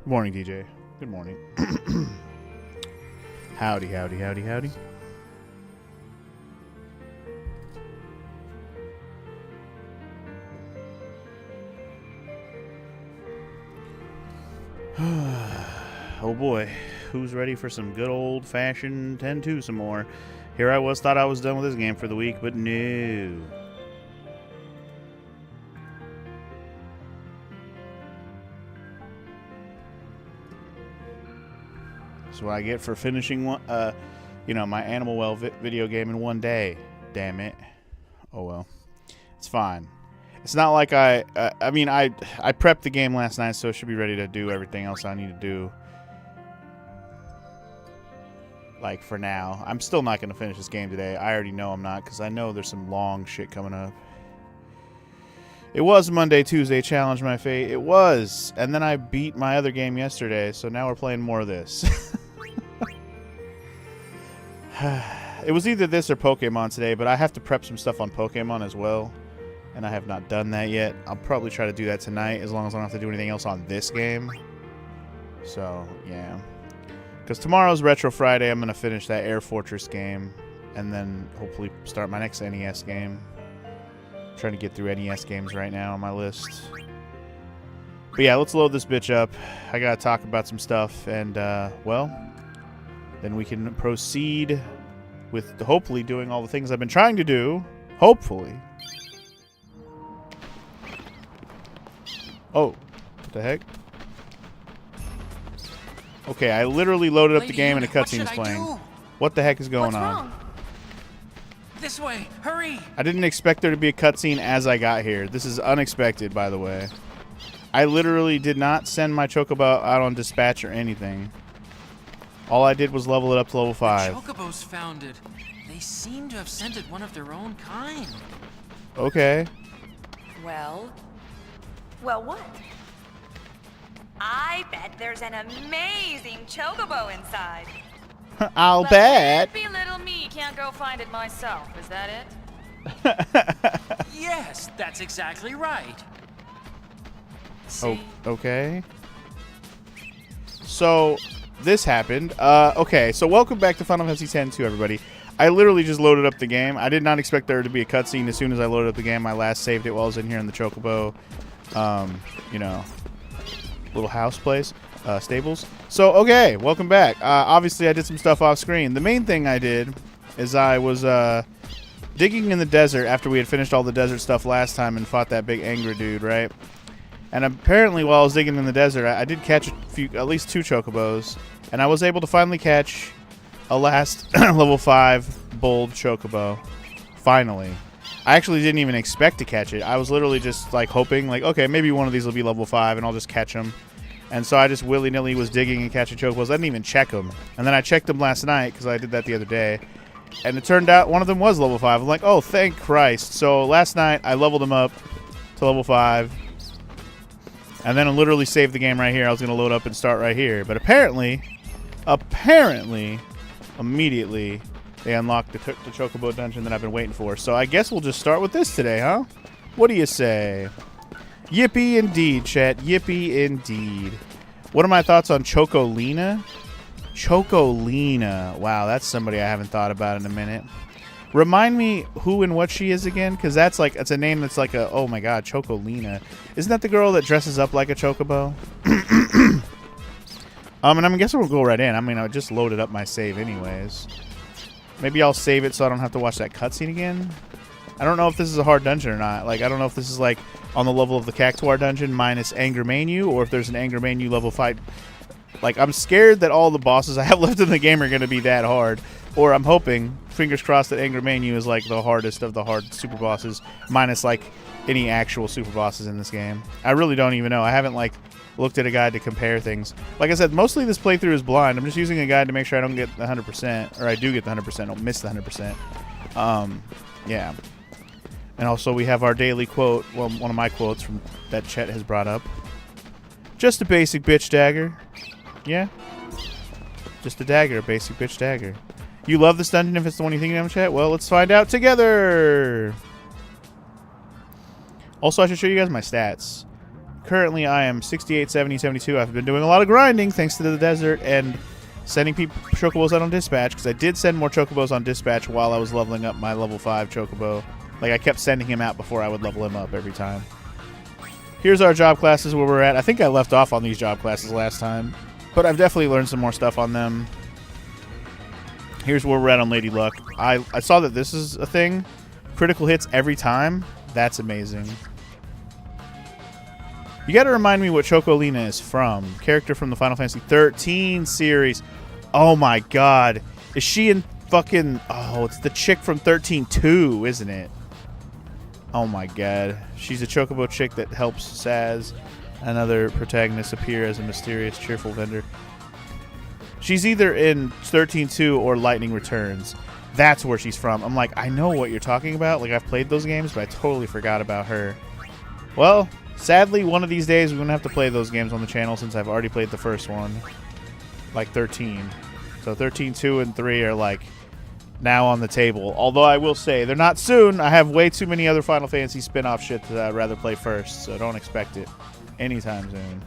Good morning, DJ. Good morning. Howdy, howdy, howdy, howdy. Oh boy, who's ready for some good old-fashioned 10-2 some more? Here I was, thought I was done with this game for the week, but no. That's what I get for finishing one, my Animal Well video game in one day. Damn it. Oh well, it's fine. It's not like I prepped the game last night, so I should be ready to do everything else I need to do. Like, for now. I'm still not going to finish this game today. I already know I'm not, because I know there's some long shit coming up. It was Monday, Tuesday, Challenge My Fate. It was. And then I beat my other game yesterday, so now we're playing more of this. It was either this or Pokemon today, but I have to prep some stuff on Pokemon as well. And I have not done that yet. I'll probably try to do that tonight, as long as I don't have to do anything else on this game. So, yeah. Because tomorrow's Retro Friday, I'm going to finish that Air Fortress game. And then hopefully start my next NES game. I'm trying to get through NES games right now on my list. But yeah, let's load this bitch up. I got to talk about some stuff. And, well, then we can proceed with hopefully doing all the things I've been trying to do. Hopefully. Oh, what the heck? Okay, I literally loaded up the game and a cutscene is playing. What the heck is going on? Wrong? This way, hurry! I didn't expect there to be a cutscene as I got here. This is unexpected, by the way. I literally did not send my Chocobo out on dispatch or anything. All I did was level it up to level 5. The Chocobos founded. They seem to have sent it one of their own kind. Okay. Well, what? I bet there's an amazing Chocobo inside. I'll But bet. Happy little me can't go find it myself. Is that it? Yes, that's exactly right. See? Oh, okay. So, this happened. Okay, so welcome back to Final Fantasy X-2, everybody. I literally just loaded up the game. I did not expect there to be a cutscene as soon as I loaded up the game. I last saved it while I was in here in the Chocobo, little house place, stables. So, okay, welcome back. Obviously, I did some stuff off screen. The main thing I did is I was digging in the desert after we had finished all the desert stuff last time and fought that big angry dude, right? And apparently, while I was digging in the desert, I did catch at least 2 Chocobos, and I was able to finally catch a last level 5 bold Chocobo. Finally. I actually didn't even expect to catch it. I was literally just like hoping, like, okay, maybe one of these will be level 5 and I'll just catch them. And so I just willy-nilly was digging and catching Chocobos. I didn't even check them. And then I checked them last night because I did that the other day. And it turned out one of them was level 5. I'm like, oh, thank Christ. So last night I leveled them up to level 5. And then I literally saved the game right here. I was going to load up and start right here. But apparently, immediately, they unlocked the Chocobo dungeon that I've been waiting for. So I guess we'll just start with this today, huh? What do you say? Yippee indeed, chat. Yippee indeed. What are my thoughts on Chocolina? Chocolina. Wow, that's somebody I haven't thought about in a minute. Remind me who and what she is again, because that's like, it's a name that's like a, oh my god, Chocolina. Isn't that the girl that dresses up like a Chocobo? And I guess we'll go right in. I mean, I just loaded up my save anyways. Maybe I'll save it so I don't have to watch that cutscene again. I don't know if this is a hard dungeon or not. Like, I don't know if this is like on the level of the Cactuar dungeon minus Anger Manu, or if there's an Anger Manu level fight. Like, I'm scared that all the bosses I have left in the game are going to be that hard. Or I'm hoping, fingers crossed, that Anger Manu is like the hardest of the hard super bosses, minus like any actual super bosses in this game. I really don't even know. I haven't like looked at a guide to compare things. Like I said, mostly this playthrough is blind. I'm just using a guide to make sure I don't get the 100%, or I do get the 100%, don't miss the 100%. Yeah. And also we have our daily quote, well, one of my quotes from that Chet has brought up. Just a basic bitch dagger. Yeah. Just a dagger, a basic bitch dagger. You love this dungeon if it's the one you think of, Chet? Well, let's find out together. Also, I should show you guys my stats. currently I am 68, 70, 72. I've been doing a lot of grinding thanks to the desert and sending people chocobos out on dispatch, because I did send more chocobos on dispatch while I was leveling up my level 5 chocobo. Like, I kept sending him out before I would level him up every time. Here's our job classes where we're at. I think I left off on these job classes last time, but I've definitely learned some more stuff on them. Here's where we're at on Lady Luck. I saw that this is a thing. Critical hits every time. That's amazing. You got to remind me what Chocolina is from. Character from the Final Fantasy 13 series. Oh my god. Is she in fucking... Oh, it's the chick from 13-2, isn't it? Oh my god. She's a chocobo chick that helps Saz and other protagonists appear as a mysterious, cheerful vendor. She's either in 13-2 or Lightning Returns. That's where she's from. I'm like, I know what you're talking about. Like, I've played those games, but I totally forgot about her. Well, sadly, one of these days we're going to have to play those games on the channel since I've already played the first one. Like 13. So 13, 2, and 3 are like now on the table. Although I will say they're not soon. I have way too many other Final Fantasy spin-off shit that I'd rather play first. So don't expect it anytime soon.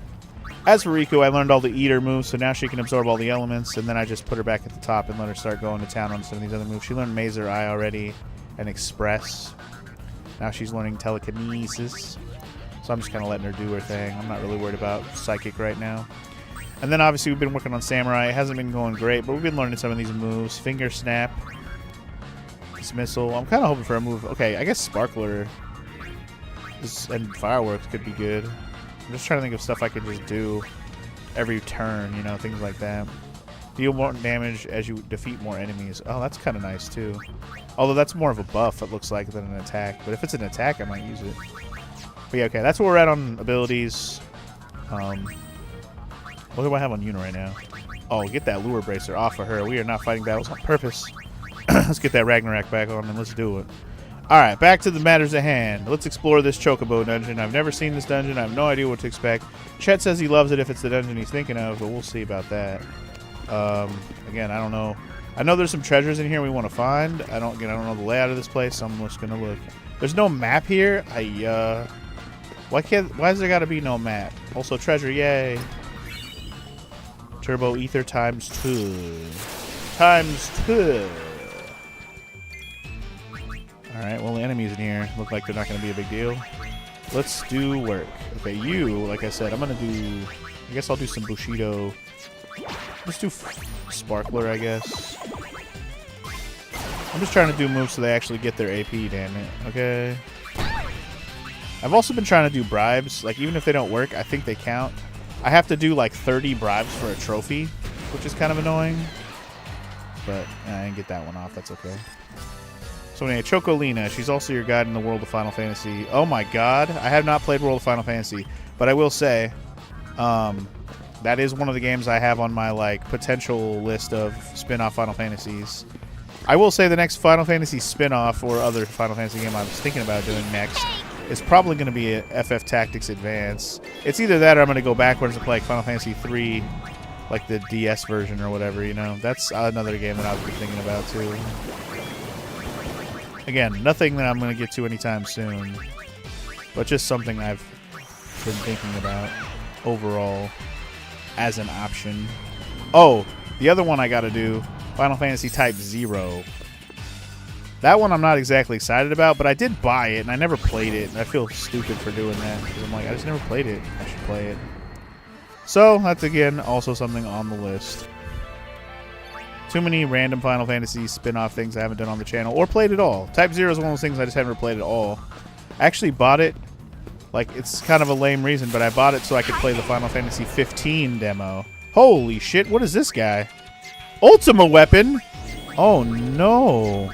As for Riku, I learned all the Eater moves, so now she can absorb all the elements. And then I just put her back at the top and let her start going to town on some of these other moves. She learned Mazer Eye already and Express. Now she's learning Telekinesis. So I'm just kind of letting her do her thing. I'm not really worried about Psychic right now. And then obviously we've been working on Samurai. It hasn't been going great, but we've been learning some of these moves. Finger Snap. Dismissal. I'm kind of hoping for a move. Okay, I guess Sparkler and Fireworks could be good. I'm just trying to think of stuff I could just do every turn, you know, things like that. Deal more damage as you defeat more enemies. Oh, that's kind of nice, too. Although that's more of a buff, it looks like, than an attack. But if it's an attack, I might use it. But yeah, okay, that's where we're at on abilities. What do I have on Yuna right now? Oh, get that Lure Bracer off of her. We are not fighting battles on purpose. Let's get that Ragnarok back on and let's do it. Alright, back to the matters at hand. Let's explore this Chocobo dungeon. I've never seen this dungeon. I have no idea what to expect. Chet says he loves it if it's the dungeon he's thinking of, but we'll see about that. Again, I don't know. I know there's some treasures in here we want to find. I don't know the layout of this place, so I'm just gonna look. There's no map here. Why has there got to be no map? Also treasure, yay. Turbo Ether times 2. Times 2. Alright, well the enemies in here look like they're not going to be a big deal. Let's do work. Okay, you, like I said, I'm going to do... I guess I'll do some Bushido. Let's do Sparkler, I guess. I'm just trying to do moves so they actually get their AP, damn it. Okay. I've also been trying to do bribes. Like, even if they don't work, I think they count. I have to do, like, 30 bribes for a trophy, which is kind of annoying. But I didn't get that one off. That's okay. So anyway, Chocolina. She's also your guide in the world of Final Fantasy. Oh, my God. I have not played World of Final Fantasy. But I will say, that is one of the games I have on my, like, potential list of spin-off Final Fantasies. I will say the next Final Fantasy spin-off or other Final Fantasy game I was thinking about doing next is probably going to be a FF Tactics Advance. It's either that or I'm going to go backwards and play like Final Fantasy 3, like the DS version or whatever, you know. That's another game that I've been thinking about too. Again, nothing that I'm going to get to anytime soon, but just something I've been thinking about overall as an option. Oh, the other one I got to do, Final Fantasy Type 0. That one I'm not exactly excited about, but I did buy it, and I never played it. And I feel stupid for doing that, because I'm like, I just never played it. I should play it. So, that's, again, also something on the list. Too many random Final Fantasy spin-off things I haven't done on the channel, or played at all. Type 0 is one of those things I just haven't played at all. I actually bought it, like, it's kind of a lame reason, but I bought it so I could play the Final Fantasy 15 demo. Holy shit, what is this guy? Ultima Weapon? Oh, no.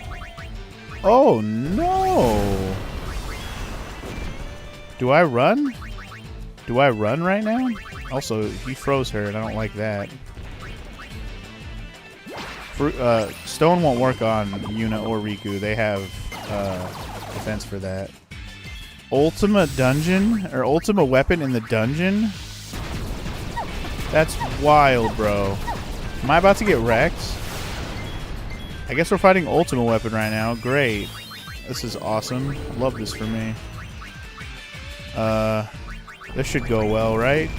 Oh, no. Do I run? Do I run right now? Also, he froze her, and I don't like that. Stone won't work on Yuna or Riku. They have defense for that. Ultima Dungeon? Or Ultima Weapon in the dungeon? That's wild, bro. Am I about to get wrecked? I guess we're fighting Ultima Weapon right now. Great. This is awesome. I love this for me. This should go well, right?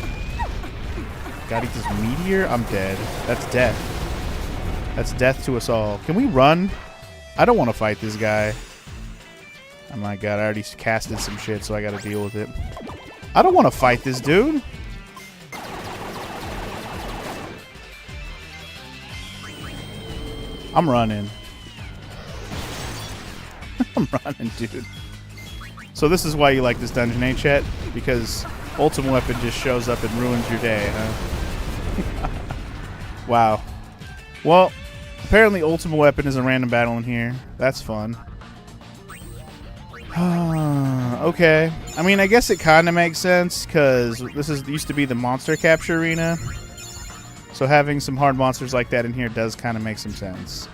Gotta eat this meteor? I'm dead. That's death. That's death to us all. Can we run? I don't want to fight this guy. Oh my god, I already casted some shit, so I gotta deal with it. I don't want to fight this dude. I'm running. I'm running, dude. So this is why you like this dungeon, ain't chat? Because Ultimate Weapon just shows up and ruins your day, huh? Wow. Well, apparently Ultimate Weapon is a random battle in here. That's fun. Okay. I mean, I guess it kind of makes sense, because this used to be the monster capture arena. So having some hard monsters like that in here does kind of make some sense.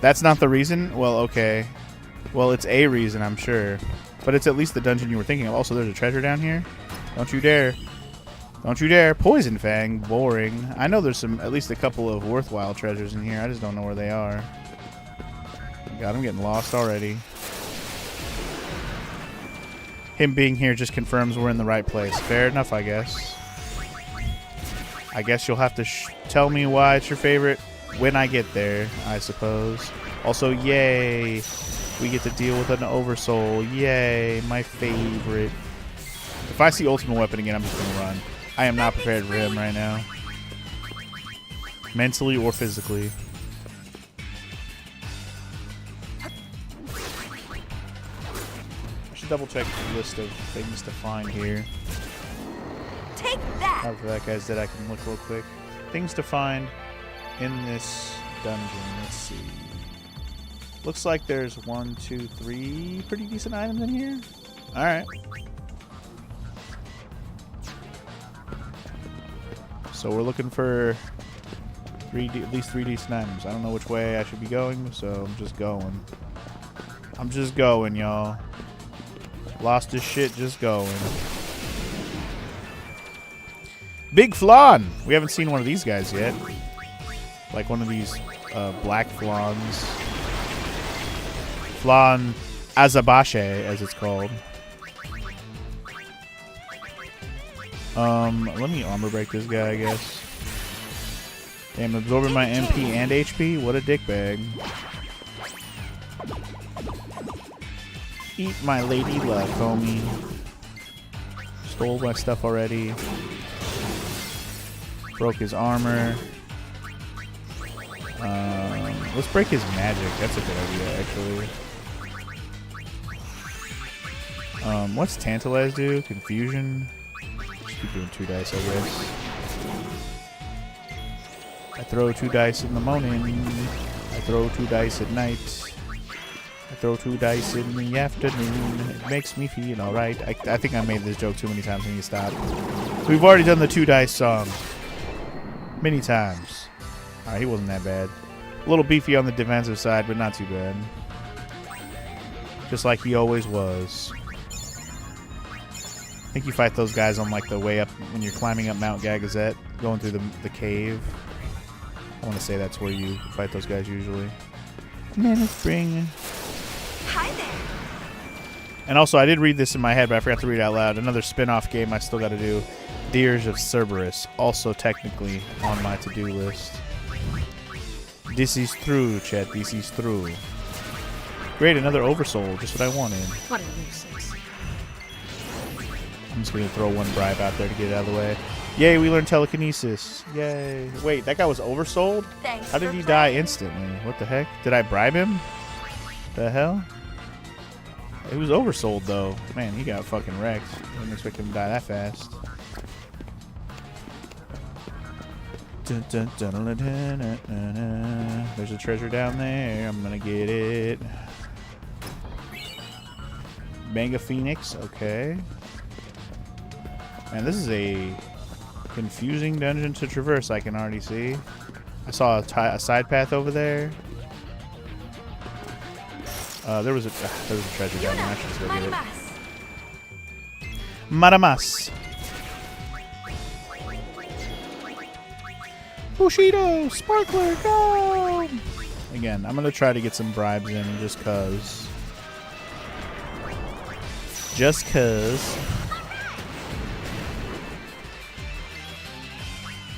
That's not the reason? Well, okay. Well, it's a reason, I'm sure. But it's at least the dungeon you were thinking of. Also, there's a treasure down here. Don't you dare. Don't you dare. Poison Fang. Boring. I know there's at least a couple of worthwhile treasures in here. I just don't know where they are. God, I'm getting lost already. Him being here just confirms we're in the right place. Fair enough, I guess. I guess you'll have to tell me why it's your favorite when I get there, I suppose. Also, yay. We get to deal with an Oversoul. Yay, my favorite. If I see Ultimate Weapon again, I'm just going to run. I am not prepared for him right now. Mentally or physically. I should double check the list of things to find here. Take that! After that guy's dead, I can look real quick. Things to find in this dungeon. Let's see. Looks like there's 1, 2, 3 pretty decent items in here. Alright. So we're looking for at least 3 decent items. I don't know which way I should be going, so I'm just going. I'm just going, y'all. Lost his shit just going. Big Flan! We haven't seen one of these guys yet. Like one of these black Flans. Flan Azabache, as it's called. Let me armor break this guy, I guess. Damn, absorbing my MP and HP? What a dick bag. Eat my lady luck, homie. Stole my stuff already. Broke his armor. Let's break his magic. That's a good idea, actually. What's Tantalize do? Confusion? Just keep doing 2 dice, I guess. I throw 2 dice in the morning. I throw 2 dice at night. I throw 2 dice in the afternoon. It makes me feel alright. I think I made this joke too many times. I need to stop. We've already done the 2 dice song. Many times. Alright, he wasn't that bad. A little beefy on the defensive side, but not too bad. Just like he always was. I think you fight those guys on like the way up when you're climbing up Mount Gagazet, going through the cave. I want to say that's where you fight those guys usually. Man of Spring. Hi there. And also, I did read this in my head, but I forgot to read it out loud. Another spin-off game I still got to do. Dirge of Cerberus, also technically on my to-do list. This is true, chat. This is true. Great, another Oversoul. Just what I wanted. What a nuisance. I'm just going to throw 1 bribe out there to get it out of the way. Yay, we learned telekinesis. Yay. Wait, that guy was oversold? Thanks How did for he die playing. instantly? What the heck? Did I bribe him? The hell? He was oversold, though. Man, he got fucking wrecked. I didn't expect him to die that fast. There's a treasure down there. I'm gonna get it. Mega Phoenix. Okay. Man, this is a confusing dungeon to traverse, I can already see. I saw a side path over there. There was a treasure down there. I should just go get it. Madamas. Bushido, Sparkler, go! Again, I'm gonna try to get some bribes in just cause. Just cause.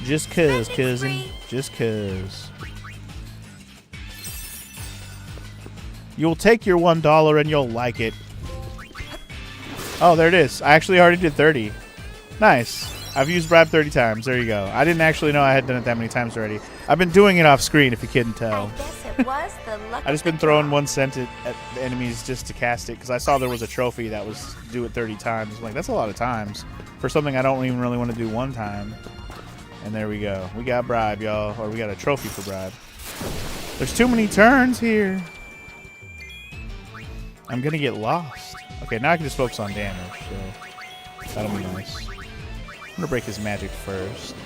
Just cuz, Set it cousin. free. Just cuz. You'll take your $1 and you'll like it. Oh, there it is. I actually already did 30. Nice. I've used bribe 30 times. There you go. I didn't actually know I had done it that many times already. I've been doing it off screen, if you couldn't I tell. guess it was the luck. I just been throwing 1 cent at the enemies just to cast it because I saw there was a trophy that was do it 30 times. I'm like, that's a lot of times for something I don't even really want to do one time. And there we go. We got bribe, y'all. Or we got a trophy for bribe. There's too many turns here. I'm going to get lost. Okay, now I can just focus on damage. So that'll be nice. I'm going to break his magic first.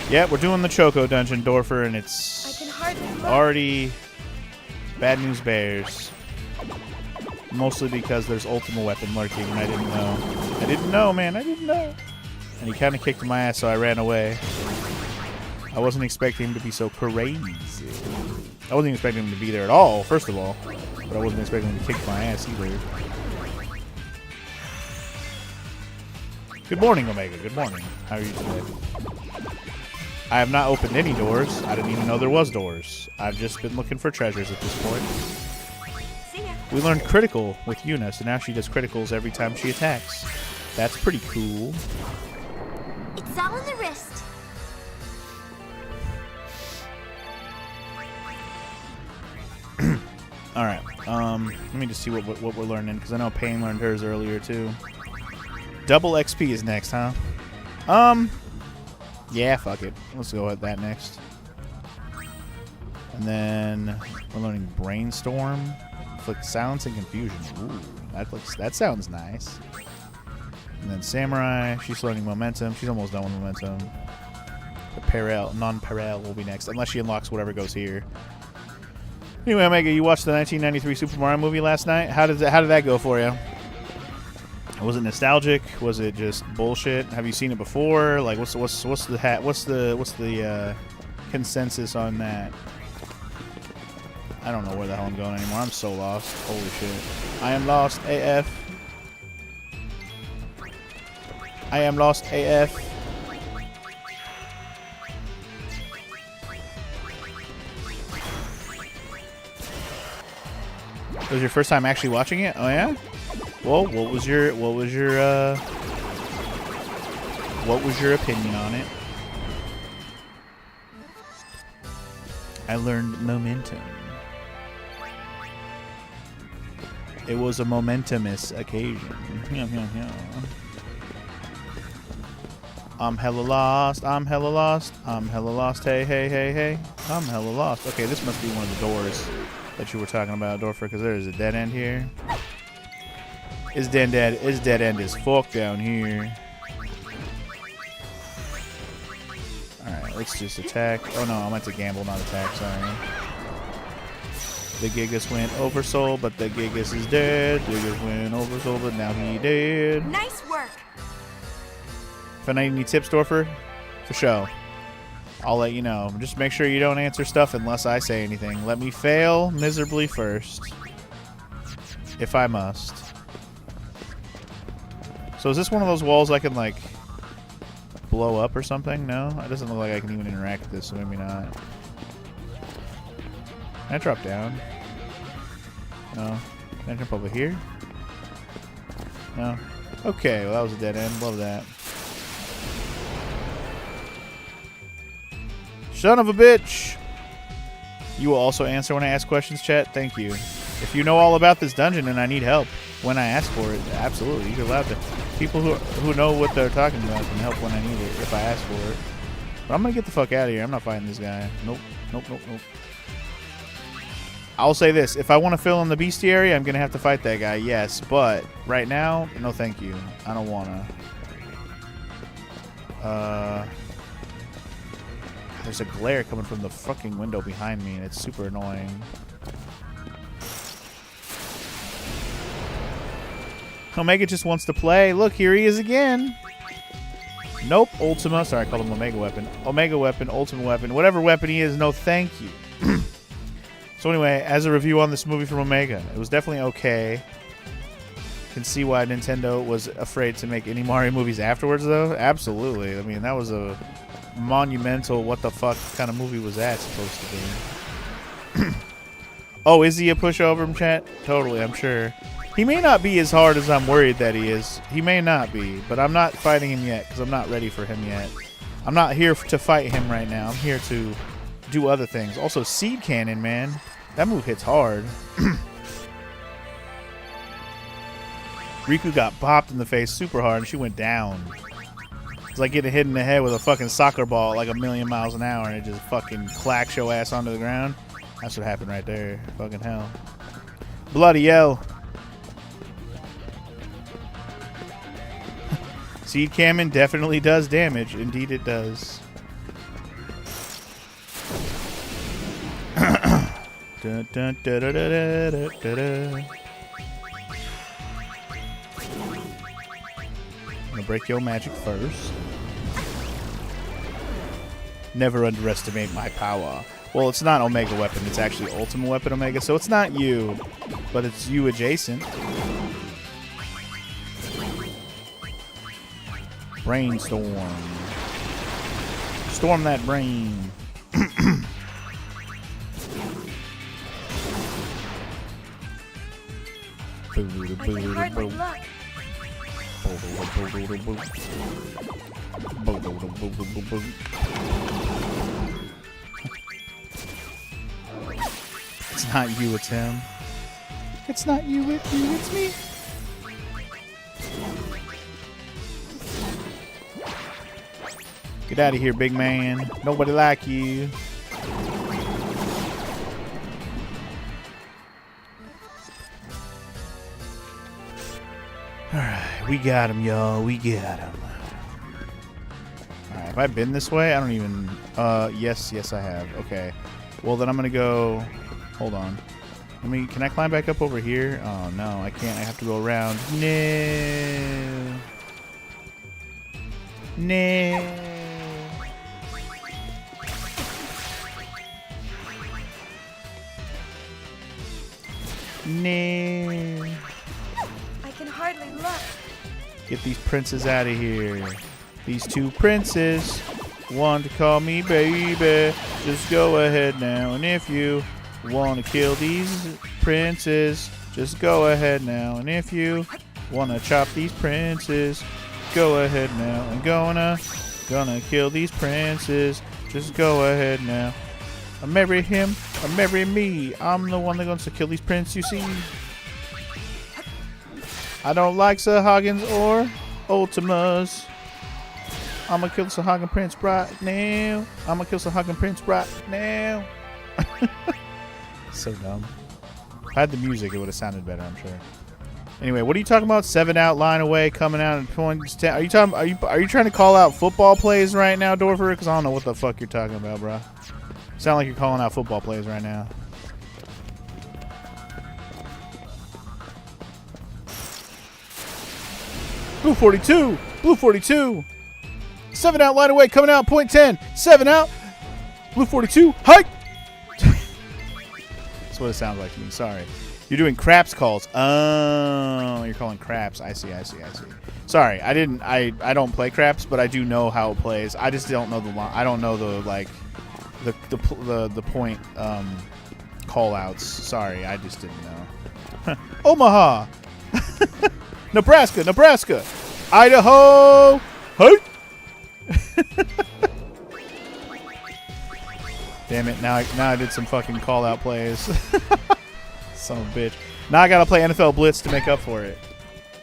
Yeah, we're doing the Choco Dungeon, Dorfer, and I it's can hardly look. already bad news bears. Mostly because there's Ultima Weapon lurking, and I didn't know. I didn't know, man. I didn't know. And he kind of kicked my ass, so I ran away. I wasn't expecting him to be so crazy. I wasn't expecting him to be there at all, first of all. But I wasn't expecting him to kick my ass either. Good morning, Omega. Good morning. How are you today? I have not opened any doors. I didn't even know there was doors. I've just been looking for treasures at this point. See ya. We learned critical with Yuna, so now she does criticals every time she attacks. That's pretty cool. It's all in the wrist. Alright, let me just see what we're learning, because I know Pain learned hers earlier, too. Double XP is next, huh? Yeah, fuck it. Let's go with that next. And then we're learning Brainstorm. Inflict silence and confusion. Ooh, that sounds nice. And then Samurai, she's learning Momentum. She's almost done with Momentum. The non-Parallel will be next, unless she unlocks whatever goes here. Anyway, Omega, you watched the 1993 Super Mario movie last night. How did that go for you? Was it nostalgic? Was it just bullshit? Have you seen it before? Like, what's the consensus on that? I don't know where the hell I'm going anymore. I'm so lost. Holy shit! I am lost AF. I am lost AF. It was your first time actually watching it? Oh yeah? Well, what was your opinion on it? I learned Momentum. It was a momentumous occasion. I'm hella lost. I'm hella lost. I'm hella lost. Hey, hey, hey, hey. I'm hella lost. Okay, this must be one of the doors that you were talking about, Dorfer, because there is a dead end here. His dead end is fucked down here. Alright, let's just attack. Oh no, I meant to gamble, not attack, sorry. The Gigas went oversoul, but the Gigas is dead. Gigas went oversoul, but now he dead. Nice work. If I need any tips, Dorfer, for sure, I'll let you know. Just make sure you don't answer stuff unless I say anything. Let me fail miserably first, if I must. So is this one of those walls I can, like, blow up or something? No? It doesn't look like I can even interact with this, so maybe not. Can I drop down? No. Can I jump over here? No. Okay, well that was a dead end. Love that. Son of a bitch! You will also answer when I ask questions, chat? Thank you. If you know all about this dungeon and I need help when I ask for it, absolutely, you're allowed to. People who know what they're talking about can help when I need it if I ask for it. But I'm gonna get the fuck out of here. I'm not fighting this guy. Nope. Nope, nope, nope. I'll say this. If I want to fill in the bestiary, I'm gonna have to fight that guy, yes. But right now, no thank you. I don't wanna. There's a glare coming from the fucking window behind me, and it's super annoying. Omega just wants to play. Look, here he is again. Nope, Ultima. Sorry, I called him Omega Weapon. Omega Weapon, Ultima Weapon. Whatever weapon he is, no thank you. So anyway, as a review on this movie from Omega, it was definitely okay. Can see why Nintendo was afraid to make any Mario movies afterwards, though. Absolutely. I mean, that was a monumental what the fuck kind of movie was that supposed to be? Oh, is he a pushover in chat? Totally, I'm sure. He may not be as hard as I'm worried that he is. He may not be, but I'm not fighting him yet because I'm not ready for him yet. I'm not here to fight him right now. I'm here to do other things. Also, Seed Cannon, man. That move hits hard. Riku got bopped in the face super hard and she went down. It's like getting hit in the head with a fucking soccer ball at like 1,000,000 miles an hour and it just fucking clacks your ass onto the ground. That's what happened right there. Fucking hell. Bloody hell. Seed Cannon definitely does damage. Indeed it does. Dun, dun, da, da, da, da, da, da. I'm gonna break your magic first. Never underestimate my power. Well, it's not Omega Weapon. It's actually Ultimate Weapon Omega, so it's not you, but it's you adjacent. Brainstorm. Storm that brain. I can hardly look. It's not you, it's him. It's not you, it's you, it's me. Get out of here, big man. Nobody like you. Alright, we got him, y'all. We got him. Alright, have I been this way? I don't even... yes, I have. Okay. Well, then I'm gonna go... Hold on. Can I climb back up over here? Oh, no, I can't. I have to go around. No. No. No. I can hardly look. Get these princes out of here. These two princes want to call me baby. Just go ahead now. And if you want to kill these princes, just go ahead now. And if you want to chop these princes, go ahead now. I'm gonna kill these princes. Just go ahead now. I marry him, I marry me. I'm the one that's going to kill these princes, you see. I don't like Sahagins or Ultimas. I'm gonna kill Sahagin Prince right now. I'm gonna kill Sahagin Prince right now. So dumb. If I had the music, it would have sounded better, I'm sure. Anyway, what are you talking about? 7 out, line away, coming out and points 10. Are you talking? Are you trying to call out football plays right now, Dorfer? Because I don't know what the fuck you're talking about, bro. Sound like you're calling out football plays right now. Blue 42. Blue 42. 7 out, line away, coming out, point 10. 7 out. Blue 42. Hike. That's what it sounds like to me. Sorry. You're doing craps calls. Oh, you're calling craps. I see. Sorry, I don't play craps, but I do know how it plays. I just don't know the line. I don't know the like the point call outs. Sorry, I just didn't know. Omaha. Nebraska. Idaho. Hey. Damn it! Now I did some fucking call out plays. Son of a bitch. Now I gotta play NFL Blitz to make up for it.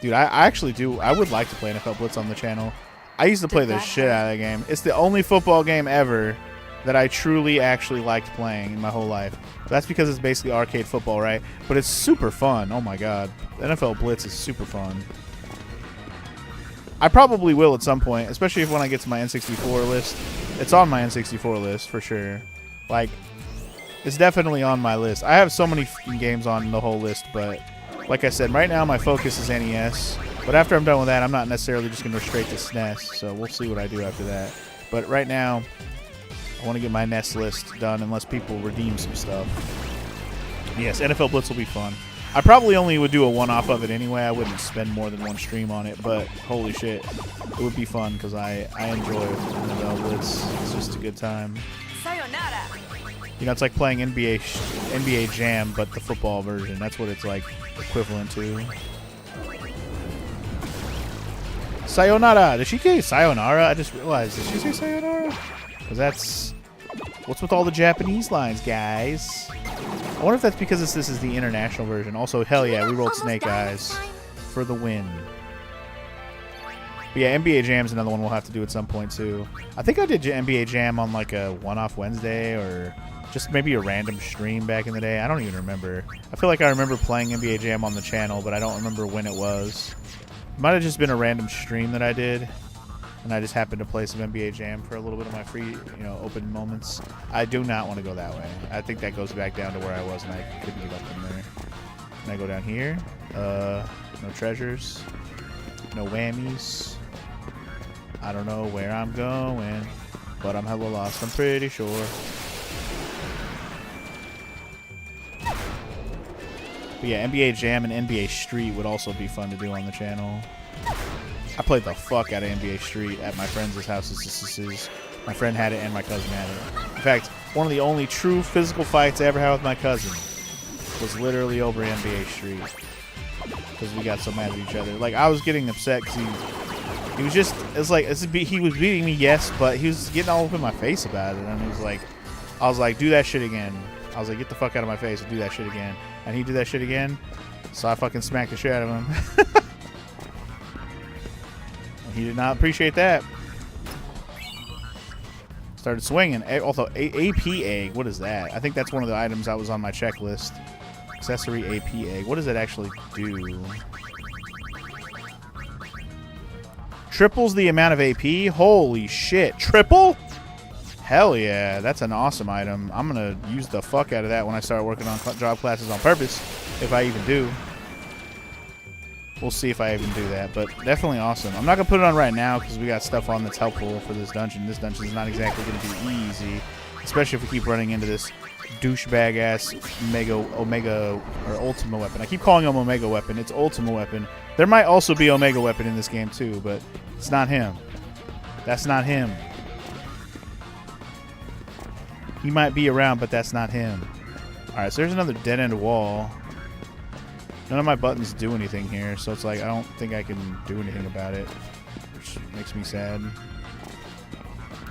Dude, I actually do. I would like to play NFL Blitz on the channel. I used to play the shit out of that game. It's the only football game ever that I truly actually liked playing in my whole life. That's because it's basically arcade football, right? But it's super fun. Oh my god. NFL Blitz is super fun. I probably will at some point, especially when I get to my N64 list. It's on my N64 list for sure. Like, it's definitely on my list. I have so many f***ing games on the whole list, but like I said, right now my focus is NES. But after I'm done with that, I'm not necessarily just going to go straight to SNES, so we'll see what I do after that. But right now, I want to get my NES list done unless people redeem some stuff. Yes, NFL Blitz will be fun. I probably only would do a one-off of it anyway. I wouldn't spend more than one stream on it, but holy shit, it would be fun because I enjoy it. You know, it's just a good time. Sayonara. You know, it's like playing NBA Jam, but the football version. That's what it's like equivalent to. Sayonara. Did she say sayonara? I just realized. Did she say sayonara? Because that's what's with all the Japanese lines, guys. I wonder if that's because this is the international version. Also, hell yeah, we rolled Snake Eyes for the win. But yeah, NBA Jam's another one we'll have to do at some point too. I think I did NBA Jam on like a one-off Wednesday or just maybe a random stream back in the day. I don't even remember. I feel like I remember playing NBA Jam on the channel, but I don't remember when it was. It might have just been a random stream that I did. And I just happened to play some NBA Jam for a little bit of my free, you know, open moments. I do not want to go that way. I think that goes back down to where I was, and I couldn't get up from there. Can I go down here? No treasures. No whammies. I don't know where I'm going, but I'm hella lost, I'm pretty sure. But yeah, NBA Jam and NBA Street would also be fun to do on the channel. I played the fuck out of NBA Street at my friends' houses. My friend had it and my cousin had it. In fact, one of the only true physical fights I ever had with my cousin was literally over NBA Street. Because we got so mad at each other. Like, I was getting upset because he was just, it's like, he was beating me, yes, but he was getting all up in my face about it. And he was like, I was like, do that shit again. I was like, get the fuck out of my face and do that shit again. And he did that shit again. So I fucking smacked the shit out of him. He did not appreciate that. Started swinging. Also, AP egg. What is that? I think that's one of the items that was on my checklist. Accessory AP egg. What does that actually do? Triples the amount of AP? Holy shit. Triple? Hell yeah. That's an awesome item. I'm going to use the fuck out of that when I start working on job classes on purpose. If I even do. We'll see if I even do that, but definitely awesome. I'm not going to put it on right now because we got stuff on that's helpful for this dungeon. This dungeon is not exactly going to be easy, especially if we keep running into this douchebag-ass Omega or Ultima weapon. I keep calling him Omega weapon. It's Ultima weapon. There might also be Omega weapon in this game too, but it's not him. That's not him. He might be around, but that's not him. All right, so there's another dead-end wall. None of my buttons do anything here, so it's like I don't think I can do anything about it, which makes me sad.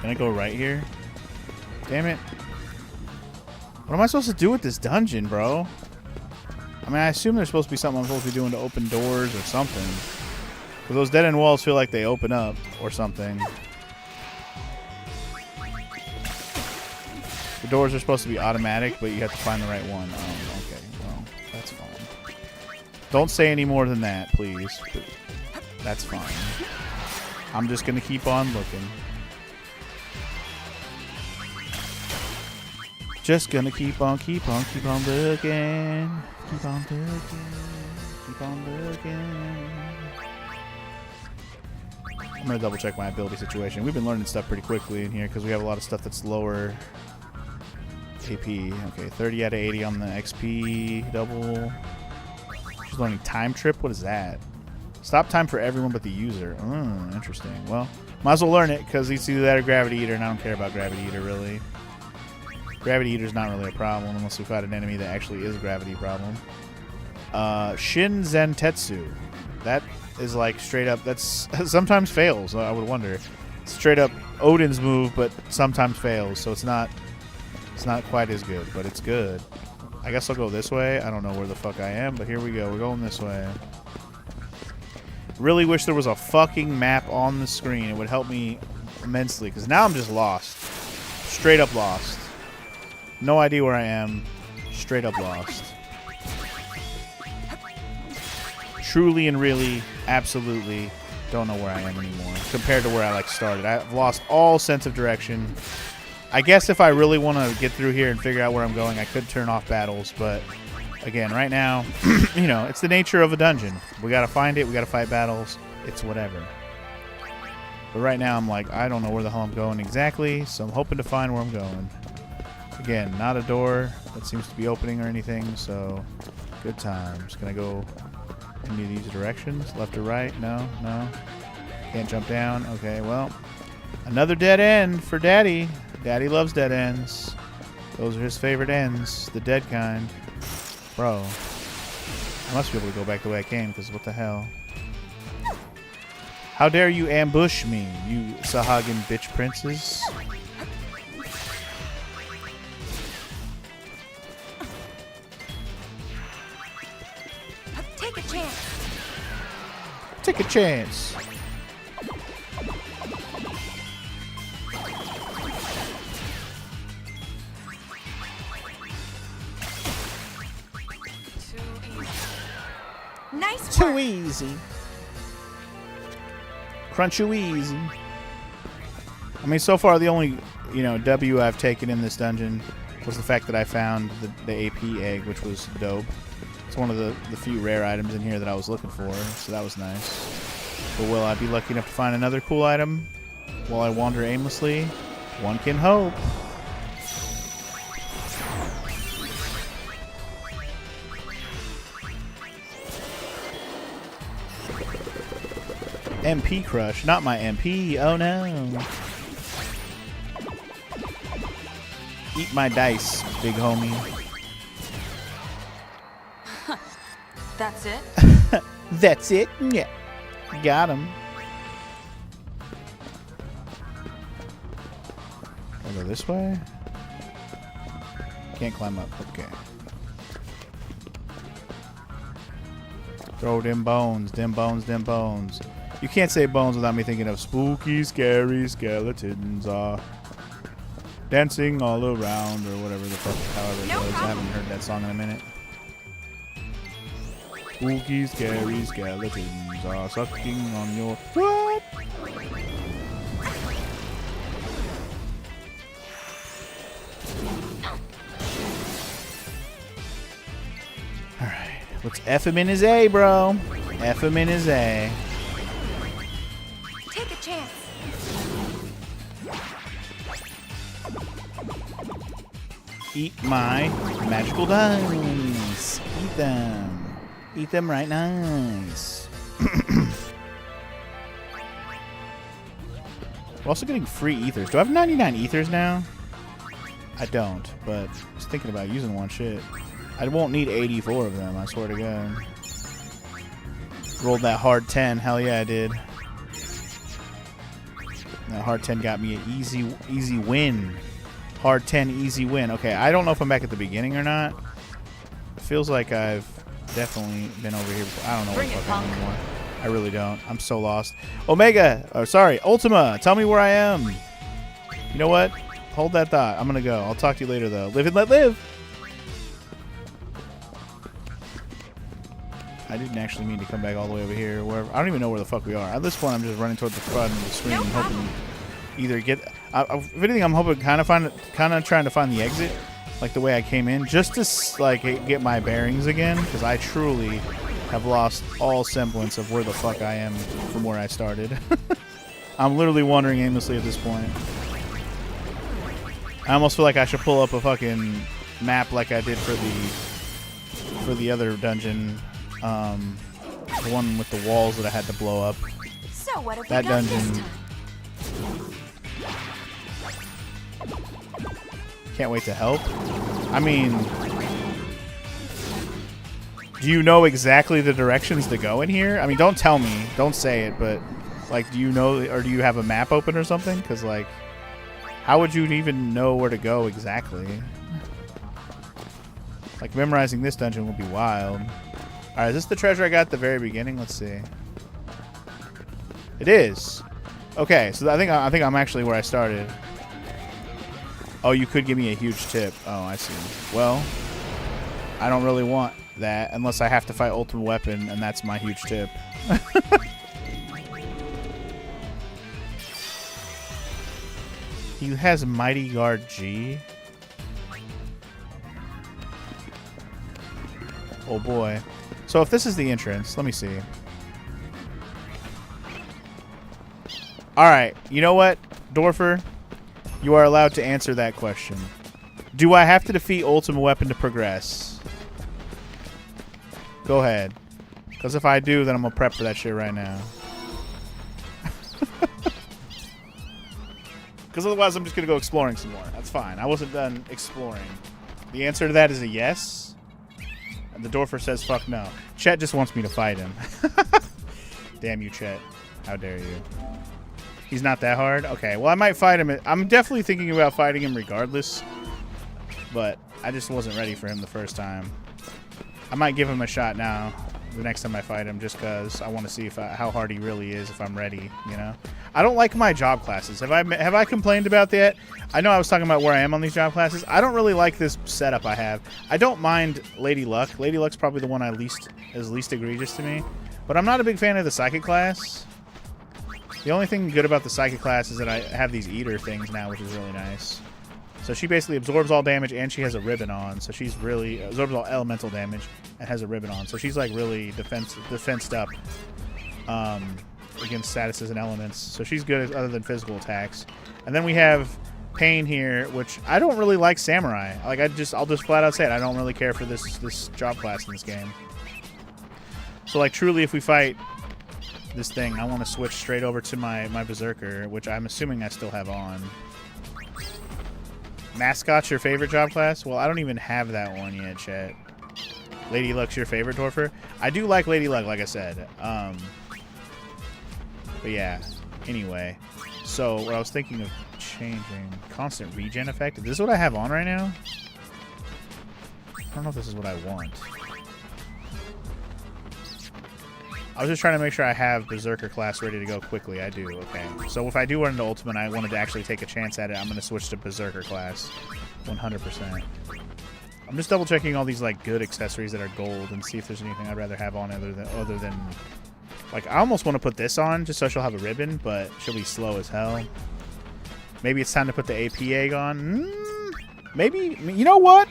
Can I go right here? Damn it. What am I supposed to do with this dungeon, bro? I mean, I assume there's supposed to be something I'm supposed to be doing to open doors or something. But those dead-end walls feel like they open up or something. The doors are supposed to be automatic, but you have to find the right one. Oh, okay. Well, that's fine. Don't say any more than that, please. That's fine. I'm just going to keep on looking. Just going to keep on looking. Keep on looking. Keep on looking. I'm going to double check my ability situation. We've been learning stuff pretty quickly in here because we have a lot of stuff that's lower AP. Okay, 30 out of 80 on the XP double. She's learning time trip. What is that? Stop time for everyone but the user. Interesting. Well, might as well learn it because it's either that or Gravity Eater, and I don't care about Gravity Eater really. Gravity Eater's not really a problem unless we fight an enemy that actually is a gravity problem. Shin Zentetsu. That is like straight up. That's sometimes fails. I would wonder. Straight up Odin's move, but sometimes fails. So it's not quite as good, but it's good. I guess I'll go this way. I don't know where the fuck I am, but here we go. We're going this way. Really wish there was a fucking map on the screen. It would help me immensely, because now I'm just lost. Straight up lost. No idea where I am. Straight up lost. Truly and really, absolutely don't know where I am anymore compared to where I started. I've lost all sense of direction. I guess if I really want to get through here and figure out where I'm going, I could turn off battles, but again, right now, you know, it's the nature of a dungeon. We gotta find it, we gotta fight battles, it's whatever. But right now, I'm like, I don't know where the hell I'm going exactly, so I'm hoping to find where I'm going. Again, not a door that seems to be opening or anything, so Good times. Can I go any of these directions? Left or right? No, no. Can't jump down. Okay, well, another dead end for Daddy. Daddy loves dead ends. Those are his favorite ends, the dead kind. Bro, I must be able to go back the way I came, because what the hell? How dare you ambush me, you Sahagin bitch princes? Take a chance. Take a chance. Nice Too work. easy. Crunch-o-easy. I mean, so far the only, W I've taken in this dungeon was the fact that I found the AP egg, which was dope. It's one of the few rare items in here that I was looking for, so that was nice. But will I be lucky enough to find another cool item while I wander aimlessly? One can hope. MP Crush, not my MP. Oh no. Eat my dice, big homie. That's it? That's it? Yeah. Got him. Can I go this way? Can't climb up. Okay. Throw them bones, them bones, them bones. You can't say bones without me thinking of spooky, scary skeletons dancing all around, or whatever the fuck, however it goes. I haven't heard that song in a minute. Spooky, scary skeletons are sucking on your foot. Alright, let's F him in his A, bro. F him in his A. Take a chance. Eat my magical dice. Eat them. Eat them right nice. We're also getting free ethers. Do I have 99 ethers now? I don't, but I was thinking about using one. Shit. I won't need 84 of them, I swear to God. Rolled that hard 10. Hell yeah, I did. That hard 10 got me an easy win. Hard 10, easy win. Okay, I don't know if I'm back at the beginning or not. It feels like I've definitely been over here before. I don't know where the fuck I am anymore. I really don't. I'm so lost. Omega! Oh, sorry. Ultima! Tell me where I am. You know what? Hold that thought. I'm gonna go. I'll talk to you later, though. Live and let live! I didn't actually mean to come back all the way over here. Wherever. I don't even know where the fuck we are. At this point, I'm just running towards the front of the screen, hoping either get. If anything, I'm hoping kind of trying to find the exit, like the way I came in, just to like get my bearings again, because I truly have lost all semblance of where the fuck I am from where I started. I'm literally wandering aimlessly at this point. I almost feel like I should pull up a fucking map like I did for the other dungeon. The one with the walls that I had to blow up. So what have That we got dungeon. this time? Can't wait to help. I mean, do you know exactly the directions to go in here? I mean, don't tell me. Don't say it, but like, do you know, or do you have a map open or something? Because like, how would you even know where to go exactly? Like, memorizing this dungeon would be wild. Alright, is this the treasure I got at the very beginning? Let's see. It is. Okay, so I think I'm actually where I started. Oh, you could give me a huge tip. Oh, I see. Well, I don't really want that unless I have to fight Ultimate Weapon, and that's my huge tip. He has Mighty Guard G. Oh boy. So if this is the entrance, let me see. Alright, you know what, Dorfer? You are allowed to answer that question. Do I have to defeat Ultimate Weapon to progress? Go ahead. Because if I do, then I'm going to prep for that shit right now. Because otherwise I'm just going to go exploring some more. That's fine. I wasn't done exploring. The answer to that is a yes. And the Dorfer says fuck no. Chet just wants me to fight him. Damn you, Chet. How dare you. He's not that hard? Okay, well, I might fight him. I'm definitely thinking about fighting him regardless. But I just wasn't ready for him the first time. I might give him a shot now, the next time I fight him, just because I want to see how hard he really is, if I'm ready, you know? I don't like my job classes. Have I complained about that? I know I was talking about where I am on these job classes. I don't really like this setup I have. I don't mind Lady Luck. Lady Luck's probably the one is least egregious to me. But I'm not a big fan of the Psychic class. The only thing good about the Psychic class is that I have these eater things now, which is really nice. So she basically absorbs all damage, and she has a ribbon on. So she's really absorbs all elemental damage and has a ribbon on. So she's like really defensed up against statuses and elements. So she's good other than physical attacks. And then we have Pain here, which I don't really like Samurai. Like I'll just flat out say it. I don't really care for this job class in this game. So like truly, if we fight this thing, I want to switch straight over to my Berserker, which I'm assuming I still have on. Mascot's your favorite job class? Well, I don't even have that one yet, chat. Lady Luck's your favorite, Dorfer? I do like Lady Luck, like I said. But yeah, anyway. So what I was thinking of changing, constant regen effect. Is this what I have on right now? I don't know if this is what I want. I was just trying to make sure I have Berserker class ready to go quickly. I do, okay. So if I do run into Ultimate, I wanted to actually take a chance at it. I'm going to switch to Berserker class. 100%. I'm just double checking all these like good accessories that are gold and see if there's anything I'd rather have on other than like I almost want to put this on just so she'll have a ribbon, but she'll be slow as hell. Maybe it's time to put the AP egg on. Maybe, you know what?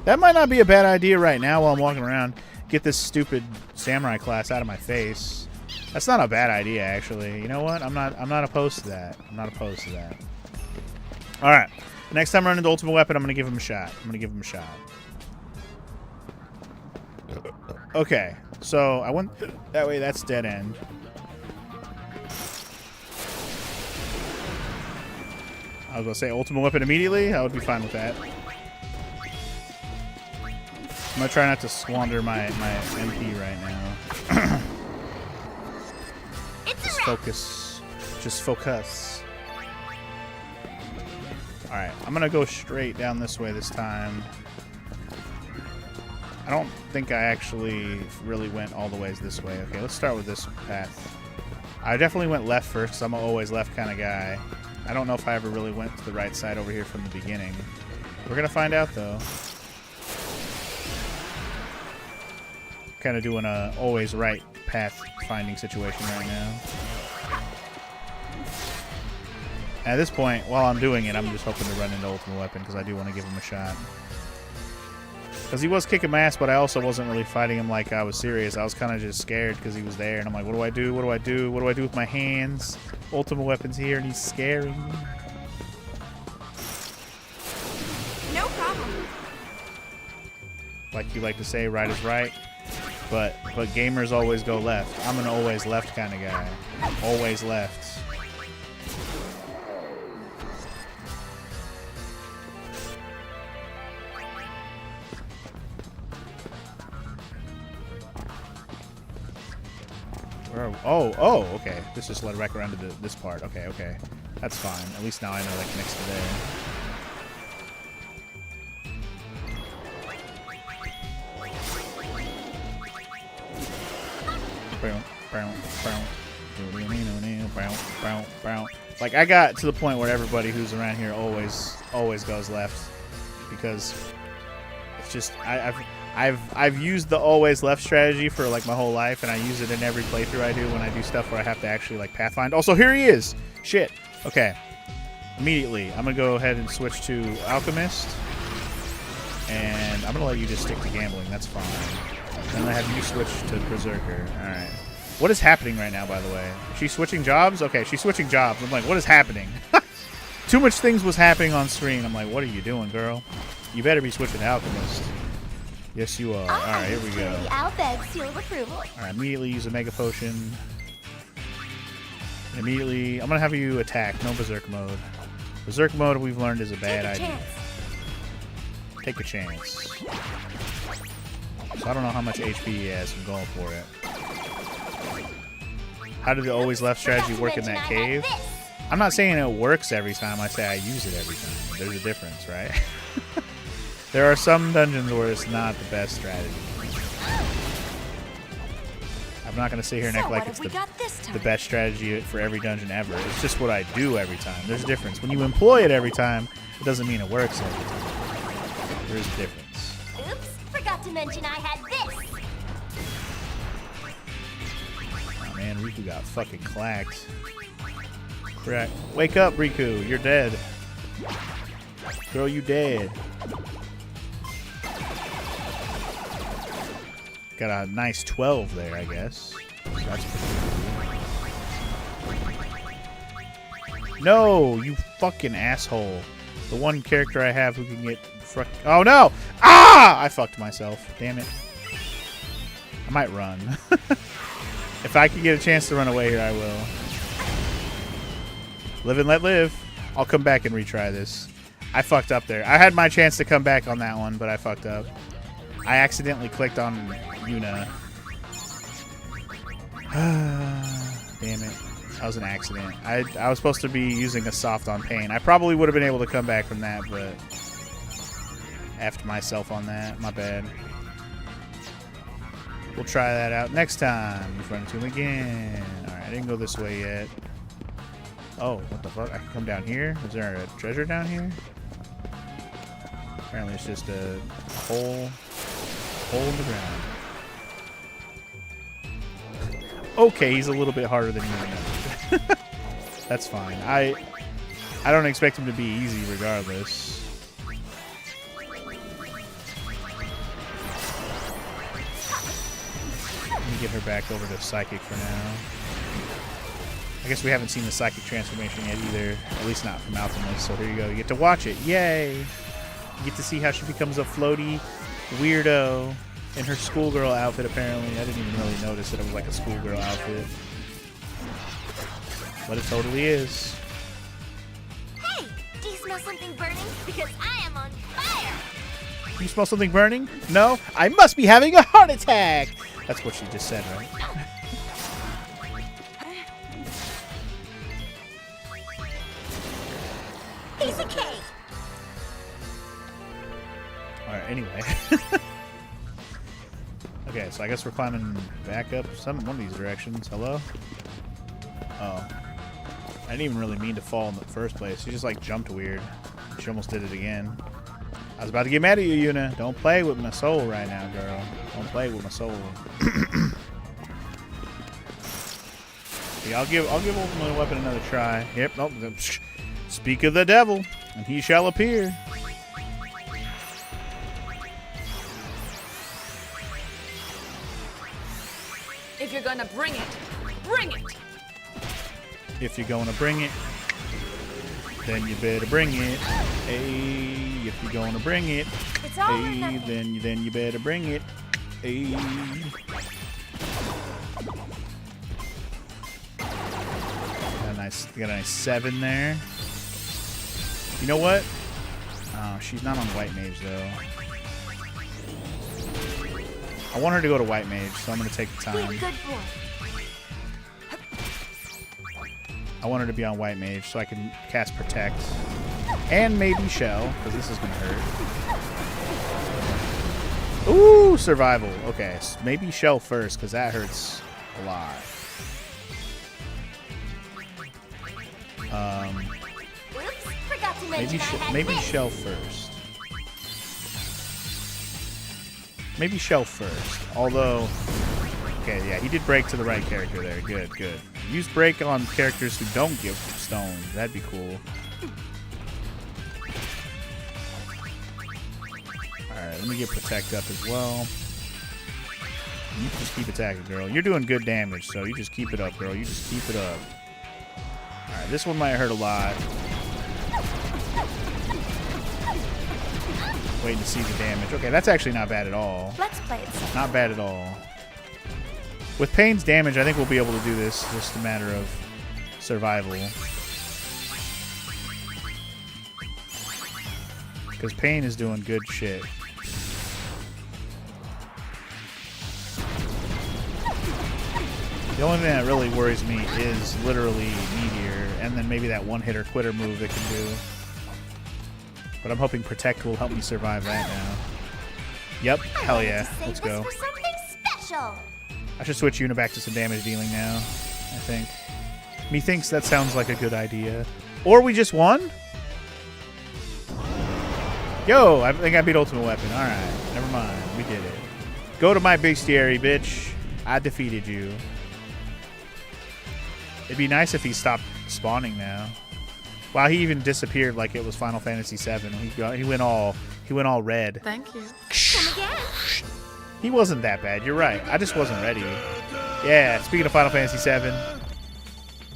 That might not be a bad idea right now while I'm walking around. Get this stupid samurai class out of my face. That's not a bad idea, actually. You know what? I'm not opposed to that. I'm not opposed to that. All right. The next time I run into Ultimate Weapon, I'm gonna give him a shot. Okay. So I went that way. That's dead end. I was gonna say Ultimate Weapon immediately. I would be fine with that. I'm gonna try not to squander my MP right now. Just focus. Just focus. Alright, I'm gonna go straight down this way this time. I don't think I actually really went all the ways this way. Okay, let's start with this path. I definitely went left first because I'm an always left kind of guy. I don't know if I ever really went to the right side over here from the beginning. We're gonna find out though. Kind of doing a always right path finding situation right now. At this point, while I'm doing it, I'm just hoping to run into Ultimate Weapon because I do want to give him a shot. Because he was kicking my ass, but I also wasn't really fighting him like I was serious. I was kind of just scared because he was there, and I'm like, what do I do? What do I do? What do I do with my hands? Ultimate Weapon's here, and he's scaring me. No problem. Like you like to say, right is right. But gamers always go left. I'm an always left kind of guy. Always left. Oh, okay. This just led back around to this part. Okay. That's fine. At least now I know that connects to there. Like I got to the point where everybody who's around here always goes left because it's just I've used the always left strategy for like my whole life, and I use it in every playthrough I do when I do stuff where I have to actually like pathfind. Also, here he is. Shit. Okay. Immediately, I'm gonna go ahead and switch to Alchemist, and I'm gonna let you just stick to gambling. That's fine. Then I have you switch to Berserker. All right. What is happening right now, by the way? Is she switching jobs? Okay, she's switching jobs. I'm like, what is happening? Too much things was happening on screen. I'm like, what are you doing, girl? You better be switching to Alchemist. Yes, you are. Alright, here we go. I'll beg seal of approval. Alright, immediately use a Mega Potion. Immediately, I'm gonna have you attack, no Berserk mode. Berserk mode, we've learned, is a bad idea. Chance. Take a chance. So I don't know how much HP he has. I'm going for it. How did the always left strategy work in that cave? I'm not saying it works every time. I say I use it every time. There's a difference, right? There are some dungeons where it's not the best strategy. I'm not going to sit here and act like it's the best strategy for every dungeon ever. It's just what I do every time. There's a difference. When you employ it every time, it doesn't mean it works every time. There's a difference. Oops, forgot to mention I had this. Oh man, Riku got fucking clacked. Correct. Wake up, Riku. You're dead. Girl, you dead. Got a nice 12 there, I guess. So that's pretty cool. No, you fucking asshole. The one character I have who can get oh no! Ah! I fucked myself. Damn it. I might run. If I could get a chance to run away here, I will. Live and let live. I'll come back and retry this. I fucked up there. I had my chance to come back on that one, but I fucked up. I accidentally clicked on Yuna. Damn it. That was an accident. I was supposed to be using a soft on pain. I probably would have been able to come back from that, but effed myself on that. My bad. We'll try that out next time. We've run into him again. Alright, I didn't go this way yet. Oh, what the fuck? I can come down here? Is there a treasure down here? Apparently it's just a hole in the ground. Okay, he's a little bit harder than you remembered. That's fine. I don't expect him to be easy regardless. Let me get her back over to Psychic for now. I guess we haven't seen the Psychic transformation yet either. At least not from Alchemist. So here you go. You get to watch it. Yay! You get to see how she becomes a floaty weirdo in her schoolgirl outfit, apparently. I didn't even really notice that it was like a schoolgirl outfit. But it totally is. Hey, do you smell something burning? Because I am on fire. You smell something burning? No? I must be having a heart attack! That's what she just said, right? Piece of cake. Alright, anyway. Okay, so I guess we're climbing back up one of these directions. Hello? Oh. I didn't even really mean to fall in the first place. She just like jumped weird. She almost did it again. I was about to get mad at you, Yuna. Don't play with my soul right now, girl. Don't play with my soul. Yeah, I'll give Ultimate Weapon another try. Yep, nope. Speak of the devil, and he shall appear. If you're gonna bring it, bring it! If you're gonna bring it, then you better bring it. Hey, if you're gonna bring it, It's all or hey, nothing. then you better bring it. Hey. Got a nice 7 there. You know what? Oh, she's not on White Mage though. I want her to go to White Mage, so I'm gonna take the time. Good boy. I want her to be on White Mage so I can cast Protect. And maybe Shell, because this is going to hurt. Ooh, Survival. Okay, so maybe Shell first, because that hurts a lot. Oops, forgot to mention I had Maybe this. Shell first. Maybe Shell first. Although, okay, yeah, he did break to the right character there. Good, good. Use break on characters who don't give stones. That'd be cool. Alright, let me get Protect up as well. You just keep attacking, girl. You're doing good damage, so you just keep it up, girl. You just keep it up. Alright, this one might hurt a lot. Waiting to see the damage. Okay, that's actually not bad at all. Let's play it safe. Not bad at all. With Pain's damage, I think we'll be able to do this. Just a matter of survival. Because Pain is doing good shit. The only thing that really worries me is literally Meteor, and then maybe that one-hitter quitter move it can do. But I'm hoping Protect will help me survive that now. Yep, hell yeah, let's go. For something special. I should switch Una back to some damage dealing now, I think. Methinks that sounds like a good idea. Or we just won? Yo, I think I beat Ultimate Weapon. Alright, never mind, we did it. Go to my bestiary, bitch. I defeated you. It'd be nice if he stopped spawning now. Wow, he even disappeared like it was Final Fantasy VII. He went all red. Thank you. Come again. He wasn't that bad. You're right. I just wasn't ready. Yeah. Speaking of Final Fantasy VII,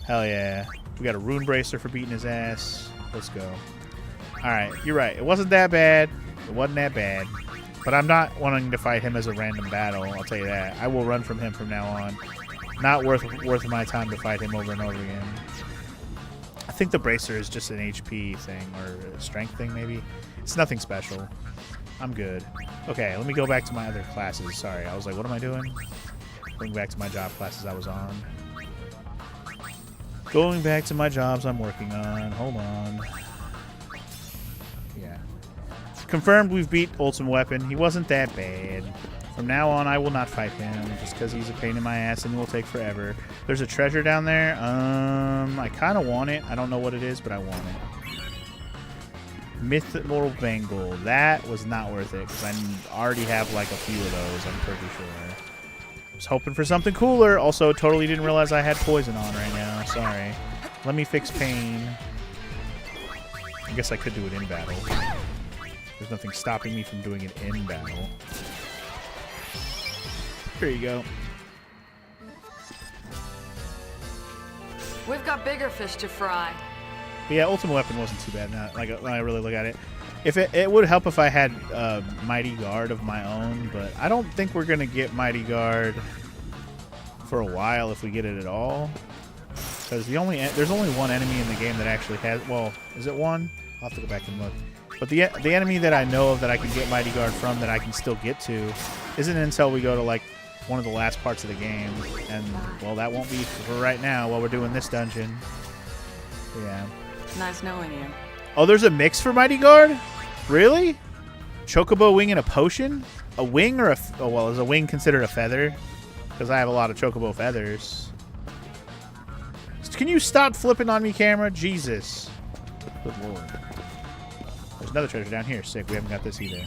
hell yeah, we got a Rune Bracer for beating his ass. Let's go. All right, you're right. It wasn't that bad. It wasn't that bad. But I'm not wanting to fight him as a random battle. I'll tell you that. I will run from him from now on. Not worth my time to fight him over and over again. I think the bracer is just an HP thing or a strength thing, maybe. It's nothing special. I'm good. Okay, let me go back to my other classes. Sorry, I was like, what am I doing? Going back to my job classes I was on. Going back to my jobs I'm working on. Hold on. Yeah. Confirmed we've beat Ultimate Weapon. He wasn't that bad. From now on, I will not fight him just because he's a pain in my ass and it will take forever. There's a treasure down there. I kind of want it. I don't know what it is, but I want it. Mythical Bangle. That was not worth it because I already have like a few of those, I'm pretty sure. I was hoping for something cooler. Also, totally didn't realize I had poison on right now. Sorry. Let me fix Pain. I guess I could do it in battle. There's nothing stopping me from doing it in battle. Here you go. We've got bigger fish to fry. But yeah, Ultimate Weapon wasn't too bad. Now, like when I really look at it, if it would help if I had Mighty Guard of my own, but I don't think we're gonna get Mighty Guard for a while if we get it at all. Because there's only one enemy in the game that actually has. Well, is it one? I'll have to go back and look. But the enemy that I know of that I can get Mighty Guard from that I can still get to isn't until we go to like one of the last parts of the game, and well, that won't be for right now while we're doing this dungeon. Yeah. Nice knowing you. Oh, there's a mix for Mighty Guard? Really? Chocobo wing and a potion? A wing or a... Oh, well, is a wing considered a feather? Because I have a lot of Chocobo feathers. Can you stop flipping on me, camera? Jesus. Good lord. There's another treasure down here. Sick. We haven't got this either.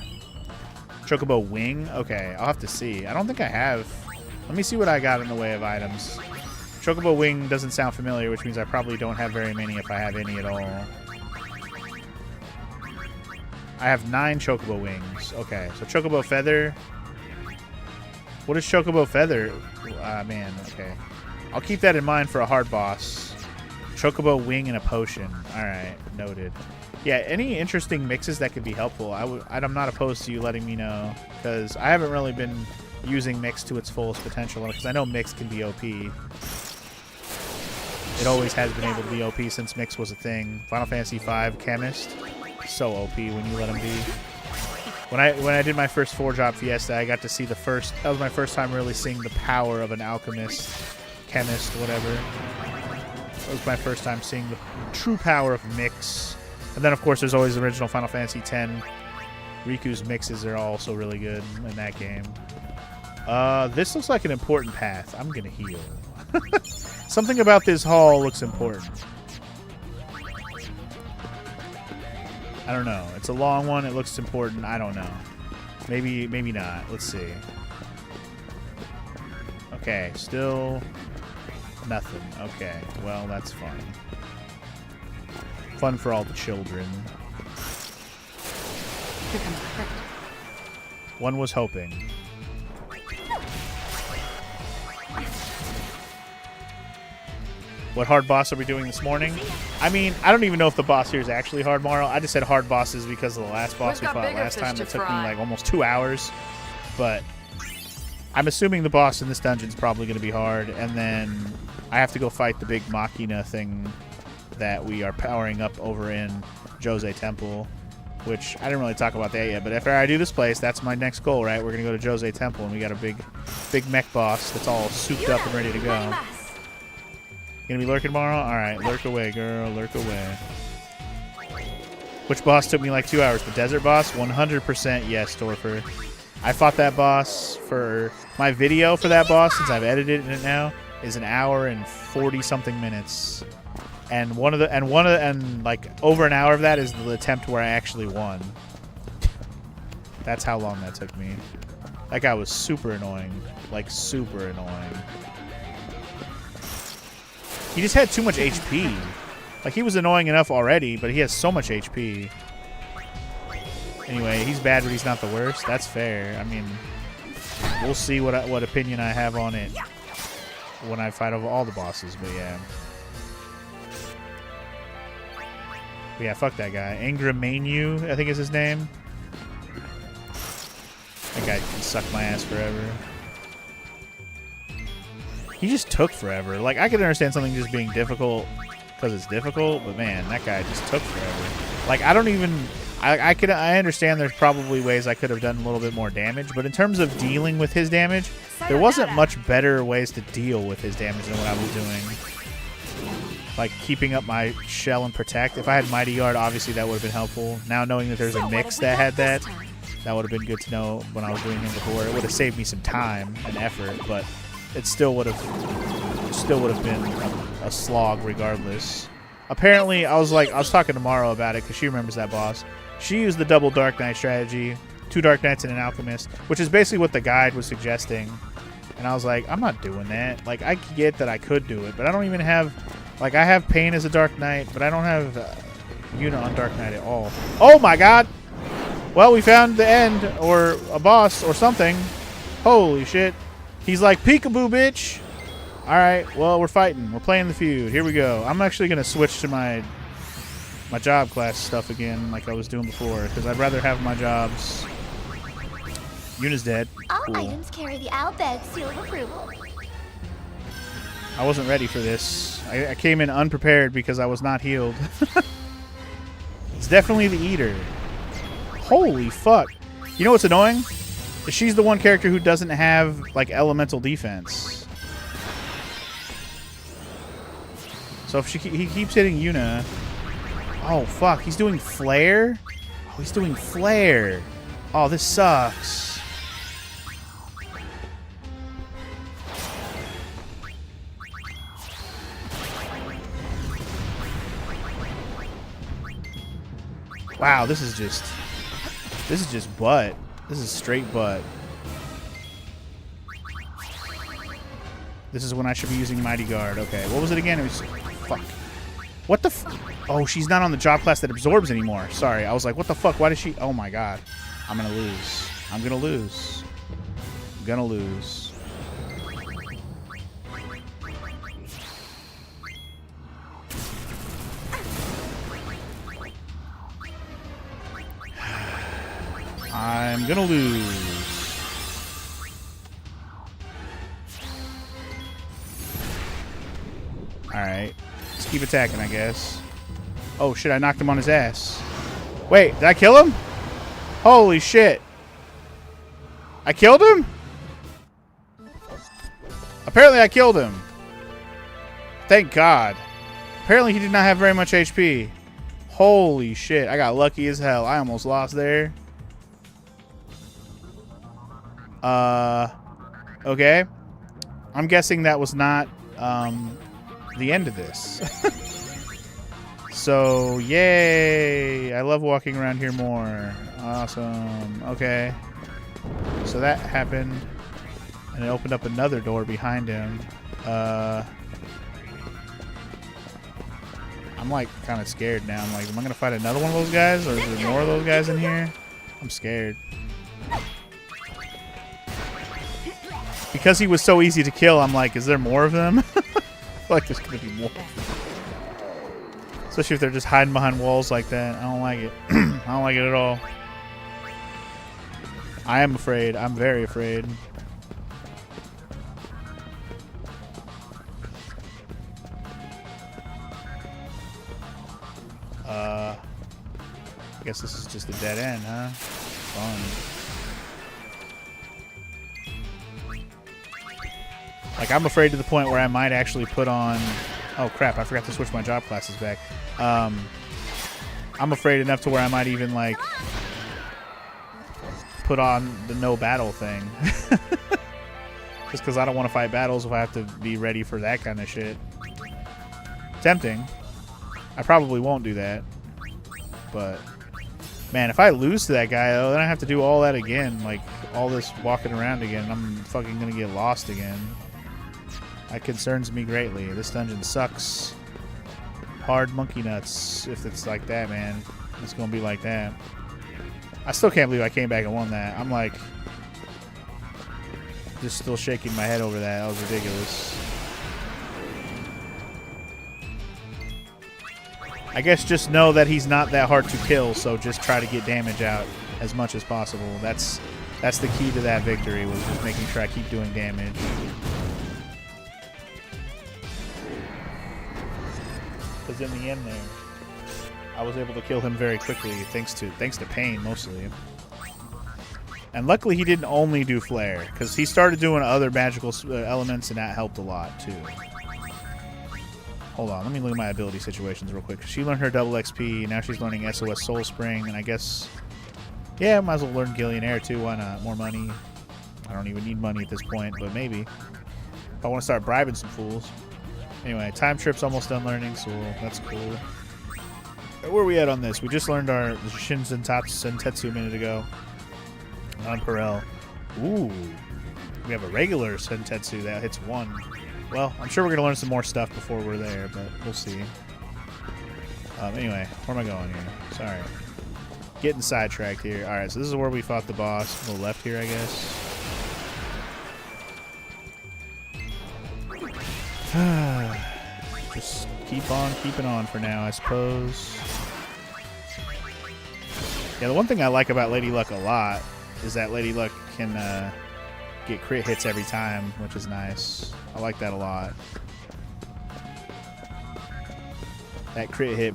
Chocobo wing? Okay, I'll have to see. I don't think I have. Let me see what I got in the way of items. Chocobo wing doesn't sound familiar, which means I probably don't have very many if I have any at all. I have 9 Chocobo wings. Okay, so Chocobo feather. What is Chocobo feather? Man, okay. I'll keep that in mind for a hard boss. Chocobo wing and a potion. Alright, noted. Yeah, any interesting mixes that could be helpful, I'm not opposed to you letting me know. Because I haven't really been using mix to its fullest potential. Because I know mix can be OP. It always has been able to be OP since mix was a thing. Final Fantasy V Chemist. So OP when you let him be. When I did my first 4-job Fiesta, I got to see that was my first time really seeing the power of an alchemist, chemist, whatever. That was my first time seeing the true power of mix. And then of course there's always the original Final Fantasy X. Riku's mixes are also really good in that game. This looks like an important path. I'm gonna heal. Something about this hall looks important. I don't know. It's a long one. It looks important. I don't know. Maybe not. Let's see. Okay, still nothing. Okay, well, that's fun. Fun for all the children. Here comes the crit. One was hoping. What hard boss are we doing this morning? I mean, I don't even know if the boss here is actually hard, Morrow. I just said hard bosses because of the last boss We've we got fought bigger last fish time. to That took me fry. like almost 2 hours. But I'm assuming the boss in this dungeon is probably going to be hard. And then I have to go fight the big Machina thing that we are powering up over in Jose Temple. Which I didn't really talk about that yet. But after I do this place, that's my next goal, right? We're going to go to Jose Temple. And we got a big mech boss that's all souped up and ready to go. Gonna be lurking tomorrow? Alright, lurk away, girl. Lurk away. Which boss took me like 2 hours? The desert boss? 100% yes, Torfer. I fought that boss for... My video for that boss, since I've edited it now, is 1 hour and 40-something minutes. And like over an hour of that is the attempt where I actually won. That's how long that took me. That guy was super annoying. Like, super annoying. He just had too much HP. Like, he was annoying enough already, but he has so much HP. Anyway, he's bad, but he's not the worst. That's fair. I mean, we'll see what opinion I have on it when I fight over all the bosses, but yeah. But yeah, fuck that guy. Angramanu, I think is his name. That guy can suck my ass forever. He just took forever. Like, I could understand something just being difficult because it's difficult, but man, that guy just took forever. Like, I don't even... I understand there's probably ways I could have done a little bit more damage, but in terms of dealing with his damage, there wasn't much better ways to deal with his damage than what I was doing. Like, keeping up my shell and protect. If I had Mighty Guard, obviously that would have been helpful. Now knowing that there's a mix that had that, that would have been good to know when I was doing him before. It would have saved me some time and effort, but it still would have been a slog regardless. Apparently, I was talking to Morrow about it because she remembers that boss. She used the double Dark Knight strategy, 2 Dark Knights and an Alchemist, which is basically what the guide was suggesting. And I was like, I'm not doing that. Like, I get that I could do it, but I don't even have... Like, I have Pain as a Dark Knight, but I don't have Yuna on Dark Knight at all. Oh my god! Well, we found the end, or a boss, or something. Holy shit. He's like, peekaboo, bitch! Alright, well, we're fighting. We're playing the feud. Here we go. I'm actually going to switch to my job class stuff again, like I was doing before, because I'd rather have my jobs. Yuna's dead. All Cool. items carry the Albed seal of approval. I wasn't ready for this. I came in unprepared because I was not healed. It's definitely the Eater. Holy fuck. You know what's annoying? She's the one character who doesn't have, like, elemental defense. So if he keeps hitting Yuna... Oh, fuck. He's doing Flare? Oh, he's doing Flare. Oh, this sucks. Wow, this is just butt. This is straight butt. This is when I should be using Mighty Guard. Okay, what was it again? It was... Fuck. What the f... Oh, she's not on the job class that absorbs anymore. Sorry, I was like, what the fuck? Why does she... Oh my god. I'm gonna lose. I'm gonna lose. I'm gonna lose. I'm gonna lose. Alright. Let's keep attacking, I guess. Oh shit, I knocked him on his ass. Wait, did I kill him? Holy shit. I killed him? Apparently I killed him. Thank God. Apparently he did not have very much HP. Holy shit, I got lucky as hell. I almost lost there. Okay. I'm guessing that was not, the end of this. So, yay! I love walking around here more. Awesome. Okay. So that happened. And it opened up another door behind him. I'm like kind of scared now. I'm like, am I going to fight another one of those guys? Or is there more of those guys in here? I'm scared. Because he was so easy to kill, I'm like, is there more of them? like there's gonna be more. Especially if they're just hiding behind walls like that. I don't like it. I don't like it at all. I am afraid. I'm very afraid. I guess this is just a dead end, huh? Fun. Like, I'm afraid to the point where I might actually put on... Oh, crap. I forgot to switch my job classes back. I'm afraid enough to where I might even, like, put on the no battle thing. Just because I don't want to fight battles if I have to be ready for that kind of shit. Tempting. I probably won't do that. But, man, if I lose to that guy, though, then I have to do all that again. Like, all this walking around again. I'm fucking going to get lost again. That concerns me greatly. This dungeon sucks. Hard monkey nuts. If it's like that, man. It's going to be like that. I still can't believe I came back and won that. I'm like... just still shaking my head over that. That was ridiculous. I guess just know that he's not that hard to kill, so just try to get damage out as much as possible. That's the key to that victory, was just making sure I keep doing damage. Because in the end there, I was able to kill him very quickly, thanks to pain mostly. And luckily he didn't only do flare, because he started doing other magical elements, and that helped a lot too. Hold on, let me look at my ability situations real quick. She learned her double XP, now she's learning SOS Soul Spring, and I guess, yeah, might as well learn Gillionaire too, why not? More money. I don't even need money at this point, but maybe. If I want to start bribing some fools. Anyway, Time Trip's almost done learning, so that's cool. Where are we at on this? We just learned our Shin Sentetsu a minute ago. On Perel. Ooh. We have a regular Sentetsu that hits 1. Well, I'm sure we're going to learn some more stuff before we're there, but we'll see. Anyway, where am I going here? Sorry. Getting sidetracked here. Alright, so this is where we fought the boss. A little left here, I guess. Just keep on keeping on for now, I suppose. Yeah, the one thing I like about Lady Luck a lot is that Lady Luck can get crit hits every time, which is nice. I like that a lot. That crit hit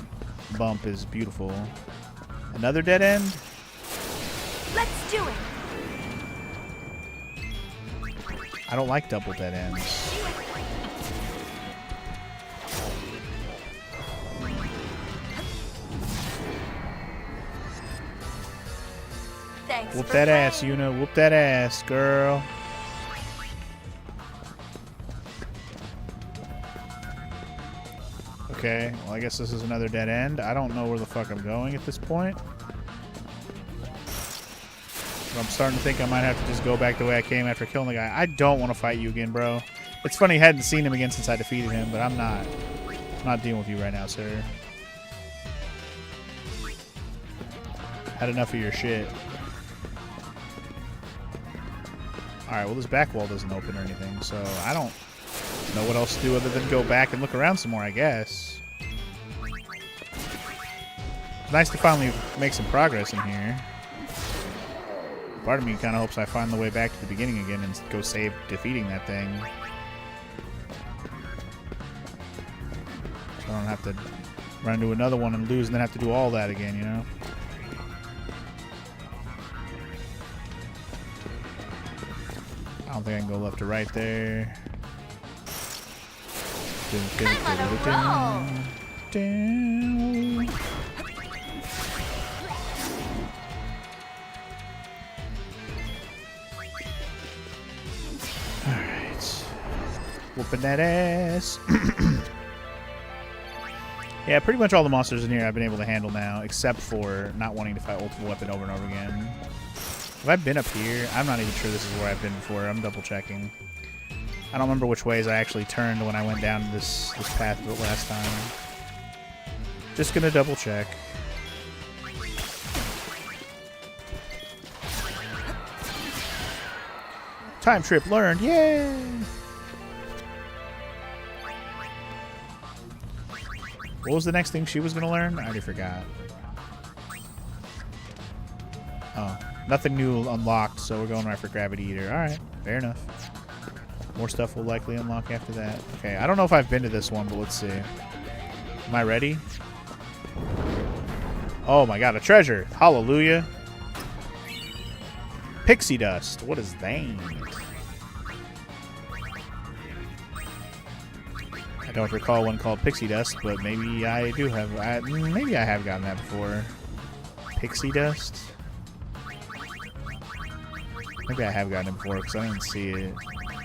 bump is beautiful. Another dead end? Let's do it. I don't like double dead ends. Thanks Whoop for that ass, playing. Yuna. Whoop that ass, girl. Okay, well, I guess this is another dead end. I don't know where the fuck I'm going at this point. But I'm starting to think I might have to just go back the way I came after killing the guy. I don't want to fight you again, bro. It's funny, I hadn't seen him again since I defeated him, but I'm not dealing with you right now, sir. Had enough of your shit. Alright, well, this back wall doesn't open or anything, so I don't know what else to do other than go back and look around some more, I guess. It's nice to finally make some progress in here. Part of me kind of hopes I find the way back to the beginning again and go save defeating that thing. So I don't have to run into another one and lose and then have to do all that again, you know? I don't think I can go left or right there. I'm on a roll. Down. Alright. Whooping that ass. Yeah, pretty much all the monsters in here I've been able to handle now, except for not wanting to fight Ultimate Weapon over and over again. Have I been up here? I'm not even sure this is where I've been before. I'm double checking. I don't remember which ways I actually turned when I went down this path the last time. Just gonna double check. Time trip learned, yay! What was the next thing she was going to learn? I already forgot. Oh, nothing new unlocked, so we're going right for Gravity Eater. Alright, fair enough. More stuff will likely unlock after that. Okay, I don't know if I've been to this one, but let's see. Am I ready? Oh my god, a treasure. Hallelujah. Pixie dust. What is that? I don't recall one called pixie dust, but maybe I do have. Maybe I have gotten that before. Pixie dust? Maybe I have gotten it before because I didn't see it.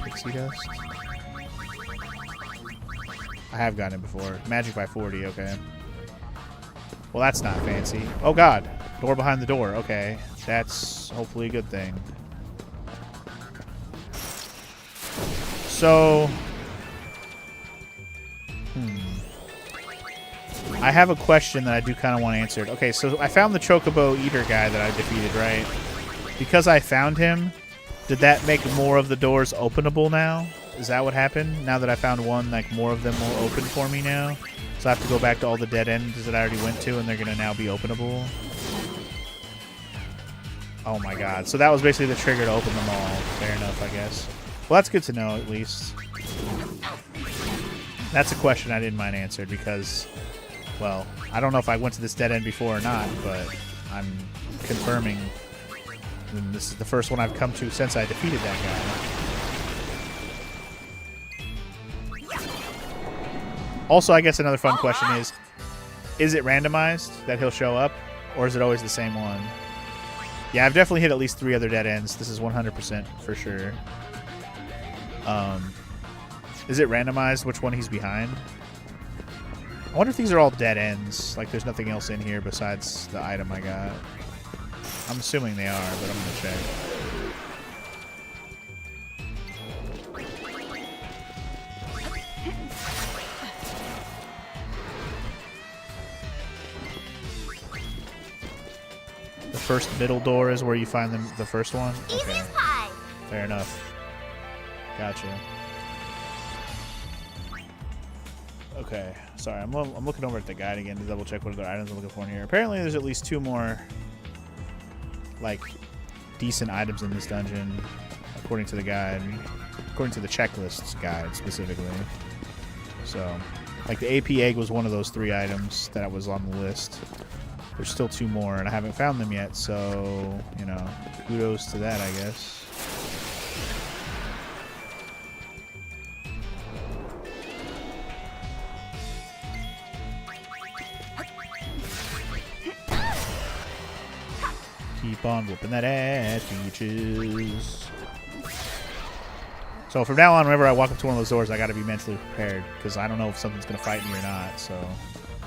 Pixie dust? I have gotten it before. Magic by 40, okay. Well, that's not fancy. Oh god. Door behind the door. Okay. That's hopefully a good thing. So... I have a question that I do kind of want answered. Okay, so I found the Chocobo Eater guy that I defeated, right? Because I found him, did that make more of the doors openable now? Is that what happened? Now that I found one, like, more of them will open for me now? So I have to go back to all the dead ends that I already went to, and they're going to now be openable? Oh my god. So that was basically the trigger to open them all. Fair enough, I guess. Well, that's good to know, at least. That's a question I didn't mind answered, because, well, I don't know if I went to this dead end before or not, but I'm confirming and this is the first one I've come to since I defeated that guy. Also, I guess another fun question is it randomized that he'll show up, or is it always the same one? Yeah, I've definitely hit at least 3 other dead ends. This is 100% for sure. Is it randomized which one he's behind? I wonder if these are all dead ends. Like, there's nothing else in here besides the item I got. I'm assuming they are, but I'm going to check. The first middle door is where you find the first one? Okay. Fair enough. Gotcha. Okay. Sorry, I'm looking over at the guide again to double check what other items I'm looking for in here. Apparently there's at least 2 more, like, decent items in this dungeon, according to the guide. According to the checklist guide, specifically. So, like, the AP egg was one of those 3 items that was on the list. There's still 2 more, and I haven't found them yet, so, you know, kudos to that, I guess. Keep on whooping that ass, Peaches. So from now on, whenever I walk up to one of those doors, I gotta be mentally prepared, because I don't know if something's gonna fight me or not, so...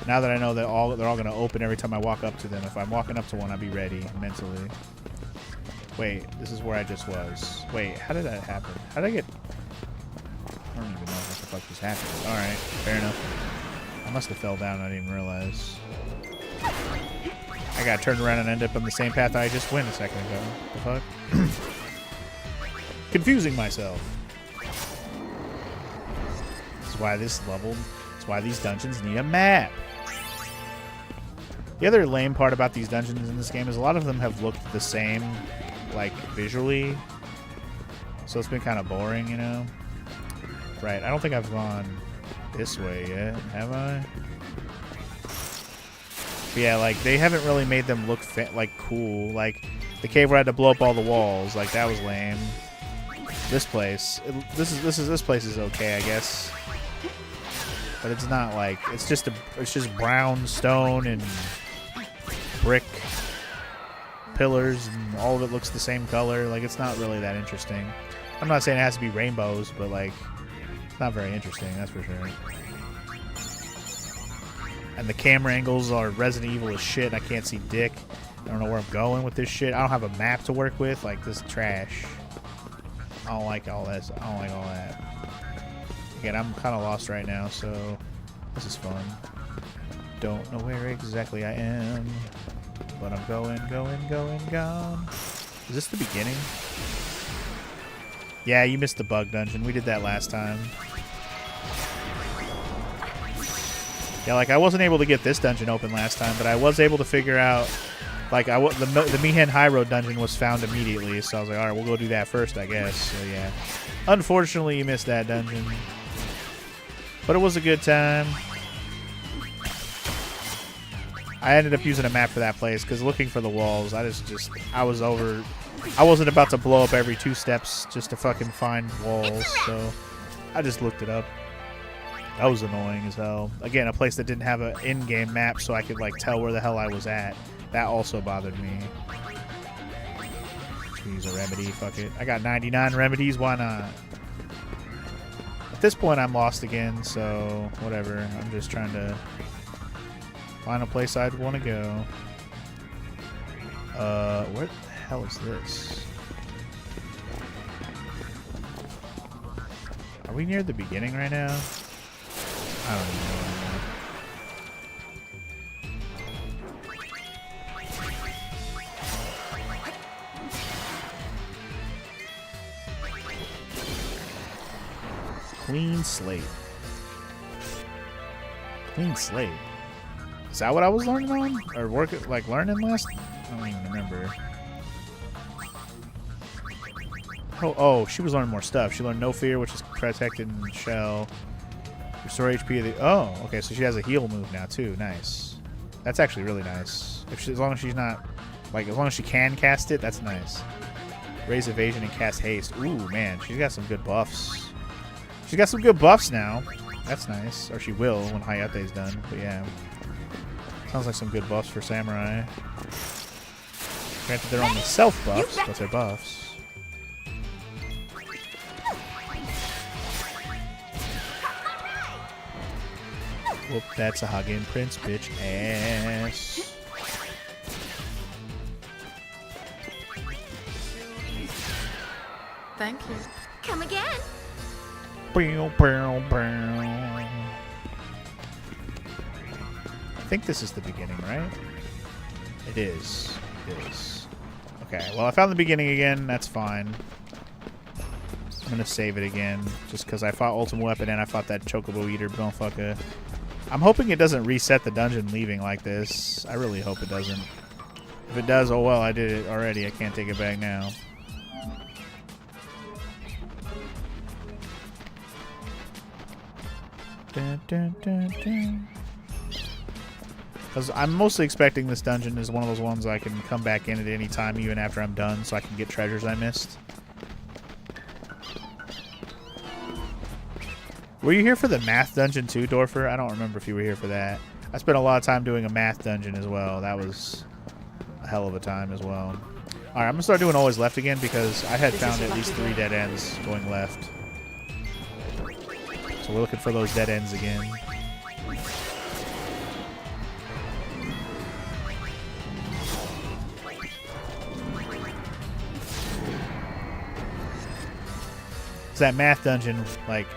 Now that I know that they're all going to open every time I walk up to them, if I'm walking up to one, I'll be ready mentally. Wait, this is where I just was. Wait, how did that happen? How did I get... I don't even know what the fuck just happened. Alright, fair enough. I must have fell down, I didn't even realize. I got turned around and ended up on the same path I just went a second ago. The fuck? Confusing myself. This is why this level... That's why these dungeons need a map. The other lame part about these dungeons in this game is a lot of them have looked the same, like, visually. So it's been kind of boring, you know? Right, I don't think I've gone this way yet, have I? But yeah, like, they haven't really made them look, like, cool. Like, the cave where I had to blow up all the walls, like, that was lame. This place, this place is okay, I guess. But it's not like, it's just brown stone and brick pillars, and all of it looks the same color. Like, it's not really that interesting. I'm not saying it has to be rainbows, but, like, it's not very interesting, that's for sure. And the camera angles are Resident Evil as shit. I can't see dick. I don't know where I'm going with this shit. I don't have a map to work with. Like, this is trash. I don't like all this. I don't like all that. Again, I'm kind of lost right now, so this is fun. Don't know where exactly I am, but I'm going. Is this the beginning? Yeah, you missed the bug dungeon. We did that last time. Yeah, like I wasn't able to get this dungeon open last time, but I was able to figure out, like the Mi'ihen High Road dungeon was found immediately, so I was like, all right, we'll go do that first, I guess. So yeah, unfortunately, you missed that dungeon, but it was a good time. I ended up using a map for that place because looking for the walls, I wasn't about to blow up every 2 steps just to fucking find walls, so I just looked it up. That was annoying as hell. Again, a place that didn't have an in-game map so I could like tell where the hell I was at. That also bothered me. Use a remedy, fuck it. I got 99 remedies, why not? At this point, I'm lost again, so whatever. I'm just trying to find a place I'd want to go. Where the hell is this? Are we near the beginning right now? I don't even know anymore. Clean slate. Clean slate. Is that what I was learning on? Or learning last? I don't even remember. Oh, she was learning more stuff. She learned No Fear, which is protected in shell. Restore HP of the... Oh, okay, so she has a heal move now, too. Nice. That's actually really nice. As long as she's not... Like, as long as she can cast it, that's nice. Raise evasion and cast haste. Ooh, man, she's got some good buffs. She's got some good buffs now. That's nice. Or she will when Hayate's done. But yeah. Sounds like some good buffs for Samurai. Granted, they're only self-buffs, but they're buffs. Whoop, that's a Hagen Prince, bitch ass. Thank you. Come again. I think this is the beginning, right? It is. It is. Okay, well, I found the beginning again. That's fine. I'm going to save it again, just because I fought Ultimate Weapon and I fought that Chocobo Eater motherfucker. I'm hoping it doesn't reset the dungeon leaving like this. I really hope it doesn't. If it does, oh well, I did it already. I can't take it back now. Because I'm mostly expecting this dungeon is one of those ones I can come back in at any time, even after I'm done, so I can get treasures I missed. Were you here for the math dungeon too, Dorfer? I don't remember if you were here for that. I spent a lot of time doing a math dungeon as well. That was a hell of a time as well. Alright, I'm going to start doing always left again because I had found at least 3 dead ends going left. So we're looking for those dead ends again. That math dungeon, like,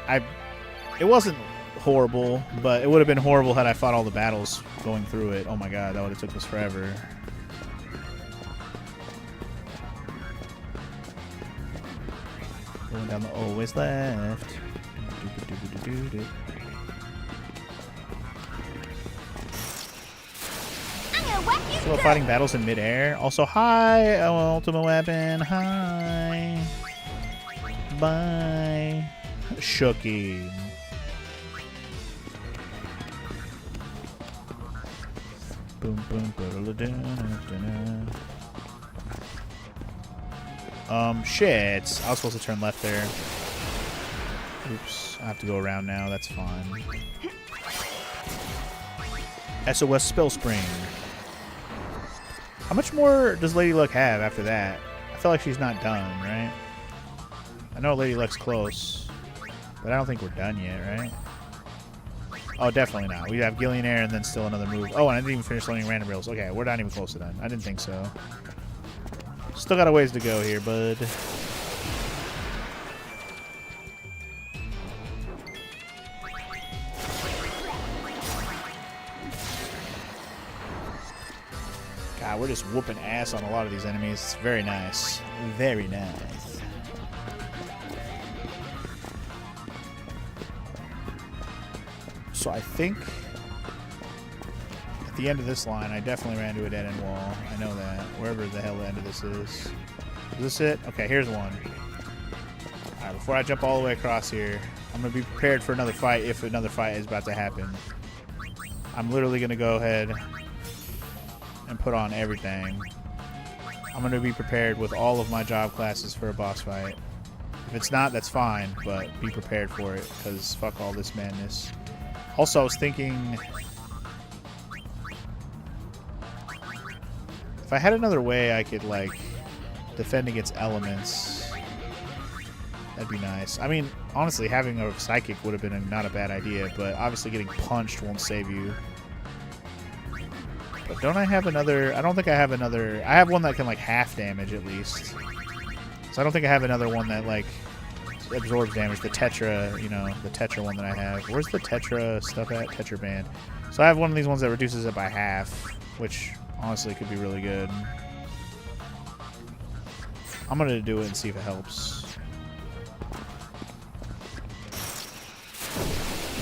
it wasn't horrible, but it would have been horrible had I fought all the battles going through it. Oh my god, that would have took us forever. Going down the always left. Still fighting battles in midair. Also, hi, Ultimate Weapon. Hi. Bye. Shooky. Boom, boom, shit. I was supposed to turn left there. Oops. I have to go around now. That's fine. SOS Spell Spring. How much more does Lady Luck have after that? I feel like she's not done, right? I know Lady Luck's close, but I don't think we're done yet, right? Oh, definitely not. We have Gillionaire and then still another move. Oh, and I didn't even finish learning random rails. Okay, we're not even close to done. I didn't think so. Still got a ways to go here, bud. God, we're just whooping ass on a lot of these enemies. It's very nice. Very nice. So I think at the end of this line, I definitely ran into a dead-end wall. I know that. Wherever the hell the end of this is. Is this it? Okay, here's one. Alright, before I jump all the way across here, I'm going to be prepared for another fight if another fight is about to happen. I'm literally going to go ahead and put on everything. I'm going to be prepared with all of my job classes for a boss fight. If it's not, that's fine, but be prepared for it, because fuck all this madness. Also, I was thinking, if I had another way I could, like, defend against elements, that'd be nice. I mean, honestly, having a psychic would have been not a bad idea, but obviously getting punched won't save you. But don't I have another? I don't think I have another. I have one that can, like, half damage at least. So I don't think I have another one that, like, absorbs damage. The Tetra, you know, the Tetra one that I have. Where's the Tetra stuff at? Tetra Band. So I have one of these ones that reduces it by half, which honestly could be really good. I'm going to do it and see if it helps.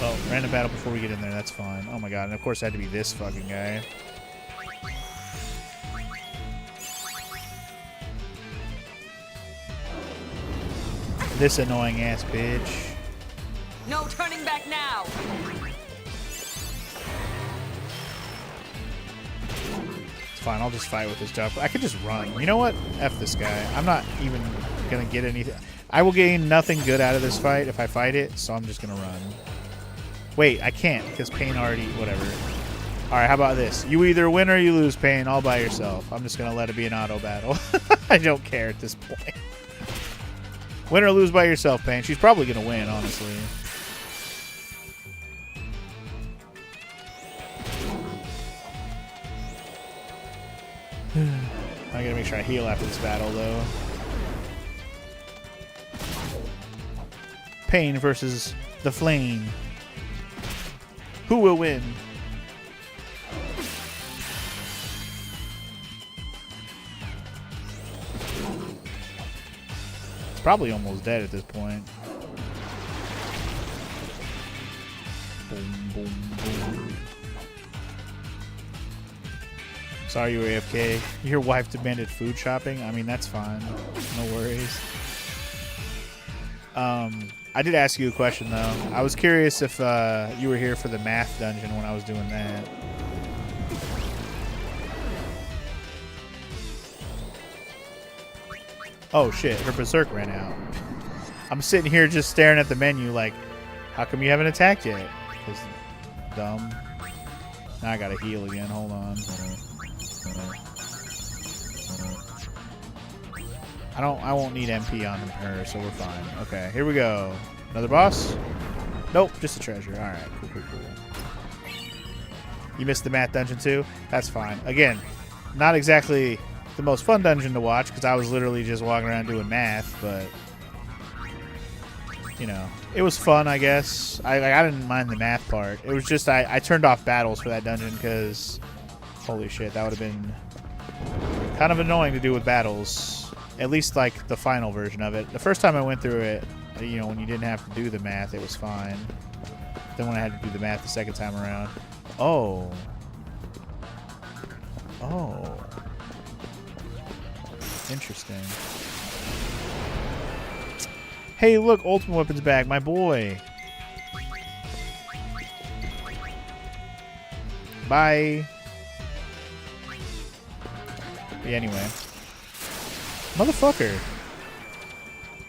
Well, random battle before we get in there. That's fine. Oh my god. And of course it had to be this fucking guy. This annoying ass bitch. No turning back now. It's fine, I'll just fight with this job. I could just run. You know what? F this guy. I'm not even gonna get anything. I will gain nothing good out of this fight if I fight it, so I'm just gonna run. Wait, I can't because Pain already. Whatever. Alright, how about this? You either win or you lose, Pain, all by yourself. I'm just gonna let it be an auto battle. I don't care at this point. Win or lose by yourself, Pain. She's probably going to win, honestly. I got to make sure I heal after this battle, though. Pain versus the Flame. Who will win? Probably almost dead at this point. Boom, boom, boom. Sorry you were AFK. Your wife demanded food shopping? I mean, that's fine. No worries. I did ask you a question, though. I was curious if you were here for the math dungeon when I was doing that. Oh shit, her berserk ran out. I'm sitting here just staring at the menu like, how come you haven't attacked yet? Because dumb. Now I gotta heal again, hold on. I won't need MP on her, so we're fine. Okay, here we go. Another boss? Nope, just a treasure. Alright, cool. You missed the math dungeon too? That's fine. Again, not exactly the most fun dungeon to watch because I was literally just walking around doing math, but you know, it was fun, I guess. I didn't mind the math part. It was just I turned off battles for that dungeon because holy shit, that would have been kind of annoying to do with battles. At least like the final version of it. The first time I went through it, you know, when you didn't have to do the math, it was fine. Then when I had to do the math the second time around, oh. Interesting. Hey, look, Ultimate Weapon's back, my boy. Bye. Yeah, anyway. Motherfucker.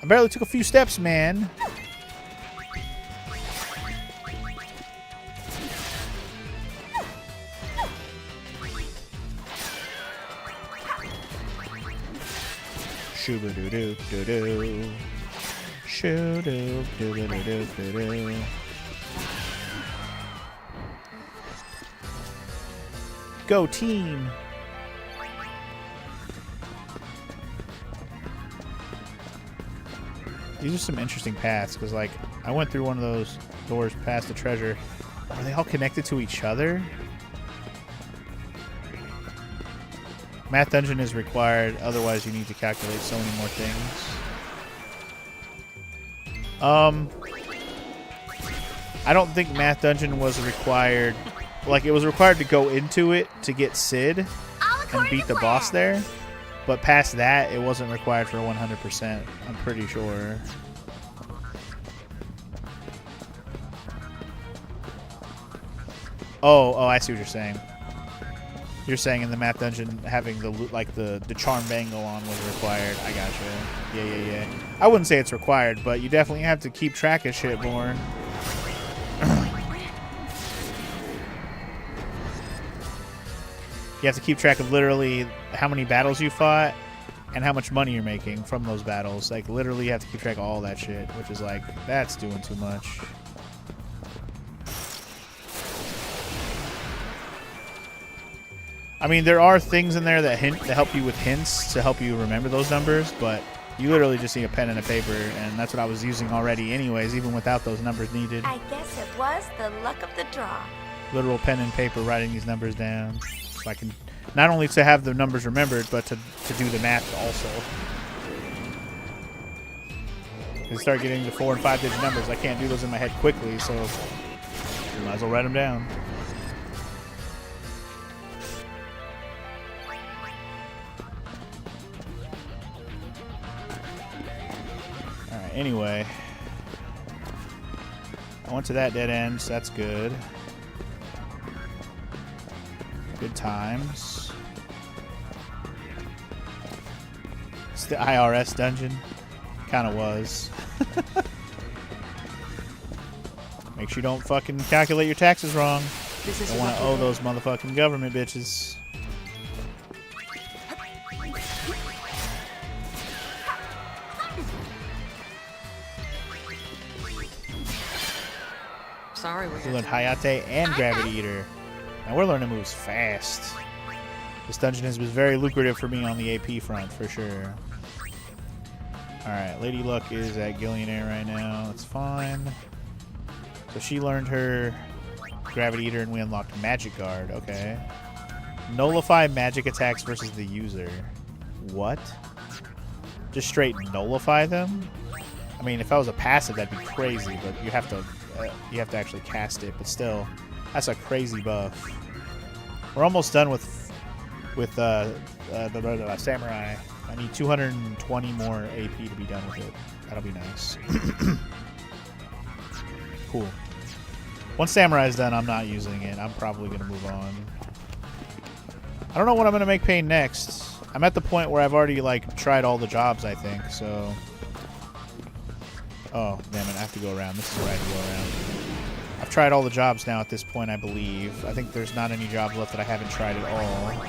I barely took a few steps, man. Shoo-ba-doo-doo-doo-doo. Shoo-doo-doo-doo-doo-doo-doo. Go team. These are some interesting paths because, like, I went through one of those doors past the treasure. Are they all connected to each other? Math dungeon is required, otherwise you need to calculate so many more things. I don't think math dungeon was required like, it was required to go into it to get Sid All and according beat to the boss plan. there. But past that, it wasn't required for 100%. I'm pretty sure. Oh, I see what you're saying. You're saying in the map dungeon having the like the charm bangle on was required. I gotcha. Yeah. I wouldn't say it's required, but you definitely have to keep track of shit more. You have to keep track of literally how many battles you fought and how much money you're making from those battles. Like, literally, you have to keep track of all that shit, which is like, that's doing too much. I mean, there are things in there that help you with hints to help you remember those numbers, but you literally just need a pen and a paper, and that's what I was using already anyways, even without those numbers needed. I guess it was the luck of the draw. Literal pen and paper writing these numbers down. So I can not only to have the numbers remembered, but to do the math also. To start getting the 4 and 5 digit numbers, I can't do those in my head quickly, so you might as well write them down. Alright, anyway. I went to that dead end, so that's good. Good times. It's the IRS dungeon. Kind of was. Make sure you don't fucking calculate your taxes wrong. Don't want to owe those motherfucking government bitches. Sorry, we We learned Hayate and Gravity Eater. Now we're learning moves fast. This dungeon has been very lucrative for me on the AP front, for sure. Alright, Lady Luck is at Gillionaire right now. That's fine. So she learned her Gravity Eater and we unlocked Magic Guard. Okay. Nullify magic attacks versus the user. What? Just straight nullify them? I mean, if I was a passive, that'd be crazy, but you have to actually cast it. But still, that's a crazy buff. We're almost done with Samurai. I need 220 more AP to be done with it. That'll be nice. Cool. Once Samurai's done, I'm not using it. I'm probably going to move on. I don't know what I'm going to make Pain next. I'm at the point where I've already, like, tried all the jobs, I think, so... Oh, damn it, I have to go around. This is where I have to go around. I've tried all the jobs now at this point, I believe. I think there's not any jobs left that I haven't tried at all.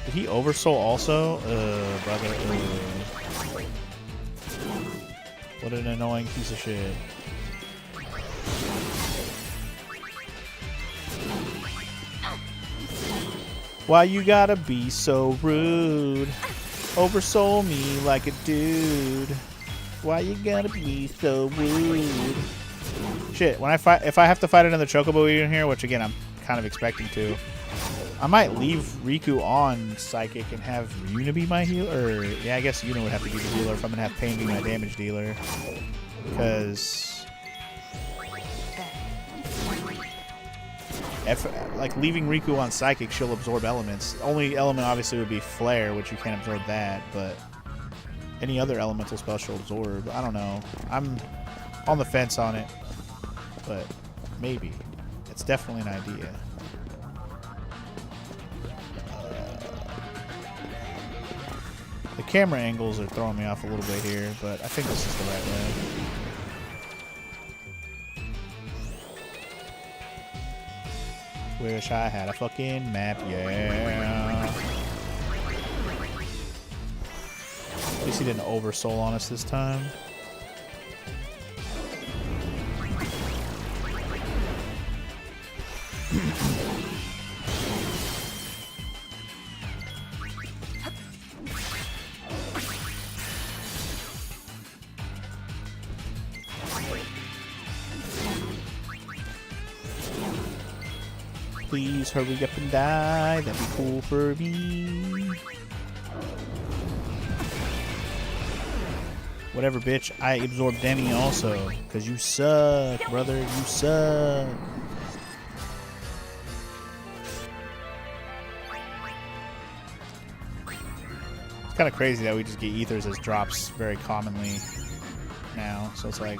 Did he oversoul also? Brother. What an annoying piece of shit. Why you gotta be so rude? Oversoul me like a dude. Why you gotta be so rude? Shit, when if I have to fight another Chocobo Eater in here, which again I'm kind of expecting to, I might leave Riku on Psychic and have Yuna be my healer. Or, yeah, I guess Yuna would have to be the healer if I'm gonna have Pain be my damage dealer. Because if, like, leaving Riku on Psychic, she'll absorb elements. The only element obviously would be Flare, which you can't absorb that, but any other elemental spell she'll absorb. I don't know. I'm on the fence on it, but maybe. It's definitely an idea. The camera angles are throwing me off a little bit here, but I think this is the right way. Wish I had a fucking map, yeah. At least he didn't oversoul on us this time. Please hurry up and die. That'd be cool for me. Whatever, bitch. I absorbed Demi also. Because you suck, brother. You suck. It's kind of crazy that we just get ethers as drops very commonly now. So it's like...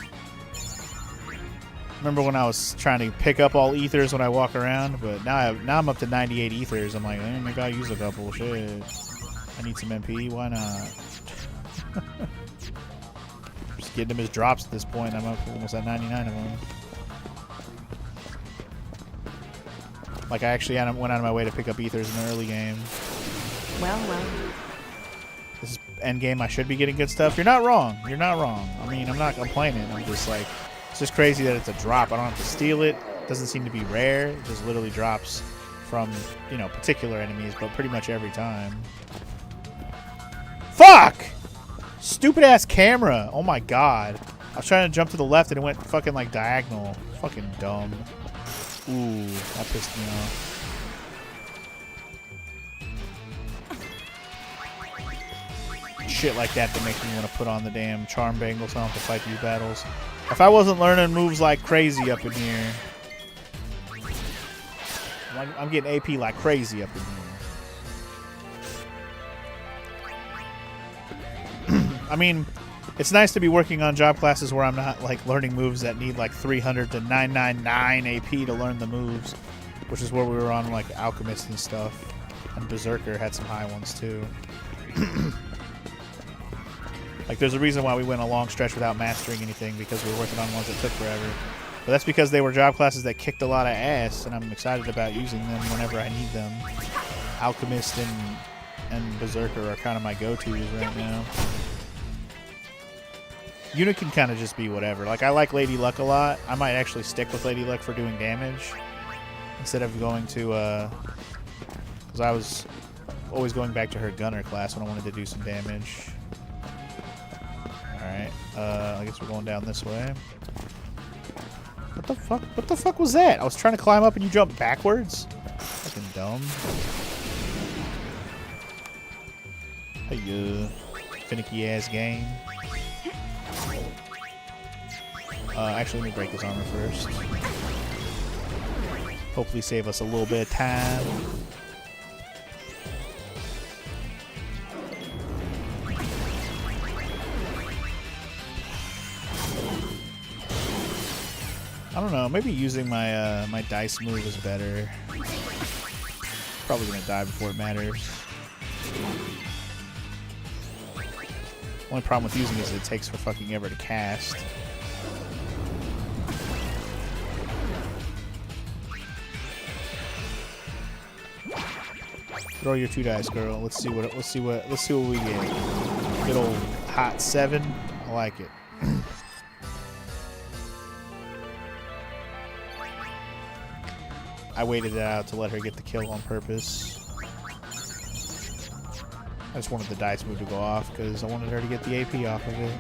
Remember when I was trying to pick up all ethers when I walk around? But now I'm up to 98 ethers. I'm like, maybe I'll use a couple. Shit. I need some MP. Why not? Just getting them as drops at this point. I'm up almost at 99 of them. Like I actually went out of my way to pick up ethers in the early game. Well. This is end game. I should be getting good stuff. You're not wrong. You're not wrong. I mean, I'm not complaining. I'm just like, it's just crazy that it's a drop. I don't have to steal it. It doesn't seem to be rare. It just literally drops from, you know, particular enemies, but pretty much every time. Fuck! Stupid ass camera. Oh my god. I was trying to jump to the left and it went fucking like diagonal. Fucking dumb. Ooh, that pissed me off. Shit like that makes me want to put on the damn charm bangle so I don't have to fight these battles. If I wasn't learning moves like crazy up in here, I'm getting AP like crazy up in here. I mean, it's nice to be working on job classes where I'm not like learning moves that need like 300 to 999 AP to learn the moves, which is where we were on like Alchemist and stuff. And Berserker had some high ones too. Like, there's a reason why we went a long stretch without mastering anything, because we were working on ones that took forever. But that's because they were job classes that kicked a lot of ass, and I'm excited about using them whenever I need them. Alchemist and Berserker are kind of my go-tos right now. Unit can kind of just be whatever. Like, I like Lady Luck a lot. I might actually stick with Lady Luck for doing damage instead of going to, because I was always going back to her Gunner class when I wanted to do some damage. Alright, I guess we're going down this way. What the fuck? What the fuck was that? I was trying to climb up and you jumped backwards? Fucking dumb. Hey, finicky ass game. Actually, let me break this armor first. Hopefully save us a little bit of time. I don't know, maybe using my my dice move is better. Probably gonna die before it matters. Only problem with using it is it takes for fucking ever to cast. Throw your 2 dice, girl. Let's see what we get. Good old hot 7. I like it. I waited it out to let her get the kill on purpose. I just wanted the dice move to go off because I wanted her to get the AP off of it.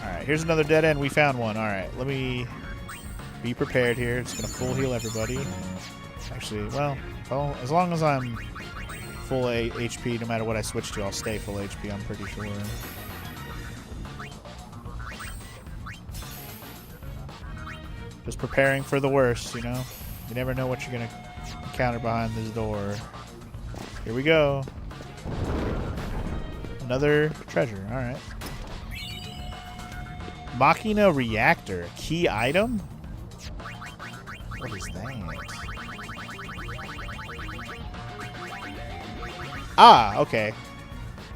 Alright, here's another dead end. We found one. Alright, let me be prepared here. It's going to full heal everybody. Actually, well, as long as I'm full HP, no matter what I switch to, I'll stay full HP, I'm pretty sure. Just preparing for the worst, you know? You never know what you're going to encounter behind this door. Here we go. Another treasure. Alright. Machina Reactor. Key item? What is that? Ah, okay.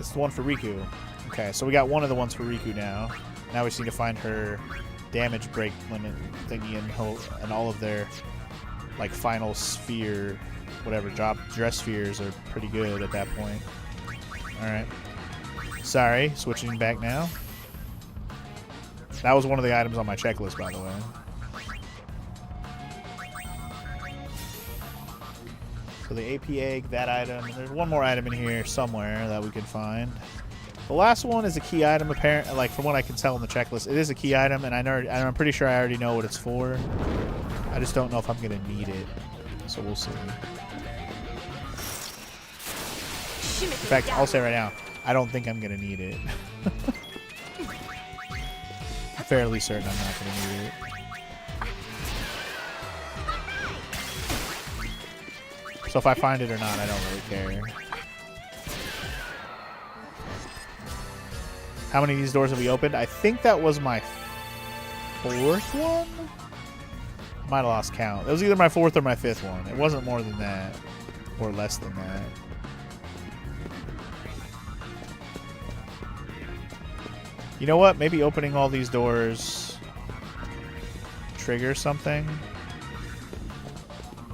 It's the one for Riku. Okay, so we got one of the ones for Riku now. Now we just need to find her damage break limit thingy and all of their like final sphere, whatever dress spheres are pretty good at that point. Alright. Sorry, switching back now. That was one of the items on my checklist, by the way. So the AP egg, that item. There's one more item in here somewhere that we can find. The last one is a key item, apparently. Like from what I can tell in the checklist, it is a key item, and I'm pretty sure I already know what it's for. I just don't know if I'm gonna need it, so we'll see. In fact, I'll say right now, I don't think I'm gonna need it. I'm fairly certain I'm not gonna need it. So if I find it or not, I don't really care. How many of these doors have we opened? I think that was my 4th one? Might have lost count. It was either my 4th or my 5th one. It wasn't more than that. Or less than that. You know what? Maybe opening all these doors triggers something.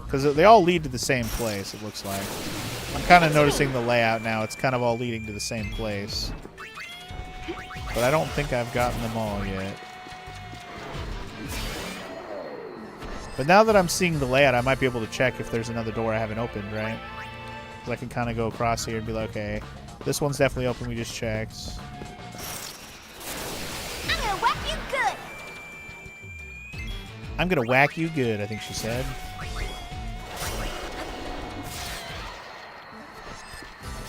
Because they all lead to the same place, it looks like. I'm kind of noticing the layout now. It's kind of all leading to the same place. But I don't think I've gotten them all yet. But now that I'm seeing the layout, I might be able to check if there's another door I haven't opened, right? Because I can kind of go across here and be like, okay, this one's definitely open, we just checked. I'm gonna whack you good. I'm gonna whack you good, I think she said.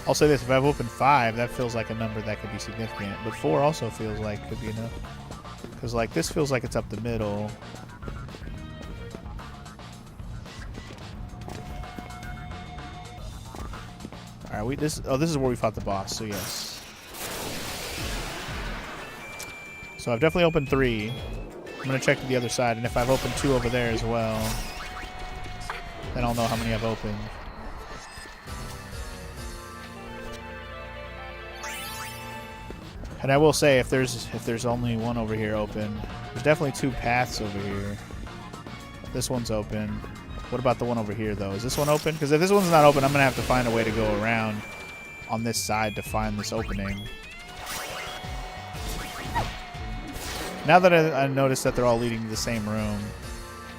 I'll say this, if I've opened 5, that feels like a number that could be significant. But 4 also feels like could be enough. Because, like, this feels like it's up the middle. Alright, this is where we fought the boss, so yes. So I've definitely opened 3. I'm gonna check to the other side, and if I've opened 2 over there as well, then I'll know how many I've opened. And I will say, if there's only one over here open, there's definitely 2 paths over here. This one's open. What about the one over here, though? Is this one open? Because if this one's not open, I'm going to have to find a way to go around on this side to find this opening. Now that I noticed that they're all leading to the same room,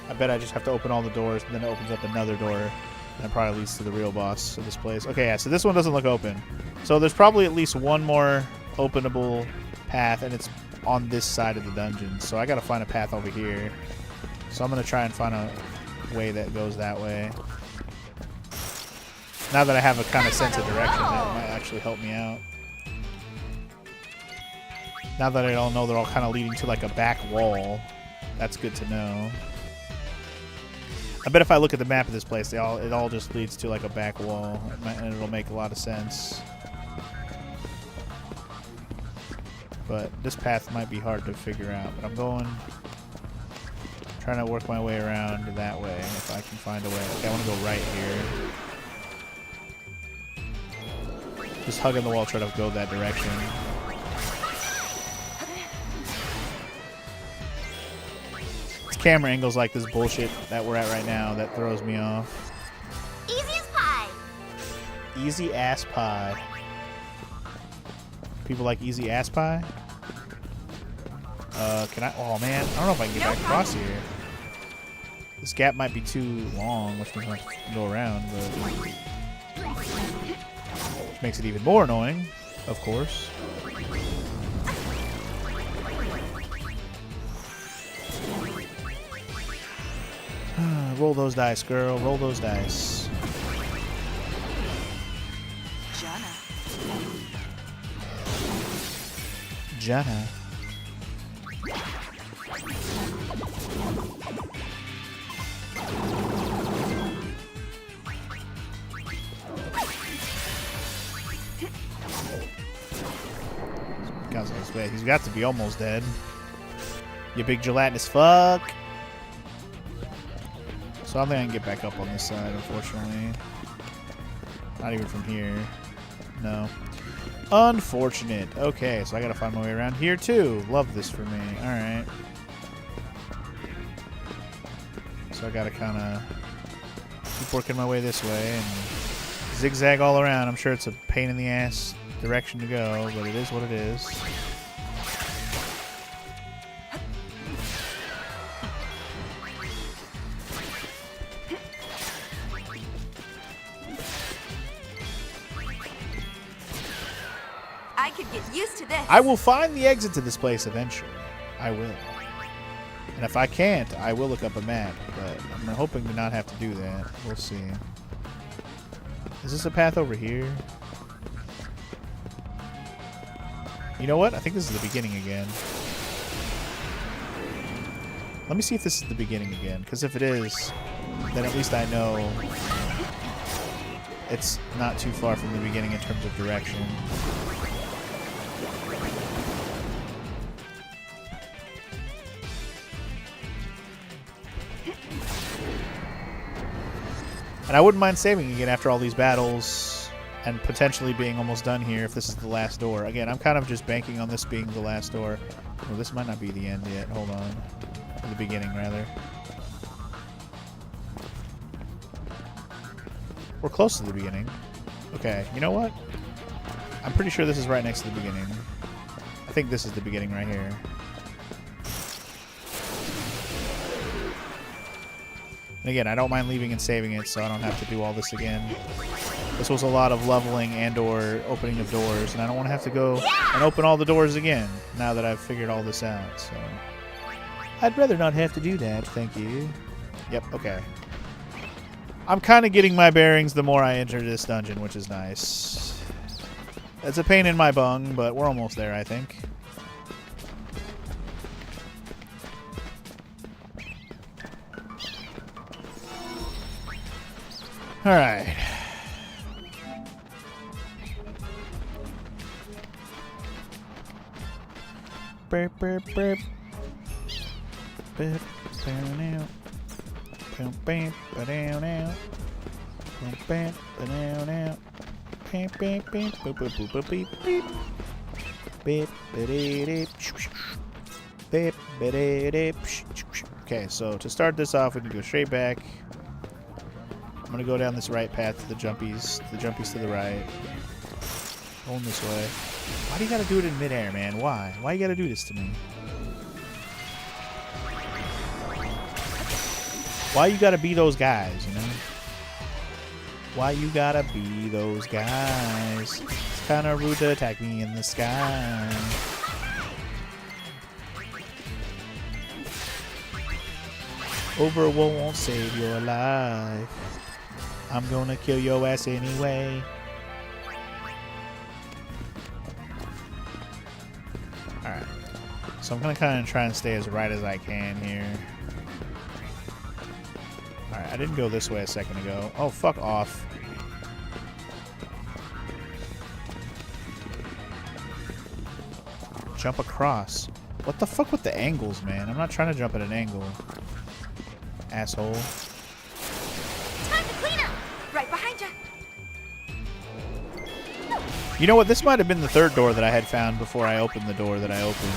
I bet I just have to open all the doors, and then it opens up another door. And that probably leads to the real boss of this place. Okay, yeah, so this one doesn't look open. So there's probably at least one more openable path, and it's on this side of the dungeon. So I got to find a path over here. So I'm going to try and find a way that goes that way. Now that I have a kind of sense of direction, that might actually help me out. Now that I don't know, they're all kind of leading to like a back wall. That's good to know. I bet if I look at the map of this place, it all just leads to like a back wall, and it'll make a lot of sense. But this path might be hard to figure out. But I'm trying to work my way around that way if I can find a way. Okay, I want to go right here. Just hugging the wall, try to go that direction. It's camera angles like this bullshit that we're at right now that throws me off. Easy as pie. Easy ass pie. People like easy ass pie? Can I? Oh man, I don't know if I can get back across here. This gap might be too long, which means I have to go around, but which makes it even more annoying, of course. Roll those dice, girl. Roll those dice. Jana. He's got to be almost dead. You big gelatinous fuck. So I think I can get back up on this side, unfortunately. Not even from here. No. Unfortunate. Okay, so I gotta find my way around here too. Love this for me. Alright. So I gotta kinda keep working my way this way and zigzag all around. I'm sure it's a pain in the ass direction to go, but it is what it is. I could get used to this. I will find the exit to this place eventually. I will. And if I can't, I will look up a map, but I'm hoping to not have to do that. We'll see. Is this a path over here? You know what? I think this is the beginning again. Let me see if this is the beginning again, because if it is, then at least I know it's not too far from the beginning in terms of direction. And I wouldn't mind saving again after all these battles and potentially being almost done here if this is the last door. Again, I'm kind of just banking on this being the last door. Well, this might not be the end yet. Hold on. Or the beginning, rather. We're close to the beginning. Okay, you know what? I'm pretty sure this is right next to the beginning. I think this is the beginning right here. And again, I don't mind leaving and saving it so I don't have to do all this again. This was a lot of leveling and or opening of doors, and I don't want to have to go and open all the doors again now that I've figured all this out, so... I'd rather not have to do that, thank you. Yep, okay. I'm kind of getting my bearings the more I enter this dungeon, which is nice. It's a pain in my bung, but we're almost there, I think. Alright. Burp, burp, burp. Burp, down, out. Bam, bam, ba-down, out. Bam, bam, ba-down, out. Bam, bam, bam, boop, boop, boop, boop, beep, beep. Beep, ba-dee-dee, beep, ba-dee-dee. Okay, so to start this off, we can go straight back. I'm gonna go down this right path to the jumpies to the right. Going this way. Why do you gotta do it in midair, man? Why? Why you gotta do this to me? Why you gotta be those guys, you know? Why you gotta be those guys? It's kinda rude to attack me in the sky. Overwhelm won't save your life. I'm gonna kill your ass anyway. Alright. So I'm gonna kind of try and stay as right as I can here. Alright, I didn't go this way a second ago. Oh, fuck off. Jump across. What the fuck with the angles, man? I'm not trying to jump at an angle. Asshole. Time to clean up. Right behind you. You know what? This might have been the third door that I had found before I opened the door that I opened.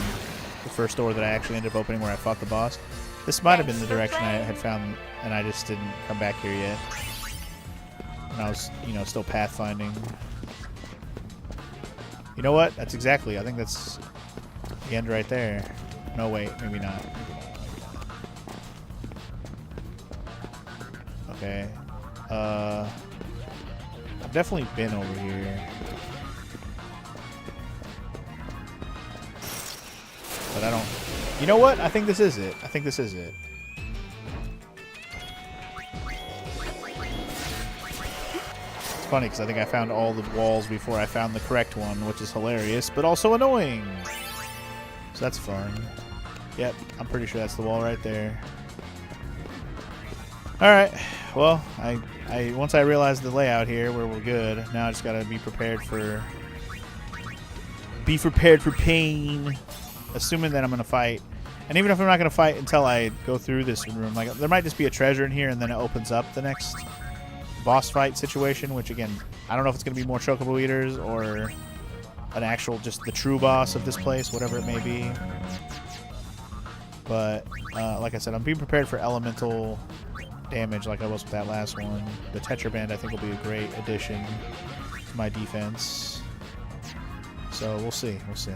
The first door that I actually ended up opening where I fought the boss. This might have been the direction I had found, and I just didn't come back here yet. And I was, you know, still pathfinding. You know what? That's exactly. I think that's the end right there. No, wait. Maybe not. Okay. I've definitely been over here. But I don't... You know what? I think this is it. I think this is it. It's funny because I think I found all the walls before I found the correct one, which is hilarious, but also annoying. So that's fun. Yep, I'm pretty sure that's the wall right there. Alright, well, I once I realized the layout here where we're good, now I just gotta be prepared for pain. Assuming that I'm gonna fight. And even if I'm not gonna fight until I go through this room, like there might just be a treasure in here and then it opens up the next boss fight situation, which again, I don't know if it's gonna be more chocobo eaters or an actual just the true boss of this place, whatever it may be. But like I said, I'm being prepared for elemental damage like I was with that last one. The Tetraband I think will be a great addition to my defense. So we'll see. We'll see.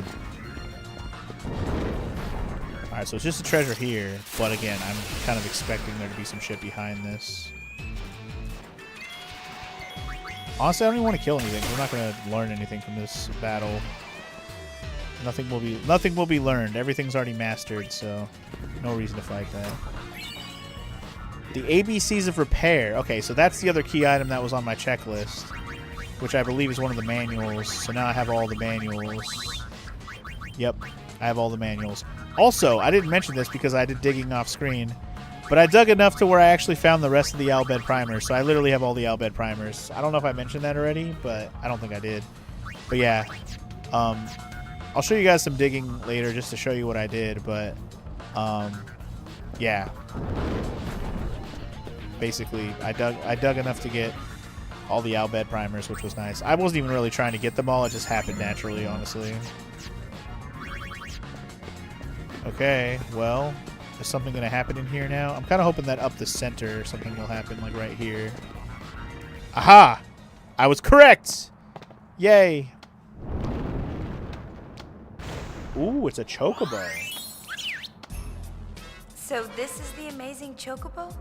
Alright, so it's just a treasure here, but again, I'm kind of expecting there to be some shit behind this. Honestly, I don't even want to kill anything. We're not going to learn anything from this battle. Nothing will be learned. Everything's already mastered, so no reason to fight that. The ABCs of repair. Okay, so that's the other key item that was on my checklist, which I believe is one of the manuals. So now I have all the manuals. Yep, I have all the manuals. Also, I didn't mention this because I did digging off screen, but I dug enough to where I actually found the rest of the Al Bhed primers. So I literally have all the Al Bhed primers. I don't know if I mentioned that already, but I don't think I did. But yeah, I'll show you guys some digging later just to show you what I did. But yeah, basically I dug enough to get all the Al Bhed primers, which was nice. I wasn't even really trying to get them all. It just happened naturally, honestly. Okay, well, is something going to happen in here now? I'm kind of hoping that up the center something will happen, like right here. Aha! I was correct! Yay! Ooh, it's a chocobo. So this is the amazing chocobo?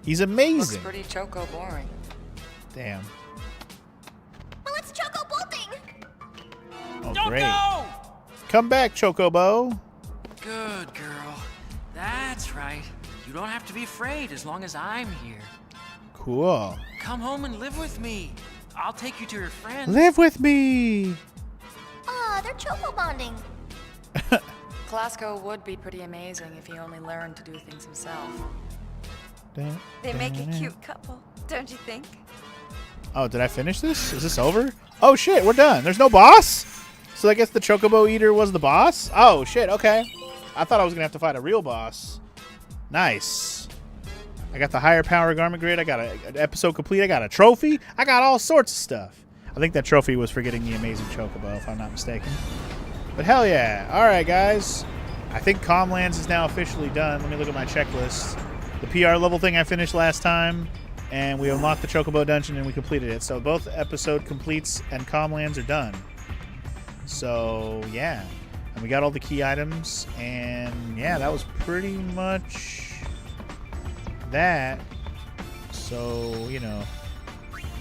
He's Looks amazing. pretty choco boring. Damn. Well, it's choco bolting. Oh, Don't great. go! Come back, chocobo. Good girl. That's right. You don't have to be afraid as long as I'm here. Cool. Come home and live with me. I'll take you to your friends. Live with me. Aw, they're choco bonding. Clasco would be pretty amazing if he only learned to do things himself. Dun, They make a dun, cute couple, don't you think? Oh, did I finish this? Is this over? Oh, shit, we're done. There's no boss? So I guess the Chocobo Eater was the boss? Oh, shit, okay. I thought I was going to have to fight a real boss. Nice. I got the higher power garment grid. I got an episode complete. I got a trophy. I got all sorts of stuff. I think that trophy was for getting the amazing Chocobo, if I'm not mistaken. But hell yeah. All right, guys. I think Comlands is now officially done. Let me look at my checklist. The PR level thing I finished last time, and we unlocked the Chocobo dungeon and we completed it. So both episode completes and Comlands are done. So yeah, and we got all the key items, and yeah, that was pretty much that. So, you know,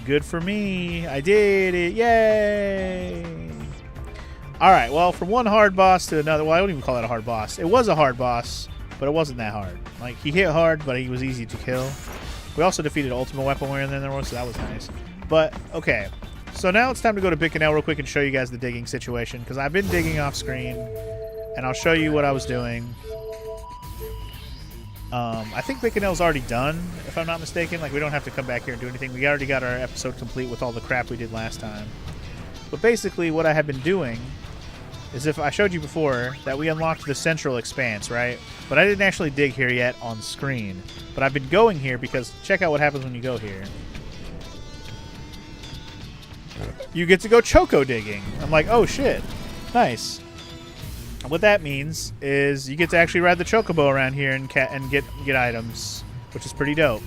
good for me. I did it. Yay! All right, well, from one hard boss to another. Well, I wouldn't even call it a hard boss. It was a hard boss, but it wasn't that hard. Like, he hit hard, but he was easy to kill. We also defeated Ultimate Weapon Warrior in there, so that was nice. But, okay. So now it's time to go to Bikanel real quick and show you guys the digging situation, because I've been digging off screen, and I'll show you what I was doing. I think Bikanel's already done, if I'm not mistaken. Like, we don't have to come back here and do anything. We already got our episode complete with all the crap we did last time. But basically, what I have been doing is, if I showed you before that we unlocked the central expanse, right? But I didn't actually dig here yet on screen. But I've been going here because check out what happens when you go here. You get to go choco digging. I'm like, oh shit, nice. And what that means is you get to actually ride the chocobo around here and get items, which is pretty dope.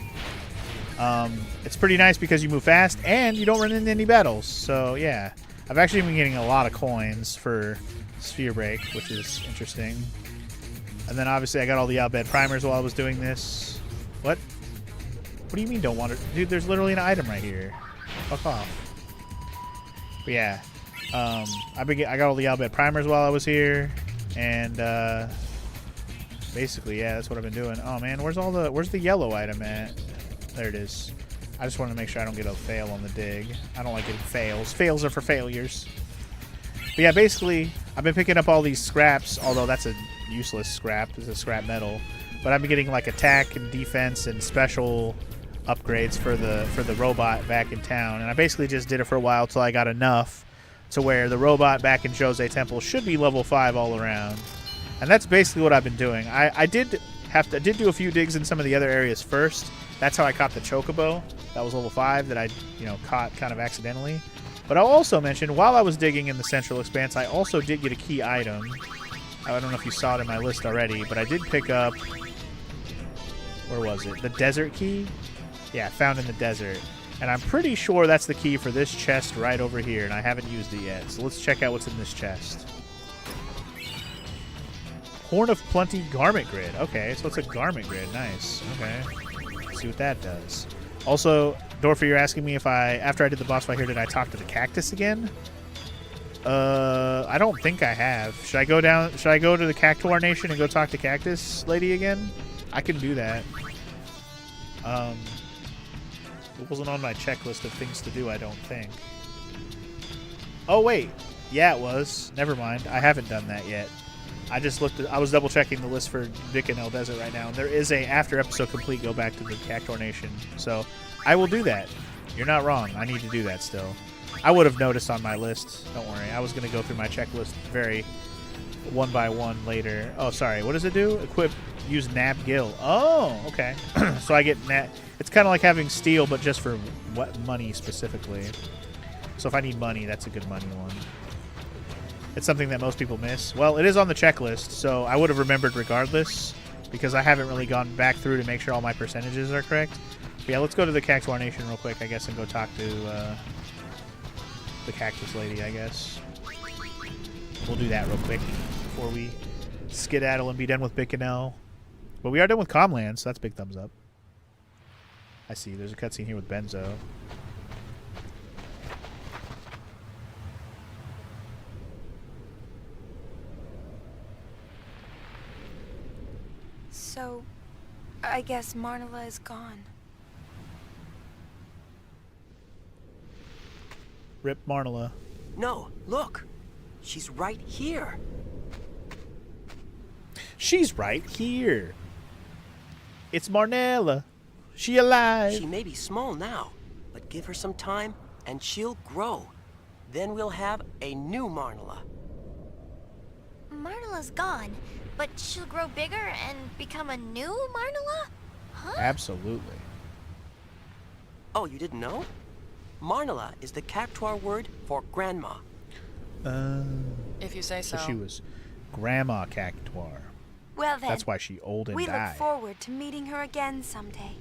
It's pretty nice because you move fast and you don't run into any battles. So yeah, I've actually been getting a lot of coins for Sphere Break, which is interesting. And then obviously I got all the Al Bhed primers while I was doing this. What? What do you mean don't want it? Dude, there's literally an item right here. Fuck off. But yeah, I got all the Al Bhed primers while I was here, and basically, yeah, that's what I've been doing. Oh man, where's the yellow item at? There it is. I just want to make sure I don't get a fail on the dig. I don't like getting fails. Fails are for failures. But yeah, basically, I've been picking up all these scraps, although that's a useless scrap. It's a scrap metal. But I've been getting like attack and defense and special upgrades for the robot back in town, and I basically just did it for a while till I got enough to where the robot back in Jose Temple should be level 5 all around. And that's basically what I've been doing. I did do a few digs in some of the other areas first. That's how I caught the Chocobo. That was level 5 that I, caught kind of accidentally. But I'll also mention, while I was digging in the Central Expanse, I also did get a key item. I don't know if you saw it in my list already, but I did pick up, where was it? The Desert Key? Yeah, found in the desert. And I'm pretty sure that's the key for this chest right over here, and I haven't used it yet. So let's check out what's in this chest. Horn of Plenty Garment Grid. Okay, so it's a garment grid. Nice. Okay. Let's see what that does. Also, Dorothy, you're asking me if after I did the boss fight here, did I talk to the cactus again? I don't think I have. Should I go to the Cactuar Nation and go talk to Cactus Lady again? I can do that. It wasn't on my checklist of things to do, I don't think. Oh, wait. Yeah, it was. Never mind. I haven't done that yet. I just looked at, I was double checking the list for Bikanel Desert right now, and there is a after episode complete go back to the Cactuar Nation. So I will do that. You're not wrong. I need to do that still. I would have noticed on my list. Don't worry. I was going to go through my checklist very one by one later. Oh, sorry. What does it do? Equip, use Nab Gill. Oh, okay. So I get Nab. It's kind of like having steel, but just for what money specifically. So if I need money, that's a good money one. It's something that most people miss. Well, it is on the checklist, so I would have remembered regardless because I haven't really gone back through to make sure all my percentages are correct. But yeah, let's go to the Cactuar Nation real quick, I guess, and go talk to the cactus lady, I guess. We'll do that real quick before we skedaddle and be done with Bikanel. But we are done with Comlands, so that's big thumbs up. I see. There's a cutscene here with Benzo. So, I guess Marnella is gone. Rip Marnella. No, look. She's right here. She's right here. It's Marnella. She alive. She may be small now, but give her some time and she'll grow. Then we'll have a new Marnella. Marnella's gone, but she'll grow bigger and become a new Marnella? Huh? Absolutely. Oh, you didn't know? Marnella is the Cactuar word for grandma. If you say so. So she was Grandma Cactuar. Well then, That's why she old and we died. look forward to meeting her again someday.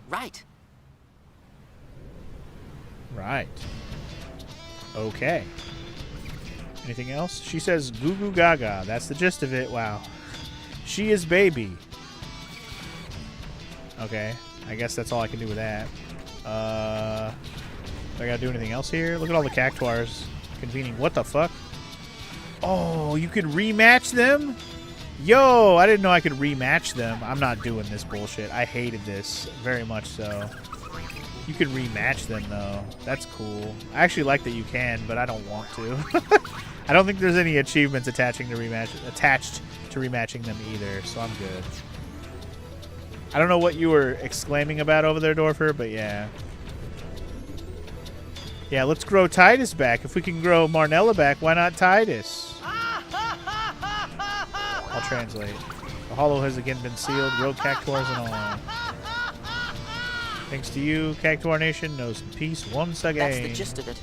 Right. Right. Okay. Anything else? She says goo goo gaga. That's the gist of it. Wow. She is baby. Okay. I guess that's all I can do with that. Do I gotta do anything else here? Look at all the Cactuars convening. What the fuck? Oh, you can rematch them? Yo, I didn't know I could rematch them. I'm not doing this bullshit. I hated this very much so. You can rematch them, though. That's cool. I actually like that you can, but I don't want to. I don't think there's any achievements attached to rematching them either, so I'm good. I don't know what you were exclaiming about over there, Dorfer, but yeah. Yeah, let's grow Titus back. If we can grow Marnella back, why not Titus? I'll translate. The hollow has again been sealed. Grow Cactuars and all. Thanks to you, Cactuar Nation knows peace once again. That's the gist of it.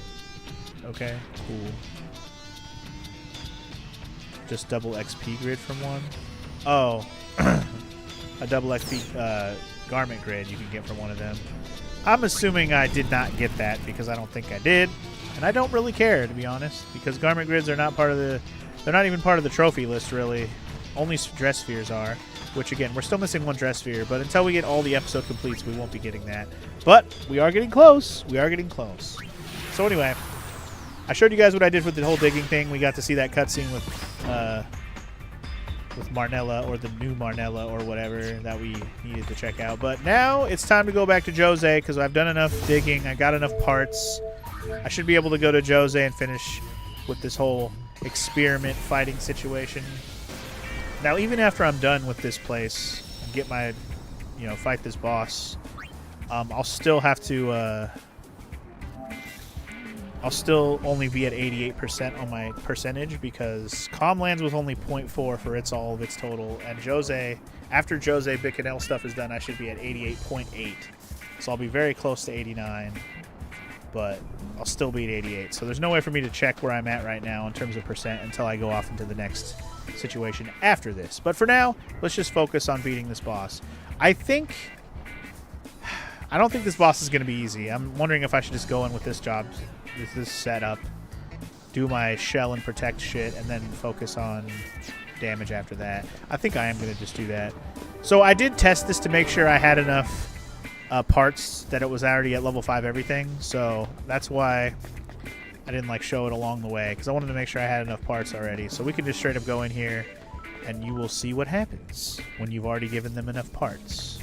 Okay, cool. Just double XP grid from one? Oh. A double XP garment grid you can get from one of them. I'm assuming I did not get that because I don't think I did. And I don't really care, to be honest, because garment grids are not part of the... They're not even part of the trophy list, really. Only dress spheres are. Which, again, we're still missing one dress sphere. But until we get all the episode completes, we won't be getting that. But we are getting close. We are getting close. So anyway, I showed you guys what I did with the whole digging thing. We got to see that cutscene with Marnella, or the new Marnella, or whatever that we needed to check out. But now it's time to go back to Jose because I've done enough digging. I got enough parts. I should be able to go to Jose and finish with this whole experiment fighting situation. Now, even after I'm done with this place and get my, fight this boss, I'll still have to, I'll still only be at 88% on my percentage because Com lands with only 0.4 for all of its total. And Jose, after Jose Bikanel stuff is done, I should be at 88.8. So I'll be very close to 89, but I'll still be at 88. So there's no way for me to check where I'm at right now in terms of percent until I go off into the next situation after this. But for now, let's just focus on beating this boss. I don't think this boss is going to be easy. I'm wondering if I should just go in with this job, with this setup, do my shell and protect shit, and then focus on damage after that. I think I am going to just do that. So I did test this to make sure I had enough parts that it was already at level 5 everything. So that's why I didn't show it along the way, because I wanted to make sure I had enough parts already. So we can just straight up go in here, and you will see what happens when you've already given them enough parts.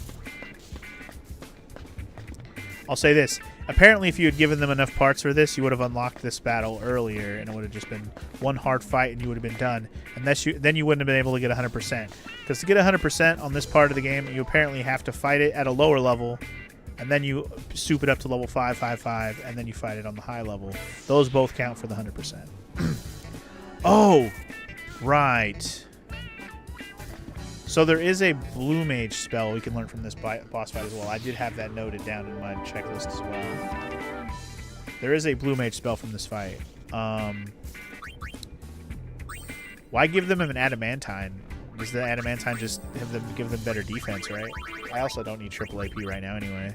I'll say this. Apparently, if you had given them enough parts for this, you would have unlocked this battle earlier, and it would have just been one hard fight, and you would have been done. And then you wouldn't have been able to get 100%. Because to get 100% on this part of the game, you apparently have to fight it at a lower level, and then you soup it up to level 5, 5, 5, and then you fight it on the high level. Those both count for the 100%. Oh, right. So there is a blue mage spell we can learn from this boss fight as well. I did have that noted down in my checklist as well. There is a blue mage spell from this fight. Why give them an adamantine? Does the adamantine just give them better defense, right? I also don't need triple AP right now anyway.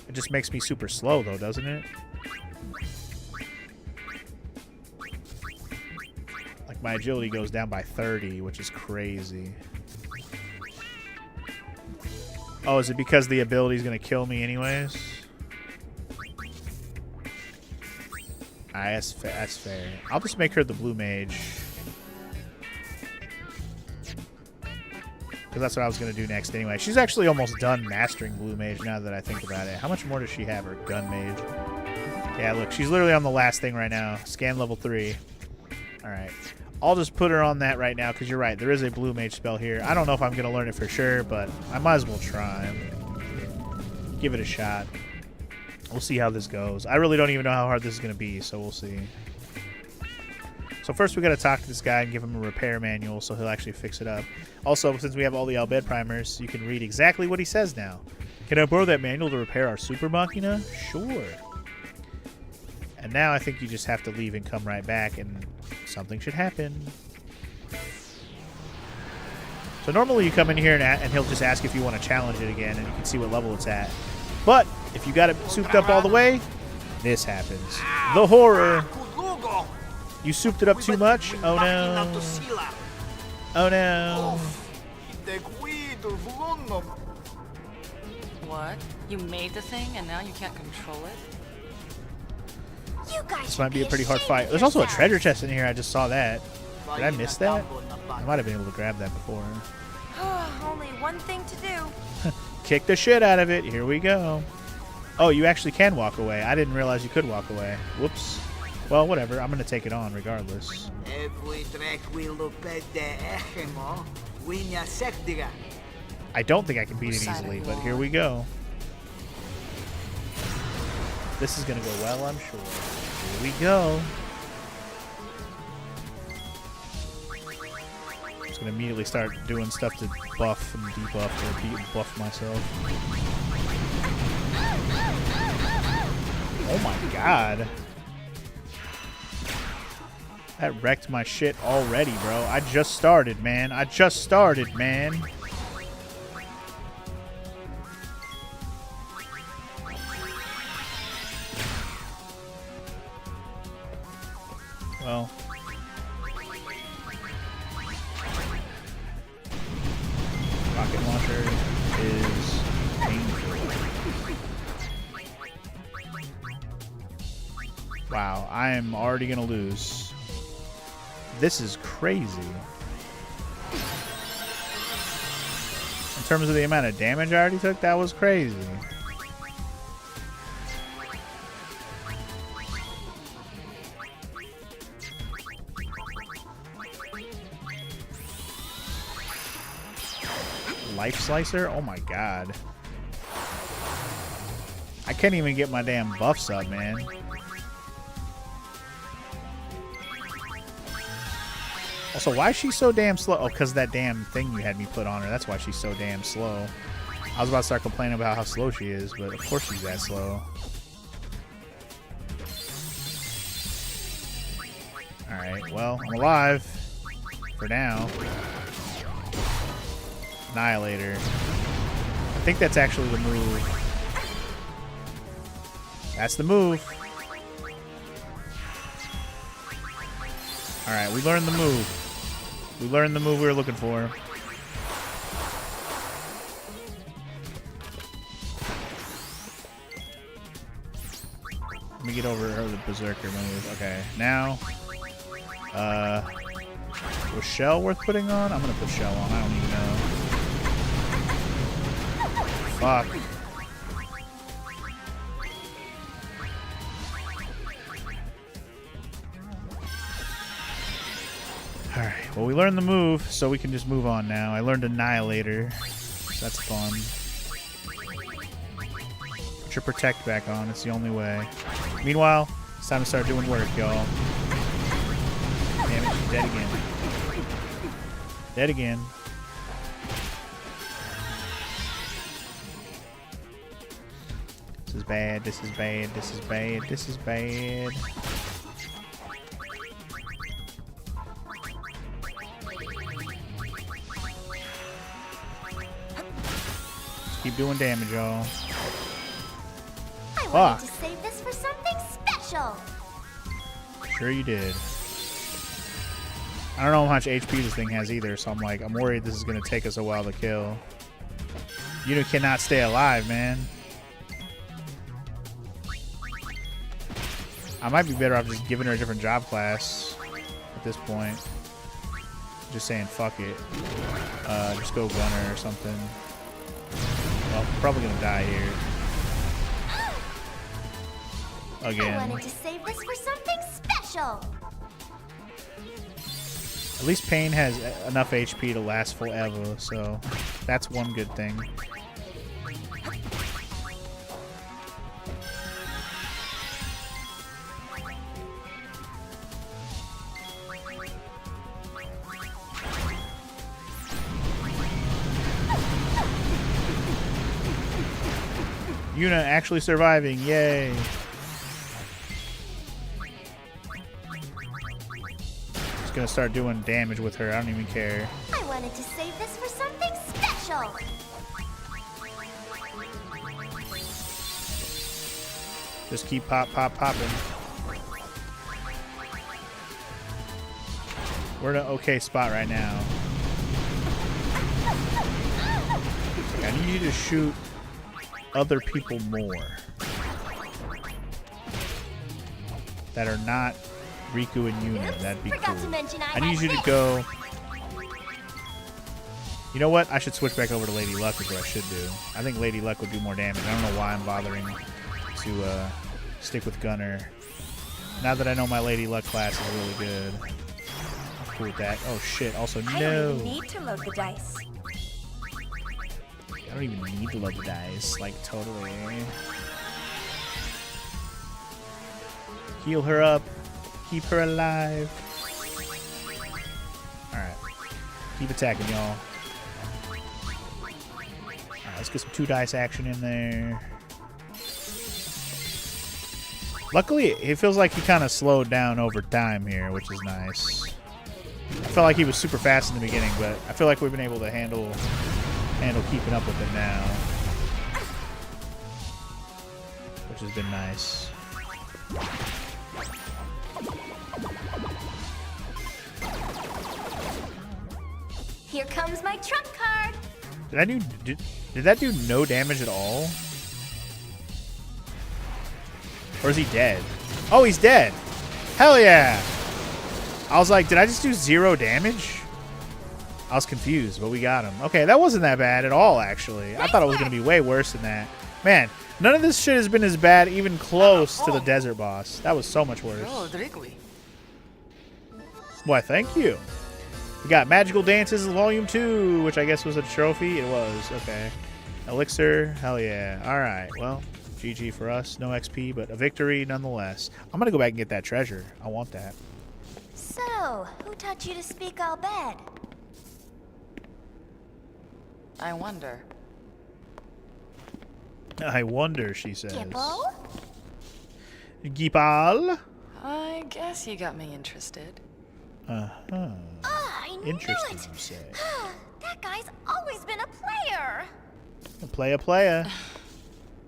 It just makes me super slow though, doesn't it? My agility goes down by 30, which is crazy. Oh, is it because the ability is going to kill me anyways? That's fair. I'll just make her the blue mage. Because that's what I was going to do next anyway. She's actually almost done mastering blue mage now that I think about it. How much more does she have, her gun mage? Yeah, look, she's literally on the last thing right now. Scan level 3. Alright. I'll just put her on that right now because you're right. There is a blue mage spell here. I don't know if I'm going to learn it for sure, but I might as well try. Give it a shot. We'll see how this goes. I really don't even know how hard this is going to be, so we'll see. So first we got to talk to this guy and give him a repair manual so he'll actually fix it up. Also, since we have all the Al Bhed primers, you can read exactly what he says now. Can I borrow that manual to repair our Super Machina? Sure. And now I think you just have to leave and come right back, and something should happen. So normally you come in here and he'll just ask if you want to challenge it again, and you can see what level it's at. But if you got it souped up all the way, this happens. The horror. You souped it up too much? Oh no. Oh no. What? You made the thing and now you can't control it? You guys This might be a should pretty hard ashamed fight. of There's also a yourselves. treasure chest in here. I just saw that. Did I miss that? I might have been able to grab that before. Only one thing to do. Kick the shit out of it. Here we go. Oh, you actually can walk away. I didn't realize you could walk away. Whoops. Well, whatever. I'm going to take it on regardless. I don't think I can beat it easily, but here we go. This is going to go well, I'm sure. Here we go. I'm just going to immediately start doing stuff to buff and debuff or beat and buff myself. Oh my god. That wrecked my shit already, bro. I just started, man. I just started, man. Well. Rocket launcher is painful. Wow, I am already going to lose. This is crazy. In terms of the amount of damage I already took, that was crazy. Life Slicer? Oh my god. I can't even get my damn buffs up, man. Also, why is she so damn slow? Oh, because that damn thing you had me put on her. That's why she's so damn slow. I was about to start complaining about how slow she is, but of course she's that slow. Alright, well, I'm alive. For now. Annihilator. I think that's actually the move. That's the move. Alright, we learned the move. We learned the move we were looking for. Let me get over her the Berserker move. Okay, now was Shell worth putting on? I'm gonna put Shell on. I don't even know. Fuck. Alright, well we learned the move, so we can just move on now. I learned Annihilator, so that's fun. Put your Protect back on, it's the only way. Meanwhile, it's time to start doing work, y'all. Damn it, she's dead again. Dead again. This is bad, this is bad, this is bad, this is bad. Keep doing damage, y'all. I wanted to save this for something special. Sure you did. I don't know how much HP this thing has either, so I'm worried this is gonna take us a while to kill. You cannot stay alive, man. I might be better off just giving her a different job class at this point. Just saying fuck it. Just go gunner or something. Well, probably gonna die here. Again. I wanted to save this for something special. At least Pain has enough HP to last forever, so that's one good thing. Yuna actually surviving, yay! Just gonna start doing damage with her, I don't even care. I wanted to save this for something special. Just keep popping. We're in an okay spot right now. I need you to shoot other people more that are not Riku and Yuna. That'd be cool. I need you to go. You know what? I should switch back over to Lady Luck is what I should do. I think Lady Luck would do more damage. I don't know why I'm bothering to stick with Gunner. Now that I know my Lady Luck class is really good. I'm cool with that. Oh shit, also I no. don't even need to load the dice. I don't even need to load the dice, like totally. Heal her up. Keep her alive. Alright. Keep attacking, y'all. Alright, let's get some 2 dice action in there. Luckily, it feels like he kind of slowed down over time here, which is nice. I felt like he was super fast in the beginning, but I feel like we've been able to handle keeping up with it now, which has been nice. Here comes my truck card. Did that do no damage at all? Or is he dead? Oh, he's dead. Hell yeah. I was like, did I just do 0 damage? I was confused, but we got him. Okay, that wasn't that bad at all, actually. I thought it was going to be way worse than that. Man, none of this shit has been as bad, even close to the desert boss. That was so much worse. Oh, Drigui. Why, thank you. We got Magical Dances Volume 2, which I guess was a trophy. It was. Okay. Elixir. Hell yeah. All right. Well, GG for us. No XP, but a victory nonetheless. I'm going to go back and get that treasure. I want that. So, who taught you to speak all bad? I wonder. I wonder, she says. Gippo? Gipal? I guess you got me interested. Uh-huh. I knew Interesting, it. you say. That guy's always been a player. Playa.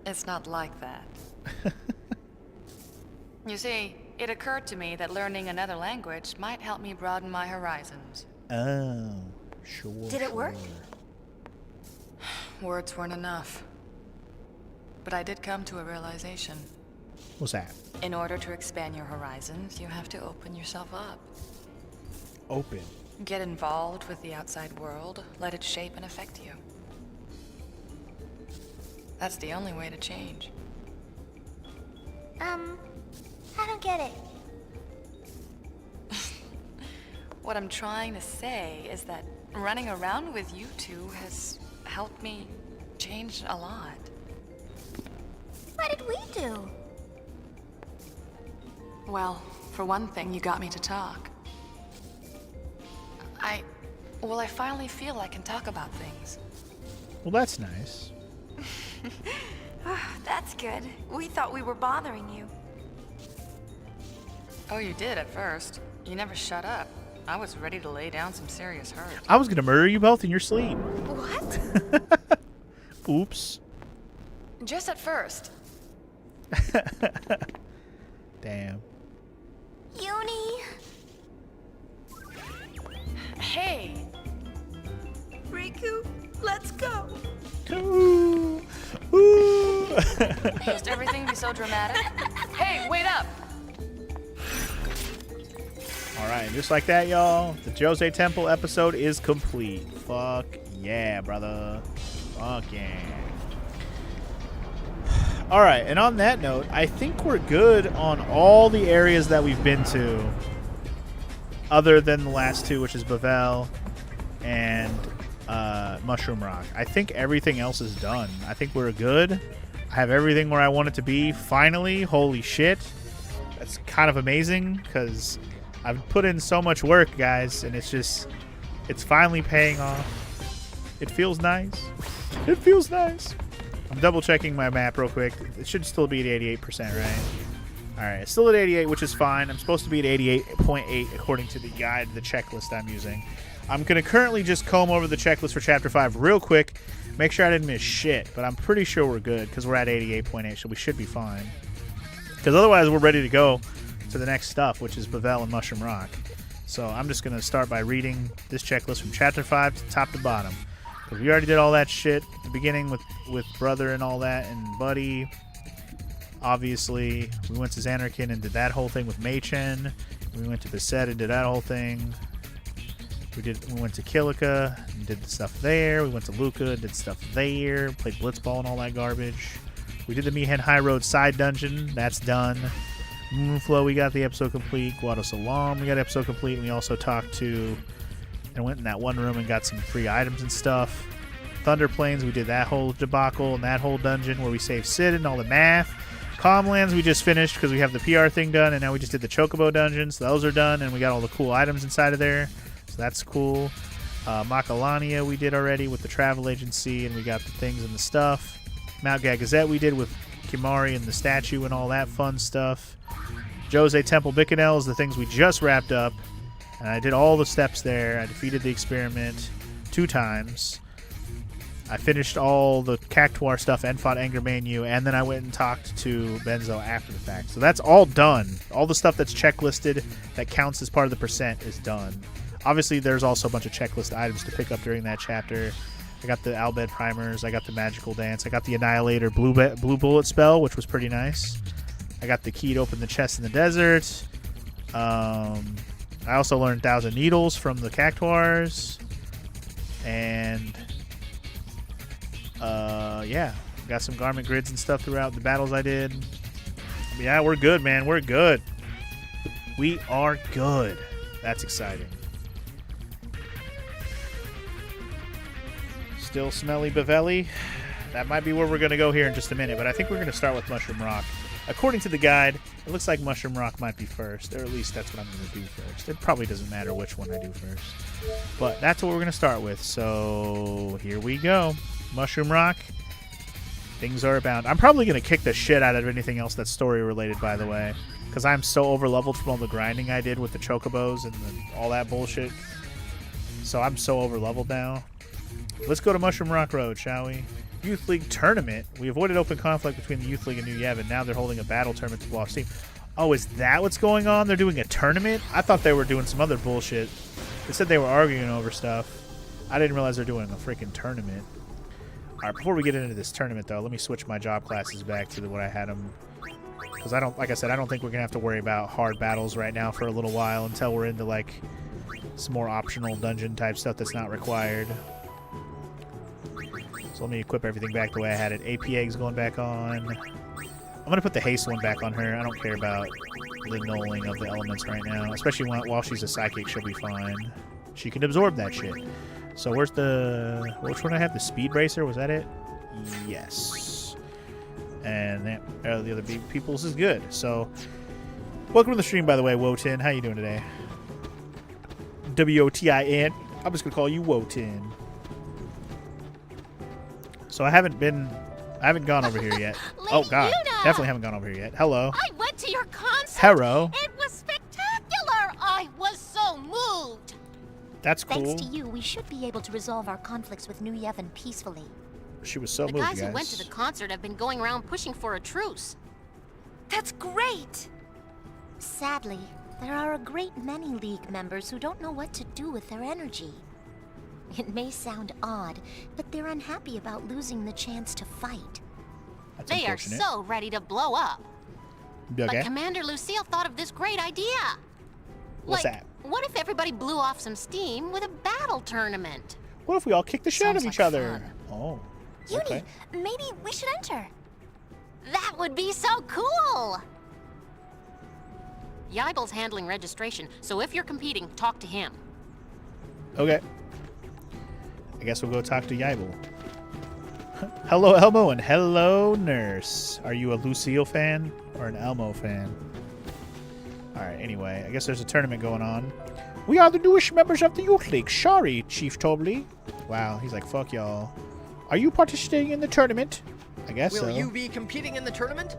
It's not like that. You see, it occurred to me that learning another language might help me broaden my horizons. Oh, sure. Did it work? Words weren't enough. But I did come to a realization. What's that? In order to expand your horizons, you have to open yourself up. Open. Get involved with the outside world, let it shape and affect you. That's the only way to change. I don't get it. What I'm trying to say is that running around with you two has helped me change a lot. What did we do? Well, for one thing, you got me to talk. Well, I finally feel I can talk about things. Well, that's nice. That's good. We thought we were bothering you. Oh, you did at first. You never shut up. I was ready to lay down some serious hurt. I was gonna murder you both in your sleep. What? Oops. Just at first. Damn. Uni. Hey! Riku, let's go. Ooh. Ooh. Must everything be so dramatic? Hey, wait up! All right, just like that, y'all. The Jose Temple episode is complete. Fuck yeah, brother. Fuck yeah. All right, and on that note, I think we're good on all the areas that we've been to, other than the last two, which is Bavel and Mushroom Rock. I think everything else is done. I think we're good. I have everything where I want it to be. Finally, holy shit. That's kind of amazing, because I've put in so much work, guys, and it's finally paying off. It feels nice. It feels nice. I'm double checking my map real quick. It should still be at 88%, right? Alright, it's still at 88, which is fine. I'm supposed to be at 88.8 according to the guide, the checklist I'm using. I'm going to currently just comb over the checklist for Chapter 5 real quick. Make sure I didn't miss shit, but I'm pretty sure we're good because we're at 88.8, so we should be fine. Because otherwise we're ready to go to the next stuff, which is Bavel and Mushroom Rock. So I'm just going to start by reading this checklist from Chapter 5 to top to bottom. Because we already did all that shit at the beginning with Brother and all that, and Buddy. Obviously, we went to Xanarkand and did that whole thing with Mei-Chen. We went to Beset and did that whole thing. We went to Kilika and did the stuff there. We went to Luca and did stuff there. Played Blitzball and all that garbage. We did the Mi'ihen High Road side dungeon. That's done. Moonflow, we got the episode complete. Guado Salam, we got episode complete. And we also talked to and went in that one room and got some free items and stuff. Thunder Plains, we did that whole debacle and that whole dungeon where we saved Sid and all the math. Calmlands, we just finished because we have the PR thing done, and now we just did the Chocobo dungeons. Those are done, and we got all the cool items inside of there, so that's cool. Macalania we did already with the travel agency, and we got the things and the stuff. Mount Gagazet we did with Kimari and the statue and all that fun stuff. Jose Temple Bicanel is the things we just wrapped up. And I did all the steps there. I defeated the experiment 2 times. I finished all the Cactuar stuff and fought Anger Manu, and then I went and talked to Benzo after the fact. So that's all done. All the stuff that's checklisted that counts as part of the percent is done. Obviously, there's also a bunch of checklist items to pick up during that chapter. I got the Albed primers. I got the Magical Dance. I got the Annihilator Blue Bullet spell, which was pretty nice. I got the key to open the chest in the desert. I also learned 1,000 Needles from the Cactuars. And, yeah. Got some garment grids and stuff throughout the battles I did. Yeah, we're good, man. We're good. We are good. That's exciting. Still smelly Bavelli. That might be where we're going to go here in just a minute, but I think we're going to start with Mushroom Rock. According to the guide, it looks like Mushroom Rock might be first, or at least that's what I'm going to do first. It probably doesn't matter which one I do first, but that's what we're going to start with. So here we go. Mushroom Rock. Things are abound. I'm probably going to kick the shit out of anything else that's story related, by the way, because I'm so over-leveled from all the grinding I did with the Chocobos and all that bullshit. So I'm so over-leveled now. Let's go to Mushroom Rock Road, shall we? Youth League Tournament. We avoided open conflict between the Youth League and New Yevon. Now they're holding a battle tournament to blow off steam. Oh, is that what's going on? They're doing a tournament? I thought they were doing some other bullshit. They said they were arguing over stuff. I didn't realize they're doing a freaking tournament. Alright, before we get into this tournament, though, let me switch my job classes back to what I had them. Because I don't, like I said, I don't think we're going to have to worry about hard battles right now for a little while until we're into, like, some more optional dungeon type stuff that's not required. So let me equip everything back the way I had it. AP Egg's going back on. I'm going to put the haste one back on her. I don't care about the nulling of the elements right now. Especially while she's a psychic, she'll be fine. She can absorb that shit. So where's the... Which one I have? The Speed Bracer? Was that it? Yes. And that, the other people's is good. So, welcome to the stream, by the way, Wotin. How you doing today? W-O-T-I-N. I'm just going to call you Wotin. So I haven't gone over here yet. Oh, God. Yuna! Definitely haven't gone over here yet. Hello. I went to your concert. Hello. It was spectacular. I was so moved. That's cool. Thanks to you, we should be able to resolve our conflicts with New Yevon peacefully. She was so The moved, guys guys. who went to the concert have been going around pushing for a truce. That's great! Sadly, there are a great many League members who don't know what to do with their energy. It may sound odd, but they're unhappy about losing the chance to fight. That's They are unfortunate. so ready to blow up. Okay. But Commander Lucille thought of this great idea. What's like, that? What if everybody blew off some steam with a battle tournament? What if we all kick the shit out of Sounds each like other? fun. Oh. Uni, Okay. maybe we should enter. That would be so cool! Yibel's handling registration, so if you're competing, talk to him. Okay. I guess we'll go talk to Yibel. Hello, Elmo, and hello, Nurse. Are you a Lucille fan or an Elmo fan? Alright, anyway, I guess there's a tournament going on. We are the newest members of the Youth League. Sorry, Chief Tobley. Wow, he's like, fuck y'all. Are you participating in the tournament? I guess Will so. you be competing in the tournament?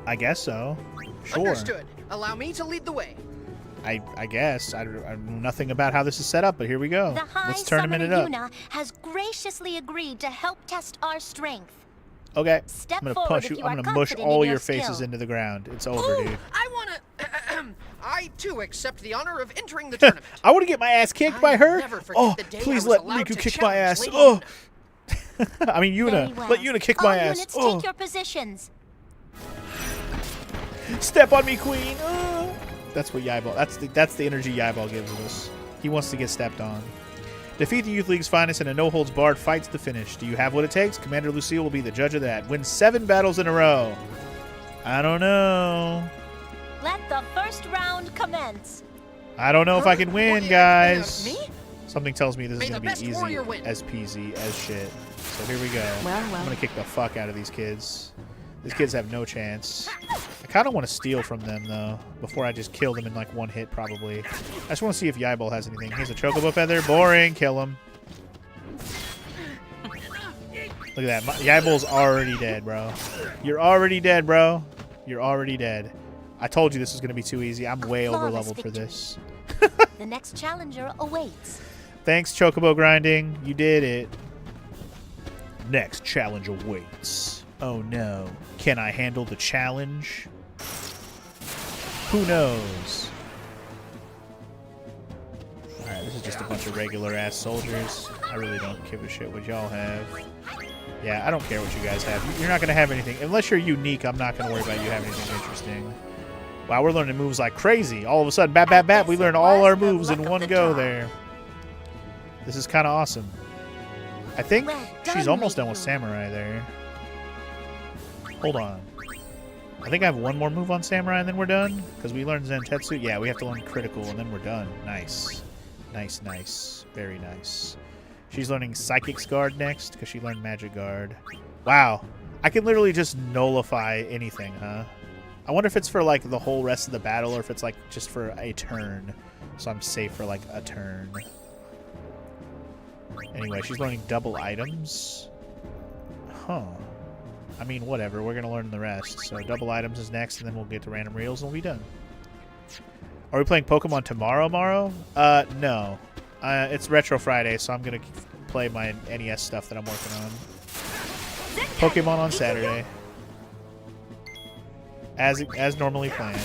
I guess so. Sure. Understood. Allow me to lead the way. I guess. I know nothing about how this is set up, but here we go. The High Let's tournament Summoner it up. Yuna has graciously agreed to help test our strength. Okay. Step I'm gonna forward push if you. you I'm are gonna mush confident in all your your faces skill. into the ground. It's over, Oh, dude. I wanna. I too accept the honor of entering the tournament. I want to get my ass kicked by I her. never forget Oh, the day I please was let allowed Riku to kick my challenge ass. Lady Oh. Yuna. I mean, Yuna. Very well. Let Yuna kick All my ass. units, Oh. take your positions. Step on me, Queen. Oh. That's what Yibal. That's the energy Yibal gives us. He wants to get stepped on. Defeat the Youth League's finest in a no-holds-barred fight to the finish. Do you have what it takes? Commander Lucille will be the judge of that. Win 7 battles in a row. I don't know. Let the first round commence. I don't know if I can win, guys. Me? Something tells me this May is the going to best be easy warrior win. as peasy as shit. So here we go. Well, I'm well. going to kick the fuck out of these kids. These kids have no chance. I kind of want to steal from them, though, before I just kill them in, like, one hit, probably. I just want to see if Yibel has anything. Here's a Chocobo Feather. Boring. Kill him. Look at that. Yibel's already dead, bro. You're already dead, bro. You're already dead. I told you this was going to be too easy. I'm way over flawless leveled for victory. this. The next challenger awaits. Thanks, Chocobo Grinding. You did it. Next challenge awaits. Oh no. Can I handle the challenge? Who knows? Alright, this is just a bunch of regular ass soldiers. I really don't give a shit what y'all have. Yeah, I don't care what you guys have. You're not going to have anything. Unless you're unique, I'm not going to worry about you having anything interesting. Wow, we're learning moves like crazy. All of a sudden, bap, bap, bap, we learn all our moves in one go there. This is kind of awesome. I think Well she's done, almost done Lady with Yuna. Samurai there. Hold on. I think I have one more move on Samurai and then we're done. Because we learned Zentetsu. Yeah, we have to learn Critical and then we're done. Nice. Nice, nice. Very nice. She's learning Psychic's Guard next because she learned Magic Guard. Wow. I can literally just nullify anything, huh? I wonder if it's for, like, the whole rest of the battle or if it's, like, just for a turn. So I'm safe for, like, a turn. Anyway, she's learning double items. Huh. I mean, whatever. We're going to learn the rest. So double items is next, and then we'll get to random reels, and we'll be done. Are we playing Pokemon tomorrow, Morrow? No. It's Retro Friday, so I'm going to play my NES stuff that I'm working on. Pokemon on Saturday. As normally planned.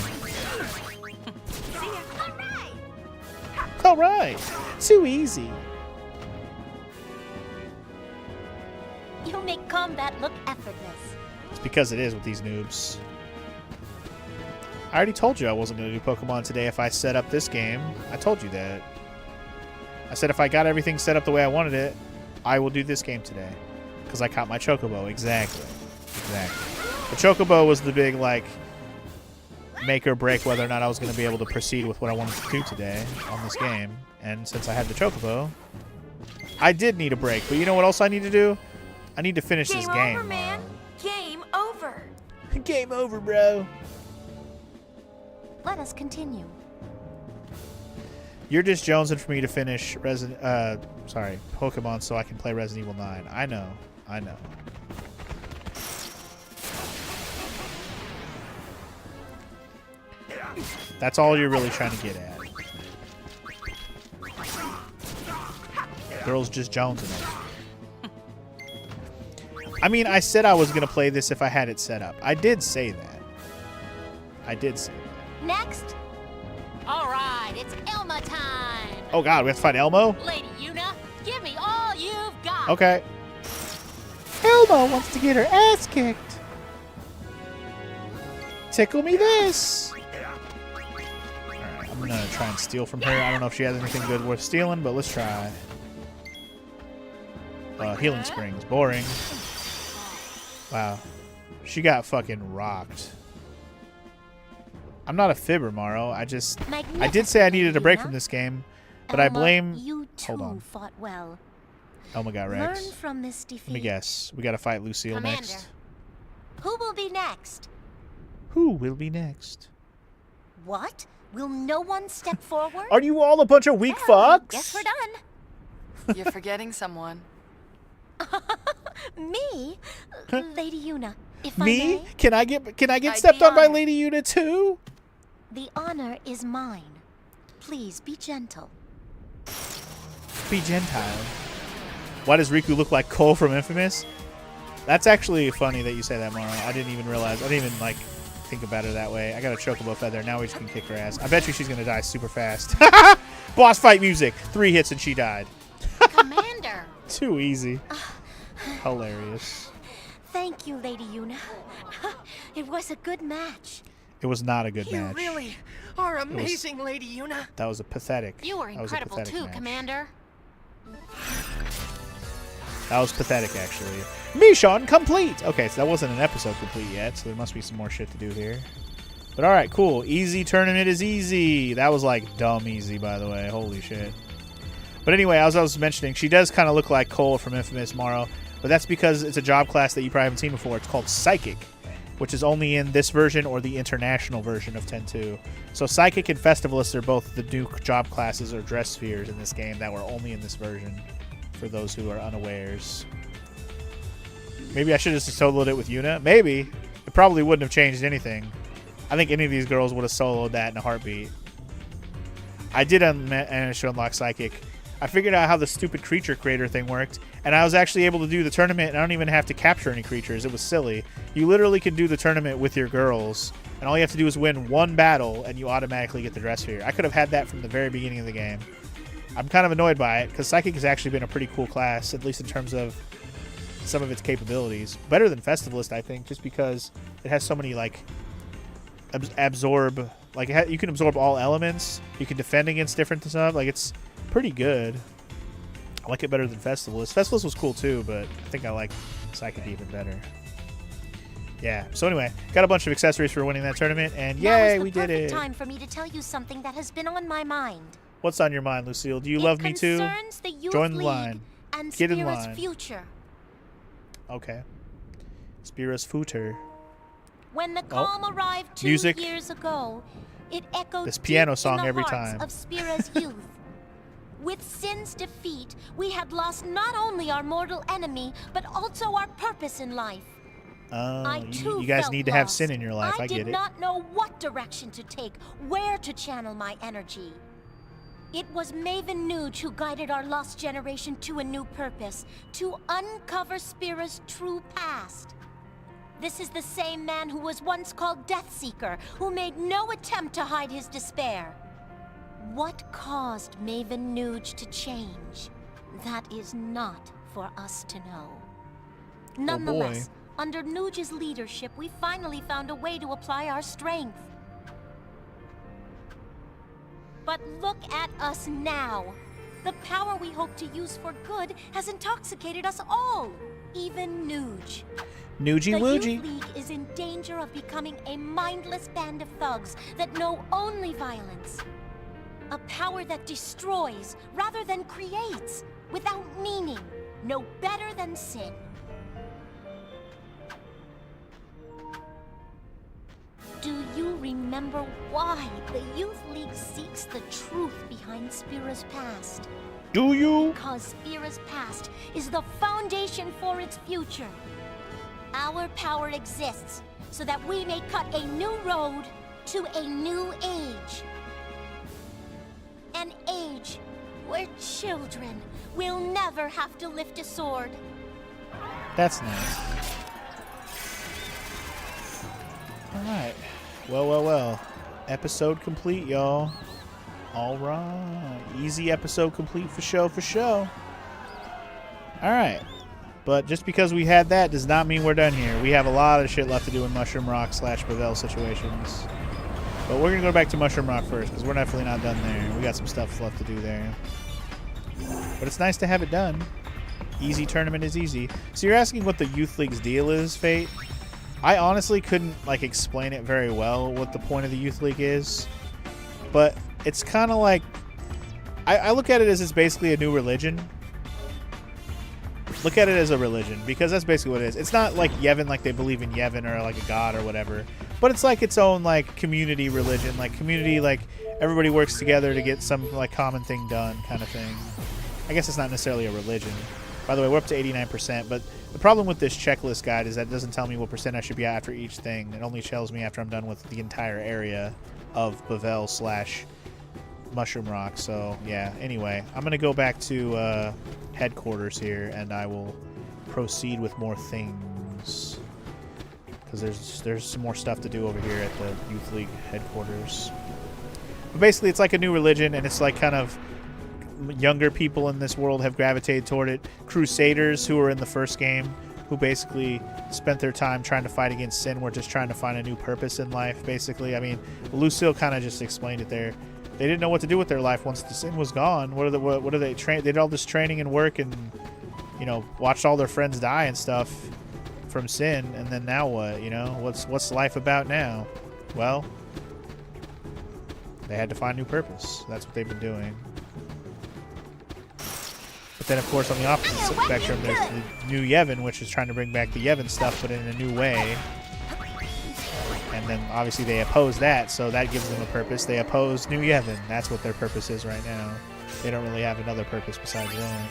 Alright! Too easy. You make combat look effortless. It's because it is with these noobs. I already told you I wasn't going to do Pokemon today if I set up this game. I told you that. I said if I got everything set up the way I wanted it, I will do this game today. Because I caught my Chocobo. Exactly. The Chocobo was the big, like, make or break whether or not I was going to be able to proceed with what I wanted to do today on this game. And since I had the Chocobo, I did need a break. But you know what else I need to do? I need to finish this game. Game over, man. Game over. Game over, bro. Let us continue. You're just jonesing for me to finish Pokemon so I can play Resident Evil 9. I know. That's all you're really trying to get at. Girls just jonesing it. I mean, I said I was going to play this if I had it set up. I did say that. Next. All right, it's Elma time. Oh, God, we have to fight Elmo? Lady Yuna, give me all you've got. Okay. Elmo wants to get her ass kicked. Tickle me this. Alright, I'm going to try and steal from her. I don't know if she has anything good worth stealing, but let's try. Healing Springs. Boring. Wow. She got fucking rocked. I'm not a fibber, Morrow. I did say I needed a break from this game, but Elma, I blame... You too Hold on. fought well. Elma got Rex. Learn from this defeat. Let me guess. We got to fight Lucille Commander. next. Who will be next? Who will be next? What? Will no one step forward? Are you all a bunch of weak Well, fucks? Guess we're done. You're forgetting someone. Me? Lady Yuna, if I Me? may? Can I get I'd stepped be on by honored. Lady Yuna too? The honor is mine. Please be gentle. Be Gentile. Why does Riku look like Cole from Infamous? That's actually funny that you say that, Mara. I didn't even realize. I didn't even like think about it that way. I got a Chocobo feather. Now we just can kick her ass. I bet you she's gonna die super fast. Boss fight music. 3 hits and she died. Commander. Too easy. Hilarious. Thank you, Lady Yuna. It was a good match. It was not a good You match. really are amazing, Lady Yuna. That was a pathetic. You were that was a incredible pathetic too, match. Commander. That was pathetic, actually. Mission complete! Okay, so that wasn't an episode complete yet, so there must be some more shit to do here. But alright, cool. Easy tournament is easy. That was like dumb easy, by the way. Holy shit. But anyway, as I was mentioning, she does kind of look like Cole from Infamous, Morrow. But that's because it's a job class that you probably haven't seen before. It's called Psychic, which is only in this version or the international version of 10-2. So Psychic and Festivalist are both the new job classes or dress spheres in this game that were only in this version, for those who are unawares. Maybe I should have just soloed it with Yuna. Maybe. It probably wouldn't have changed anything. I think any of these girls would have soloed that in a heartbeat. I did manage to unlock Psychic. I figured out how the stupid creature creator thing worked, and I was actually able to do the tournament, and I don't even have to capture any creatures. It was silly. You literally can do the tournament with your girls, and all you have to do is win one battle, and you automatically get the dress sphere. I could have had that from the very beginning of the game. I'm kind of annoyed by it, because Psychic has actually been a pretty cool class, at least in terms of some of its capabilities. Better than Festivalist, I think, just because it has so many, like, absorb... Like, you can absorb all elements. You can defend against different stuff. Like, it's pretty good. I like it better than Festivalist. Festivalist was cool, too, but I think I like Psychic even better. Yeah. So anyway, got a bunch of accessories for winning that tournament, and Now is yay, the we did perfect it. time for me to tell you something that has been on my mind. What's on your mind, Lucille? Do you love me too? It concerns the Youth Join the League line. and Get in Spira's line. future. Okay. Spira's Footer. When the calm arrived 2 music. years ago, it echoed This piano deep song in the every hearts time. of Spira's youth. With Sin's defeat, we had lost not only our mortal enemy, but also our purpose in life. I too you guys felt need to have lost. sin in your life. I get did it. not know what direction to take, where to channel my energy. It was Maven Nuge who guided our lost generation to a new purpose, to uncover Spira's true past. This is the same man who was once called Deathseeker, who made no attempt to hide his despair. What caused Maven Nuge to change? That is not for us to know. Nonetheless, under Nuge's leadership, we finally found a way to apply our strength. But look at us now. The power we hope to use for good has intoxicated us all. even Nuge. Noogie The Woogie. Youth League is in danger of becoming a mindless band of thugs that know only violence. A power that destroys rather than creates, without meaning, no better than sin. Do you remember why the Youth League seeks the truth behind Spira's past? Do you? Because Spira's past is the foundation for its future. Our power exists so that we may cut a new road to a new age. An age where children will never have to lift a sword. That's nice. Alright. Well. Episode complete, y'all. Alright. Easy episode complete for show. Alright. But just because we had that does not mean we're done here. We have a lot of shit left to do in Mushroom Rock / Bevelle situations. But we're going to go back to Mushroom Rock first, because we're definitely not done there. We got some stuff left to do there. But it's nice to have it done. Easy tournament is easy. So you're asking what the Youth League's deal is, Fate? I honestly couldn't explain it very well, what the point of the Youth League is. But it's kind of like... I look at it as it's basically a new religion. Look at it as a religion, because that's basically what it is. It's not like Yevon, like they believe in Yevon or like a god or whatever. But it's like its own community religion, community, everybody works together to get some common thing done kind of thing. I guess it's not necessarily a religion. By the way, we're up to 89%, but the problem with this checklist guide is that it doesn't tell me what percent I should be at after each thing. It only tells me after I'm done with the entire area of Bevelle / Mushroom Rock. So yeah, anyway, I'm going to go back to headquarters here, and I will proceed with more things. Because there's some more stuff to do over here at the Youth League headquarters. But basically, it's like a new religion, and it's kind of younger people in this world have gravitated toward it. Crusaders, who were in the first game, who basically spent their time trying to fight against sin, were just trying to find a new purpose in life, basically. I mean, Lucille kind of just explained it there. They didn't know what to do with their life once the sin was gone. What are they train? They did all this training and work, and watched all their friends die and stuff from sin, and then now what? What's life about now? Well, they had to find new purpose. That's what they've been doing. But then, of course, on the opposite spectrum, there's the new Yevon, which is trying to bring back the Yevon stuff, but in a new way. And then, obviously, they oppose that, so that gives them a purpose. They oppose New Yevon. That's what their purpose is right now. They don't really have another purpose besides that.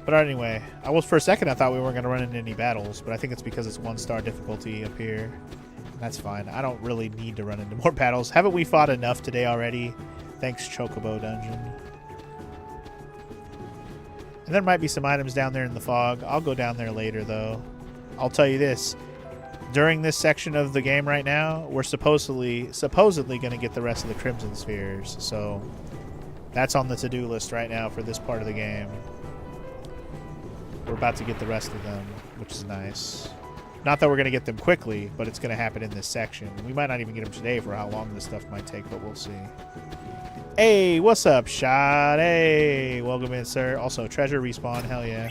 But anyway, for a second, I thought we weren't going to run into any battles, but I think it's because it's 1-star difficulty up here. That's fine. I don't really need to run into more battles. Haven't we fought enough today already? Thanks, Chocobo Dungeon. And there might be some items down there in the fog. I'll go down there later, though. I'll tell you this. During this section of the game right now, we're supposedly going to get the rest of the Crimson Spheres. So that's on the to-do list right now for this part of the game. We're about to get the rest of them, which is nice. Not that we're going to get them quickly, but it's going to happen in this section. We might not even get them today for how long this stuff might take, but we'll see. Hey, what's up, Shot? Hey, welcome in, sir. Also, treasure respawn. Hell yeah.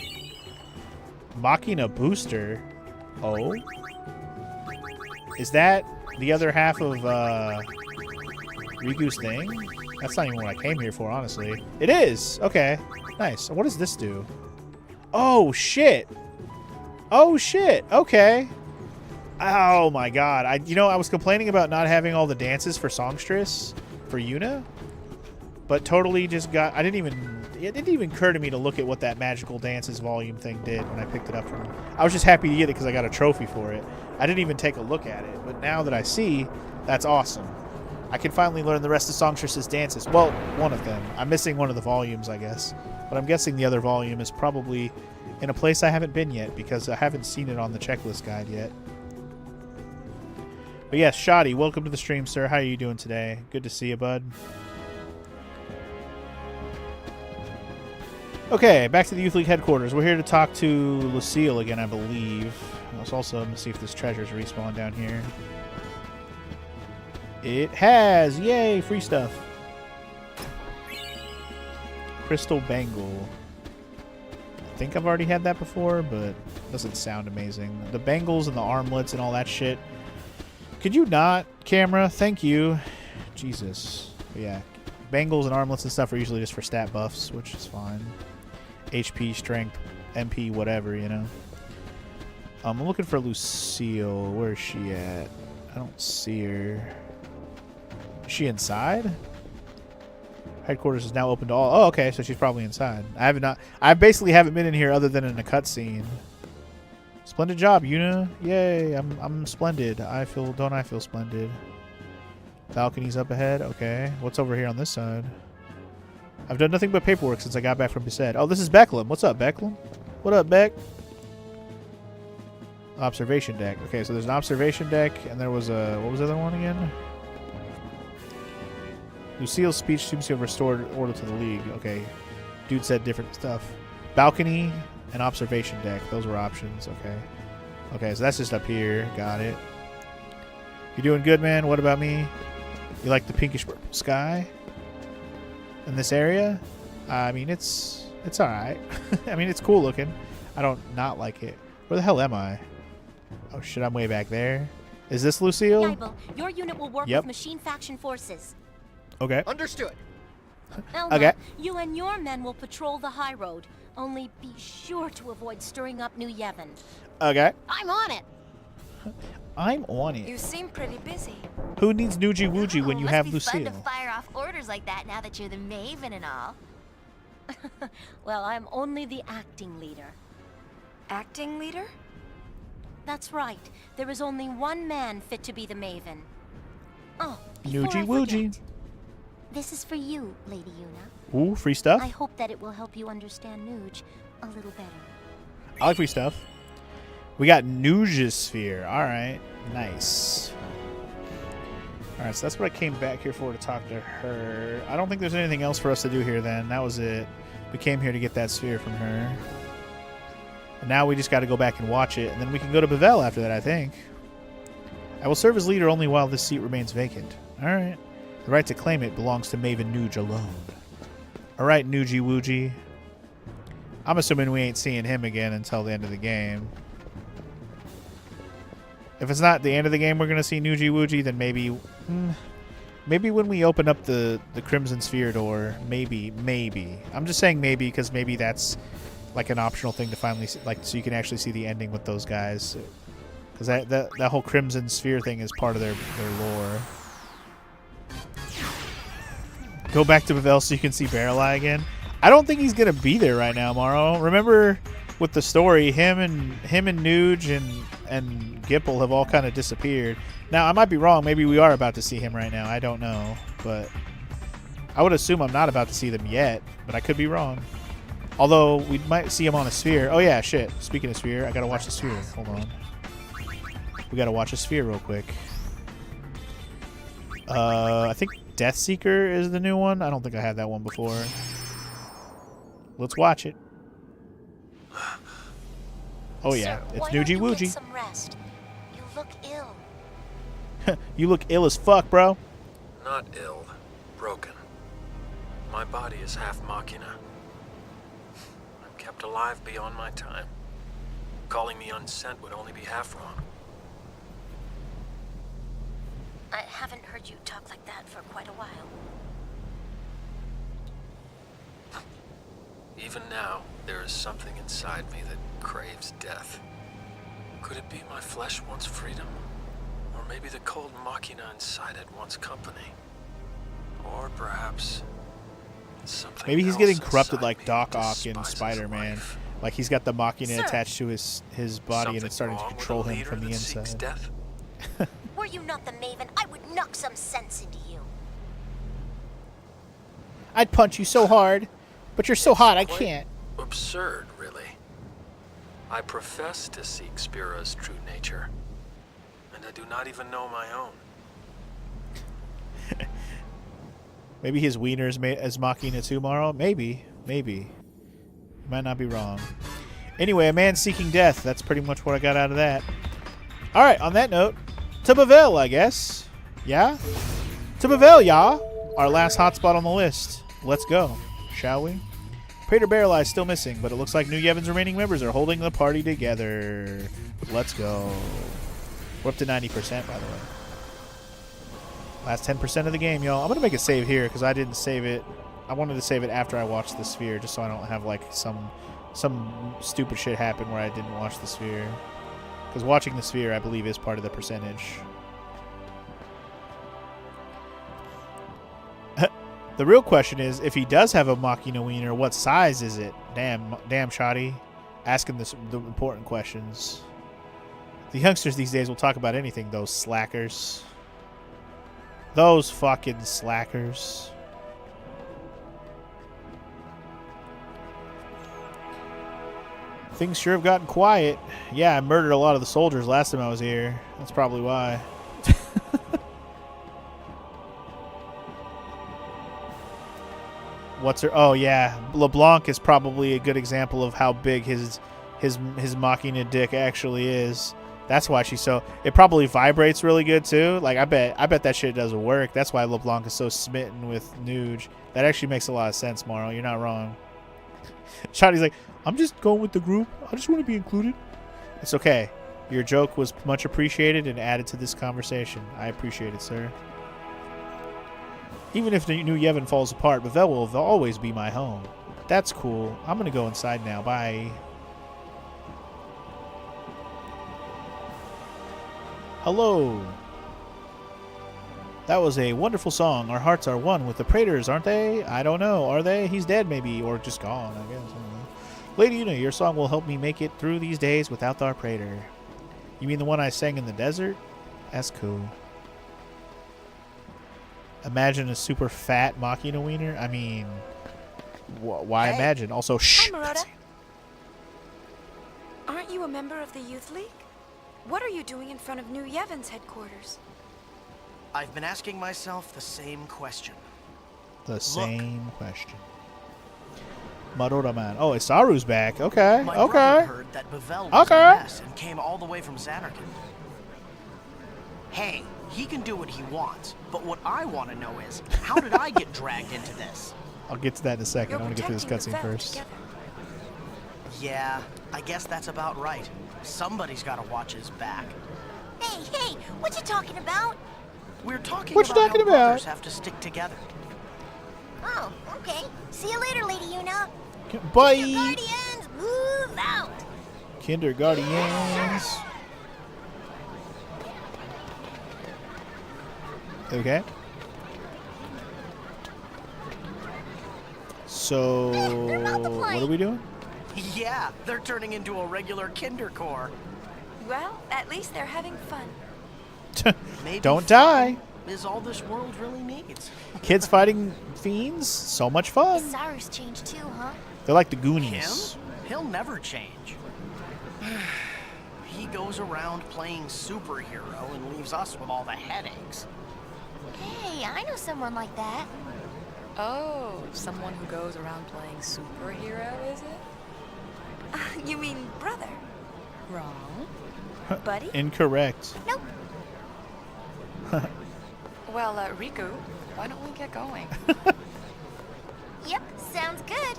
Machina booster. Oh? Is that the other half of Riku's thing? That's not even what I came here for, honestly. It is! Okay. Nice. What does this do? Oh, shit! Oh, shit! Okay. Oh, my God. I was complaining about not having all the dances for Songstress for Yuna, but totally just got... It didn't even occur to me to look at what that Magical Dances volume thing did when I picked it up from... I was just happy to get it because I got a trophy for it. I didn't even take a look at it, but now that I see, that's awesome. I can finally learn the rest of Songstress's dances. Well, one of them. I'm missing one of the volumes, I guess. But I'm guessing the other volume is probably in a place I haven't been yet because I haven't seen it on the checklist guide yet. But yes, Shoddy, welcome to the stream, sir. How are you doing today? Good to see you, bud. Okay, back to the Youth League headquarters. We're here to talk to Lucille again, I believe. Let's also see if this treasure's respawned down here. It has! Yay! Free stuff. Crystal Bangle. think I've already had that before, but it doesn't sound amazing. The bangles and the armlets and all that shit. Could you not, camera? Thank you. Jesus. But yeah. Bangles and armlets and stuff are usually just for stat buffs, which is fine. HP, strength, MP, whatever, you know. I'm looking for Lucille. Where is she at? I don't see her. Is she inside? Headquarters is now open to all. Oh, okay, so she's probably inside. I basically haven't been in here other than in a cutscene. Splendid job, Yuna. Yay, I'm splendid. Don't I feel splendid? Balcony's up ahead. Okay. What's over here on this side? I've done nothing but paperwork since I got back from Besaid. Oh, this is Becklem. What's up, Becklem? What up, Beck? Observation deck. Okay, so there's an observation deck, and there was a... What was the other one again? Lucille's speech seems to have restored order to the League. Okay. Dude said different stuff. Balcony and observation deck. Those were options. Okay. Okay, so that's just up here. Got it. You doing good, man? What about me? You like the pinkish purple sky in this area? I mean, it's alright. I mean, it's cool looking. I don't not like it. Where the hell am I? Oh shit, I'm way back there. Is this Lucille? Yaibel, your unit will work with Machine Faction forces. Okay. Understood. Elma, Okay. you and your men will patrol the high road. Only be sure to avoid stirring up New Yevon. Okay. I'm on it. I'm on it. You seem pretty busy. Who needs Nuji Wooji when Ooh, you must have be Lucille? fun to fire off orders like that now that you're the Maven and all. Well, I'm only the acting leader. Acting leader? That's right. There is only one man fit to be the Maven. Oh, before Nuji I Wooji. forget, this is for you, Lady Yuna. Ooh, free stuff? I hope that it will help you understand Nuge a little better. I like free stuff. We got Nujisphere. Alright. Nice. Alright, so that's what I came back here for, to talk to her. I don't think there's anything else for us to do here then. That was it. We came here to get that sphere from her. And now we just got to go back and watch it, and then we can go to Bevelle after that, I think. I will serve as leader only while this seat remains vacant. Alright. The right to claim it belongs to Maven Nuge alone. Alright, Nuji Wooji. I'm assuming we ain't seeing him again until the end of the game. If it's not the end of the game we're going to see Nuji Wooji, then maybe... maybe when we open up the Crimson Sphere door. Maybe. I'm just saying maybe because maybe that's like an optional thing to finally see, like, so you can actually see the ending with those guys. Because that whole Crimson Sphere thing is part of their lore. Go back to Bevelle so you can see Baralai again. I don't think he's going to be there right now, Morrow. Remember with the story, him and Nuge and Gipple have all kind of disappeared. Now, I might be wrong. Maybe we are about to see him right now. I don't know. But I would assume I'm not about to see them yet. But I could be wrong. Although, we might see him on a sphere. Oh, yeah, shit. Speaking of sphere, I got to watch the sphere. Hold on. We got to watch a sphere real quick. I think Deathseeker is the new one. I don't think I had that one before. Let's watch it. Oh yeah, Sir, it's why Nuji don't you Wooji. get some rest? You look ill. You look ill as fuck, bro. Not ill. Broken. My body is half machina. I'm kept alive beyond my time. Calling me unsent would only be half wrong. I haven't heard you talk like that for quite a while. Even now, there is something inside me that craves death. Could it be my flesh wants freedom? Or maybe the cold machina inside it wants company? Or perhaps something Maybe he's else getting corrupted inside like me Doc Ock in despises Spider-Man. life. Like he's got the Machina Sir. attached to his body and it's starting to Something wrong with control a him leader from the that seeks inside. death? Were you not the Maven, I would knock some sense into you. I'd punch you so hard, but you're so hot I Quite can't. Absurd, really. I profess to seek Spira's true nature, and I do not even know my own. Maybe his wiener's as Machina tomorrow? Maybe. You might not be wrong. Anyway, a man seeking death. That's pretty much what I got out of that. Alright, on that note, to Bevelle, I guess. Yeah? To Bevelle, y'all. Our last hotspot on the list. Let's go, shall we? Praetor Barrel Eye is still missing, but it looks like New Yevon's remaining members are holding the party together. Let's go. We're up to 90%, by the way. Last 10% of the game, y'all. I'm going to make a save here because I didn't save it. I wanted to save it after I watched the sphere just so I don't have, like, some stupid shit happen where I didn't watch the sphere. Because watching the sphere, I believe, is part of the percentage. The real question is, if he does have a Machina Wiener, what size is it? Damn, Shoddy. Asking the important questions. The youngsters these days will talk about anything, those slackers. Those fucking slackers. Things sure have gotten quiet. Yeah, I murdered a lot of the soldiers last time I was here. That's probably why. What's her? Oh yeah, LeBlanc is probably a good example of how big his Machina dick actually is. That's why she's so. It probably vibrates really good too. Like I bet that shit doesn't work. That's why LeBlanc is so smitten with Nuge. That actually makes a lot of sense, Morrow. You're not wrong. Shotty's like, I'm just going with the group. I just want to be included. It's okay. Your joke was much appreciated and added to this conversation. I appreciate it, sir. Even if New Yevon falls apart, Bavel will always be my home. That's cool. I'm going to go inside now. Bye. Hello. That was a wonderful song. Our hearts are one with the Praetors, aren't they? I don't know. Are they? He's dead, maybe. Or just gone, I guess. I don't know. Lady Una, your song will help me make it through these days without our Praetor. You mean the one I sang in the desert? That's cool. Imagine a super fat Machina Wiener. I mean, why imagine? Also, shh. Hi, Maroda. Aren't you a member of the Youth League? What are you doing in front of New Yevon's headquarters? I've been asking myself the same question. The same question. Maroda man. Oh, Isaru's back. Okay. My okay. brother heard that Bavel was a mess and came all the way from Xanarkand. Hey, he can do what he wants, but what I want to know is, how did I get dragged into this? I'll get to that in a second. I want to get through this cutscene first. Together. Yeah, I guess that's about right. Somebody's got to watch his back. Hey, what you talking about? We're talking What you about talking how about? brothers have to stick together. Oh, okay. See you later, Lady Una. Bye. Guardians, move out. Kindergartens. Okay. So, what are we doing? Yeah, they're turning into a regular Kindercore. Well, at least they're having fun. Maybe Don't die. Is all this world really needs. Kids fighting fiends? So much fun. Isaru's changed too, huh? They're like the Him? Goonies. He'll never change. He goes around playing superhero and leaves us with all the headaches. Hey, I know someone like that. Oh, someone who goes around playing superhero, is it? You mean brother? Wrong. Buddy? Incorrect. Nope. Well, Riku, why don't we get going? Yep, sounds good.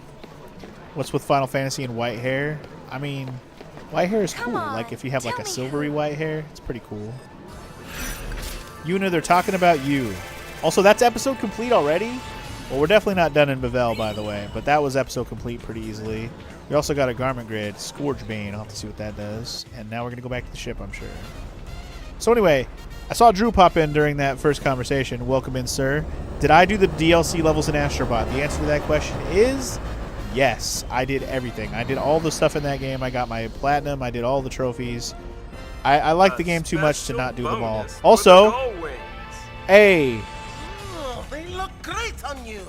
What's with Final Fantasy and white hair? I mean, white hair is Come cool. on, Like if you have like tell a me silvery who. white hair, it's pretty cool. Una, they're talking about you. Also, that's episode complete already? Well, we're definitely not done in Bavel, by the way, but that was episode complete pretty easily. We also got a garment grid, Scourgebane. I'll have to see what that does. And now we're going to go back to the ship, I'm sure. So anyway, I saw Drew pop in during that first conversation. Welcome in, sir. Did I do the DLC levels in Astrobot? The answer to that question is yes. I did everything. I did all the stuff in that game. I got my platinum. I did all the trophies. I like the game too much to not do them all. Also, hey. Oh, they look great on you.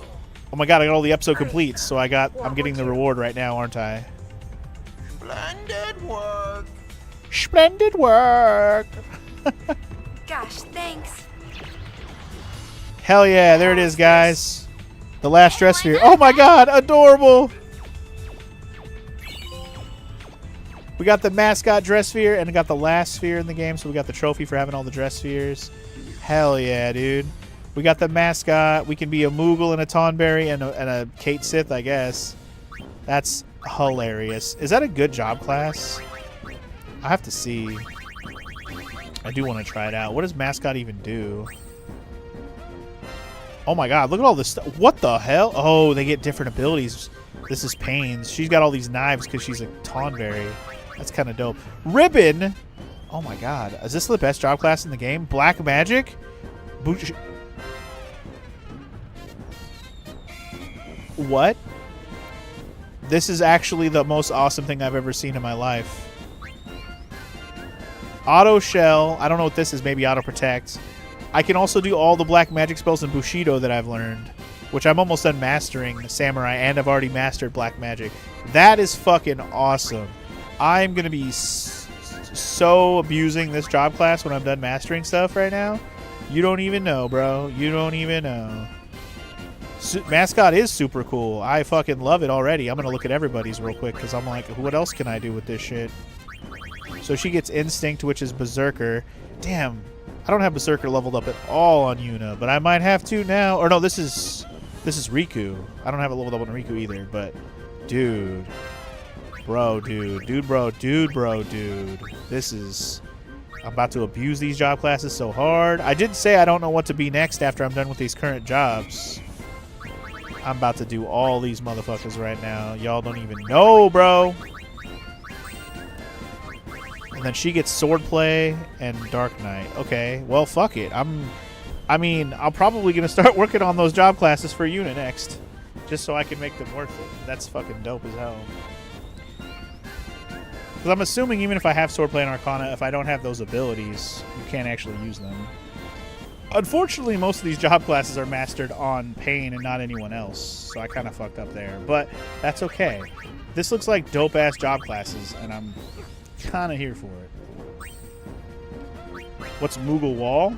Oh my god, I got all the episode completes, so I'm getting the reward right now, aren't I? Splendid work. Splendid work. Gosh, thanks. Hell yeah, there it is, guys. The last dress sphere. Oh my god, adorable. We got the mascot dress sphere and we got the last sphere in the game, so we got the trophy for having all the dress spheres. Hell yeah, dude. We got the mascot. We can be a Moogle and a Tonberry and a Kate Sith, I guess. That's hilarious. Is that a good job class? I have to see. I do want to try it out. What does mascot even do? Oh my god, look at all this stuff. What the hell? Oh, they get different abilities. This is Pains. She's got all these knives because she's a Tonberry. That's kind of dope. Ribbon! Oh my god. Is this the best job class in the game? Black Magic? What? This is actually the most awesome thing I've ever seen in my life. Auto Shell. I don't know what this is. Maybe Auto Protect. I can also do all the black magic spells in Bushido that I've learned, which I'm almost done mastering Samurai, and I've already mastered black magic. That is fucking awesome. I'm going to be so abusing this job class when I'm done mastering stuff right now. You don't even know, bro. You don't even know. Mascot is super cool. I fucking love it already. I'm going to look at everybody's real quick because I'm like, what else can I do with this shit? So she gets Instinct, which is Berserker. Damn. I don't have Berserker leveled up at all on Yuna, but I might have to now. Or no, this is Riku. I don't have it leveled up on Riku either, but dude. Bro, dude. Dude, bro. Dude, bro, dude. This is... I'm about to abuse these job classes so hard. I did say I don't know what to be next after I'm done with these current jobs. I'm about to do all these motherfuckers right now. Y'all don't even know, bro. And then she gets Swordplay and Dark Knight. Okay, well, fuck it. I'm probably going to start working on those job classes for Yuna next. Just so I can make them worth it. That's fucking dope as hell. Because I'm assuming even if I have Swordplay and Arcana, if I don't have those abilities, you can't actually use them. Unfortunately, most of these job classes are mastered on Pain and not anyone else. So I kind of fucked up there. But that's okay. This looks like dope-ass job classes, and I'm kind of here for it. What's Moogle Wall?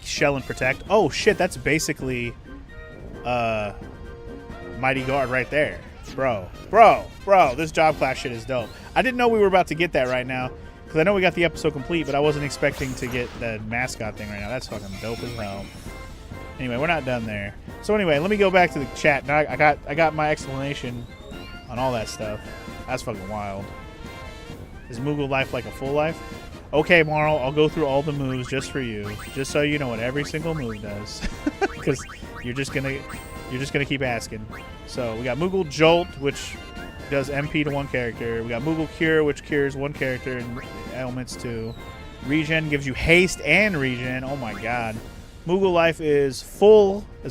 Shell and Protect. Oh, shit, that's basically Mighty Guard right there. Bro, this job class shit is dope. I didn't know we were about to get that right now. Because I know we got the episode complete, but I wasn't expecting to get the mascot thing right now. That's fucking dope as hell. Anyway, we're not done there. So anyway, let me go back to the chat. Now I got my explanation on all that stuff. That's fucking wild. Is Moogle life like a full life? Okay, Marl, I'll go through all the moves just for you. Just so you know what every single move does. Because you're just gonna keep asking. So we got Moogle Jolt, which does MP to one character. We got Moogle Cure, which cures one character and ailments too. Regen gives you haste and regen. Oh my god. Moogle Life is a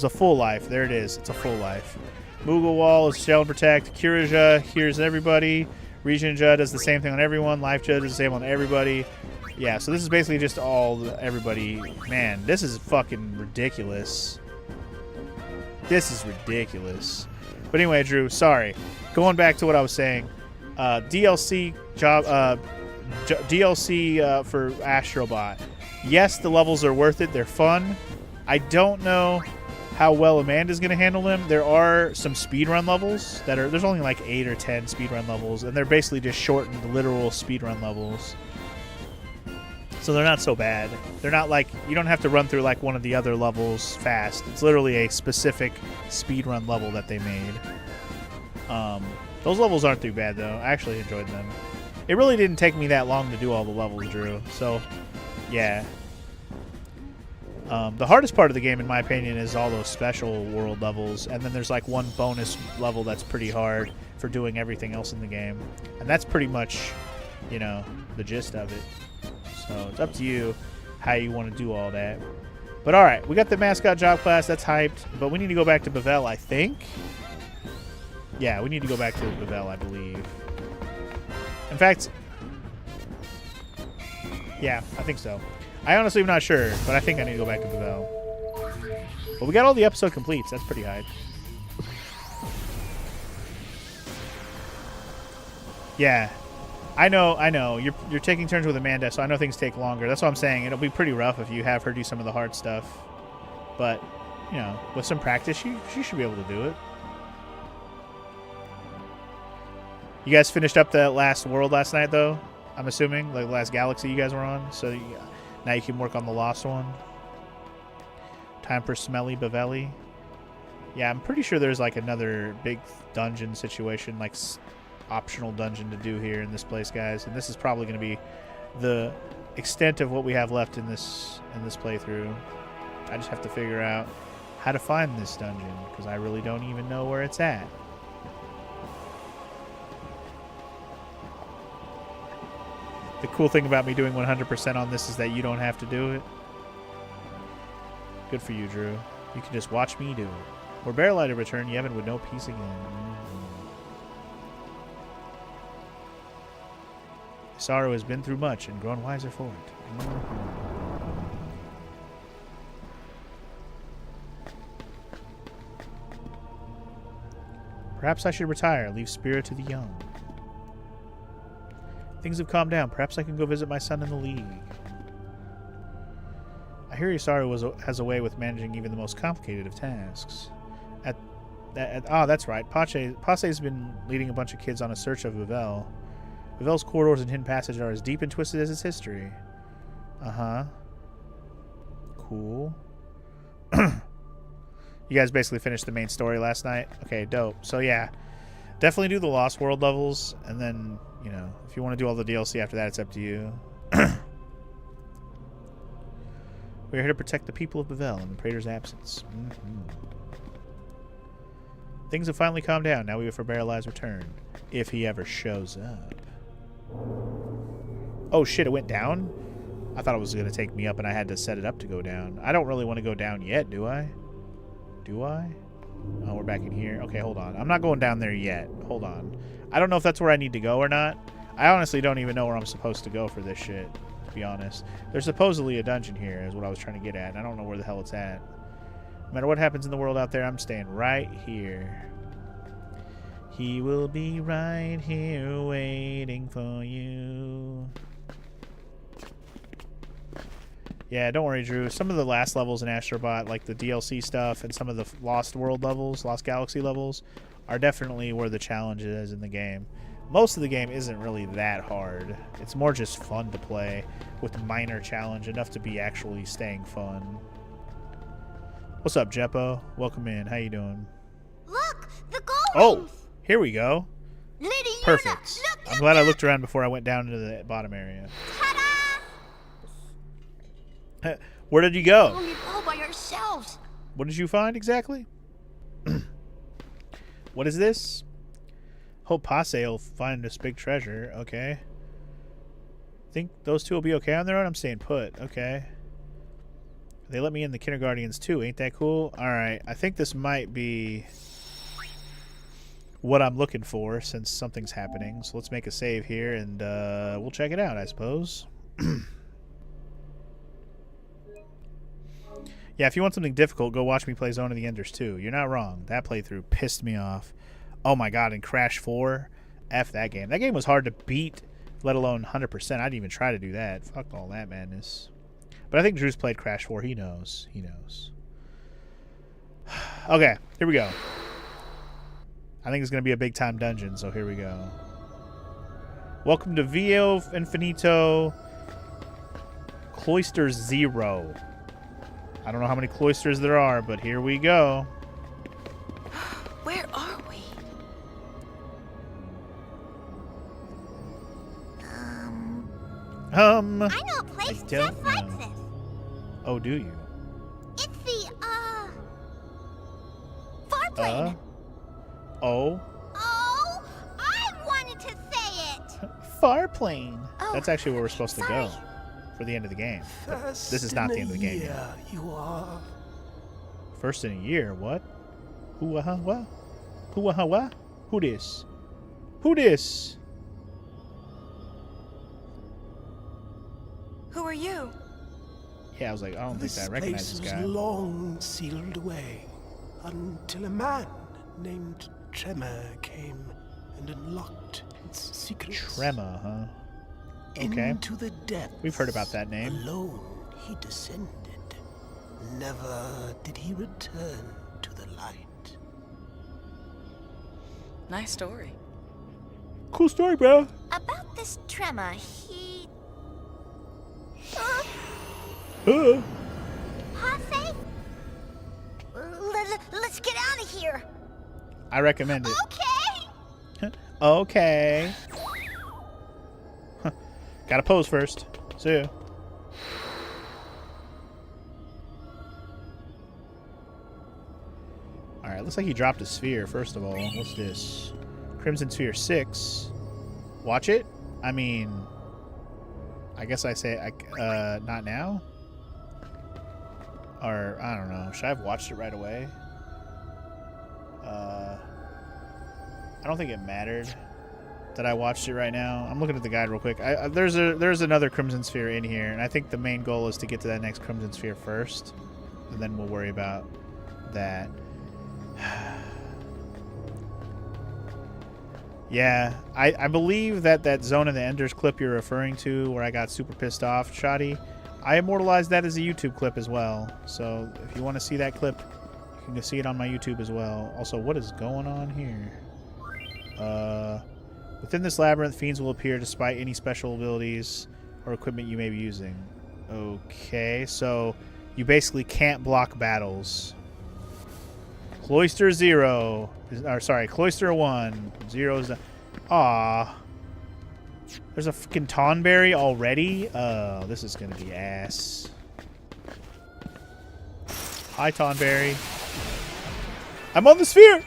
full life. There it is. It's a full life. Moogle Wall is Shell and Protect. Kiraja heals everybody. Regen Ja does the same thing on everyone. Life Ja does the same on everybody. Yeah, so this is basically just everybody. Man, this is fucking ridiculous. This is ridiculous. But anyway, Drew, sorry. Going back to what I was saying, DLC for Astrobot. Yes, the levels are worth it. They're fun. I don't know how well Amanda's going to handle them. There are some speedrun levels there's only like 8 or 10 speedrun levels, and they're basically just shortened literal speedrun levels. So they're not so bad. They're not like, you don't have to run through like one of the other levels fast. It's literally a specific speedrun level that they made. Those levels aren't too bad though. I actually enjoyed them. It really didn't take me that long to do all the levels, Drew. So, yeah. The hardest part of the game, in my opinion, is all those special world levels. And then there's like one bonus level that's pretty hard for doing everything else in the game. And that's pretty much, you know, the gist of it. So it's up to you how you want to do all that. But alright, we got the mascot job class. That's hyped. But we need to go back to Bevelle, I think. Yeah, we need to go back to Bevelle, I believe. In fact, yeah, I think so. I honestly am not sure, but I think I need to go back to Bevelle. But we got all the episode completes. That's pretty hype. Yeah. I know. You're taking turns with Amanda, so I know things take longer. That's what I'm saying. It'll be pretty rough if you have her do some of the hard stuff. But, you know, with some practice, she should be able to do it. You guys finished up the last world last night, though? I'm assuming? Like the last galaxy you guys were on? So now you can work on the lost one? Time for Smelly Bevelle. Yeah, I'm pretty sure there's like another big dungeon situation, like optional dungeon to do here in this place, guys. And this is probably going to be the extent of what we have left in this playthrough. I just have to figure out how to find this dungeon, because I really don't even know where it's at. The cool thing about me doing 100% on this is that you don't have to do it. Good for you, Drew. You can just watch me do it. Were Barrelite to return, Yevon would know peace again. Sorrow has been through much and grown wiser for it. Perhaps I should retire, leave Spirit to the young. Things have calmed down. Perhaps I can go visit my son in the League. I hear Isaru has a way with managing even the most complicated of tasks. That's right. Pace's been leading a bunch of kids on a search of Vivelle. Vivelle's corridors and hidden passages are as deep and twisted as its history. Uh-huh. Cool. You guys basically finished the main story last night? Okay, dope. So yeah, definitely do the Lost World levels, and then, you know, if you want to do all the DLC after that, it's up to you. We're here to protect the people of Bevelle in the Praetor's absence. Things have finally calmed down. Now we wait for Barrelite's return. If he ever shows up. Oh shit, it went down? I thought it was going to take me up and I had to set it up to go down. I don't really want to go down yet, do I? Do I? Oh, we're back in here. Okay, hold on. I'm not going down there yet. Hold on. I don't know if that's where I need to go or not. I honestly don't even know where I'm supposed to go for this shit, to be honest. There's supposedly a dungeon here, is what I was trying to get at, and I don't know where the hell it's at. No matter what happens in the world out there, I'm staying right here. He will be right here waiting for you. Yeah, don't worry, Drew. Some of the last levels in Astrobot, like the DLC stuff and some of the Lost World levels, Lost Galaxy levels, are definitely where the challenge is in the game. Most of the game isn't really that hard. It's more just fun to play with minor challenge, enough to be actually staying fun. What's up, Jeppo? Welcome in. How you doing? Look, the gold Oh, rings. here we go. Lady Luna, Perfect. look, I'm glad I looked around before I went down into the bottom area. Ta-da! Where did you go? Only all by yourselves. What did you find exactly? What is this? Hope Pace will find this big treasure. Okay. Think those two will be okay on their own? I'm staying put. Okay. They let me in the Kindergartens too. Ain't that cool? Alright. I think this might be what I'm looking for since something's happening. So let's make a save here and we'll check it out, I suppose. Yeah, if you want something difficult, go watch me play Zone of the Enders 2. You're not wrong. That playthrough pissed me off. Oh my god, and Crash 4? F that game. That game was hard to beat, let alone 100%. I didn't even try to do that. Fuck all that madness. But I think Drew's played Crash 4. He knows. He knows. Okay, here we go. I think it's going to be a big-time dungeon, so here we go. Welcome to Via Infinito Cloister 0. I don't know how many cloisters there are, but here we go. Where are we? I know a place I just don't like know. this. Oh, do you? It's the, Farplane. Oh? Oh, I wanted to say it. Farplane. Oh, That's actually where we're supposed to go sorry. for the end of the game. But this is not the end of the game yet. You are. First in a year, what? Who-ah-what? Who-ah-what? Who this? Who this? Who are you? Yeah, I was like, I don't think I recognize this place guy. was long sealed away until a man named Tremor came and unlocked its secrets. Tremor, huh? Okay. Into the depths. We've heard about that name. Alone he descended. Never did he return to the light. Nice story. Cool story, bro. About this Tremor, he... Pace? Let's get out of sphere. I recommend it. Okay. Okay. Gotta pose first. See ya. Alright, looks like he dropped a sphere, first of all. What's this? Crimson Sphere 6. Watch it? I mean, I guess I say, not now? Or, I don't know. Should I have watched it right away? I don't think it mattered that I watched it right now. I'm looking at the guide real quick. There's another Crimson Sphere in here, and I think the main goal is to get to that next Crimson Sphere first, and then we'll worry about that. Yeah, I believe that Zone of the Enders clip you're referring to, where I got super pissed off, Shoddy, I immortalized that as a YouTube clip as well. So if you want to see that clip, you can see it on my YouTube as well. Also, what is going on here? Within this labyrinth, fiends will appear despite any special abilities or equipment you may be using. Okay, so you basically can't block battles. Cloister 0, or sorry, Cloister 1, 0 is. Aw, there's a freaking Tonberry already. Oh, this is gonna be ass. Hi, Tonberry. I'm on the sphere.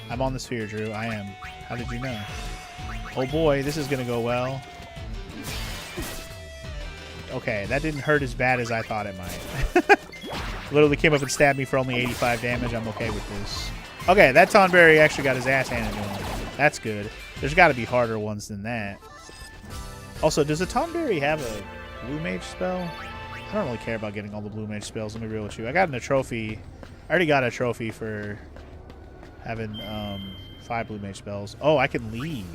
I'm on the sphere, Drew. I am. How did you know? Oh boy, this is gonna go well. Okay, that didn't hurt as bad as I thought it might. Literally came up and stabbed me for only 85 damage. I'm okay with this. Okay, that Tonberry actually got his ass handed to him. That's good. There's got to be harder ones than that. Also, does a Tonberry have a Blue Mage spell? I don't really care about getting all the Blue Mage spells. Let me be real with you. I got a trophy. I already got a trophy for having 5 Blue Mage spells. Oh, I can leave.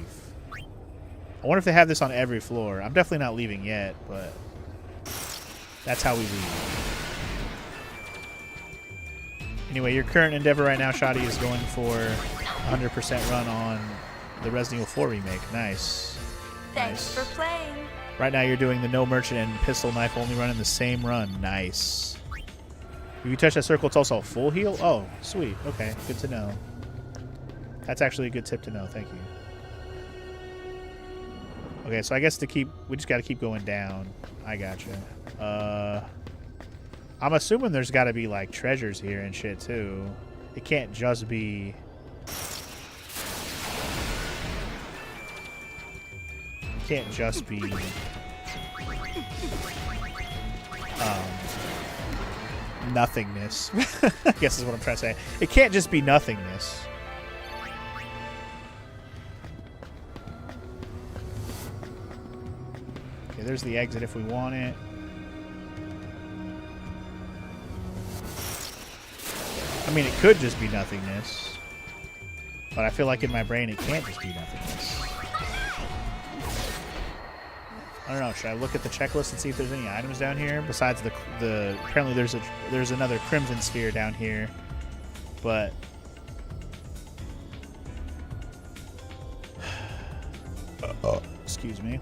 I wonder if they have this on every floor. I'm definitely not leaving yet, but that's how we leave. Anyway, your current endeavor right now, Shoddy, is going for 100% run on the Resident Evil 4 remake. Nice. Thanks for playing. Right now you're doing the no merchant and pistol knife only run in the same run. Nice. If you touch that circle, it's also a full heal? Oh, sweet. Okay, good to know. That's actually a good tip to know. Thank you. Okay, so I guess we just got to keep going down. I gotcha. I'm assuming there's got to be, like, treasures here and shit, too. It can't just be... It can't just be... nothingness. I guess is what I'm trying to say. It can't just be nothingness. Okay, there's the exit if we want it. I mean, it could just be nothingness. But I feel like in my brain it can't just be nothingness. I don't know. Should I look at the checklist and see if there's any items down here besides the apparently there's another Crimson Sphere down here, but excuse me.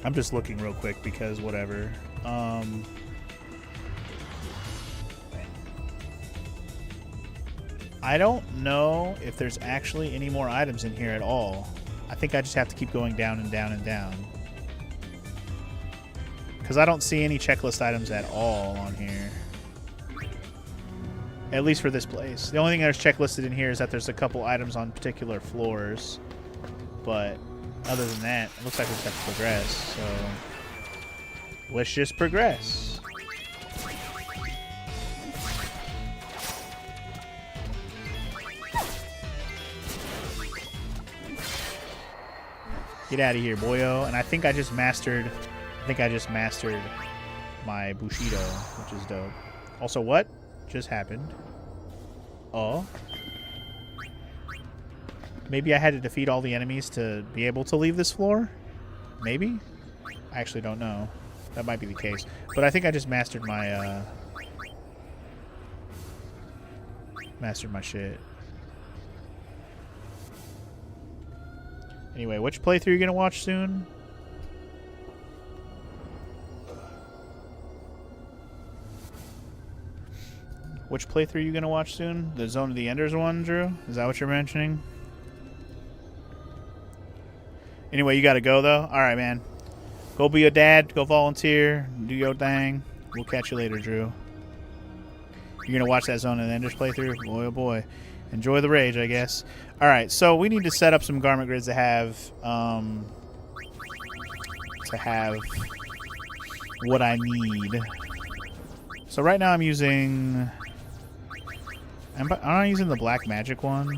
I'm just looking real quick because whatever. I don't know if there's actually any more items in here at all. I think I just have to keep going down and down and down. Because I don't see any checklist items at all on here. At least for this place. The only thing there's checklisted in here is that there's a couple items on particular floors. But other than that, it looks like we just have to progress. So let's just progress. Get out of here, boyo. And I think I just mastered my Bushido, which is dope. Also, what just happened? Oh. Maybe I had to defeat all the enemies to be able to leave this floor? Maybe? I actually don't know. That might be the case. But I think I just mastered my shit. Anyway, which playthrough are you gonna watch soon? Which playthrough are you going to watch soon? The Zone of the Enders one, Drew? Is that what you're mentioning? Anyway, you got to go, though? All right, man. Go be a dad. Go volunteer. Do your thing. We'll catch you later, Drew. You're going to watch that Zone of the Enders playthrough? Boy, oh boy. Enjoy the rage, I guess. All right, so we need to set up some garment grids to have what I need. So right now I'm using... Am I using the Black Magic one?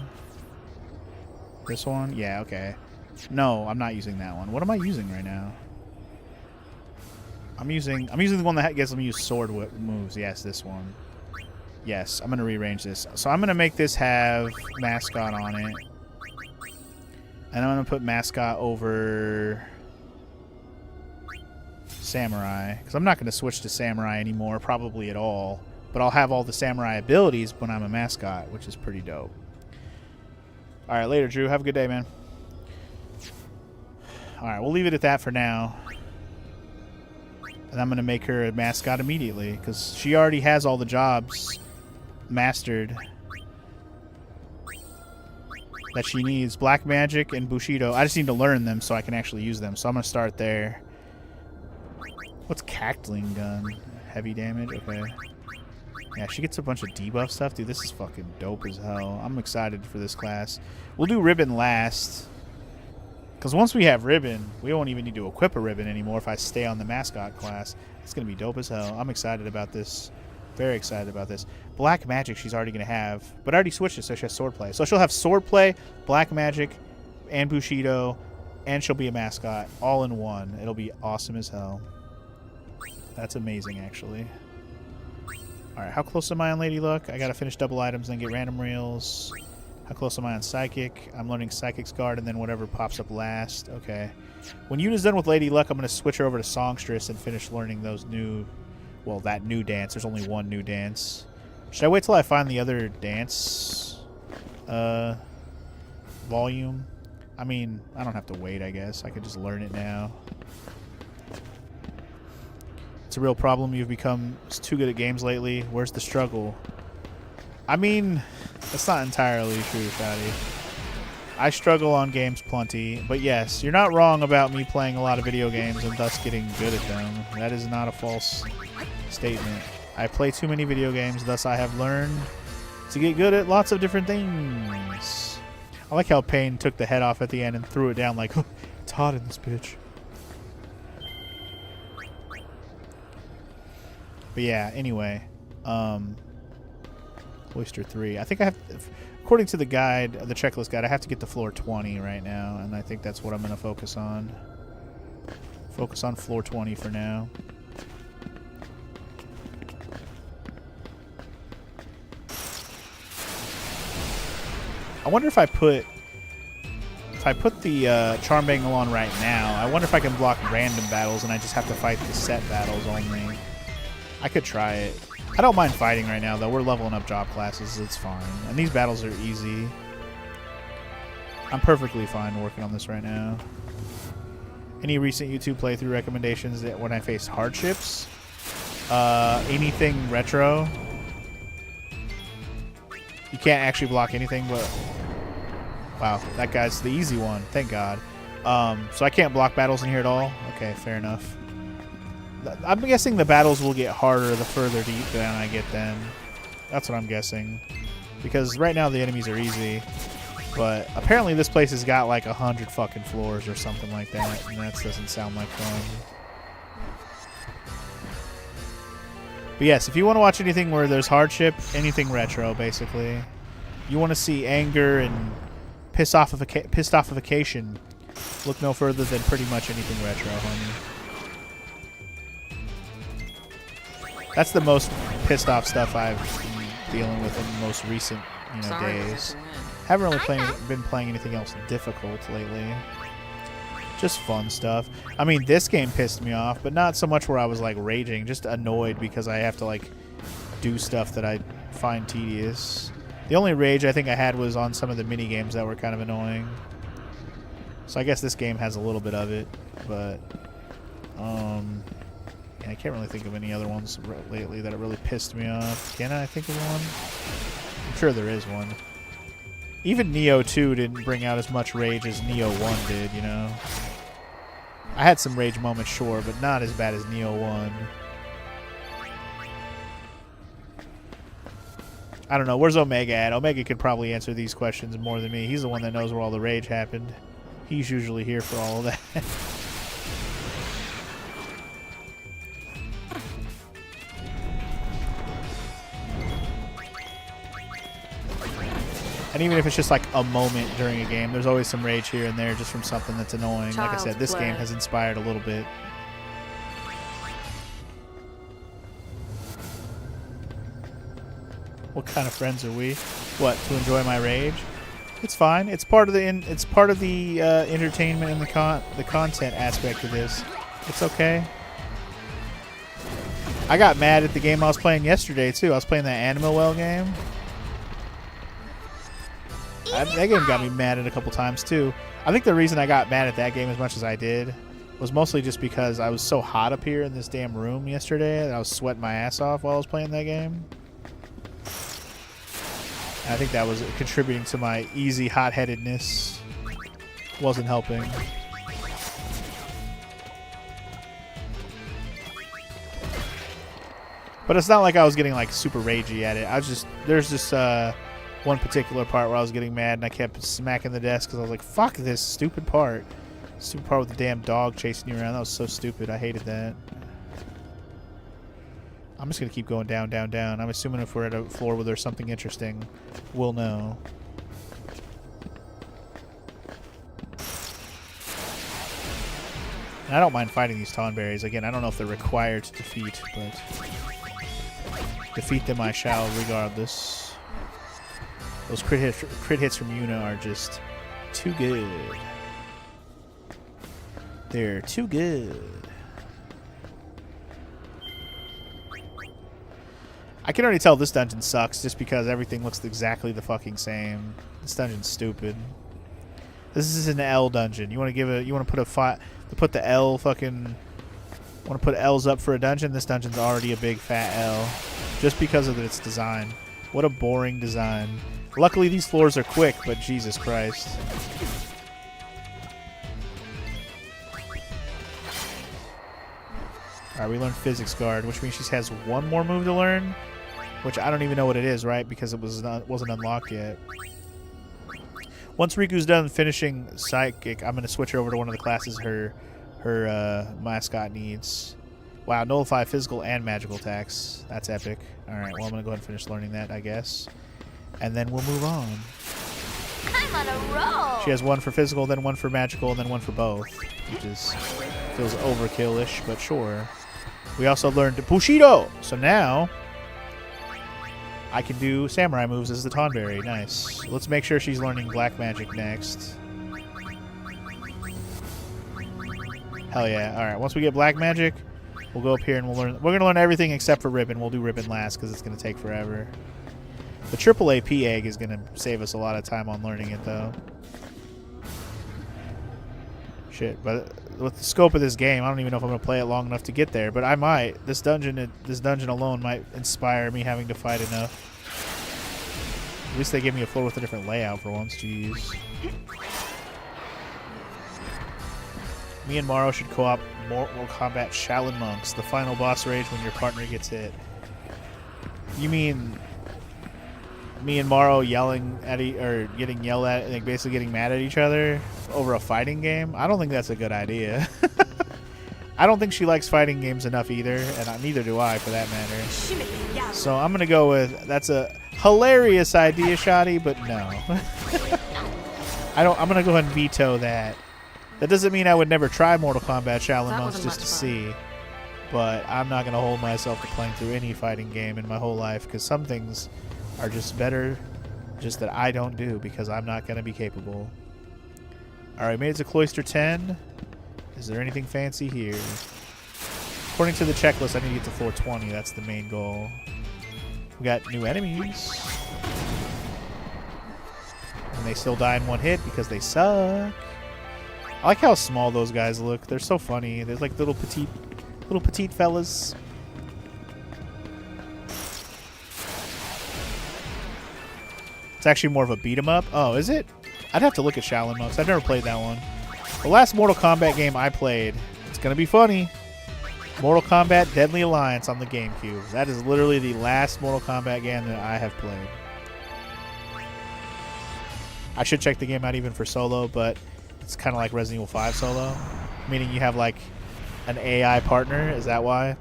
This one? Yeah, okay. No, I'm not using that one. What am I using right now? I'm using the one that gets me use sword moves. Yes, this one. Yes, I'm going to rearrange this. So I'm going to make this have Mascot on it. And I'm going to put Mascot over Samurai. Because I'm not going to switch to Samurai anymore, probably at all. But I'll have all the Samurai abilities when I'm a Mascot, which is pretty dope. Alright, later, Drew. Have a good day, man. Alright, we'll leave it at that for now. And I'm going to make her a Mascot immediately. Because she already has all the jobs mastered that she needs. Black Magic and Bushido. I just need to learn them so I can actually use them. So I'm going to start there. What's Cackling Gun? Heavy damage? Okay. Yeah, she gets a bunch of debuff stuff. Dude, this is fucking dope as hell. I'm excited for this class. We'll do Ribbon last. Because once we have Ribbon, we won't even need to equip a Ribbon anymore if I stay on the Mascot class. It's going to be dope as hell. I'm excited about this. Very excited about this. Black Magic she's already going to have. But I already switched it, so she has Swordplay. So she'll have Swordplay, Black Magic, and Bushido. And she'll be a Mascot all in one. It'll be awesome as hell. That's amazing, actually. Alright, how close am I on Lady Luck? I gotta finish double items, then get random reels. How close am I on Psychic? I'm learning Psychic's Guard, and then whatever pops up last. Okay. When Yuna's done with Lady Luck, I'm gonna switch her over to Songstress and finish learning those new... Well, that new dance. There's only one new dance. Should I wait till I find the other dance... volume? I mean, I don't have to wait, I guess. I could just learn it now. It's a real problem. You've become too good at games lately. Where's the struggle? I mean, that's not entirely true, Fatty. I struggle on games plenty, but yes, you're not wrong about me playing a lot of video games and thus getting good at them. That is not a false statement. I play too many video games, thus I have learned to get good at lots of different things. I like how Pain took the head off at the end and threw it down like, oh, it's hot in this bitch. But yeah, anyway, Oyster 3. I think I have, according to the guide, the checklist guide, I have to get to floor 20 right now, and I think that's what I'm going to focus on. Focus on floor 20 for now. I wonder if I put the Charm Bangalore right now, I wonder if I can block random battles and I just have to fight the set battles only. I could try it. I don't mind fighting right now, though. We're leveling up job classes. It's fine. And these battles are easy. I'm perfectly fine working on this right now. Any recent YouTube playthrough recommendations that when I face hardships? Anything retro. You can't actually block anything, but... Wow, that guy's the easy one. Thank God. So I can't block battles in here at all? Okay, fair enough. I'm guessing the battles will get harder the further deep down I get then. That's what I'm guessing. Because right now the enemies are easy. But apparently this place has got like 100 fucking floors or something like that. And that doesn't sound like fun. But yes, if you want to watch anything where there's hardship, anything retro basically. You want to see anger and pissed offification. Look no further than pretty much anything retro, homie. That's the most pissed off stuff I've been dealing with in the most recent, days. Haven't really been playing anything else difficult lately. Just fun stuff. I mean, this game pissed me off, but not so much where I was like raging, just annoyed because I have to like do stuff that I find tedious. The only rage I think I had was on some of the mini games that were kind of annoying. So I guess this game has a little bit of it, but yeah, I can't really think of any other ones lately that have really pissed me off. Can I think of one? I'm sure there is one. Even Neo 2 didn't bring out as much rage as Neo 1 did, you know? I had some rage moments, sure, but not as bad as Neo 1. I don't know. Where's Omega at? Omega could probably answer these questions more than me. He's the one that knows where all the rage happened. He's usually here for all of that. And even if it's just like a moment during a game, there's always some rage here and there just from something that's annoying. Like I said, this game has inspired a little bit. What kind of friends are we? What, to enjoy my rage? It's fine. It's part of the entertainment and the content aspect of this. It's okay. I got mad at the game I was playing yesterday too. I was playing that Animal Well game. That game got me mad at a couple times too. I think the reason I got mad at that game as much as I did was mostly just because I was so hot up here in this damn room yesterday that I was sweating my ass off while I was playing that game. And I think that was contributing to my easy hot-headedness. Wasn't helping. But it's not like I was getting like super ragey at it. I was just, there's this one particular part where I was getting mad and I kept smacking the desk because I was like, fuck this stupid part. Stupid part with the damn dog chasing you around. That was so stupid. I hated that. I'm just going to keep going down, down, down. I'm assuming if we're at a floor where there's something interesting, we'll know. And I don't mind fighting these Tonberries. Again, I don't know if they're required to defeat, but defeat them I shall regardless. Those crit hits from Yuna are just too good. They're too good. I can already tell this dungeon sucks just because everything looks exactly the fucking same. This dungeon's stupid. This is an L dungeon. You want to give a, you want to put the L fucking, want to put L's up for a dungeon? This dungeon's already a big fat L just because of its design. What a boring design. Luckily these floors are quick, but Jesus Christ. Alright, we learned Physics Guard, which means she has one more move to learn, which I don't even know what it is, right? Because it wasn't unlocked yet. Once Riku's done finishing Psychic, I'm going to switch her over to one of the classes her mascot needs. Wow, nullify physical and magical attacks. That's epic. Alright, well I'm going to go ahead and finish learning that, I guess. And then we'll move on. I'm on a roll. She has one for physical, then one for magical, and then one for both. Which is, feels overkill-ish, but sure. We also learned Bushido! So now, I can do samurai moves as the Tonberry. Nice. Let's make sure she's learning black magic next. Hell yeah. Alright, once we get black magic, we'll go up here and we'll learn. We're going to learn everything except for Ribbon. We'll do Ribbon last because it's going to take forever. The triple AP egg is going to save us a lot of time on learning it, though. Shit, but with the scope of this game, I don't even know if I'm going to play it long enough to get there, but I might. This dungeon alone might inspire me having to fight enough. At least they gave me a floor with a different layout for once. Jeez. Me and Morrow should co-op Mortal Kombat Shaolin Monks, the final boss rage when your partner gets hit. You mean me and Morrow yelling at or getting yelled at, like basically getting mad at each other over a fighting game? I don't think that's a good idea. I don't think she likes fighting games enough either, and neither do I for that matter. So I'm gonna go with, that's a hilarious idea, Shoddy, but no. I'm gonna go ahead and veto that. That doesn't mean I would never try Mortal Kombat Shaolin Monks just to see, but I'm not gonna hold myself to playing through any fighting game in my whole life because some things are just better just that I don't do because I'm not going to be capable. Alright, made it to Cloister 10. Is there anything fancy here? According to the checklist, I need to get to floor 20. That's the main goal. We got new enemies. And they still die in one hit because they suck. I like how small those guys look. They're so funny. They're like little petite Little petite fellas. It's actually more of a beat 'em up. Oh, is it? I'd have to look at Shaolin Monks. I've never played that one. The last Mortal Kombat game I played, it's going to be funny. Mortal Kombat Deadly Alliance on the GameCube. That is literally the last Mortal Kombat game that I have played. I should check the game out even for solo, but it's kind of like Resident Evil 5 solo. Meaning you have like an AI partner. Is that why?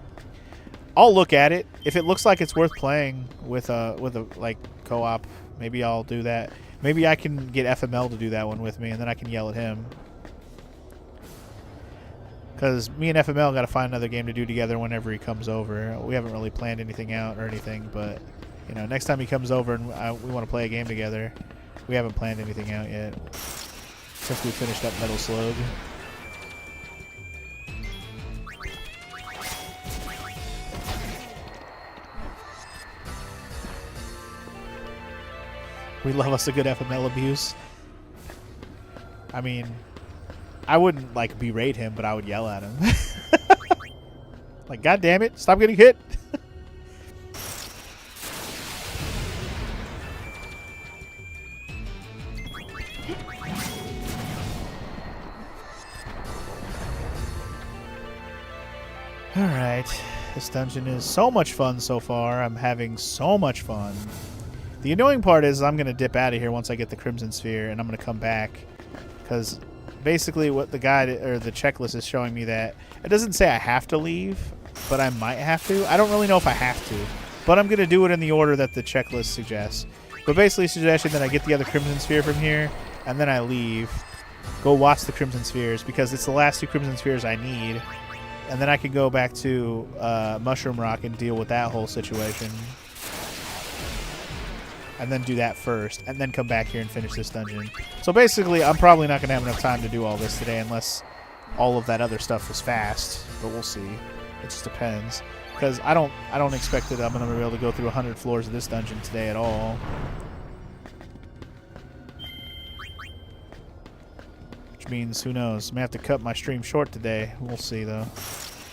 I'll look at it. If it looks like it's worth playing with a like co-op, maybe I'll do that. Maybe I can get FML to do that one with me, and then I can yell at him. Because me and FML got to find another game to do together whenever he comes over. We haven't really planned anything out or anything, but you know, next time he comes over and we want to play a game together, we haven't planned anything out yet since we finished up Metal Slug. We love us a good FML abuse. I mean, I wouldn't like berate him, but I would yell at him. Like, God damn it, stop getting hit. Alright, this dungeon is so much fun so far. I'm having so much fun. The annoying part is I'm going to dip out of here once I get the Crimson Sphere, and I'm going to come back. Because basically what the guide or the checklist is showing me that it doesn't say I have to leave, but I might have to. I don't really know if I have to, but I'm going to do it in the order that the checklist suggests. But basically suggesting that I get the other Crimson Sphere from here, and then I leave. Go watch the Crimson Spheres, because it's the last 2 Crimson Spheres I need. And then I can go back to Mushroom Rock and deal with that whole situation. And then do that first, and then come back here and finish this dungeon. So basically, I'm probably not going to have enough time to do all this today unless all of that other stuff was fast. But we'll see. It just depends. Because I don't expect that I'm going to be able to go through 100 floors of this dungeon today at all. Which means, who knows? I may have to cut my stream short today. We'll see, though.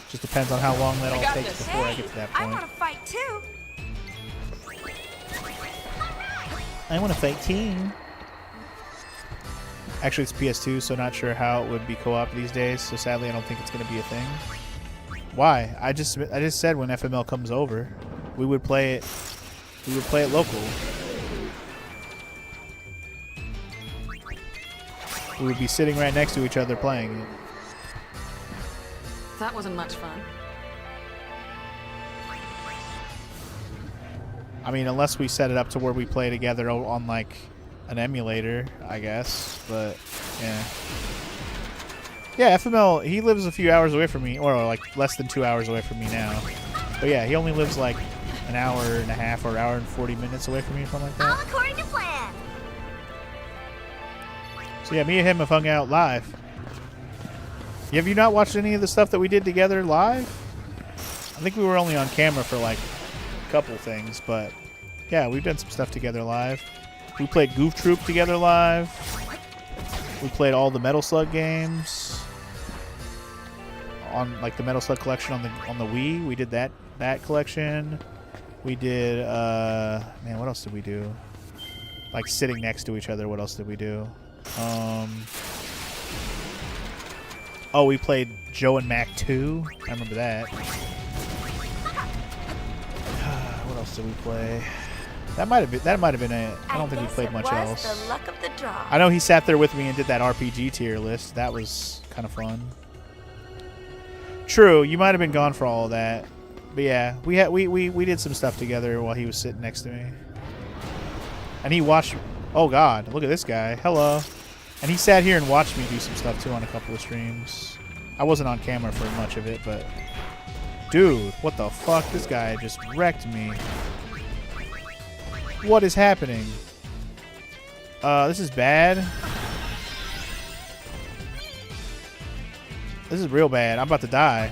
Just depends on how long that all takes before I get to that point. I want to fight too. I want to fight team. Actually, it's PS2, so not sure how it would be co-op these days. So sadly, I don't think it's going to be a thing. Why? I just said when FML comes over, we would play it. We would play it local. We would be sitting right next to each other playing it. That wasn't much fun. I mean, unless we set it up to where we play together on, like, an emulator, I guess. But, yeah. Yeah, FML, he lives a few hours away from me, or, like, less than 2 hours away from me now. But, yeah, he only lives, like, an hour and a half or hour and 40 minutes away from me, or something like that. All according to plan. So, yeah, me and him have hung out live. Have you not watched any of the stuff that we did together live? I think we were only on camera for, like, couple things, but yeah, we've done some stuff together live. We played Goof Troop together live. We played all the Metal Slug games on like the Metal Slug collection on the Wii. We did that collection. We did man, what else did we do? Like sitting next to each other. What else did we do? Oh, we played Joe and Mac 2. I remember that. What else did we play? That might have been it. I don't think we played much else. The luck of the draw. I know he sat there with me and did that RPG tier list. That was kind of fun. True, you might have been gone for all of that. But yeah, we did some stuff together while he was sitting next to me. And he watched. Oh God, look at this guy. Hello. And he sat here and watched me do some stuff too on a couple of streams. I wasn't on camera for much of it, but dude, what the fuck? This guy just wrecked me. What is happening? This is bad. This is real bad. I'm about to die.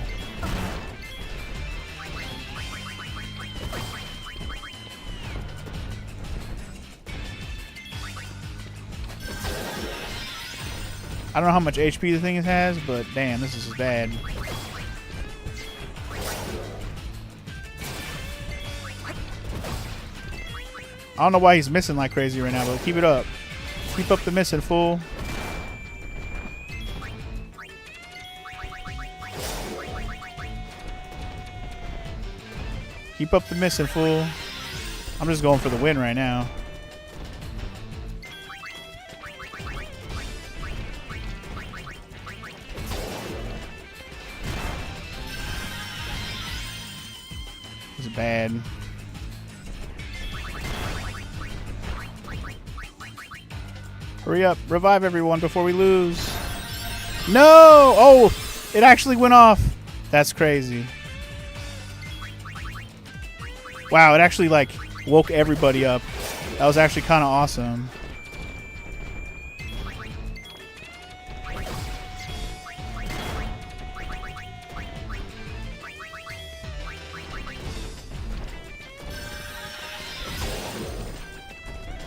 I don't know how much HP the thing has, but damn, this is bad. I don't know why he's missing like crazy right now, but keep it up. Keep up the missing, fool. Keep up the missing, fool. I'm just going for the win right now. This is bad. Hurry up. Revive everyone before we lose. No! Oh! It actually went off. That's crazy. Wow, it actually, like, woke everybody up. That was actually kind of awesome.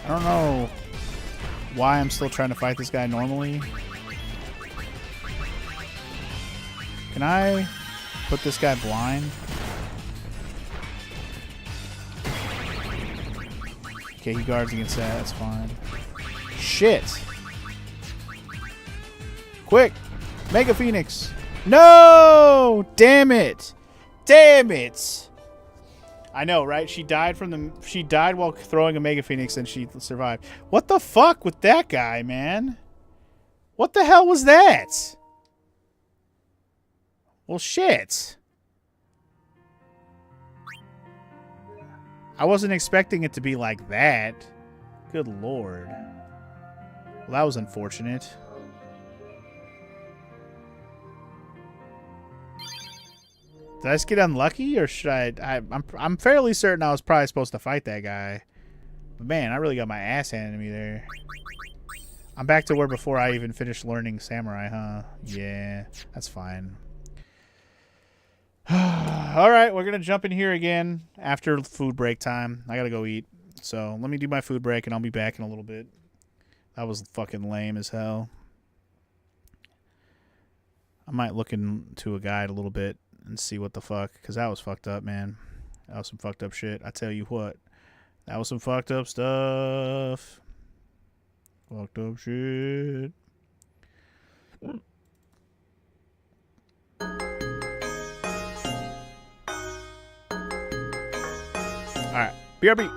I don't know why I'm still trying to fight this guy normally. Can I put this guy blind? Okay, he guards against that. That's fine. Shit. Quick. Mega Phoenix. No! Damn it. Damn it. I know, right? She died while throwing a Mega Phoenix and she survived. What the fuck with that guy, man? What the hell was that? Well, shit. I wasn't expecting it to be like that. Good lord. Well, that was unfortunate. Did I just get unlucky, or should I'm fairly certain I was probably supposed to fight that guy. But man, I really got my ass handed to me there. I'm back to where before I even finished learning samurai, huh? Yeah, that's fine. Alright, we're going to jump in here again after food break time. I got to go eat. So let me do my food break and I'll be back in a little bit. That was fucking lame as hell. I might look into a guide a little bit and see what the fuck. Because that was fucked up, man. That was some fucked up shit. I tell you what. That was some fucked up stuff. Fucked up shit. Alright, BRB.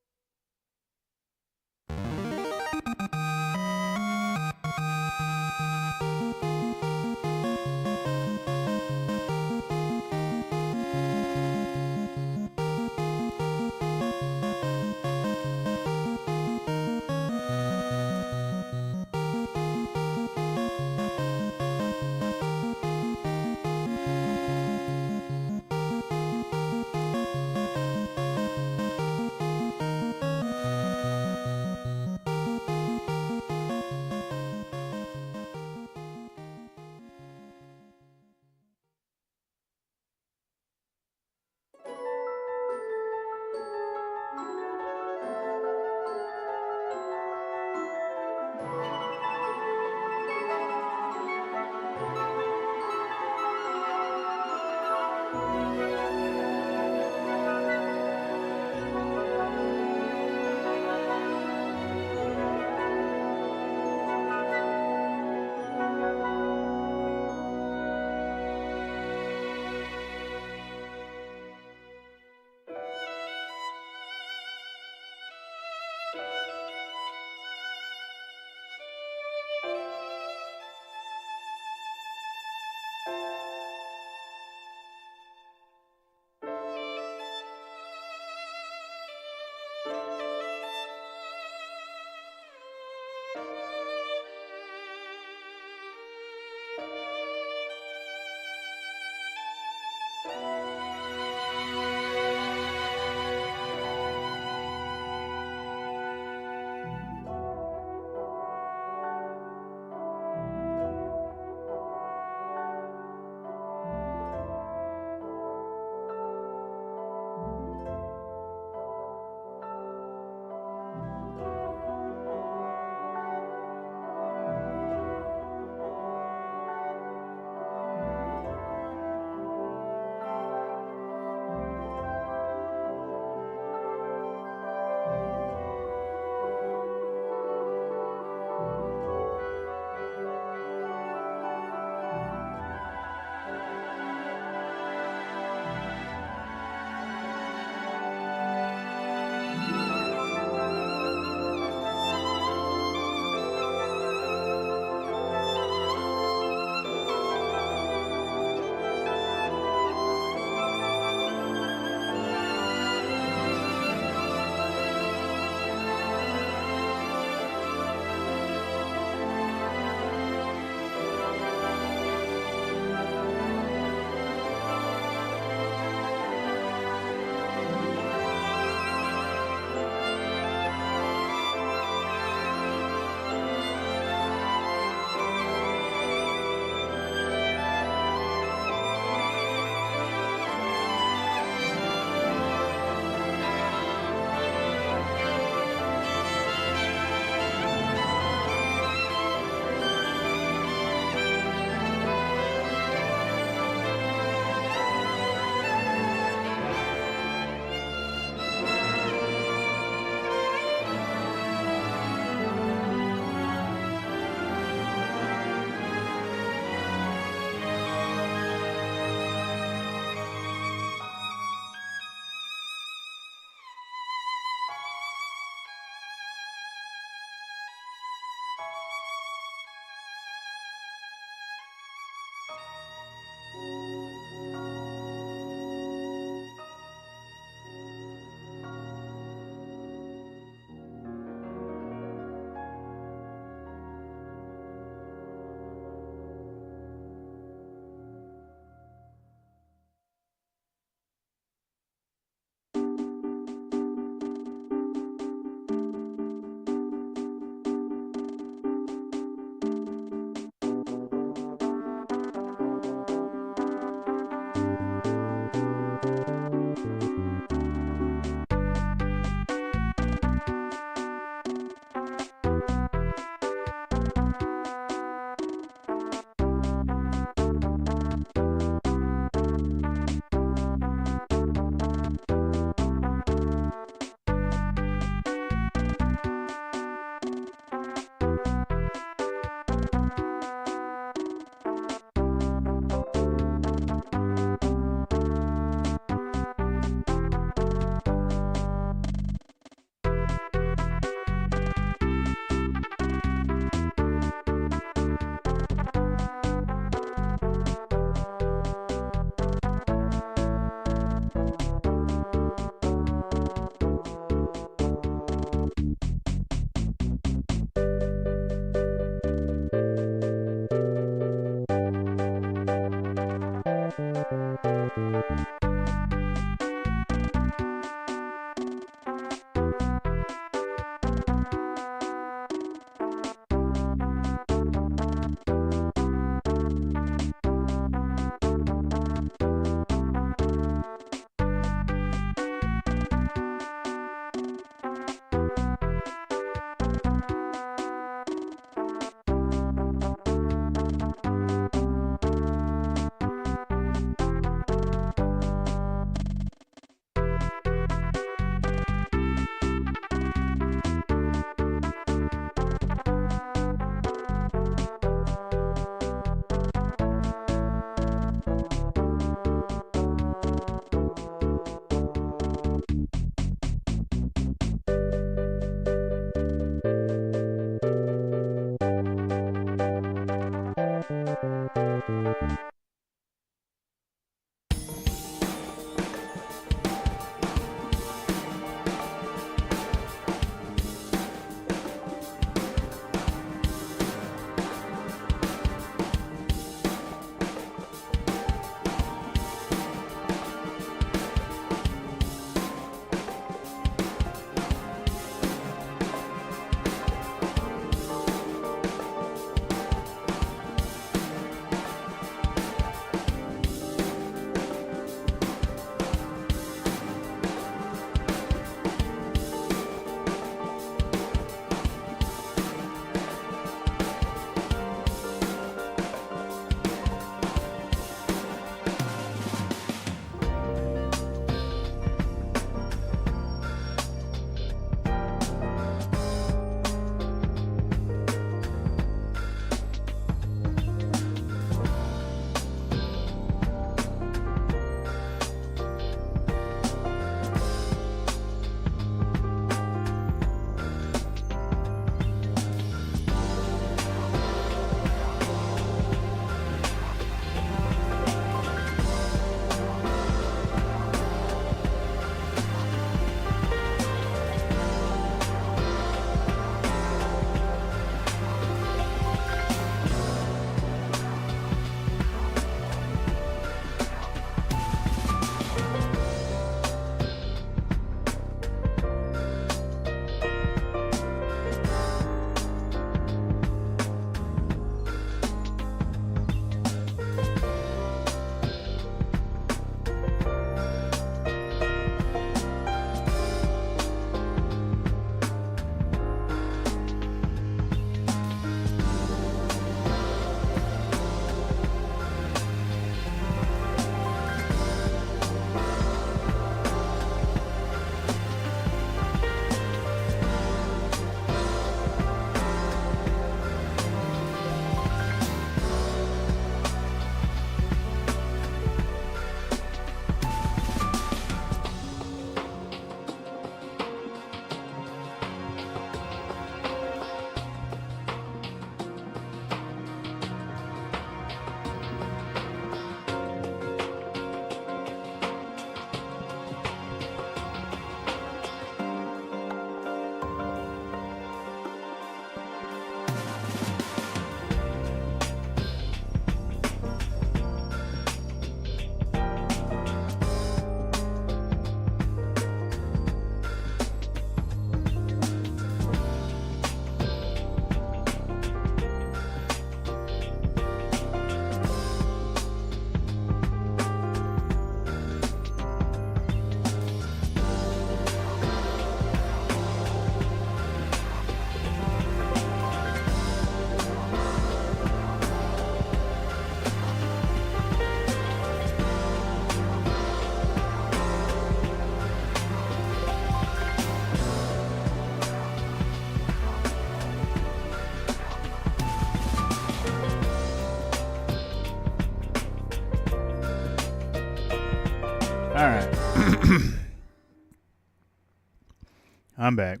I'm back.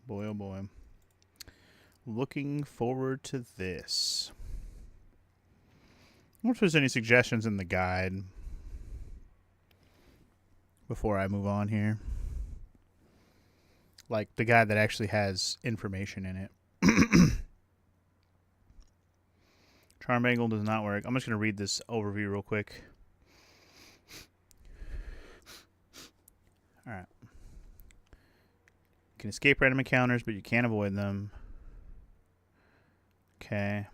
Boy, oh boy. Looking forward to this. I wonder if there's any suggestions in the guide before I move on here. Like the guide that actually has information in it. Charm Bangle does not work. I'm just going to read this overview real quick. Alright. You can escape random encounters, but you can't avoid them. Okay.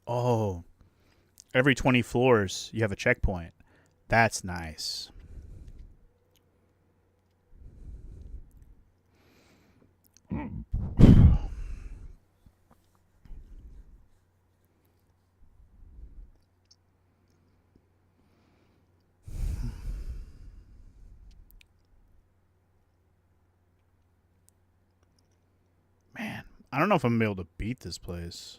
Oh. Every 20 floors, you have a checkpoint. That's nice. Man, I don't know if I'm gonna be able to beat this place.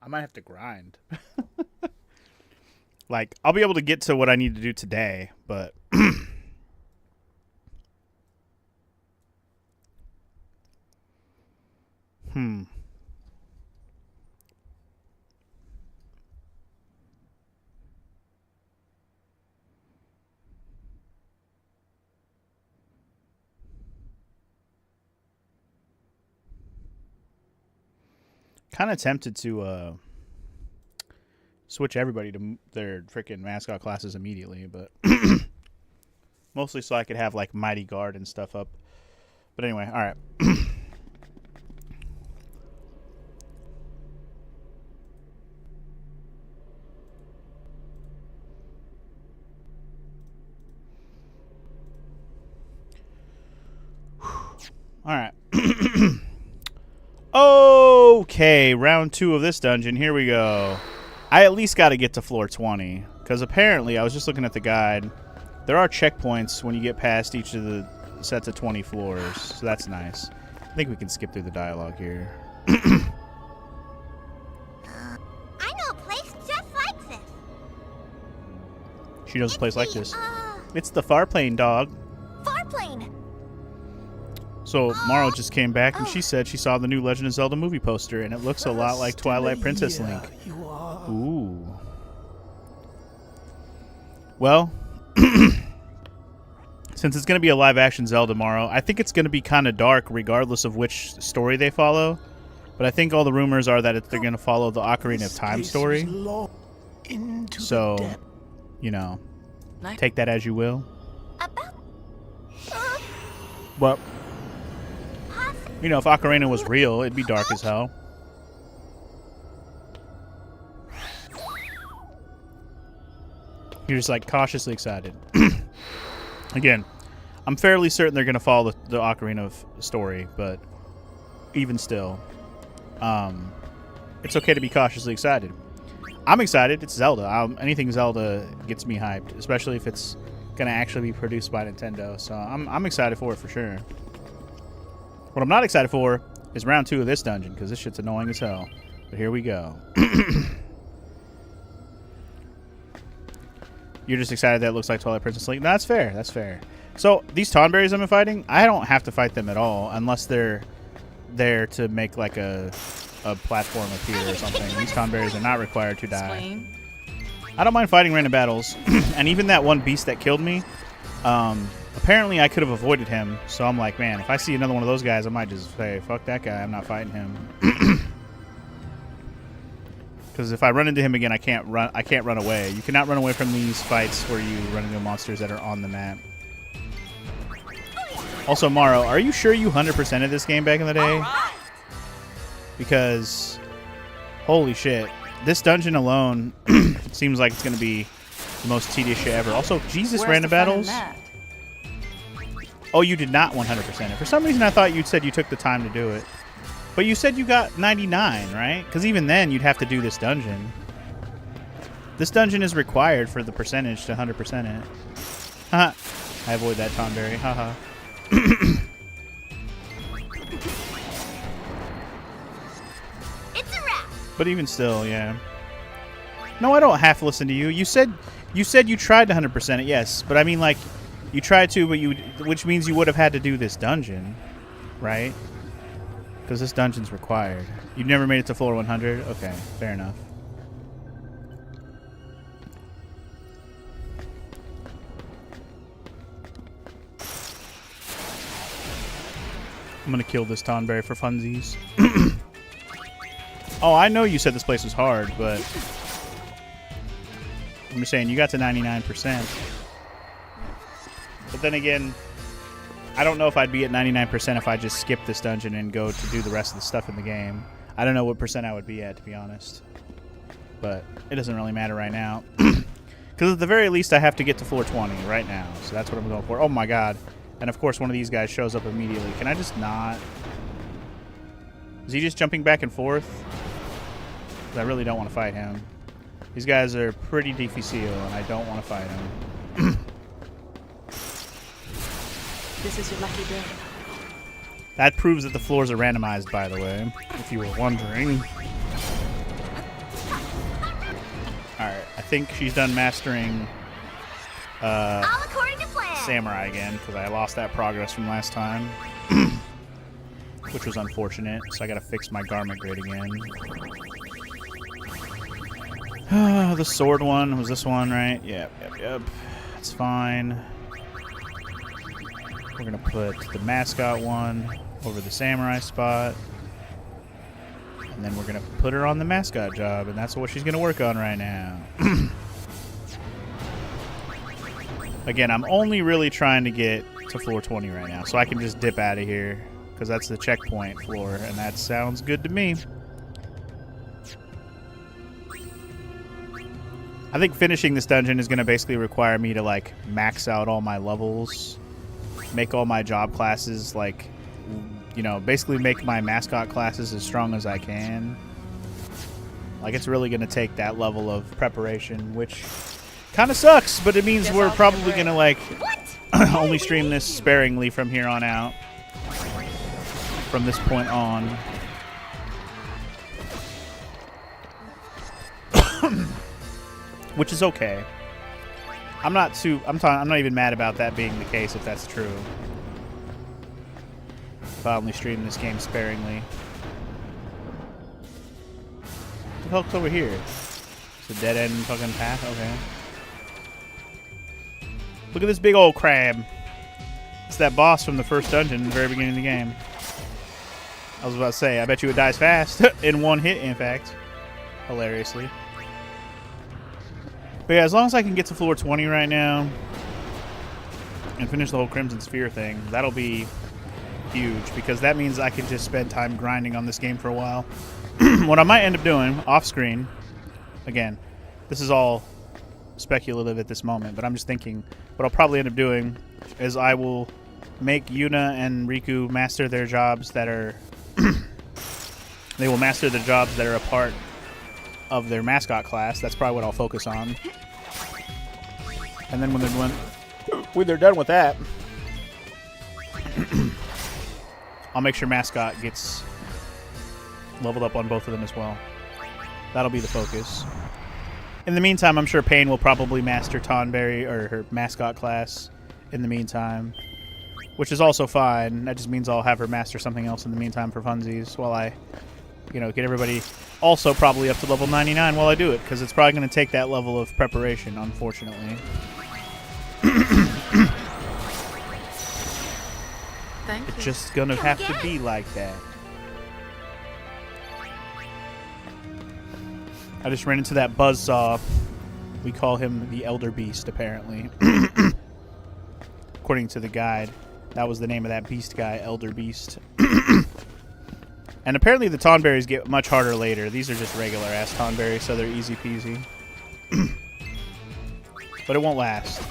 I might have to grind. Like, I'll be able to get to what I need to do today, but... Kind of tempted to switch everybody to their freaking mascot classes immediately, but mostly so I could have like Mighty Guard and stuff up. But anyway, all right. All right. Okay, round 2 of this dungeon. Here we go. I at least got to get to floor 20, because apparently, I was just looking at the guide, there are checkpoints when you get past each of the sets of 20 floors, so that's nice. I think we can skip through the dialogue here. I know a place just like this. She knows a place like this. It's the Farplane, dog. Farplane. So, Morrow just came back, and she said she saw the new Legend of Zelda movie poster, and it looks a lot like Twilight Princess Link. Ooh. Well, since it's going to be a live-action Zelda tomorrow, I think it's going to be kind of dark regardless of which story they follow. But I think all the rumors are that they're going to follow the Ocarina of Time story. So, you know, take that as you will. Well, you know, if Ocarina was real, it'd be dark as hell. You're just like cautiously excited. Again, I'm fairly certain they're going to follow the Ocarina of story, but even still, it's okay to be cautiously excited. I'm excited. It's Zelda. Anything Zelda gets me hyped, especially if it's going to actually be produced by Nintendo. So I'm excited for it for sure. What I'm not excited for is round 2 of this dungeon, because this shit's annoying as hell. But here we go. You're just excited that it looks like Twilight Princess Link? No, that's fair. That's fair. So, these Tonberries I'm fighting, I don't have to fight them at all, unless they're there to make like a platform appear or something. These Tonberries are not required to die. I don't mind fighting random battles. And even that one beast that killed me, apparently I could have avoided him, so I'm like, man, if I see another one of those guys, I might just say, fuck that guy, I'm not fighting him. Because if I run into him again, I can't run away. You cannot run away from these fights where you run into monsters that are on the map. Also, Morrow, are you sure you 100%ed this game back in the day? Because, holy shit, this dungeon alone seems like it's going to be the most tedious shit ever. Also, Jesus, random battles. Oh, you did not 100% it. For some reason, I thought you said you took the time to do it. But you said you got 99, right? Because even then, you'd have to do this dungeon. This dungeon is required for the percentage to 100% it. Haha. I avoid that Tonberry. Haha. But even still, yeah. No, I don't have to listen to you. You said you tried to 100% it, yes. But I mean, like, you tried to, but which means you would have had to do this dungeon, right? Because this dungeon's required. You never made it to floor 100? Okay, fair enough. I'm gonna kill this Tonberry for funsies. Oh, I know you said this place was hard, but I'm just saying you got to 99%. But then again, I don't know if I'd be at 99% if I just skip this dungeon and go to do the rest of the stuff in the game. I don't know what percent I would be at, to be honest. But it doesn't really matter right now. Because at the very least, I have to get to floor 20 right now. So that's what I'm going for. Oh my god. And of course, one of these guys shows up immediately. Can I just not? Is he just jumping back and forth? 'Cause I really don't want to fight him. These guys are pretty difficile, and I don't want to fight him. This is your lucky day. That proves that the floors are randomized, by the way, if you were wondering. Alright, I think she's done mastering All according to plan. Samurai again, because I lost that progress from last time. Which was unfortunate, so I gotta fix my garment grid again. The sword one, was this one, right? Yep. That's fine. We're gonna put the mascot one over the samurai spot. And then we're gonna put her on the mascot job, and that's what she's gonna work on right now. Again, I'm only really trying to get to floor 20 right now, so I can just dip out of here, because that's the checkpoint floor, and that sounds good to me. I think finishing this dungeon is going to basically require me to, like, max out all my levels, make all my job classes, like, you know, basically make my mascot classes as strong as I can. Like, it's really going to take that level of preparation, which kind of sucks, but it means we're probably going to, like, only stream this sparingly from here on out. From this point on. Which is okay. I'm not even mad about that being the case if that's true. If I only stream this game sparingly. What the hell's over here? It's a dead end fucking path? Okay. Look at this big old crab. It's that boss from the first dungeon in the very beginning of the game. I was about to say, I bet you it dies fast. In one hit, in fact. Hilariously. But yeah, as long as I can get to floor 20 right now and finish the whole Crimson Sphere thing, that'll be huge, because that means I can just spend time grinding on this game for a while. What I might end up doing off screen, again, this is all speculative at this moment, but I'm just thinking what I'll probably end up doing is I will make Yuna and Riku master their jobs that are they will master the jobs that are a part of their mascot class. That's probably what I'll focus on. And then when they're done with that, I'll make sure mascot gets leveled up on both of them as well. That'll be the focus. In the meantime, I'm sure Pain will probably master Tonberry, or her mascot class, in the meantime. Which is also fine. That just means I'll have her master something else in the meantime for funsies while I, you know, get everybody also probably up to level 99 while I do it, because it's probably going to take that level of preparation, unfortunately. Thank you. It's just going to have to be like that. I just ran into that buzzsaw. We call him the Elder Beast, apparently. According to the guide. That was the name of that beast guy, Elder Beast. And apparently the Tonberries get much harder later. These are just regular-ass Tonberries, so they're easy peasy. But it won't last.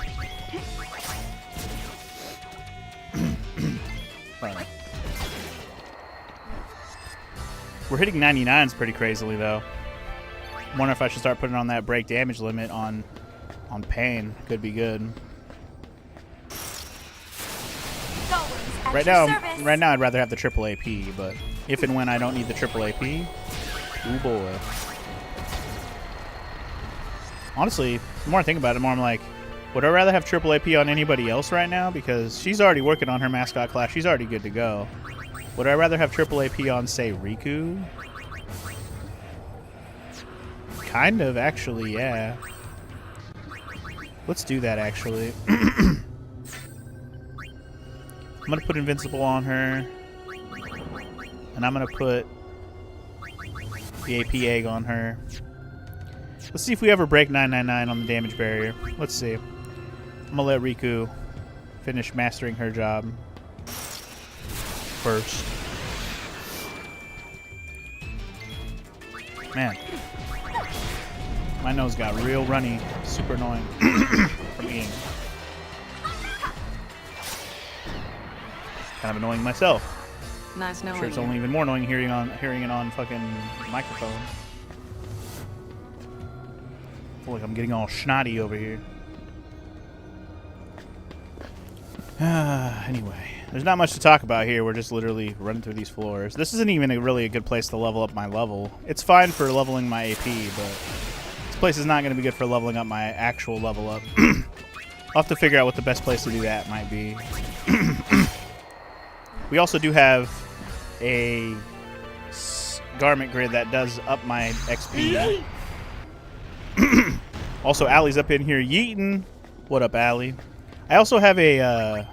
Right. We're hitting 99s pretty crazily, though. I wonder if I should start putting on that break damage limit on Pain. Could be good. Right now, I'd rather have the triple AP, but if and when I don't need the triple AP, Ooh boy. Honestly, the more I think about it, the more I'm like, would I rather have triple AP on anybody else right now? Because she's already working on her mascot class. She's already good to go. Would I rather have triple AP on, say, Riku? Kind of, actually, yeah. Let's do that, actually. I'm going to put Invincible on her. And I'm going to put the AP egg on her. Let's see if we ever break 999 on the damage barrier. Let's see. I'm going to let Riku finish mastering her job first. Man. My nose got real runny. Super annoying from eating. Kind of annoying myself. Nice knowing Sure, it's you. only even more annoying hearing it on fucking microphone. I feel like I'm getting all snotty over here. Anyway, there's not much to talk about here. We're just literally running through these floors. This isn't even really a good place to level up my level. It's fine for leveling my AP, but this place is not going to be good for leveling up my actual level up. I'll have to figure out what the best place to do that might be. We also do have a garment grid that does up my XP. Also, Allie's up in here yeeting. What up, Allie? I also have a...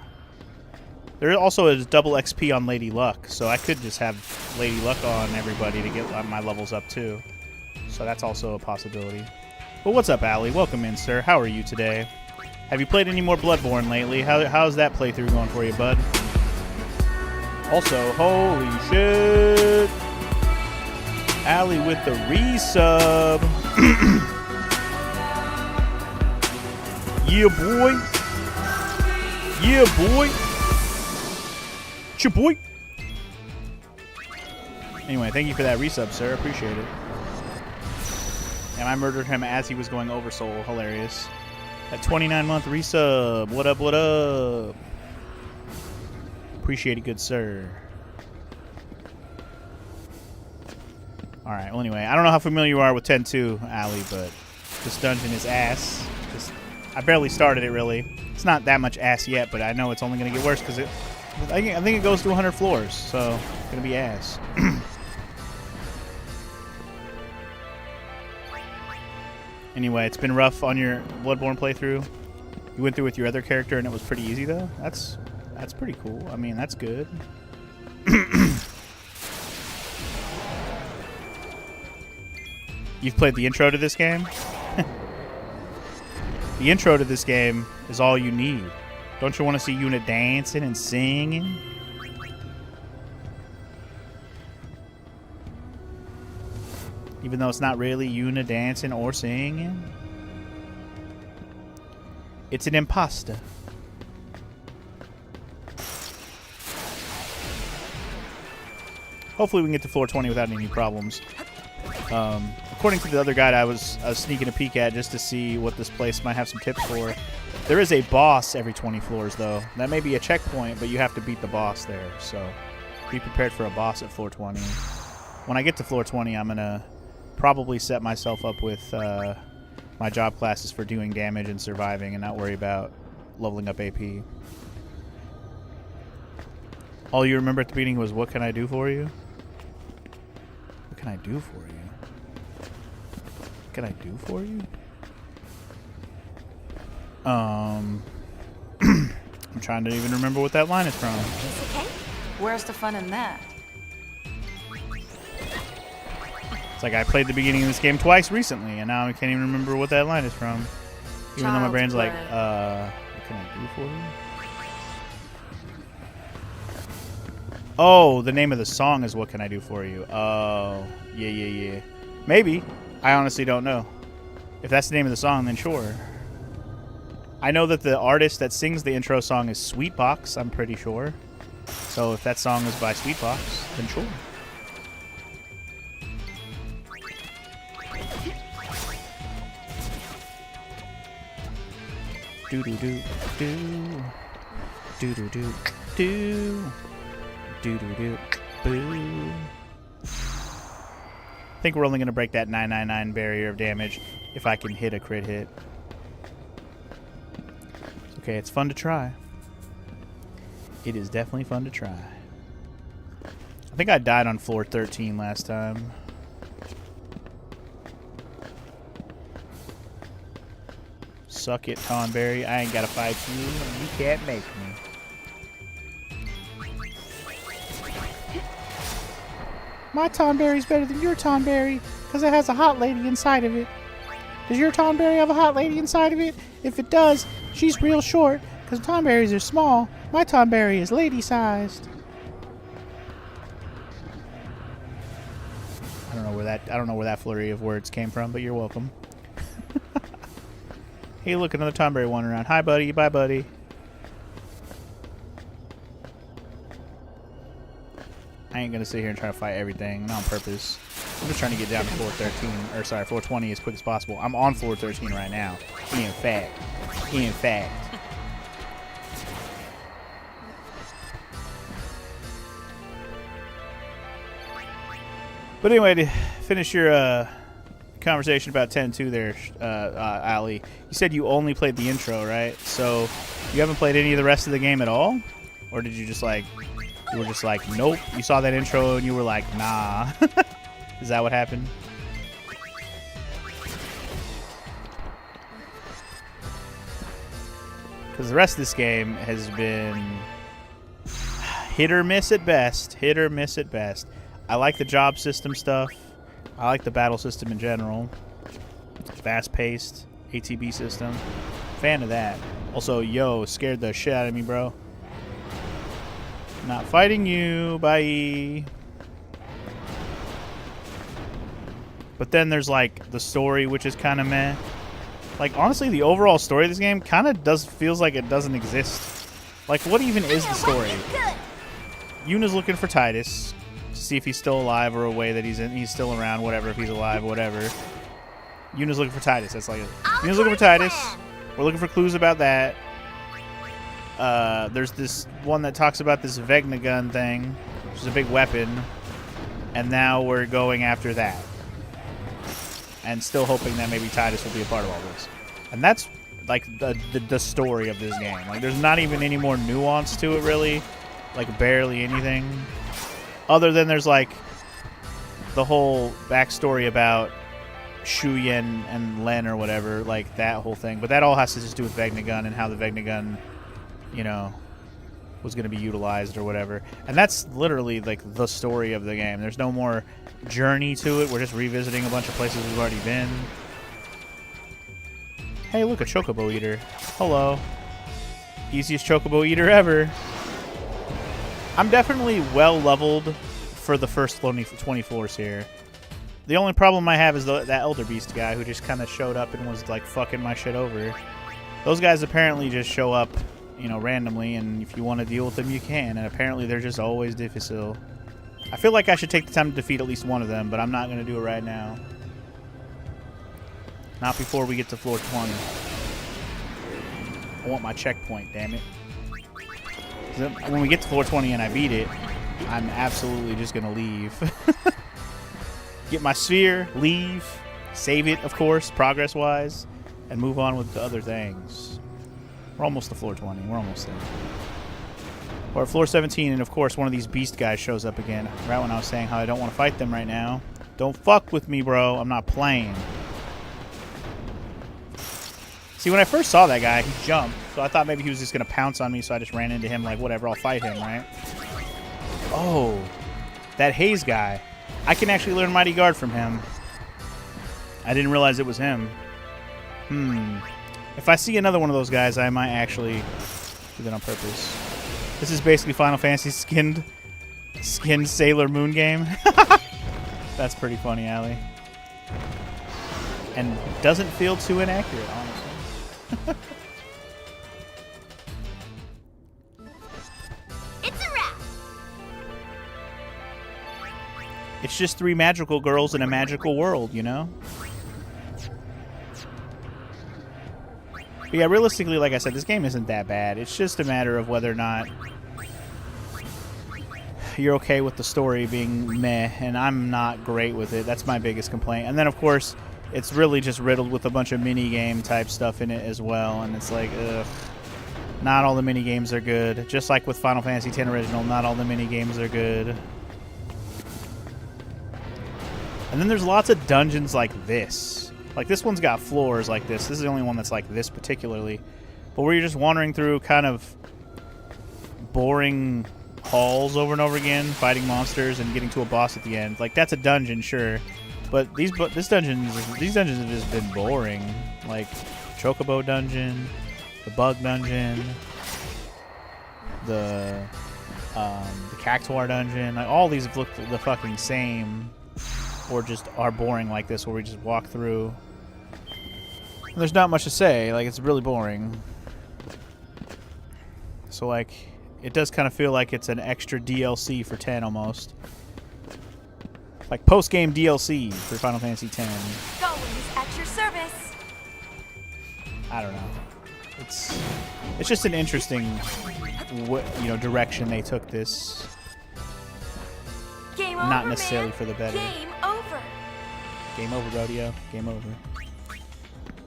there also is double XP on Lady Luck, so I could just have Lady Luck on everybody to get my levels up, too. So that's also a possibility. Well, what's up, Allie? Welcome in, sir. How are you today? Have you played any more Bloodborne lately? How's that playthrough going for you, bud? Also, holy shit! Allie with the resub. Yeah, boy. Yeah, boy. Cha boy. Anyway, thank you for that resub, sir. Appreciate it. And I murdered him as he was going over soul. Hilarious. That 29-month resub. What up, what up? Appreciate it, good sir. Alright, well anyway, I don't know how familiar you are with 10-2, Allie, but this dungeon is ass. I barely started it, really. It's not that much ass yet, but I know it's only going to get worse because I think it goes to 100 floors, so it's going to be ass. Anyway, it's been rough on your Bloodborne playthrough. You went through with your other character and it was pretty easy, though? That's pretty cool. I mean, that's good. You've played the intro to this game? The intro to this game is all you need. Don't you want to see Yuna dancing and singing? Even though it's not really Yuna dancing or singing. It's an imposter. Hopefully we can get to floor 20 without any problems. According to the other guide I was sneaking a peek at just to see what this place might have some tips for. There is a boss every 20 floors, though. That may be a checkpoint, but you have to beat the boss there. So be prepared for a boss at floor 20. When I get to floor 20, I'm going to probably set myself up with my job classes for doing damage and surviving and not worry about leveling up AP. All you remember at the beginning was, what can I do for you? What can I do for you? What can I do for you? I'm trying to even remember what that line is from. Where's the fun in that? It's like I played the beginning of this game twice recently, and now I can't even remember what that line is from. Even though my brain's like, what can I do for you? Oh, the name of the song is What Can I Do For You? Oh, yeah. Maybe. I honestly don't know. If that's the name of the song, then sure. I know that the artist that sings the intro song is Sweetbox, I'm pretty sure. So if that song is by Sweetbox, then sure. Do-do-do-do. Do-do-do-do. Do-do-do. Boo. I think we're only going to break that 999 barrier of damage if I can hit a crit hit. Okay, it's fun to try. It is definitely fun to try. I think I died on floor 13 last time. Suck it, Tonberry. I ain't gotta fight you, and you can't make me. My Tonberry's better than your Tonberry, because it has a hot lady inside of it. Does your Tonberry have a hot lady inside of it? If it does, she's real short, because Tonberries are small. My Tonberry is lady-sized. I don't know where that flurry of words came from, but you're welcome. Hey, look, another Tonberry wandering around. Hi, buddy. Bye, buddy. I ain't gonna sit here and try to fight everything, not on purpose. I'm just trying to get down to floor 13, or sorry, floor 20 as quick as possible. I'm on floor 13 right now. In fact. But anyway, to finish your conversation about 10-2 there, Ali, you said you only played the intro, right? So you haven't played any of the rest of the game at all? Or did you just like, you were just like, nope, you saw that intro and you were like, nah. Is that what happened? Because the rest of this game has been hit or miss at best. Hit or miss at best. I like the job system stuff. I like the battle system in general. Fast-paced ATB system. Fan of that. Also, yo, scared the shit out of me, bro. Not fighting you. Bye. But then there's, like, the story, which is kind of meh. Like, honestly, the overall story of this game kind of feels like it doesn't exist. Like, what even is the story? Yuna's looking for Tidus to see if he's still alive or a way that he's still around, whatever, if he's alive, whatever. Yuna's looking for Tidus. That's like it. Yuna's looking for Tidus. We're looking for clues about that. There's this one that talks about this Vegna gun thing, which is a big weapon. And now we're going after that. And still hoping that maybe Tidus will be a part of all this. And that's like the story of this game. Like, there's not even any more nuance to it, really. Like, barely anything. Other than there's like the whole backstory about Shuyen and Len or whatever, like that whole thing. But that all has to just do with Vegna gun and how the Vegna gun, you know, was going to be utilized or whatever. And that's literally like the story of the game. There's no more journey to it. We're just revisiting a bunch of places we've already been. Hey, look, a Chocobo Eater. Hello. Easiest Chocobo Eater ever. I'm definitely well leveled for the first 20 floors here. The only problem I have is that Elder Beast guy who just kind of showed up and was like fucking my shit over. Those guys apparently just show up, you know, randomly, and if you want to deal with them, you can. And apparently they're just always difficile. I feel like I should take the time to defeat at least one of them, but I'm not going to do it right now. Not before we get to floor 20. I want my checkpoint, damn it. When we get to floor 20 and I beat it, I'm absolutely just going to leave. Get my sphere, leave, save it, of course, progress-wise, and move on with the other things. We're almost to floor 20. We're almost there. Or floor 17, and of course one of these beast guys shows up again. Right when I was saying how I don't want to fight them right now. Don't fuck with me, bro. I'm not playing. See, when I first saw that guy, he jumped. So I thought maybe he was just going to pounce on me, so I just ran into him like, whatever, I'll fight him, right? Oh, that Haze guy. I can actually learn Mighty Guard from him. I didn't realize it was him. If I see another one of those guys, I might actually do that on purpose. This is basically Final Fantasy skinned Sailor Moon game. That's pretty funny, Ali. And doesn't feel too inaccurate, honestly. It's a wrap. It's just 3 magical girls in a magical world, you know? But yeah, realistically, like I said, this game isn't that bad. It's just a matter of whether or not you're okay with the story being meh, and I'm not great with it. That's my biggest complaint. And then, of course, it's really just riddled with a bunch of mini-game type stuff in it as well, and it's like, ugh. Not all the mini-games are good. Just like with Final Fantasy X Original, not all the mini-games are good. And then there's lots of dungeons like this. Like, this one's got floors like this. This is the only one that's like this particularly. But where you're just wandering through kind of boring halls over and over again, fighting monsters and getting to a boss at the end. Like, that's a dungeon, sure. But these dungeons have just been boring. Like, Chocobo Dungeon, the Bug Dungeon, the Cactuar Dungeon. Like, all these have looked the fucking same, or just are boring like this, where we just walk through. And there's not much to say. Like, it's really boring. So, like, it does kind of feel like it's an extra DLC for 10 almost. Like post-game DLC for Final Fantasy X. Golems at your service. I don't know. It's just an interesting, direction they took this. Game over, Not necessarily man. for the better. Game over. Game over, rodeo. Game over.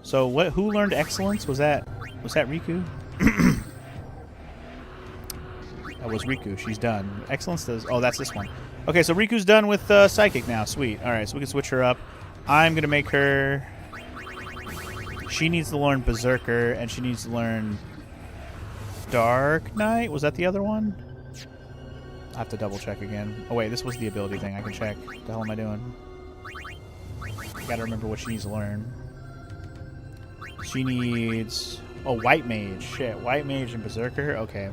So what? Who learned excellence? Was that Riku? That was Riku. She's done. Excellence does... Oh, that's this one. Okay, so Riku's done with Psychic now. Sweet. Alright, so we can switch her up. I'm going to make her... She needs to learn Berserker, and she needs to learn Dark Knight. Was that the other one? I have to double check again. Oh, wait, this was the ability thing. I can check. What the hell am I doing? I gotta remember what she needs to learn. She needs... Oh, White Mage. Shit, White Mage and Berserker? Okay.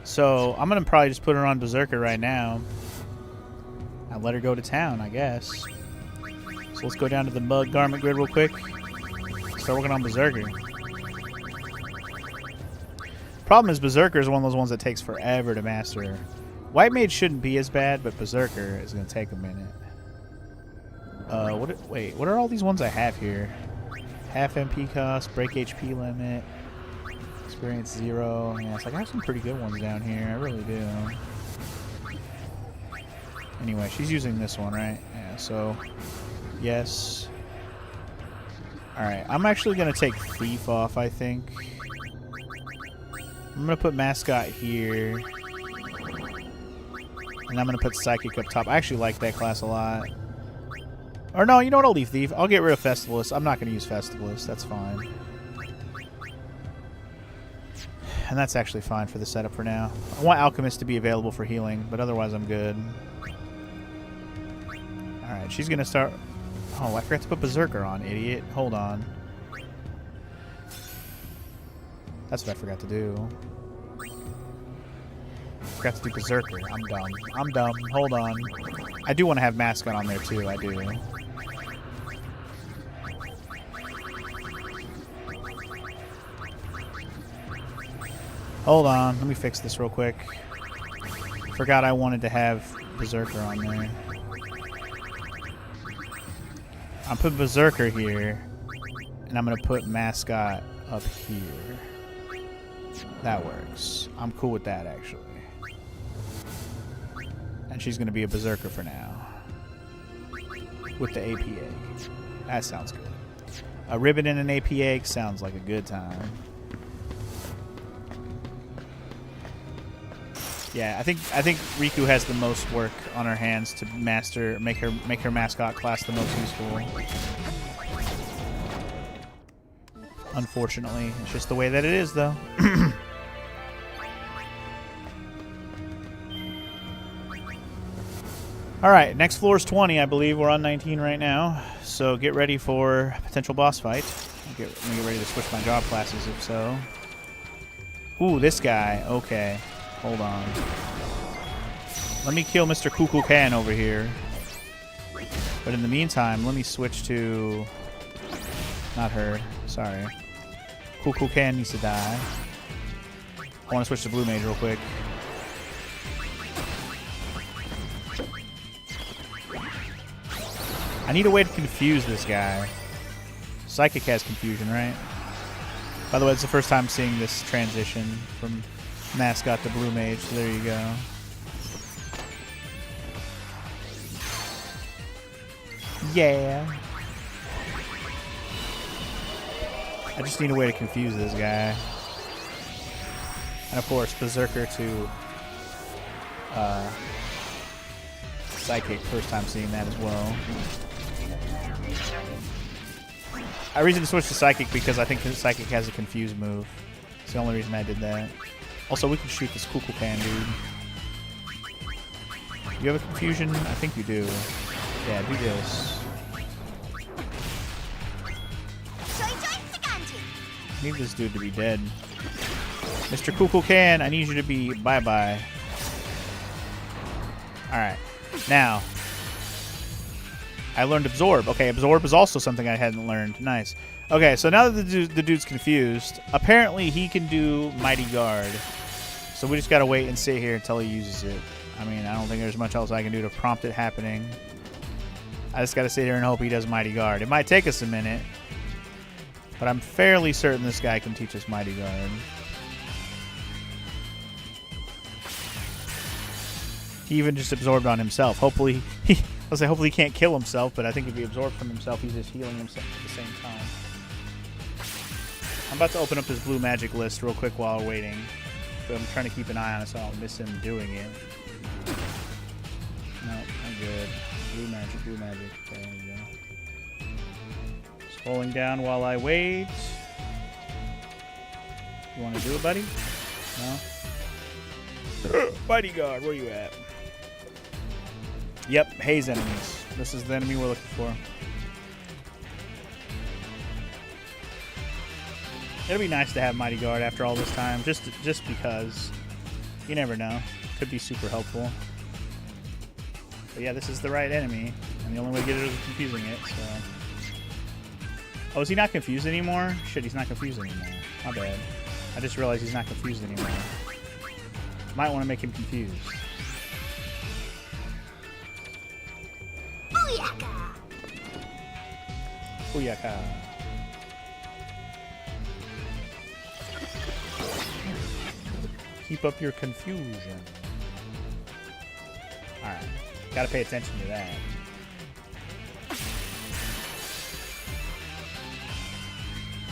So, I'm going to probably just put her on Berserker right now. And let her go to town, I guess. So let's go down to the Mud Garment Grid real quick. Start working on Berserker. Problem is, Berserker is one of those ones that takes forever to master. White Mage shouldn't be as bad, but Berserker is going to take a minute. Wait, what are all these ones I have here? Half MP cost, break HP limit. Experience 0. Yeah, it's like I have some pretty good ones down here. I really do. Anyway, she's using this one, right? Yeah, so... Yes. Alright, I'm actually going to take Thief off, I think. I'm going to put Mascot here. And I'm going to put Psychic up top. I actually like that class a lot. Or no, you know what? I'll leave Thief. I'll get rid of Festivalist. I'm not going to use Festivalist. That's fine. And that's actually fine for the setup for now. I want Alchemist to be available for healing, but otherwise I'm good. Alright, she's going to start... Oh, I forgot to put Berserker on, idiot. Hold on. That's what I forgot to do. Forgot to do Berserker. I'm dumb. I'm dumb. Hold on. I do want to have Mascot on there, too. I do. Hold on, let me fix this real quick. Forgot I wanted to have Berserker on there. I'm putting Berserker here, and I'm going to put Mascot up here. That works. I'm cool with that, actually. And she's going to be a Berserker for now. With the AP egg. That sounds good. A ribbon and an AP egg sounds like a good time. Yeah, I think Riku has the most work on her hands to make her mascot class the most useful. Unfortunately, it's just the way that it is, though. All right, next floor is 20, I believe. We're on 19 right now, so get ready for a potential boss fight. Let me get ready to switch my job classes, if so. Ooh, this guy. Okay. Hold on. Let me kill Mr. Kukulkan over here. But in the meantime, let me switch to... Not her. Sorry. Kukulkan needs to die. I want to switch to Blue Mage real quick. I need a way to confuse this guy. Psychic has confusion, right? By the way, it's the first time seeing this transition from Mascot to Blue Mage, so there you go. Yeah. I just need a way to confuse this guy. And of course, Berserker to Psychic. First time seeing that as well. I reason to switch to Psychic because I think Psychic has a confuse move. It's the only reason I did that. Also, we can shoot this Kukulkan dude. You have a confusion? I think you do. Yeah, do this. I need this dude to be dead. Mr. Kukulkan, I need you to be bye-bye. Alright. Now. I learned Absorb. Okay, Absorb is also something I hadn't learned. Nice. Okay, so now that the dude's confused, apparently he can do Mighty Guard. So we just gotta wait and sit here until he uses it. I mean, I don't think there's much else I can do to prompt it happening. I just gotta sit here and hope he does Mighty Guard. It might take us a minute, but I'm fairly certain this guy can teach us Mighty Guard. He even just absorbed on himself. Hopefully, hopefully he can't kill himself, but I think if he absorbs from himself, he's just healing himself at the same time. I'm about to open up this blue magic list real quick while we're waiting. But I'm trying to keep an eye on it so I don't miss him doing it. No, I'm good. Blue magic, blue magic. There we go. Scrolling down while I wait. You want to do it, buddy? No? Mighty Guard, where you at? Yep, haze enemies. This is the enemy we're looking for. It'll be nice to have Mighty Guard after all this time, just because. You never know. Could be super helpful. But yeah, this is the right enemy, and the only way to get it is confusing it, so... Oh, is he not confused anymore? Shit, he's not confused anymore. My bad. I just realized he's not confused anymore. Might want to make him confused. Booyaka! Booyaka. Keep up your confusion. Alright. Gotta pay attention to that.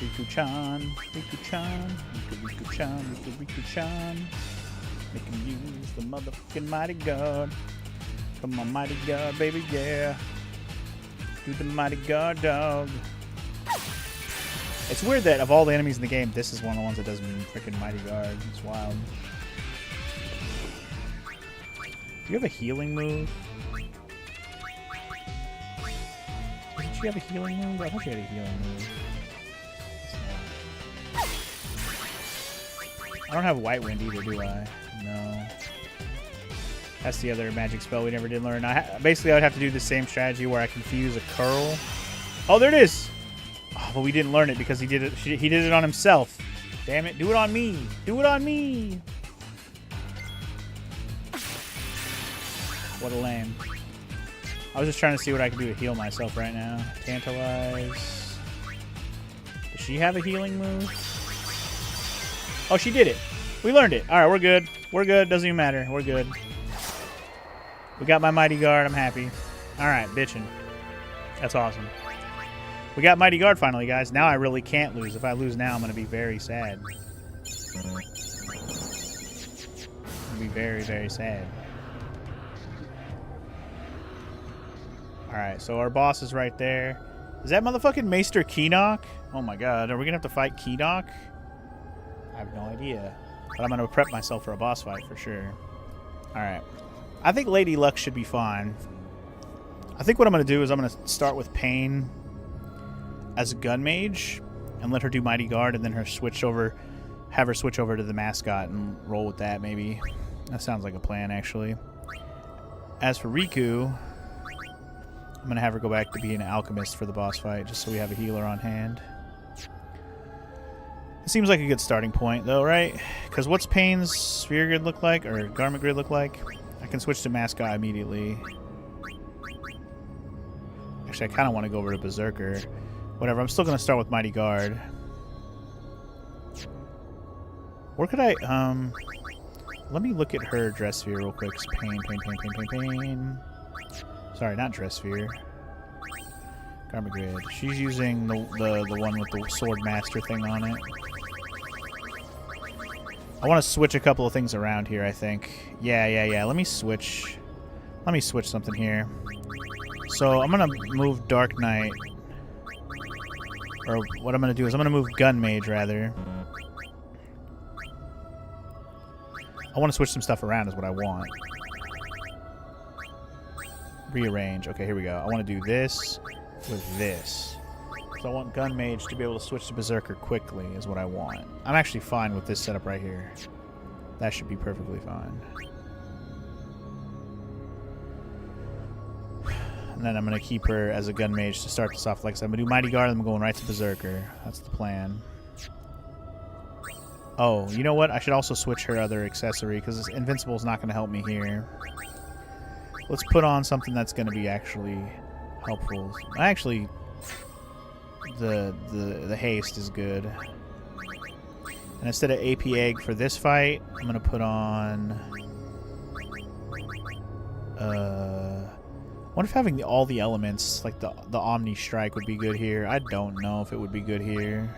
Riku-chan, Riku-chan, Riku-Riku-chan, Riku-Riku-chan. Make him use the motherfucking Mighty Guard. Come on, Mighty Guard, baby, yeah. Do the Mighty Guard, dog. It's weird that of all the enemies in the game, this is one of the ones that does freaking Mighty Guard. It's wild. Do you have a healing move? Didn't you have a healing move? I thought you had a healing move. I don't have White Wind either, do I? No. That's the other magic spell we never did learn. Basically, I would have to do the same strategy where I confuse a curl. Oh, there it is! Oh, but we didn't learn it because he did it. He did it on himself. Damn it! Do it on me! Do it on me! What a lame. I was just trying to see what I could do to heal myself right now. Tantalize. Does she have a healing move? Oh, she did it. We learned it. Alright, we're good. We're good. Doesn't even matter. We're good. We got my Mighty Guard. I'm happy. Alright, bitchin'. That's awesome. We got Mighty Guard finally, guys. Now I really can't lose. If I lose now, I'm going to be very sad. I'm going to be very, very sad. Alright, so our boss is right there. Is that motherfucking Maester Keenock? Oh my god, are we going to have to fight Keenock? I have no idea. But I'm going to prep myself for a boss fight for sure. Alright. I think Lady Luck should be fine. I think what I'm going to do is I'm going to start with Pain as a gun mage and let her do Mighty Guard and then have her switch over to the mascot and roll with that maybe. That sounds like a plan actually. As for Riku, I'm going to have her go back to being an alchemist for the boss fight just so we have a healer on hand. It seems like a good starting point though, right? Because what's Pain's sphere grid look like or garment grid look like? I can switch to mascot immediately. Actually, I kind of want to go over to Berserker. Whatever, I'm still going to start with Mighty Guard. Where could I, let me look at her dress sphere real quick. Pain. Sorry, not dress sphere. Karma Grid. She's using the one with the Sword Master thing on it. I want to switch a couple of things around here, I think. Yeah. Let me switch something here. So I'm going to move Dark Knight. Or what I'm going to do is I'm going to move Gun Mage, rather. I want to switch some stuff around is what I want. Rearrange. Okay, here we go. I want to do this with this. So I want Gun Mage to be able to switch to Berserker quickly is what I want. I'm actually fine with this setup right here. That should be perfectly fine. And then I'm going to keep her as a Gun Mage to start this off. Like I said, I'm going to do Mighty Guard and I'm going right to Berserker. That's the plan. Oh, you know what? I should also switch her other accessory because Invincible is not going to help me here. Let's put on something that's going to be actually helpful. Actually, the haste is good. And instead of AP Egg for this fight, I'm going to put on... I wonder if having all the elements, like the Omni Strike, would be good here. I don't know if it would be good here.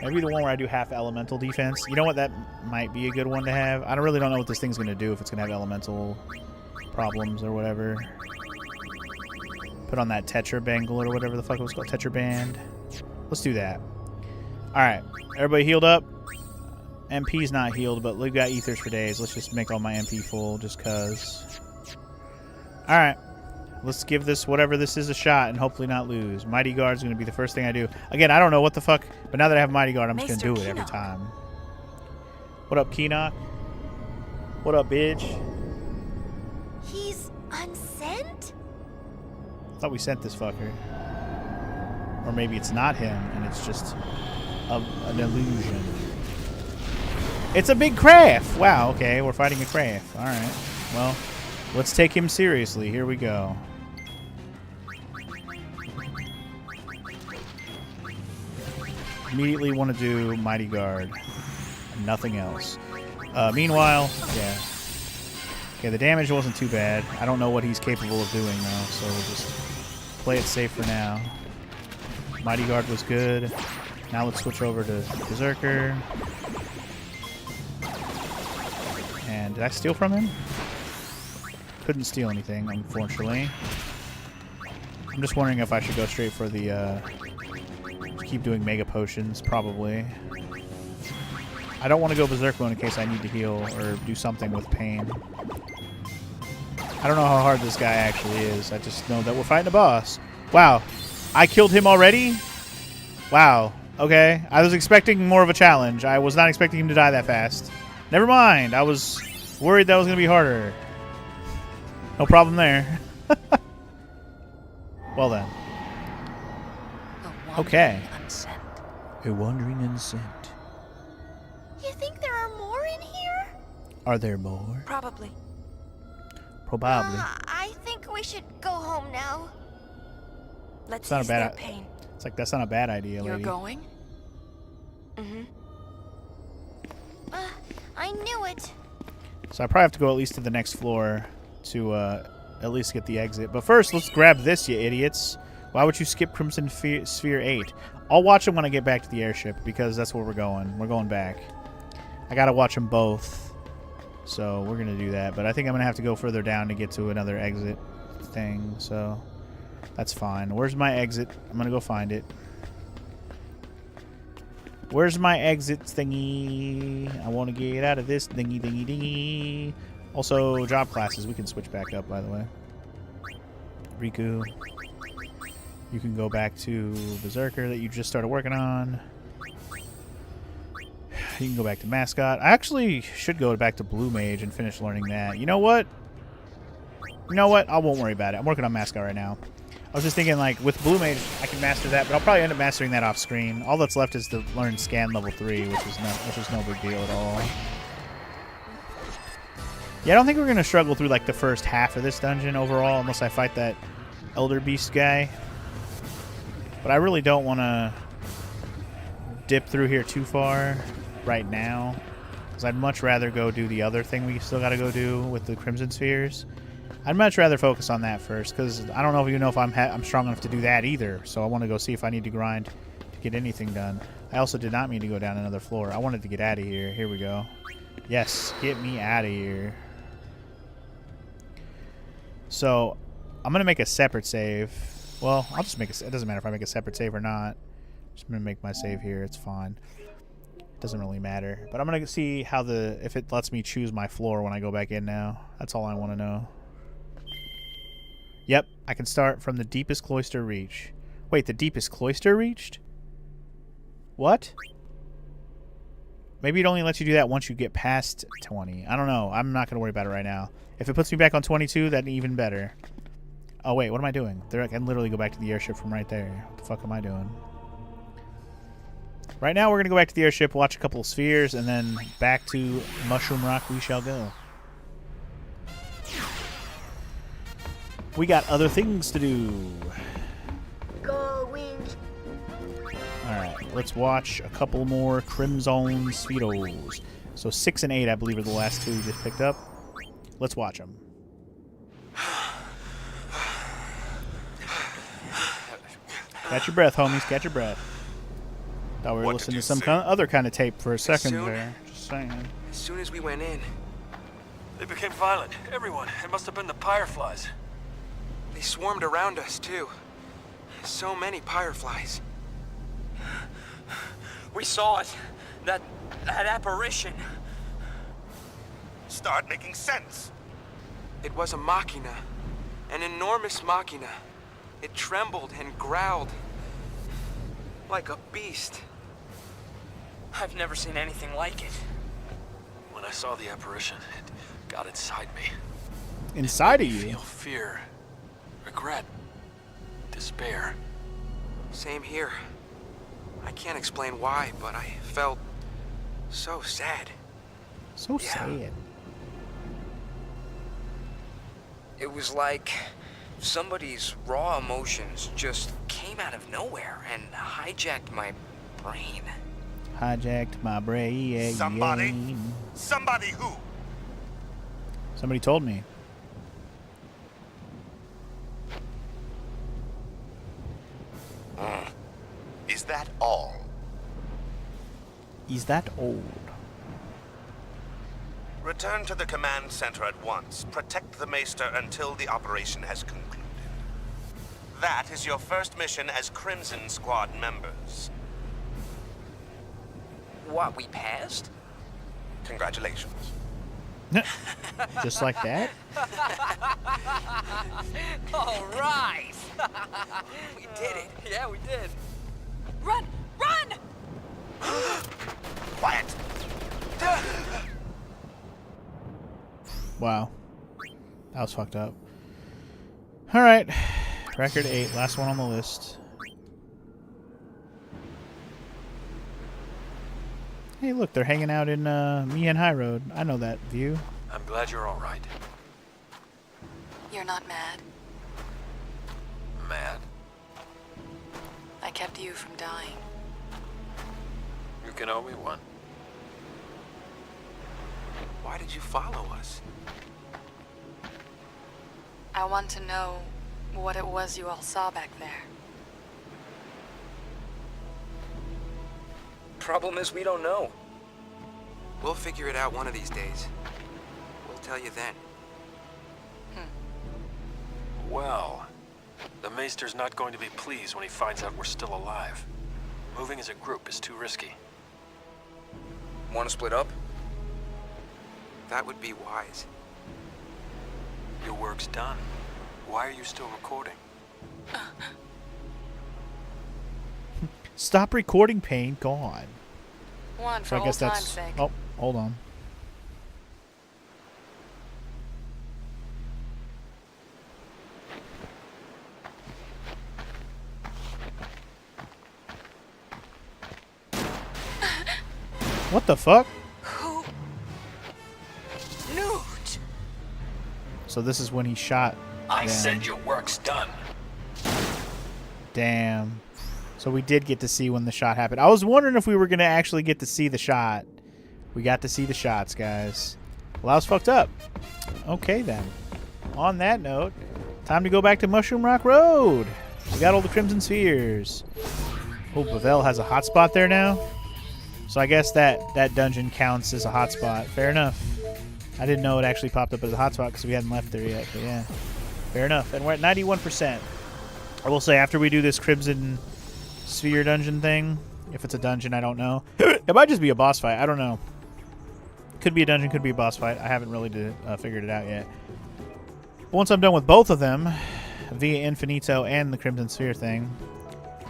Maybe the one where I do half elemental defense. You know what? That might be a good one to have. I really don't know what this thing's going to do, if it's going to have elemental problems or whatever. Put on that Tetra Bangle or whatever the fuck it was called. Tetra Band. Let's do that. Alright. Everybody healed up? MP's not healed, but we've got ethers for days. Let's just make all my MP full just cuz. Alright. Let's give this, whatever this is, a shot and hopefully not lose. Mighty Guard's going to be the first thing I do. Again, I don't know what the fuck, but now that I have Mighty Guard, I'm just going to do it every time. What up, Keenock? What up, bitch? He's unsent? I thought we sent this fucker. Or maybe it's not him, and it's just an illusion. It's a big craft! Wow, okay, we're fighting a craft. Alright, well, let's take him seriously. Here we go. Immediately want to do Mighty Guard. Nothing else. Meanwhile, yeah. Okay, the damage wasn't too bad. I don't know what he's capable of doing, though, so we'll just play it safe for now. Mighty Guard was good. Now let's switch over to Berserker. And did I steal from him? Couldn't steal anything, unfortunately. I'm just wondering if I should go straight for the, keep doing Mega Potions, probably. I don't want to go Berserk Mode in case I need to heal or do something with pain. I don't know how hard this guy actually is. I just know that we're fighting a boss. Wow. I killed him already? Wow. Okay. I was expecting more of a challenge. I was not expecting him to die that fast. Never mind. I was worried that was going to be harder. No problem there. Well then. Okay. A wandering unsent. You think there are more in here? Are there more? Probably. Probably. I think we should go home now. Let's It's not a ease bad their pain. It's like, that's not a bad idea, You're lady. going? Mm-hmm. I knew it. So I probably have to go at least to the next floor to at least get the exit. But first, let's grab this, you idiots. Why would you skip Crimson Sphere 8? I'll watch them when I get back to the airship because that's where we're going. We're going back. I gotta watch them both. So we're gonna do that. But I think I'm gonna have to go further down to get to another exit thing. So that's fine. Where's my exit? I'm gonna go find it. Where's my exit thingy? I want to get out of this thingy. Also, job classes. We can switch back up, by the way. Riku. You can go back to Berserker that you just started working on. You can go back to Mascot. I actually should go back to Blue Mage and finish learning that. You know what? You know what? I won't worry about it. I'm working on Mascot right now. I was just thinking, like, with Blue Mage, I can master that, but I'll probably end up mastering that off screen. All that's left is to learn Scan level 3, which is no big deal at all. Yeah, I don't think we're going to struggle through, like, the first half of this dungeon overall, unless I fight that Elder Beast guy. But I really don't want to dip through here too far right now. Because I'd much rather go do the other thing we still got to go do with the Crimson Spheres. I'd much rather focus on that first, because I don't know if I'm strong enough to do that either. So I want to go see if I need to grind to get anything done. I also did not mean to go down another floor. I wanted to get out of here. Here we go. Yes, get me out of here. So I'm going to make a separate save. Well, I'll just make it doesn't matter if I make a separate save or not. Just going to make my save here. It's fine. It doesn't really matter. But I'm going to see how if it lets me choose my floor when I go back in now. That's all I want to know. Yep, I can start from the deepest cloister reach. Wait, the deepest cloister reached? What? Maybe it only lets you do that once you get past 20. I don't know. I'm not going to worry about it right now. If it puts me back on 22, then even better. Oh, wait, what am I doing? I can literally go back to the airship from right there. What the fuck am I doing? Right now, we're going to go back to the airship, watch a couple of spheres, and then back to Mushroom Rock we shall go. We got other things to do. Go, Wings. Alright, let's watch a couple more Crimson Spheros. So 6 and 8, I believe, are the last two we just picked up. Let's watch them. Catch your breath, homies. Catch your breath. Thought we were listening to some other kind of tape for a second there. Just saying. As soon as we went in, they became violent. Everyone. It must have been the Pyreflies. They swarmed around us, too. So many Pyreflies. We saw it. That apparition. Start making sense. It was a machina. An enormous machina. It trembled and growled. Like a beast. I've never seen anything like it. When I saw the apparition, it got inside me. Inside of you? Feel fear, regret, despair. Same here. I can't explain why, but I felt so sad. So sad. It was like somebody's raw emotions just came out of nowhere and hijacked my brain. Hijacked my brain. Somebody? Somebody who? Somebody told me. Is that all? Is that old? Return to the command center at once. Protect the Maester until the operation has concluded. That is your first mission as Crimson Squad members. What, we passed? Congratulations. Just like that? All right! We did it. Yeah, we did. Run! Run! Quiet! Wow. That was fucked up. Alright. Record 8. Last one on the list. Hey, look. They're hanging out in Mian High Road. I know that view. I'm glad you're all right. You're not mad. Mad? I kept you from dying. You can owe me one. Why did you follow us? I want to know what it was you all saw back there. Problem is, we don't know. We'll figure it out one of these days. We'll tell you then. Well, the Maester's not going to be pleased when he finds out we're still alive. Moving as a group is too risky. Want to split up? That would be wise. Your work's done. Why are you still recording? Stop recording, Pain. Gone. One So for I old guess time's that's... sake. Oh, hold on. What the fuck? Who? Newt! So this is when he shot. I them. said your work's done. Damn. So we did get to see when the shot happened. I was wondering if we were going to actually get to see the shot. We got to see the shots, guys. Well, I was fucked up. Okay, then. On that note, time to go back to Mushroom Rock Road. We got all the Crimson Spheres. Oh, Bavel has a hotspot there now. So I guess that dungeon counts as a hotspot. Fair enough. I didn't know it actually popped up as a hotspot because we hadn't left there yet. But yeah, fair enough. And we're at 91%. I will say, after we do this Crimson Sphere dungeon thing, if it's a dungeon, I don't know. It might just be a boss fight. I don't know. Could be a dungeon, could be a boss fight. I haven't really figured it out yet. But once I'm done with both of them, Via Infinito and the Crimson Sphere thing,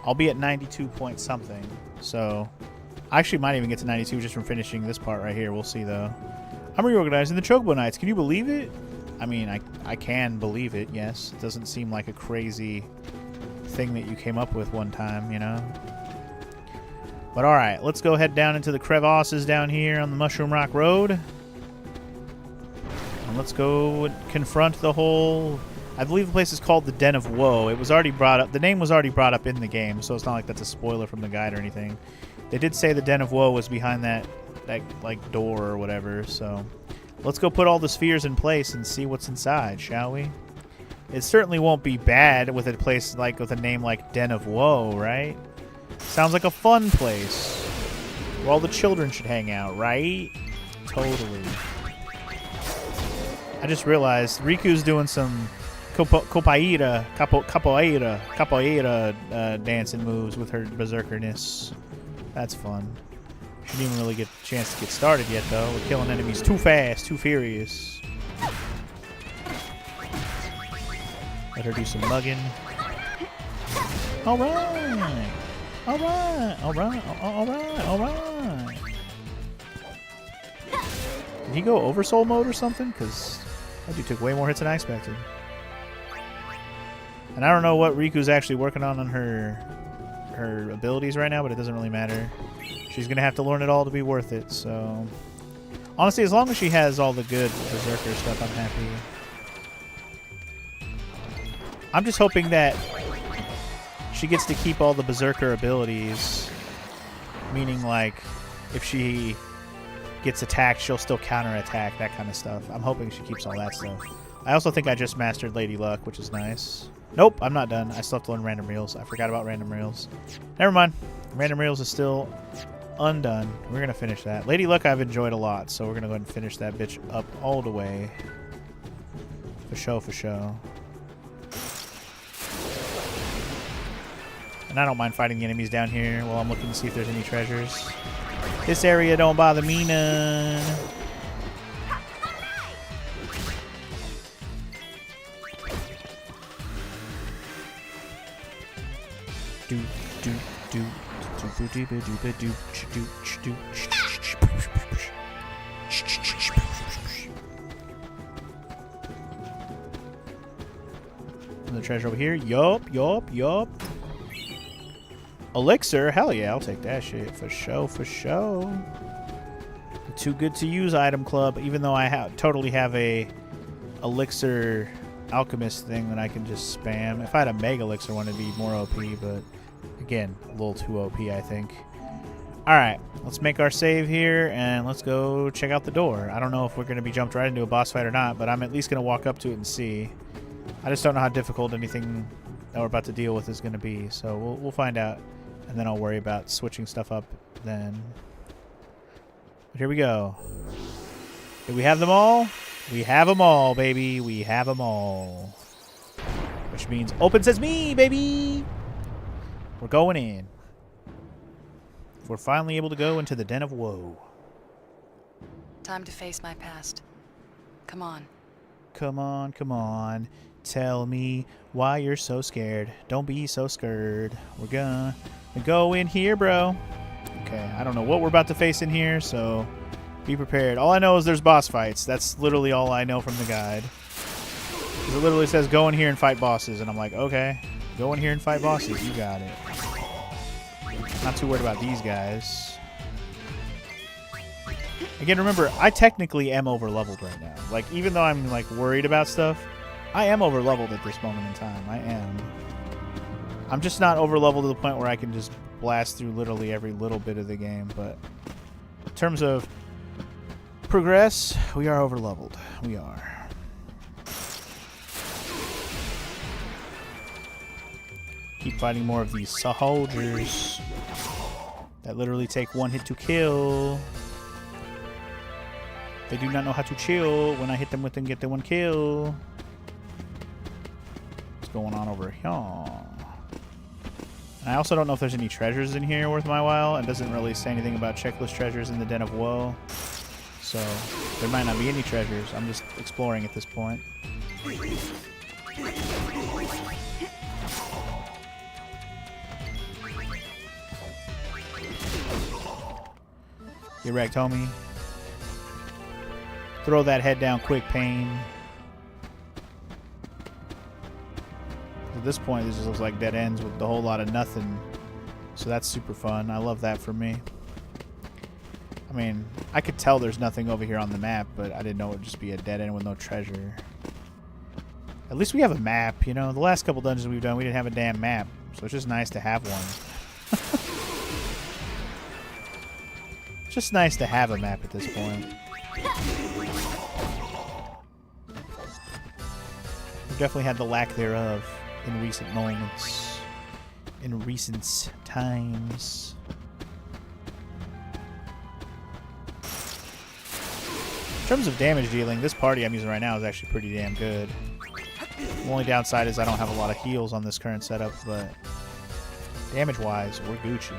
I'll be at 92 point something. So I actually might even get to 92 just from finishing this part right here. We'll see, though. I'm reorganizing the Chocobo Knights. Can you believe it? I mean, I can believe it, yes. It doesn't seem like a crazy thing that you came up with one time, you know? But alright, let's go head down into the crevasses down here on the Mushroom Rock Road. And let's go confront the whole... I believe the place is called the Den of Woe. It was already brought up... The name was already brought up in the game, so it's not like that's a spoiler from the guide or anything. They did say the Den of Woe was behind that like, door or whatever, so... Let's go put all the spheres in place and see what's inside, shall we? It certainly won't be bad with a place like with a name like Den of Woe, right? Sounds like a fun place where all the children should hang out, right? Totally. I just realized Riku's doing some capoeira dancing moves with her berserkerness. That's fun. She didn't even really get a chance to get started yet, though. We're killing enemies too fast, too furious. Let her do some mugging. All right. All right. All right. All right. All right. Did he go Oversoul mode or something? Because that dude took way more hits than I expected. And I don't know what Riku's actually working on her abilities right now, but it doesn't really matter. She's going to have to learn it all to be worth it, so... Honestly, as long as she has all the good Berserker stuff, I'm happy. I'm just hoping that she gets to keep all the Berserker abilities. Meaning, like, if she gets attacked, she'll still counterattack, that kind of stuff. I'm hoping she keeps all that stuff. I also think I just mastered Lady Luck, which is nice. Nope, I'm not done. I still have to learn Random Reels. I forgot about Random Reels. Never mind. Random Reels is still undone. We're going to finish that. Lady Luck I've enjoyed a lot, so we're going to go ahead and finish that bitch up all the way. For show, for show. And I don't mind fighting the enemies down here while I'm looking to see if there's any treasures. This area don't bother me none. Do, do, do. The treasure over here. Yup. Elixir? Hell yeah, I'll take that shit. For show, for show. The too good to use item club, even though I totally have a elixir alchemist thing that I can just spam. If I had a mega elixir one, it'd be more OP, but again, a little too OP, I think. Alright, let's make our save here, and let's go check out the door. I don't know if we're going to be jumped right into a boss fight or not, but I'm at least going to walk up to it and see. I just don't know how difficult anything that we're about to deal with is going to be, so we'll find out, and then I'll worry about switching stuff up then. But here we go. Do we have them all? We have them all, baby. We have them all. Which means open sesame, baby! We're going in. We're finally able to go into the Den of Woe. Time to face my past. Come on. Come on, come on. Tell me why you're so scared. Don't be so scared. We're gonna go in here, bro. Okay, I don't know what we're about to face in here, so be prepared. All I know is there's boss fights. That's literally all I know from the guide. 'Cause it literally says go in here and fight bosses, and I'm like, okay. Go in here and fight bosses. You got it. Not too worried about these guys. Again, remember, I technically am over-leveled right now. Like, even though I'm, like, worried about stuff, I am over-leveled at this moment in time. I am. I'm just not over-leveled to the point where I can just blast through literally every little bit of the game, but in terms of progress. We are over leveled. We are. Keep fighting more of these soldiers that literally take one hit to kill. They do not know how to chill when I hit them with and get the one kill. What's going on over here? And I also don't know if there's any treasures in here worth my while. It doesn't really say anything about checklist treasures in the Den of Woe. So there might not be any treasures. I'm just exploring at this point. Get wrecked, homie. Throw that head down quick, Pain. At this point, this just looks like dead ends with a whole lot of nothing. So that's super fun. I love that for me. I mean, I could tell there's nothing over here on the map, but I didn't know it would just be a dead end with no treasure. At least we have a map, you know? The last couple dungeons we've done, we didn't have a damn map. So it's just nice to have one. It's just nice to have a map at this point. We've definitely had the lack thereof in recent moments. In recent times. In terms of damage dealing, this party I'm using right now is actually pretty damn good. The only downside is I don't have a lot of heals on this current setup, but damage-wise, we're Gucci.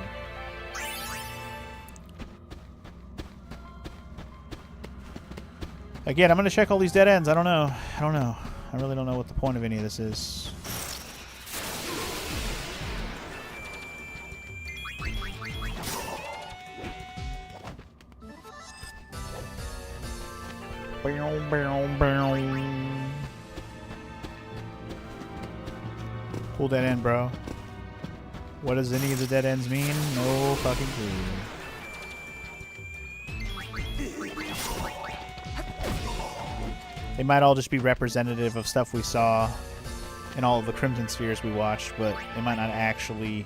Again, I'm going to check all these dead ends. I don't know. I really don't know what the point of any of this is. Pull that in, bro. What does any of the dead ends mean? No fucking clue. They might all just be representative of stuff we saw in all of the Crimson Spheres we watched, but they might not actually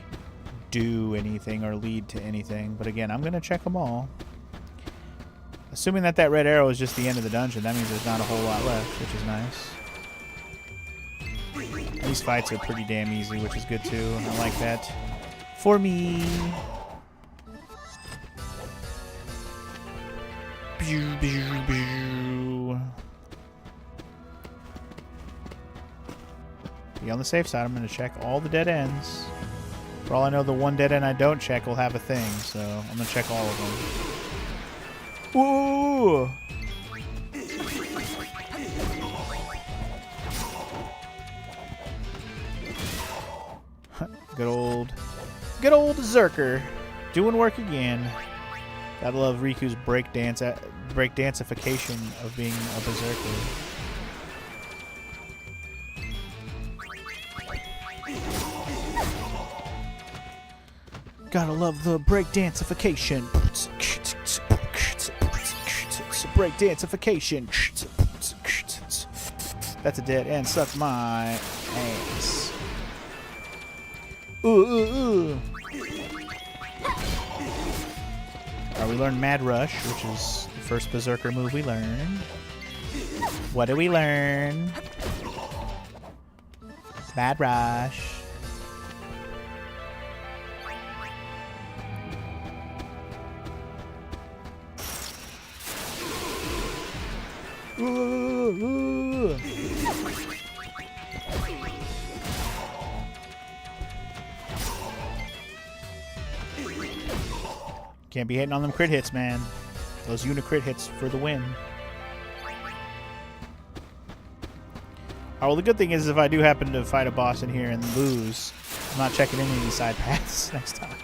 do anything or lead to anything. But again, I'm going to check them all. Assuming that that red arrow is just the end of the dungeon, that means there's not a whole lot left, which is nice. These fights are pretty damn easy, which is good too. I like that. For me. Be on the safe side. I'm going to check all the dead ends. For all I know, the one dead end I don't check will have a thing, so I'm going to check all of them. Ooh! Good old Zerker. Doing work again. Gotta love Riku's breakdanceification of being a berserker. Gotta love the breakdanceification. Breakdanceification. That's a dead end. Suck my ass. Ooh. Alright, we learned Mad Rush, which is the first Berserker move we learned. What do we learn? Mad Rush. Ooh. Can't be hitting on them crit hits, man. Those crit hits for the win. Well, the good thing is if I do happen to fight a boss in here and lose, I'm not checking any of these side paths next time.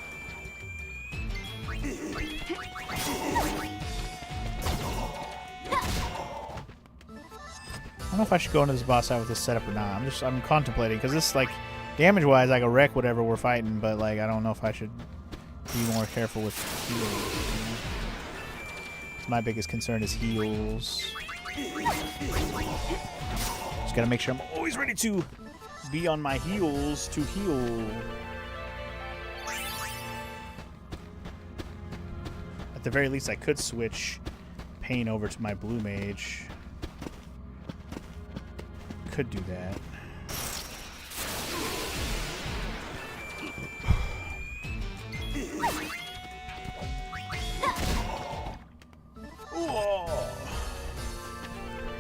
I don't know if I should go into this boss fight with this setup or not. I'm contemplating, because this, like, damage-wise, I can wreck whatever we're fighting, but, like, I don't know if I should be more careful with heals. You know? My biggest concern is heals. Just gotta make sure I'm always ready to be on my heels to heal. At the very least, I could switch Pain over to my blue mage. Could do that.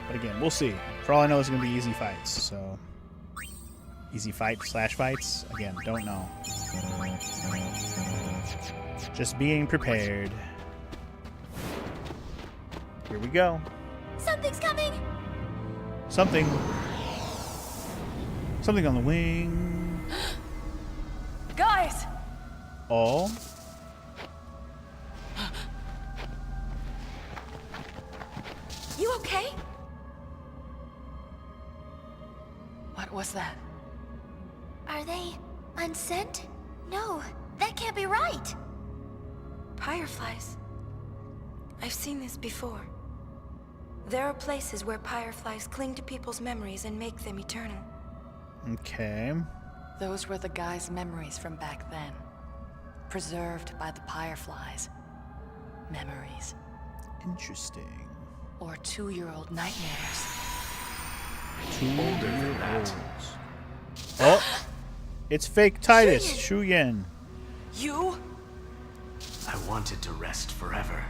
But again, we'll see. For all I know, it's going to be easy fights, so... Easy fights. Again, don't know. Just being prepared. Here we go. Something's coming! Something on the wing. Guys! Oh. You okay? What was that? Are they unsent? No, that can't be right. Fireflies. I've seen this before. There are places where fireflies cling to people's memories and make them eternal. Okay. Those were the guys' memories from back then. Preserved by the fireflies. Memories. Interesting. Or 2-year-old nightmares. 2-year-olds. Oh! It's fake Titus, Shuyen. You? I wanted to rest forever.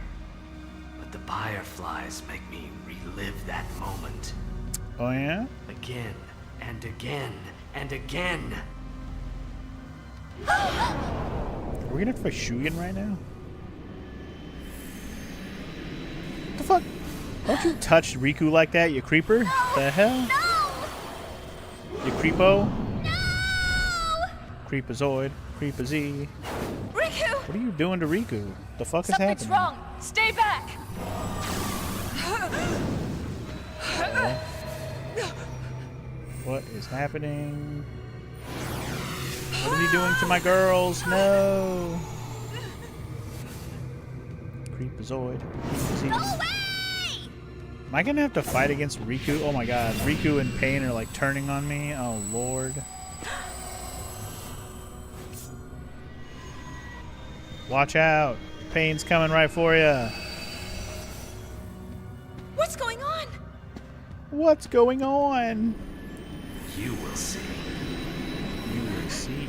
But the fireflies make me relive that moment. Oh yeah? Again and again and again. Are we gonna fight Shuyen right now? What the fuck? Don't you touch Riku like that, you creeper? The hell? You creepo? Creepazoid. Creepazee. Riku! What are you doing to Riku? The fuck is Something's happening? wrong! Stay back! What is happening? What is he doing to my girls? No! Creepazoid. Creepazee. Am I gonna have to fight against Riku? Oh my god, Riku and Pain are like turning on me. Oh lord. Watch out. Pain's coming right for you. What's going on? What's going on? You will see. You will see.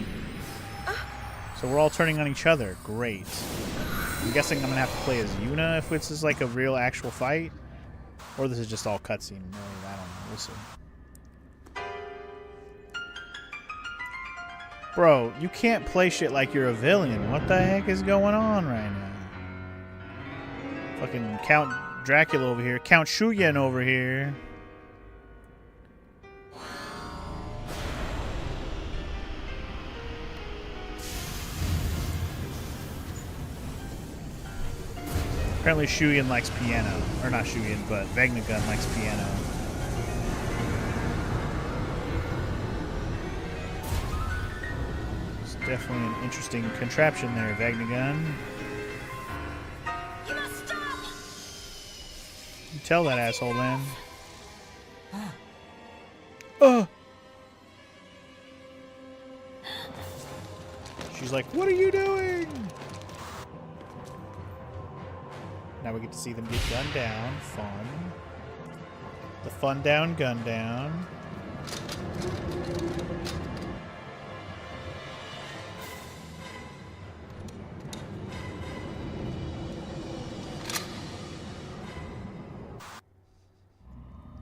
So we're all turning on each other. Great. I'm guessing I'm gonna have to play as Yuna if this is like a real actual fight. Or this is just all cutscene. No, I don't know. We'll see. Bro, you can't play shit like you're a villain. What the heck is going on right now? Fucking Count Dracula over here. Count Shuyen over here. Apparently Shuyen likes piano. Or not Shuyen, but Vegnagun likes piano. It's definitely an interesting contraption there, Vegnagun. You must stop! You tell that asshole, man. She's like, what are you doing? Now we get to see them get gunned down. Fun. The fun down, gun down.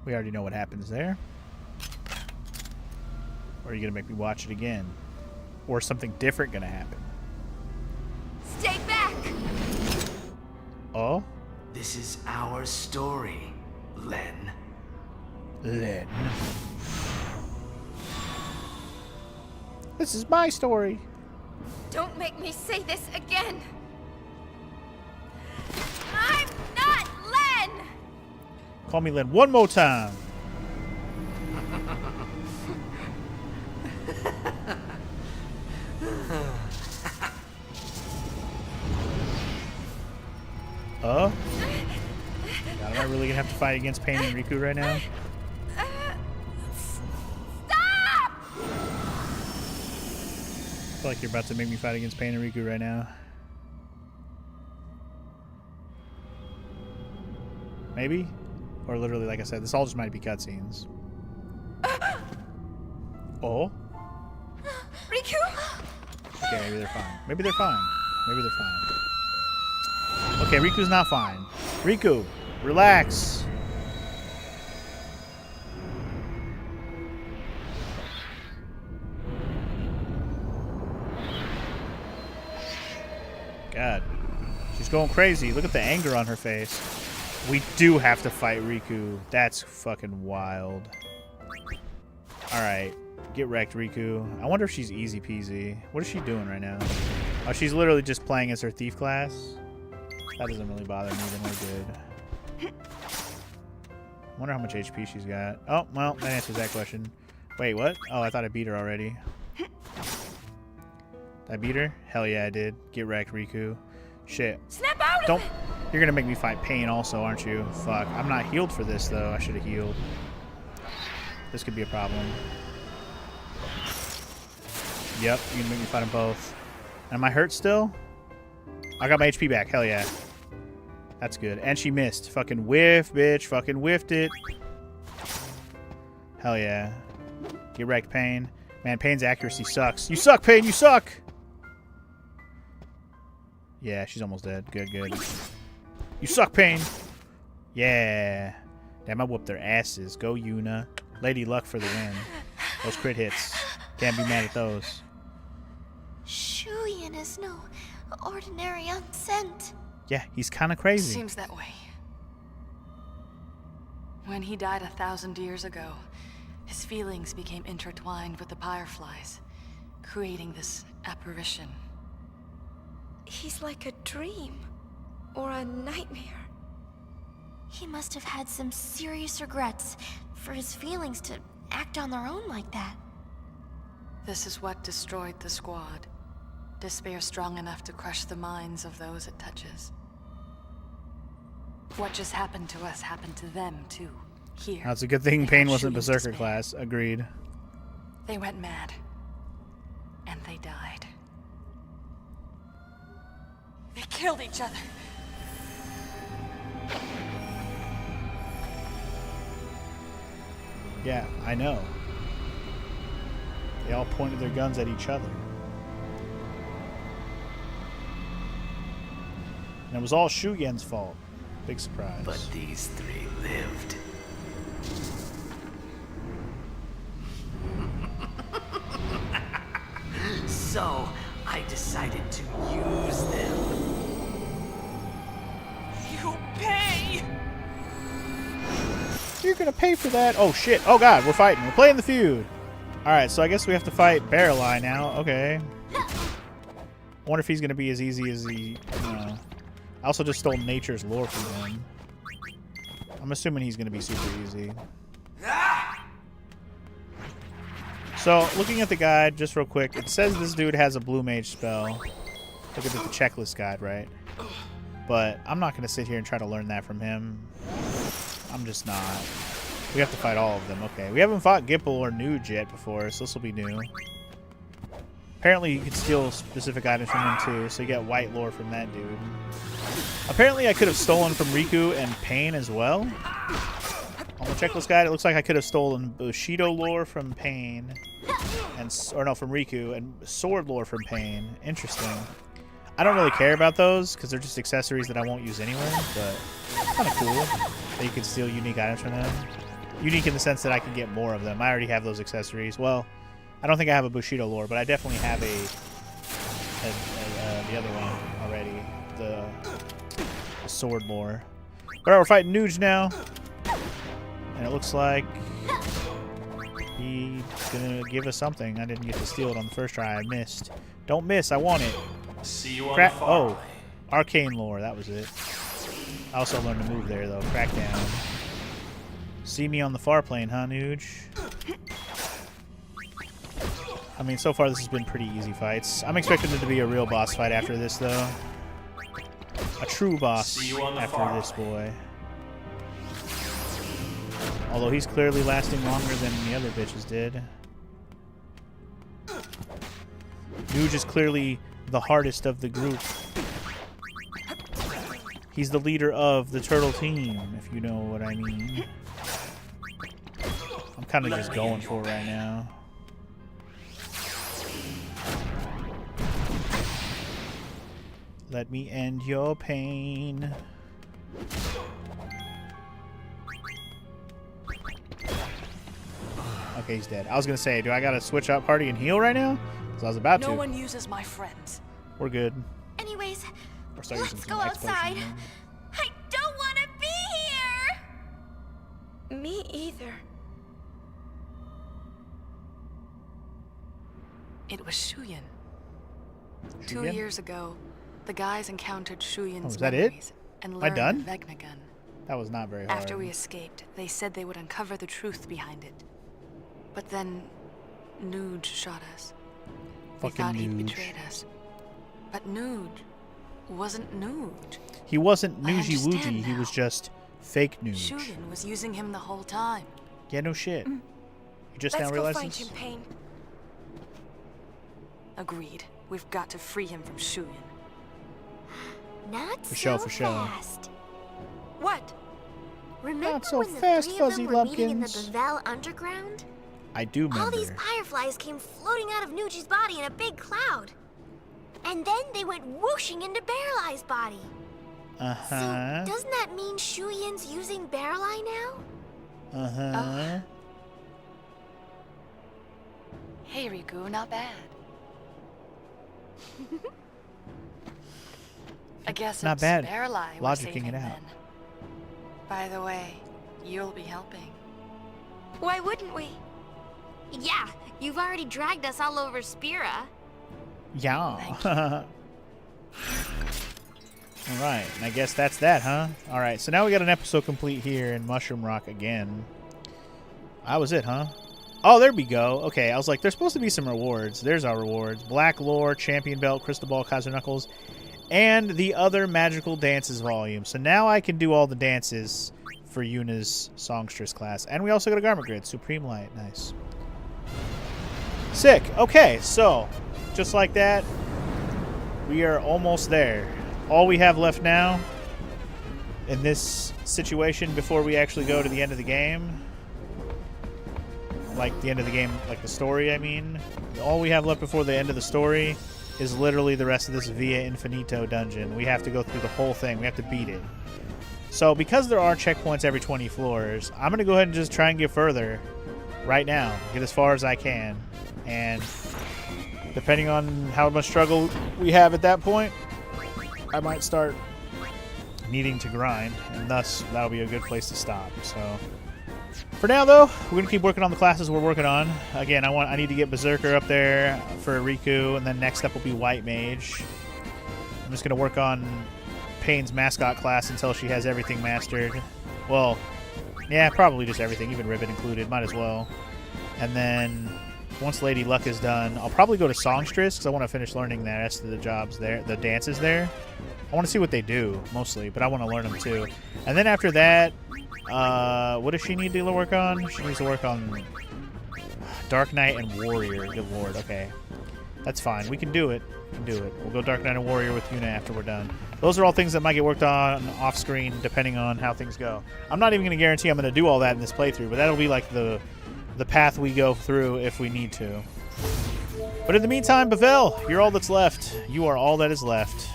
We already know what happens there. Or are you going to make me watch it again? Or is something different going to happen? Stay back! Oh? This is our story, Len. Len. This is my story. Don't make me say this again! I'm not Len! Call me Len one more time. God, am I really gonna have to fight against Pain and Riku right now? Stop! I feel like you're about to make me fight against Pain and Riku right now. Maybe? Or literally, like I said, this all just might be cutscenes. Oh? Riku? Okay, maybe they're fine. Maybe they're fine. Maybe they're fine. Okay, Riku's not fine. Riku, relax. God. She's going crazy. Look at the anger on her face. We do have to fight Riku. That's fucking wild. Alright. Get wrecked, Riku. I wonder if she's easy peasy. What is she doing right now? Oh, she's literally just playing as her thief class. That doesn't really bother me, then we're good. I wonder how much HP she's got. Oh, well, that answers that question. Wait, what? Oh, I thought I beat her already. Did I beat her? Hell yeah, I did. Get wrecked, Riku. Shit. Snap out Don't. You're gonna make me fight Pain also, aren't you? Fuck. I'm not healed for this, though. I should have healed. This could be a problem. Yep, you can make me fight them both. Am I hurt still? I got my HP back. Hell yeah. That's good. And she missed. Fucking whiff, bitch. Fucking whiffed it. Hell yeah. Get wrecked, Pain. Man, Pain's accuracy sucks. You suck, Pain. You suck. Yeah, she's almost dead. Good, good. You suck, Pain. Yeah. Damn, I whooped their asses. Go, Yuna. Lady Luck for the win. Those crit hits. Can't be mad at those. Shuyin is no ordinary unsent. Yeah, he's kind of crazy. Seems that way. When he died 1,000 years ago, his feelings became intertwined with the Fireflies, creating this apparition. He's like a dream. Or a nightmare. He must have had some serious regrets for his feelings to act on their own like that. This is what destroyed the squad. Despair strong enough to crush the minds of those it touches. What just happened to us happened to them, too. Here. That's a good thing Pain wasn't Berserker class. Agreed. They went mad. And they died. They killed each other. Yeah, I know. They all pointed their guns at each other. And it was all Shuyen's fault. Big surprise. But these three lived. So, I decided to use them. You pay! You're gonna pay for that. Oh shit. Oh god, we're fighting. We're playing the feud. Alright, so I guess we have to fight Barreleye now. Okay. I wonder if he's gonna be as easy as he... I also just stole Nature's lore from him. I'm assuming he's gonna be super easy. So, looking at the guide, just real quick, it says this dude has a Blue Mage spell. Look at the checklist guide, right? But I'm not gonna sit here and try to learn that from him. I'm just not. We have to fight all of them. Okay. We haven't fought Gipple or Nuge yet before, so this will be new. Apparently you can steal specific items from him too, so you get white lore from that dude. Apparently I could have stolen from Riku and Pain as well. On the checklist guide, it looks like I could have stolen Bushido lore from Pain. From Riku, and sword lore from Pain. Interesting. I don't really care about those, because they're just accessories that I won't use anyway, but it's kind of cool that you can steal unique items from them. Unique in the sense that I can get more of them. I already have those accessories. Well, I don't think I have a Bushido lore, but I definitely have the other one already. The sword lore. Alright, we're fighting Nuge now. And it looks like he's gonna give us something. I didn't get to steal it on the first try. I missed. Don't miss. I want it. See you on the far Oh, arcane lore. That was it. I also learned to move there, though. Crackdown. See me on the far plane, huh, Nuge? I mean, so far this has been pretty easy fights. I'm expecting it to be a real boss fight after this, though. A true boss after this boy. Although he's clearly lasting longer than the other bitches did. Nuge is clearly the hardest of the group. He's the leader of the turtle team, if you know what I mean. I'm kind of just going for it right now. Let me end your pain. Okay, he's dead. I was gonna say, do I gotta switch out party and heal right now? Because I was about to. No one uses my friends. We're good. Anyways, Or start using let's some go X-Potion outside. then. I don't want to be here! Me either. It was Shuyin. 2 Shuyin? years ago, the guys encountered Shuyin's Oh, is that it? memories and Am I learned done? of Vegnagun. That was not very hard. After we escaped, they said they would uncover the truth behind it. But then, Nuge shot us. We Fucking thought he'd Nuge. betrayed us. But Nuge wasn't Nuge. He wasn't I Nuji Wooji, understand he now. was just fake Nuge. Shuyin was using him the whole time. Yeah, no shit. You just Let's now go realized find this? him, Pain. Agreed. We've got to free him from Shuyin. Not For so sure, for sure. fast. What? Remember Not so when the fast, three Fuzzy of them were meeting in the Lumpkins. Bevel Underground? I do All these remember. fireflies came floating out of Nuji's body in a big cloud. And then they went whooshing into Barrelye's body. Uh-huh. So, doesn't that mean Shuyin's using Barrelye now? Uh-huh. Hey, Riku, not bad. I guess Not it's bad. Barrelye we're Logicking saving it out. then. By the way, you'll be helping. Why wouldn't we? Yeah, you've already dragged us all over Spira. Yeah. Alright, and I guess that's that, huh? Alright, so now we got an episode complete here in Mushroom Rock again. That was it, huh? Oh, there we go. Okay, I was like, there's supposed to be some rewards. There's our rewards. Black Lore, Champion Belt, Crystal Ball, Kaiser Knuckles, and the other magical dances volume. So now I can do all the dances for Yuna's Songstress class. And we also got a Garment Grid. Supreme Light. Nice. Sick. Okay, so just like that, we are almost there. All we have left now in this situation before we actually go to the end of the game, like the end of the game, like the story, I mean, all we have left before the end of the story is literally the rest of this Via Infinito dungeon. We have to go through the whole thing. We have to beat it. So because there are checkpoints every 20 floors, I'm going to go ahead and just try and get further right now. Get as far as I can. And depending on how much struggle we have at that point, I might start needing to grind, and thus that'll be a good place to stop. So for now, though, we're gonna keep working on the classes we're working on. Again, I need to get Berserker up there for Riku, and then next up will be White Mage. I'm just gonna work on Pain's mascot class until she has everything mastered. Well, yeah, probably just everything, even Ribbon included. Might as well. And then once Lady Luck is done, I'll probably go to Songstress because I want to finish learning the rest of the jobs there, the dances there. I want to see what they do mostly, but I want to learn them too. And then after that, what does she need to work on? She needs to work on Dark Knight and Warrior. Good lord. Okay, that's fine. We can do it. We can do it. We'll go Dark Knight and Warrior with Yuna after we're done. Those are all things that might get worked on off screen depending on how things go. I'm not even going to guarantee I'm going to do all that in this playthrough, but that'll be like the path we go through if we need to. But in the meantime, Bevel, you're all that's left. You are all that is left.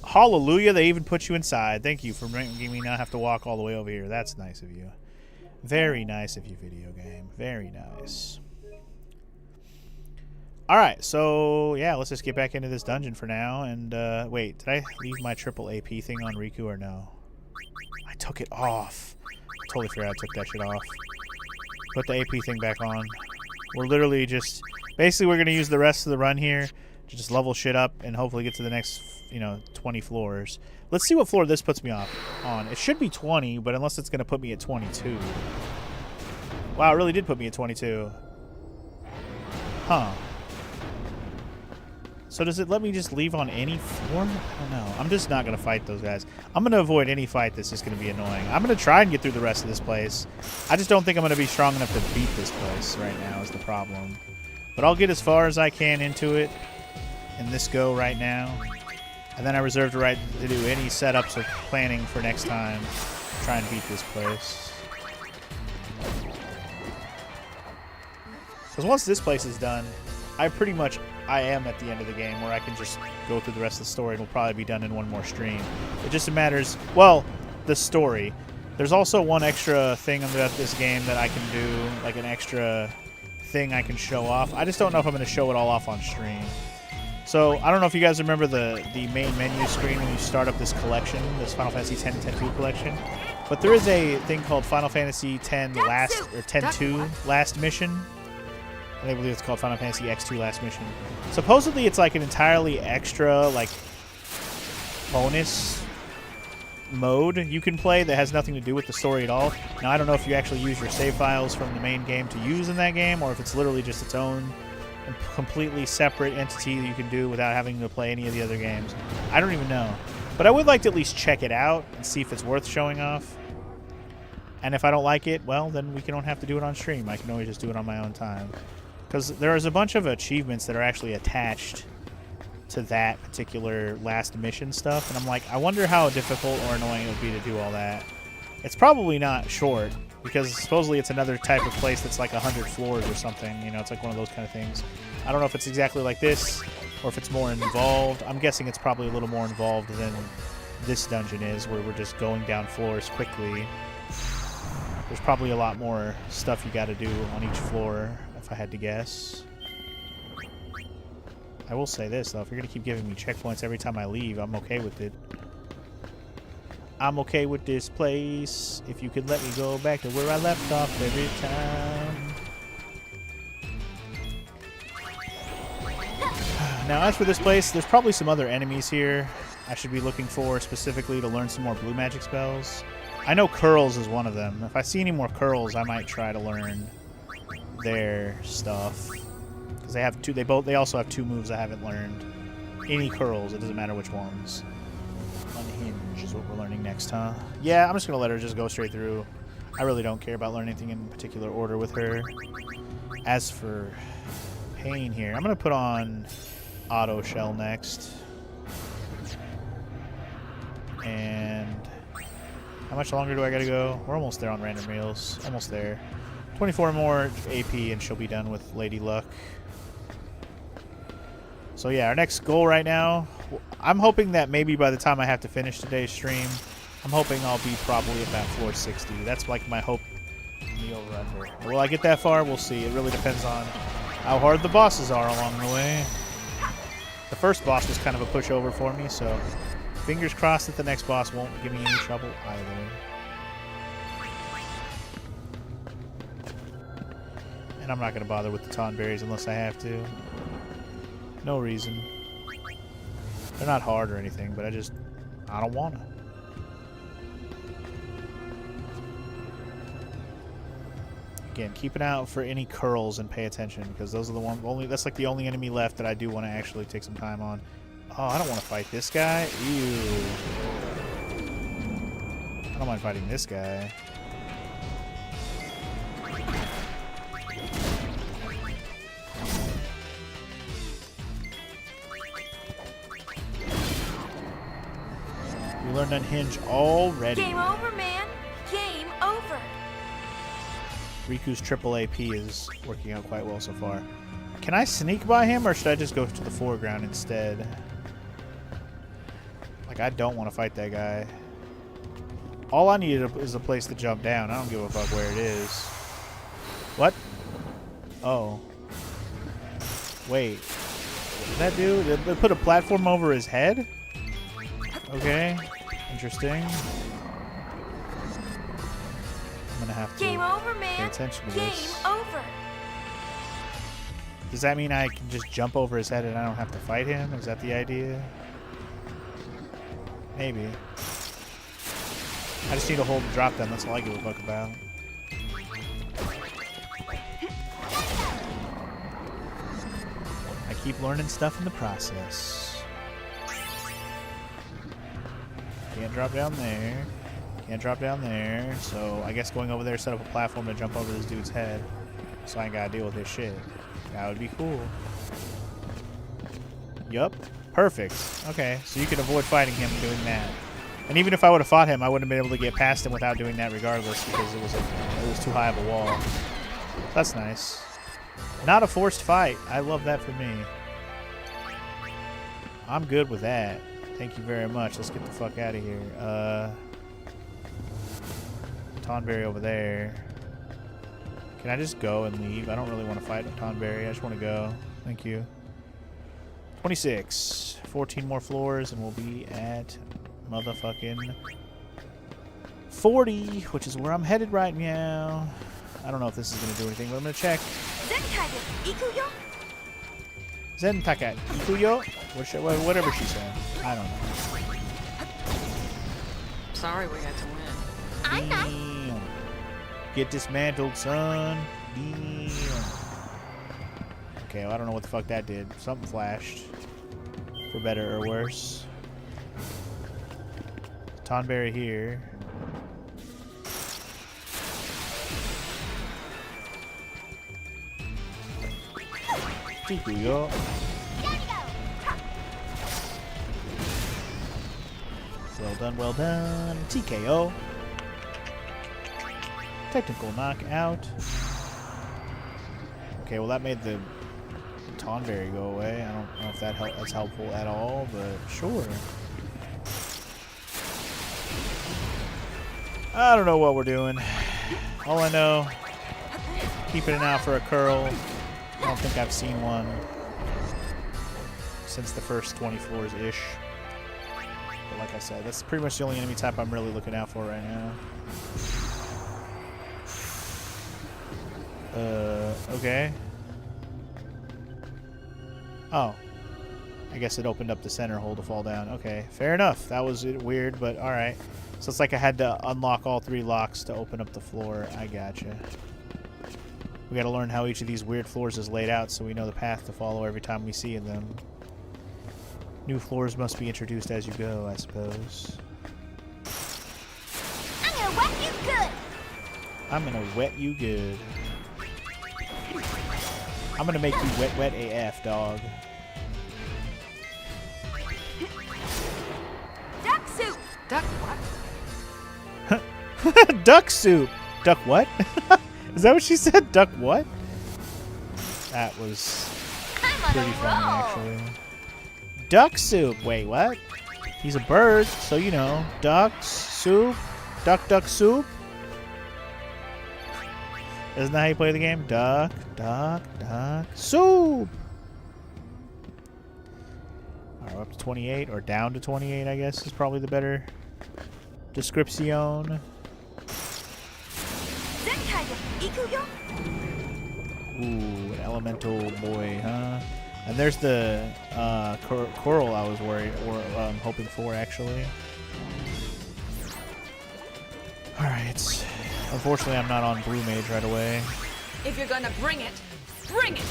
Hallelujah, they even put you inside. Thank you for making me not have to walk all the way over here. That's nice of you. Very nice of you, video game. Very nice. Alright, so yeah, let's just get back into this dungeon for now. And wait, did I leave my triple AP thing on Riku or no? I took it off. I totally forgot I took that shit off. Put the AP thing back on. We're literally just... Basically, we're going to use the rest of the run here to just level shit up and hopefully get to the next, 20 floors. Let's see what floor this puts me off on. It should be 20, but unless it's going to put me at 22. Wow, it really did put me at 22. Huh. So does it let me just leave on any floor? I don't know. I'm just not going to fight those guys. I'm going to avoid any fight that's just going to be annoying. I'm going to try and get through the rest of this place. I just don't think I'm going to be strong enough to beat this place right now is the problem. But I'll get as far as I can into it. in this go right now. And then I reserve the right to do any setups or planning for next time. Try and beat this place. Because once this place is done, I am at the end of the game where I can just go through the rest of the story and it'll probably be done in one more stream. It just matters, well, the story. There's also one extra thing about this game that I can do, like an extra thing I can show off. I just don't know if I'm going to show it all off on stream. So, I don't know if you guys remember the main menu screen when you start up this collection, this Final Fantasy X and X-2 collection. But there is a thing called Final Fantasy X Last, or X-2 Last Mission. I believe it's called Final Fantasy X2 Last Mission. Supposedly it's like an entirely extra, like, bonus mode you can play that has nothing to do with the story at all. Now, I don't know if you actually use your save files from the main game to use in that game, or if it's literally just its own completely separate entity that you can do without having to play any of the other games. I don't even know. But I would like to at least check it out and see if it's worth showing off. And if I don't like it, well, then we don't have to do it on stream. I can always just do it on my own time. Because there is a bunch of achievements that are actually attached to that particular last mission stuff. And I'm like, I wonder how difficult or annoying it would be to do all that. It's probably not short, because supposedly it's another type of place that's like 100 floors or something. You know, it's like one of those kind of things. I don't know if it's exactly like this or if it's more involved. I'm guessing it's probably a little more involved than this dungeon is, where we're just going down floors quickly. There's probably a lot more stuff you got to do on each floor, if I had to guess. I will say this, though. If you're going to keep giving me checkpoints every time I leave, I'm okay with it. I'm okay with this place. If you could let me go back to where I left off every time. Now, as for this place, there's probably some other enemies here I should be looking for specifically to learn some more blue magic spells. I know Curls is one of them. If I see any more Curls, I might try to learn their stuff. Because they have two. They also have two moves I haven't learned. Any Curls, it doesn't matter which ones. Unhinge is what we're learning next, huh? Yeah, I'm just gonna let her just go straight through. I really don't care about learning anything in particular order with her. As for Pain here, I'm gonna put on Auto Shell next. And how much longer do I gotta go? We're almost there on random reels. Almost there. 24 more AP and she'll be done with Lady Luck. So yeah, our next goal right now, I'm hoping that maybe by the time I have to finish today's stream, I'm hoping I'll be probably about floor 60. That's like my hope in the over-under. Will I get that far? We'll see. It really depends on how hard the bosses are along the way. The first boss was kind of a pushover for me, so fingers crossed that the next boss won't give me any trouble either. And I'm not going to bother with the Tonberries unless I have to. No reason. They're not hard or anything, but I don't want to. Again, keep an eye out for any Curls and pay attention, because those are the that's like the only enemy left that I do want to actually take some time on. Oh, I don't want to fight this guy. Ew. I don't mind fighting this guy. We learned Unhinge already. Game over, man. Game over. Riku's triple AP is working out quite well so far. Can I sneak by him, or should I just go to the foreground instead? Like, I don't want to fight that guy. All I need is a place to jump down. I don't give a fuck where it is. What? Oh. Wait. What did that do? They put a platform over his head? Okay. Interesting. I'm gonna have to Game over, man. pay attention to Game this. over. Does that mean I can just jump over his head and I don't have to fight him? Is that the idea? Maybe. I just need to hold the drop down. That's all I give a fuck about. I keep learning stuff in the process. Can't drop down there. Can't drop down there. So I guess going over there, set up a platform to jump over this dude's head. So I ain't gotta deal with his shit. That would be cool. Yup. Perfect. Okay, so you can avoid fighting him doing that. And even if I would have fought him, I wouldn't have been able to get past him without doing that regardless because it was too high of a wall. That's nice. Not a forced fight. I love that for me. I'm good with that. Thank you very much. Let's get the fuck out of here. Tonberry over there. Can I just go and leave? I don't really want to fight Tonberry. I just want to go. Thank you. 26. 14 more floors and we'll be at motherfucking 40, which is where I'm headed right now. I don't know if this is going to do anything, but I'm going to check. Zentaka Ikuyo? Whatever she said. I don't know. Sorry we had to win. I'm not. Damn. Get dismantled, son. Damn. Okay, well, I don't know what the fuck that did. Something flashed. For better or worse. Tonberry here. Ikuyo. Well done, well done. TKO. Technical knockout. Okay, well that made the Tonberry go away. I don't know if that's helpful at all, but sure. I don't know what we're doing. All I know, keeping an eye out for a curl. I don't think I've seen one since the first 20 floors-ish. But like I said, that's pretty much the only enemy type I'm really looking out for right now. Okay. Oh. I guess it opened up the center hole to fall down. Okay, fair enough. That was weird, but alright. So it's like I had to unlock all 3 locks to open up the floor. I gotcha. We gotta learn how each of these weird floors is laid out so we know the path to follow every time we see them. New floors must be introduced as you go, I suppose. I'm gonna wet you good. I'm gonna wet you good. I'm gonna make you wet AF, dog. Duck soup! Duck what? Duck soup! Duck what? Is that what she said? Duck what? That was pretty funny, actually. Duck soup! Wait, what? He's a bird, so you know. Ducks, soup, duck soup. Isn't that how you play the game? Duck, soup! Alright, we're up to 28, or down to 28, I guess, is probably the better description. Ooh, an elemental boy, huh? And there's the coral I was hoping for, actually. Alright. Unfortunately, I'm not on Blue Mage right away. If you're gonna bring it, bring it!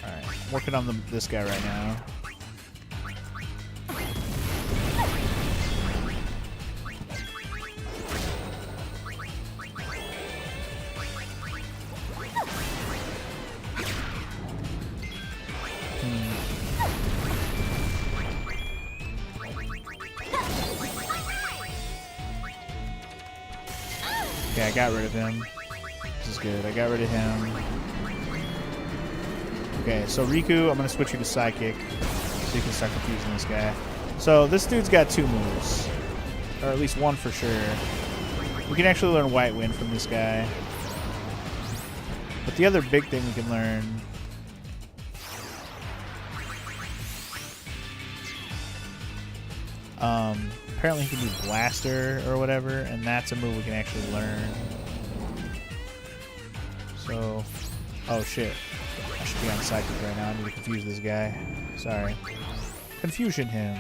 Alright, I'm working on this guy right now. Okay, I got rid of him. This is good. I got rid of him. Okay, so Riku, I'm going to switch you to Psychic so you can start confusing this guy. So this dude's got 2 moves. Or at least one for sure. We can actually learn White Wind from this guy. But the other big thing we can learn... apparently he can do Blaster or whatever, and that's a move we can actually learn. So, oh shit. I should be on Psychic right now. I need to confuse this guy. Sorry. Confusion him.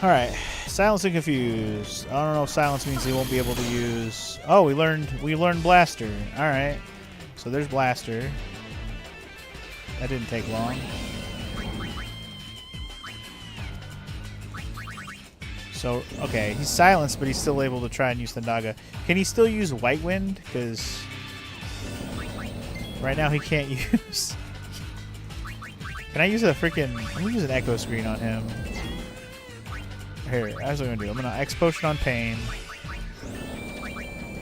Alright. Silence and Confuse. I don't know if Silence means he won't be able to use... Oh, we learned Blaster. Alright. So there's Blaster. That didn't take long. So, okay, he's silenced, but he's still able to try and use Thundaga. Can he still use White Wind? Because right now he can't use... Can I use a freaking... Let me use an Echo Screen on him. Here, that's what I'm going to do. I'm going to X Potion on Pain.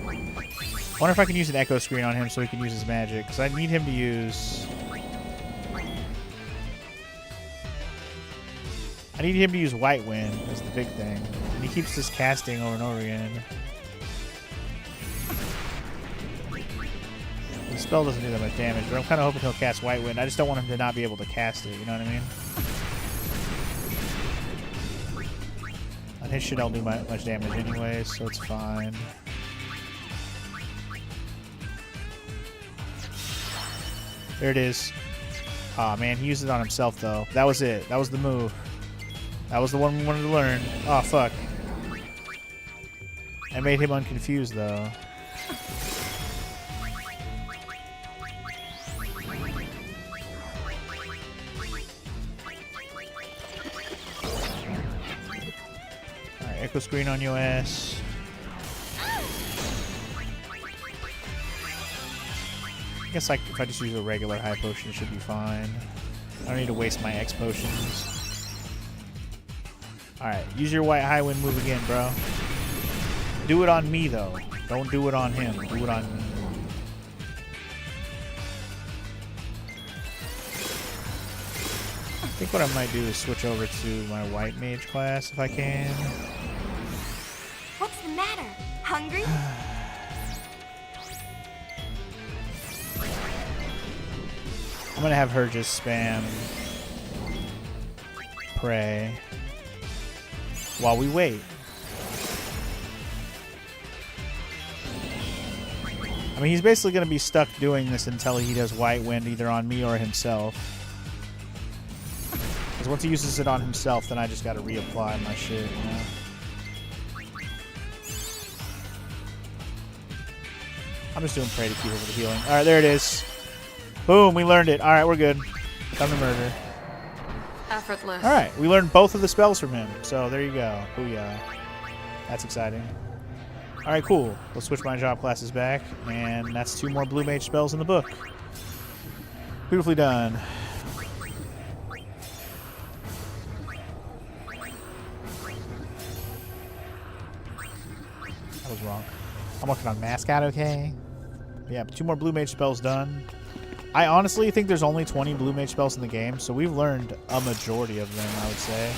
I wonder if I can use an Echo Screen on him so he can use his magic. Because I need him to use... I need him to use White Wind is the big thing. And he keeps just casting over and over again. The spell doesn't do that much damage, but I'm kind of hoping he'll cast White Wind. I just don't want him to not be able to cast it, you know what I mean? And his shit don't do much damage anyway, so it's fine. There it is. Aw, oh, man, he used it on himself, though. That was it. That was the move. That was the one we wanted to learn. Oh, fuck. I made him unconfused, though. Alright, Echo Screen on your ass. I guess like if I just use a regular high potion, it should be fine. I don't need to waste my X potions. Alright, use your white high wind move again, bro. Do it on me, though. Don't do it on him. Do it on me. I think what I might do is switch over to my white mage class if I can. What's the matter? Hungry? I'm gonna have her just spam pray while we wait. I mean, he's basically gonna be stuck doing this until he does White Wind either on me or himself. Because once he uses it on himself, then I just gotta reapply my shit, you know? I'm just doing pray to keep over the healing. Alright, there it is. Boom, we learned it. Alright, we're good. Time to murder. Effortless. Alright, we learned both of the spells from him. So there you go. Booyah. That's exciting. Alright, cool. Let's switch my job classes back. And that's 2 more blue mage spells in the book. Beautifully done. That was wrong. I'm working on Mascot, okay? Yeah, 2 more blue mage spells done. I honestly think there's only 20 blue mage spells in the game, so we've learned a majority of them, I would say.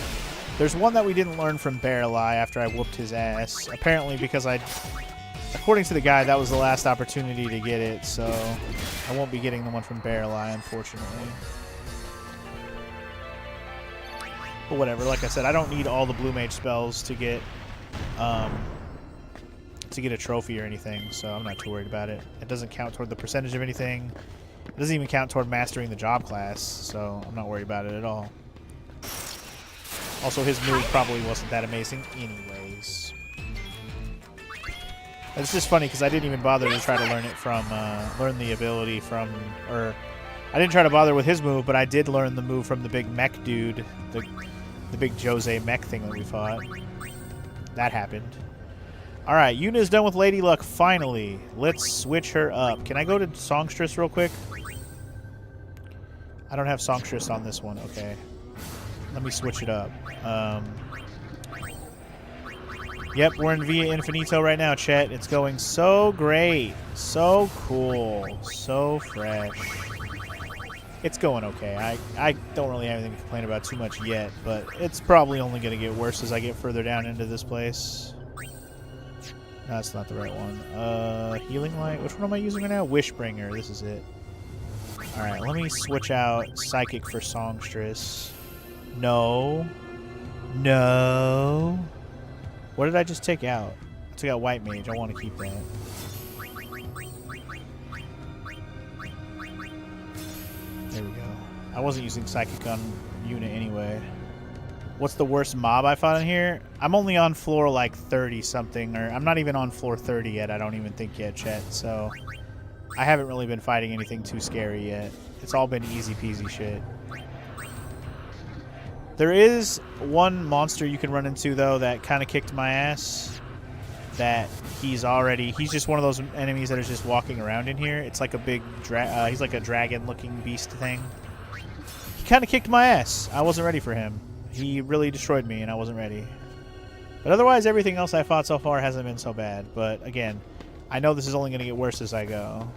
There's one that we didn't learn from Barreleye after I whooped his ass. Apparently because according to the guy, that was the last opportunity to get it, so I won't be getting the one from Barreleye, unfortunately. But whatever, like I said, I don't need all the blue mage spells to get a trophy or anything, so I'm not too worried about it. It doesn't count toward the percentage of anything. It doesn't even count toward mastering the job class, so I'm not worried about it at all. Also, his move probably wasn't that amazing anyways. It's just funny because I didn't even bother to try to learn it from, learn the ability from, or I didn't try to bother with his move, but I did learn the move from the big mech dude, the big Jose mech thing that we fought. That happened. Alright, Yuna's done with Lady Luck, finally. Let's switch her up. Can I go to Songstress real quick? I don't have Songstress on this one, okay. Let me switch it up. Yep, we're in Via Infinito right now, chat. It's going so great. So cool. So fresh. It's going okay. I don't really have anything to complain about too much yet, but it's probably only going to get worse as I get further down into this place. No, that's not the right one. Healing Light. Which one am I using right now? Wishbringer. This is it. Alright, let me switch out Psychic for Songstress. No. No. What did I just take out? I took out White Mage. I want to keep that. There we go. I wasn't using Psychic on Yuna anyway. What's the worst mob I fought in here? I'm only on floor like 30 something, or I'm not even on floor 30 yet. I don't even think yet, chat. So I haven't really been fighting anything too scary yet. It's all been easy peasy shit. There is one monster you can run into, though, that kind of kicked my ass. That he's just one of those enemies that is just walking around in here. It's like a big, he's like a dragon-looking beast thing. He kind of kicked my ass. I wasn't ready for him. He really destroyed me, and I wasn't ready. But otherwise, everything else I fought so far hasn't been so bad. But again, I know this is only going to get worse as I go.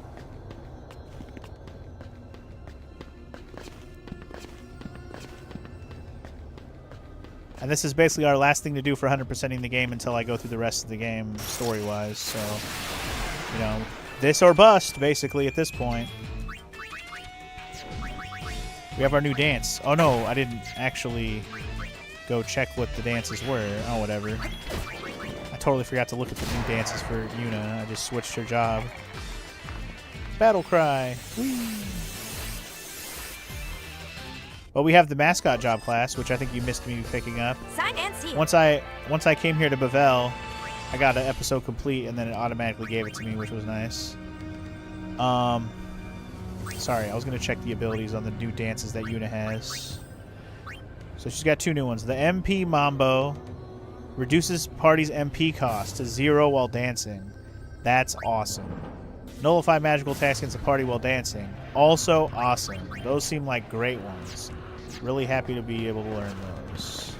And this is basically our last thing to do for 100%ing the game until I go through the rest of the game story-wise. So, you know, this or bust, basically, at this point. We have our new dance. Oh, no, I didn't actually go check what the dances were. Oh, whatever. I totally forgot to look at the new dances for Yuna. I just switched her job. Battle cry. Whee! Well, we have the mascot job class, which I think you missed me picking up. Sign and seal. Once I came here to Bevelle, I got an episode complete, and then it automatically gave it to me, which was nice. Sorry, I was going to check the abilities on the new dances that Yuna has. So she's got two new ones. The MP Mambo reduces party's MP cost to 0 while dancing. That's awesome. Nullify magical attacks against the party while dancing. Also awesome. Those seem like great ones. Really happy to be able to learn those.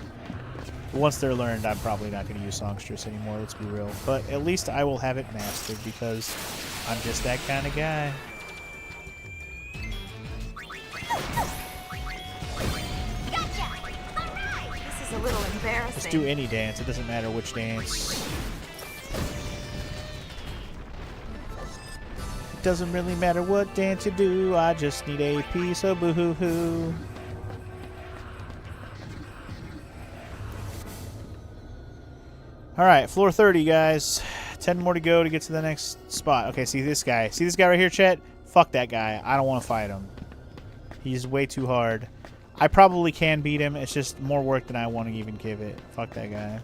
Once they're learned, I'm probably not going to use Songstress anymore, let's be real. But at least I will have it mastered because I'm just that kind of guy. This is a little embarrassing. Let's do any dance. It doesn't matter which dance. It doesn't really matter what dance you do. I just need a piece of boo-hoo-hoo. Alright, floor 30, guys. 10 more to go to get to the next spot. Okay, see this guy. See this guy right here, Chet? Fuck that guy. I don't want to fight him. He's way too hard. I probably can beat him. It's just more work than I want to even give it. Fuck that guy.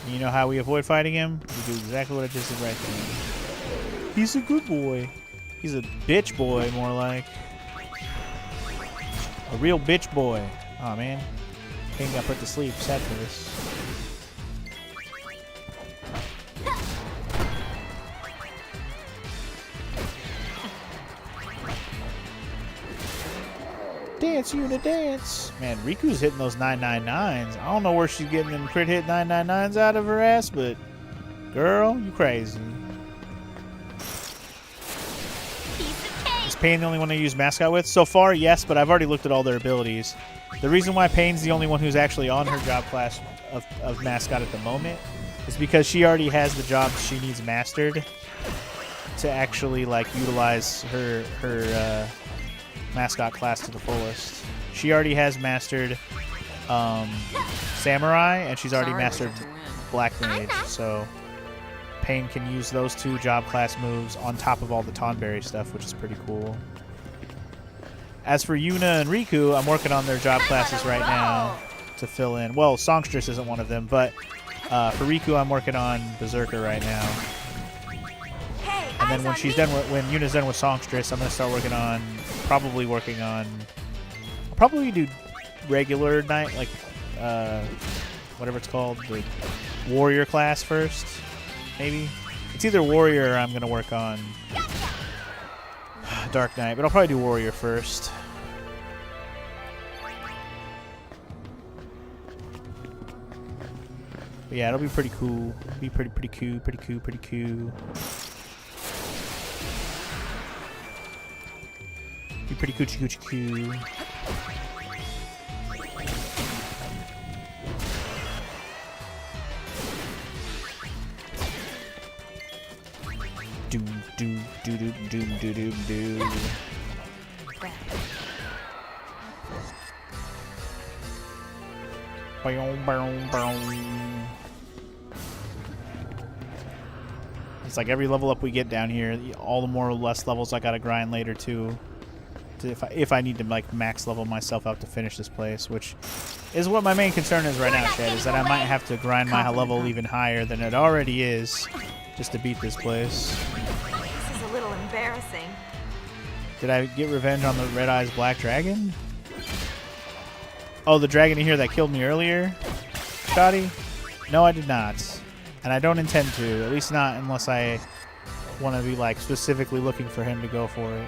You know how we avoid fighting him? We do exactly what I just did right there. He's a good boy. He's a bitch boy, more like. A real bitch boy. Aw, man. Pain got put to sleep. Sad for this. Dance, Yuna, dance. Man, Riku's hitting those 999s. I don't know where she's getting them crit hit 999s out of her ass, but girl, you crazy. Is Pain the only one I use mascot with? So far, yes, but I've already looked at all their abilities. The reason why Pain's the only one who's actually on her job class of mascot at the moment is because she already has the jobs she needs mastered to actually like utilize her mascot class to the fullest. She already has mastered Samurai, and she's already mastered Black Mage, so Pain can use those two job class moves on top of all the Tonberry stuff, which is pretty cool. As for Yuna and Riku, I'm working on their job classes right now to fill in. Well, Songstress isn't one of them, but for Riku, I'm working on Berserker right now. And then when she's done with, when Yuna's done with Songstress, I'm gonna start working on, I'll probably do regular night, like whatever it's called, the warrior class first, maybe. It's either warrior or I'm gonna work on Dark Knight, but I'll probably do warrior first. But yeah, it'll be pretty cool. It'll be pretty cool. Be pretty coochie coo. Doom doom doo doo doom doo doom doo. It's like every level up we get down here, all the more or less levels I gotta grind later too. If I need to like max level myself up to finish this place, which is what my main concern is right now, Chad, is that I might have to grind my level even higher than it already is just to beat this place. This is a little embarrassing. Did I get revenge on the Red Eyes Black Dragon? Oh, the dragon in here that killed me earlier? Shoddy? No, I did not. And I don't intend to. At least not unless I want to be, like, specifically looking for him to go for it.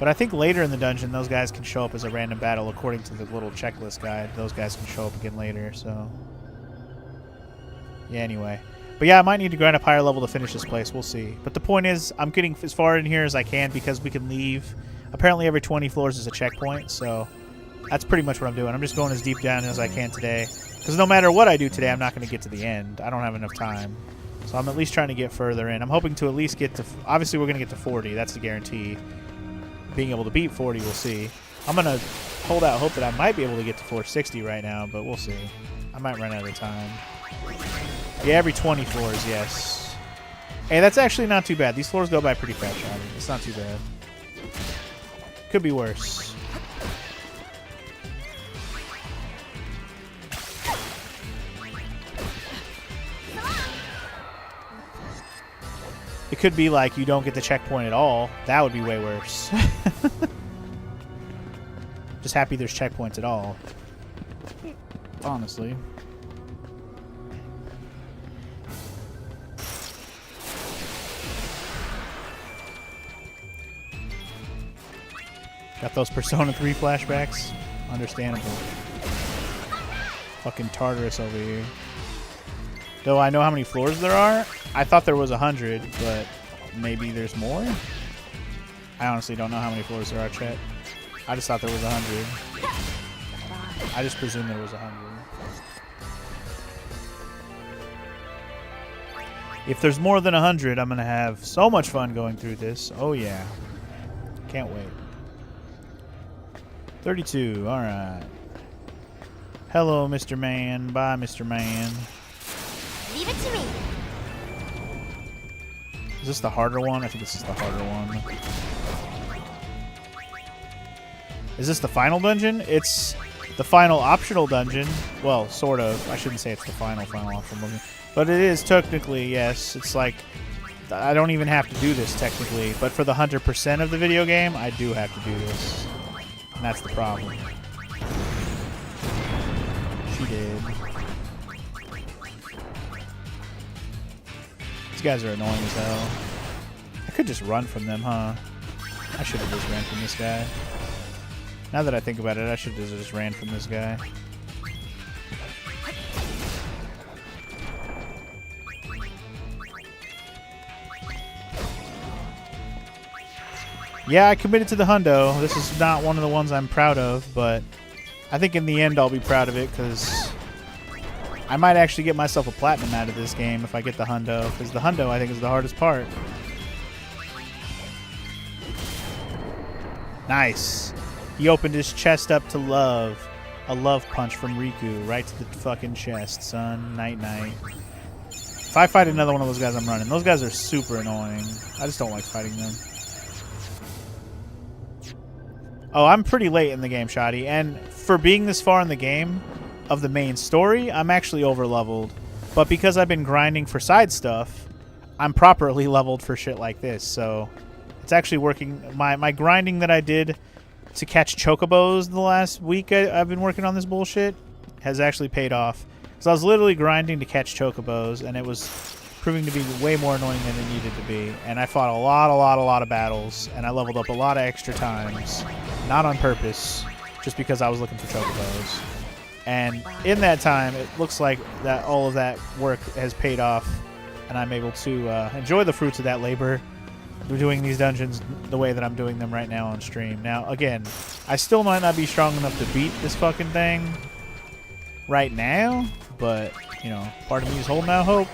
But I think later in the dungeon, those guys can show up as a random battle according to the little checklist guide. Those guys can show up again later, so... Yeah, anyway. But yeah, I might need to grind up higher level to finish this place. We'll see. But the point is, I'm getting as far in here as I can because we can leave. Apparently every 20 floors is a checkpoint, so... That's pretty much what I'm doing. I'm just going as deep down as I can today. Because no matter what I do today, I'm not going to get to the end. I don't have enough time. So I'm at least trying to get further in. I'm hoping to at least get to... Obviously, we're going to get to 40. That's a guarantee. Being able to beat 40, we'll see. I'm going to hold out hope that I might be able to get to 460 right now, but we'll see. I might run out of time. Yeah, every 20 floors, yes. Hey, that's actually not too bad. These floors go by pretty fast, Johnny. It's not too bad. Could be worse. It could be like you don't get the checkpoint at all. That would be way worse. Just happy there's checkpoints at all. Honestly. Got those Persona 3 flashbacks? Understandable. Fucking Tartarus over here. Though I know how many floors there are, I thought there was 100, but maybe there's more? I honestly don't know how many floors there are, chat. I just thought there was 100. I just presumed there was 100. If there's more than 100, I'm going to have so much fun going through this. Oh, yeah. Can't wait. 32. All right. Hello, Mr. Man. Bye, Mr. Man. Leave it to me. Is this the harder one? I think this is the harder one. Is this the final dungeon? It's the final optional dungeon. Well, sort of. I shouldn't say it's the final optional dungeon. But it is technically, yes. It's like, I don't even have to do this technically. But for the 100% of the video game, I do have to do this. And that's the problem. She did. These guys are annoying as hell. I could just run from them, huh? I should have just ran from this guy. Now that I think about it, I should have just ran from this guy. Yeah, I committed to the hundo. This is not one of the ones I'm proud of, but I think in the end I'll be proud of it because I might actually get myself a platinum out of this game if I get the hundo, because the hundo I think is the hardest part. Nice. He opened his chest up to love. A love punch from Riku right to the fucking chest, son. Night night. If I fight another one of those guys, I'm running. Those guys are super annoying. I just don't like fighting them. Oh, I'm pretty late in the game, Shoddy. And for being this far in the game of the main story, I'm actually over-leveled. But because I've been grinding for side stuff, I'm properly leveled for shit like this. So it's actually working. My grinding that I did to catch chocobos the last week I've been working on this bullshit has actually paid off. So I was literally grinding to catch chocobos, and it was proving to be way more annoying than it needed to be. And I fought a lot of battles, and I leveled up a lot of extra times. Not on purpose, just because I was looking for chocobos. And in that time, it looks like that all of that work has paid off, and I'm able to enjoy the fruits of that labor. We're doing these dungeons the way that I'm doing them right now on stream. Now, again, I still might not be strong enough to beat this fucking thing right now, but, you know, part of me is holding out hope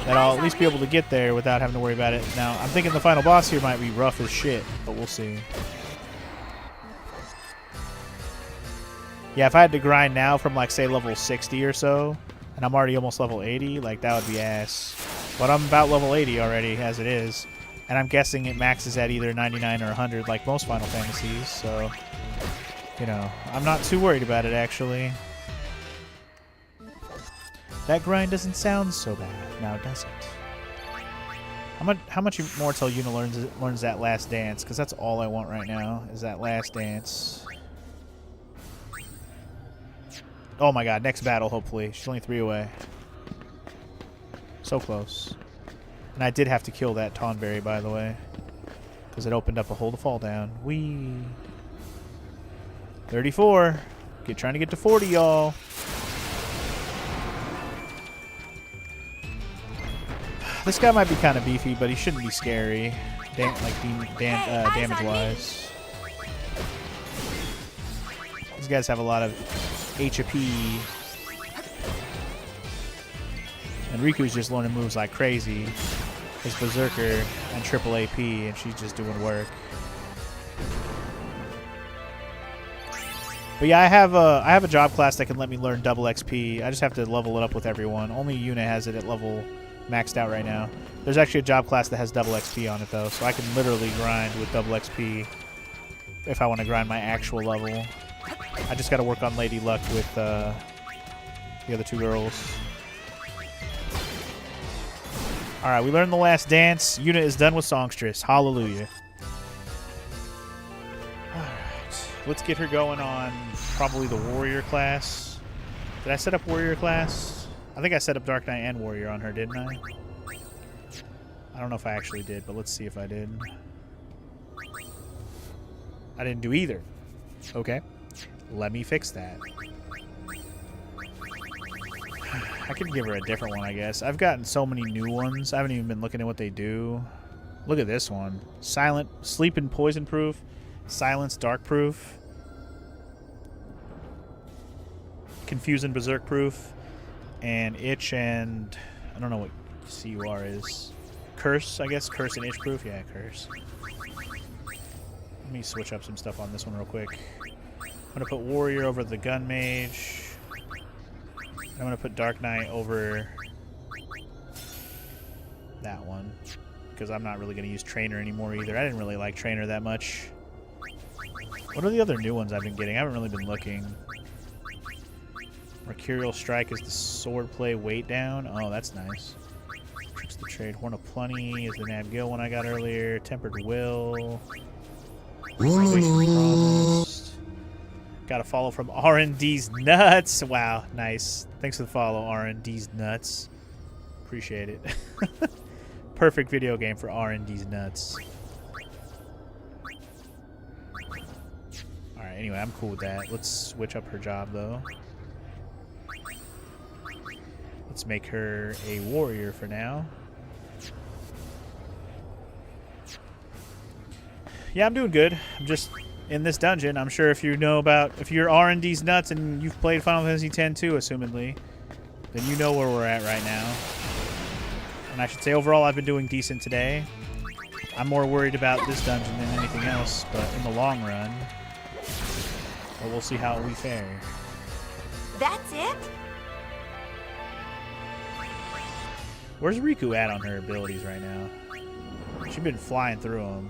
that I'll at least be able to get there without having to worry about it. Now, I'm thinking the final boss here might be rough as shit, but we'll see. Yeah, if I had to grind now from, like, say, level 60 or so, and I'm already almost level 80, like, that would be ass. But I'm about level 80 already, as it is. And I'm guessing it maxes at either 99 or 100, like most Final Fantasies, so, you know, I'm not too worried about it, actually. That grind doesn't sound so bad, now does it? How much more till Yuna learns that last dance? Because that's all I want right now, is that last dance. Oh my god, next battle, hopefully. She's only 3 away. So close. And I did have to kill that Tonberry, by the way. Because it opened up a hole to fall down. Whee! 34. Trying to get to 40, y'all. This guy might be kind of beefy, but he shouldn't be scary. Damage-wise. These guys have a lot of HP. And Riku's just learning moves like crazy. His Berserker and triple AP, and she's just doing work. But yeah, I have a job class that can let me learn double XP. I just have to level it up with everyone. Only Yuna has it at level maxed out right now. There's actually a job class that has double XP on it though, so I can literally grind with double XP if I want to grind my actual level. I just got to work on Lady Luck with the other 2 girls. All right, we learned the last dance. Yuna is done with Songstress. Hallelujah. Let's get her going on probably the warrior class. Did I set up warrior class? I think I set up Dark Knight and warrior on her, didn't I? I don't know if I actually did, but let's see if I did. I didn't do either. Okay. Let me fix that. I could give her a different one, I guess. I've gotten so many new ones. I haven't even been looking at what they do. Look at this one. Silent, sleep and poison proof. Silence, dark proof. Confuse and berserk proof. And itch and... I don't know what CUR is. Curse, I guess. Curse and itch proof. Yeah, curse. Let me switch up some stuff on this one real quick. I'm going to put warrior over the gun mage. I'm going to put Dark Knight over that one. Because I'm not really going to use trainer anymore either. I didn't really like trainer that much. What are the other new ones I've been getting? I haven't really been looking. Mercurial Strike is the swordplay weight down. Oh, that's nice. Tricks the trade. Horn of Plenty is the Nabgil one I got earlier. Tempered Will. Promised. Got a follow from R&D's Nuts. Wow, nice. Thanks for the follow, R&D's Nuts. Appreciate it. Perfect video game for R&D's Nuts. Alright, anyway, I'm cool with that. Let's switch up her job, though. Let's make her a warrior for now. Yeah, I'm doing good. I'm just in this dungeon. I'm sure if you know about... If you're R&D's Nuts and you've played Final Fantasy X too, assumedly, then you know where we're at right now. And I should say, overall, I've been doing decent today. I'm more worried about this dungeon than anything else, but in the long run... Well, we'll see how we fare. That's it? Where's Riku at on her abilities right now? She's been flying through them.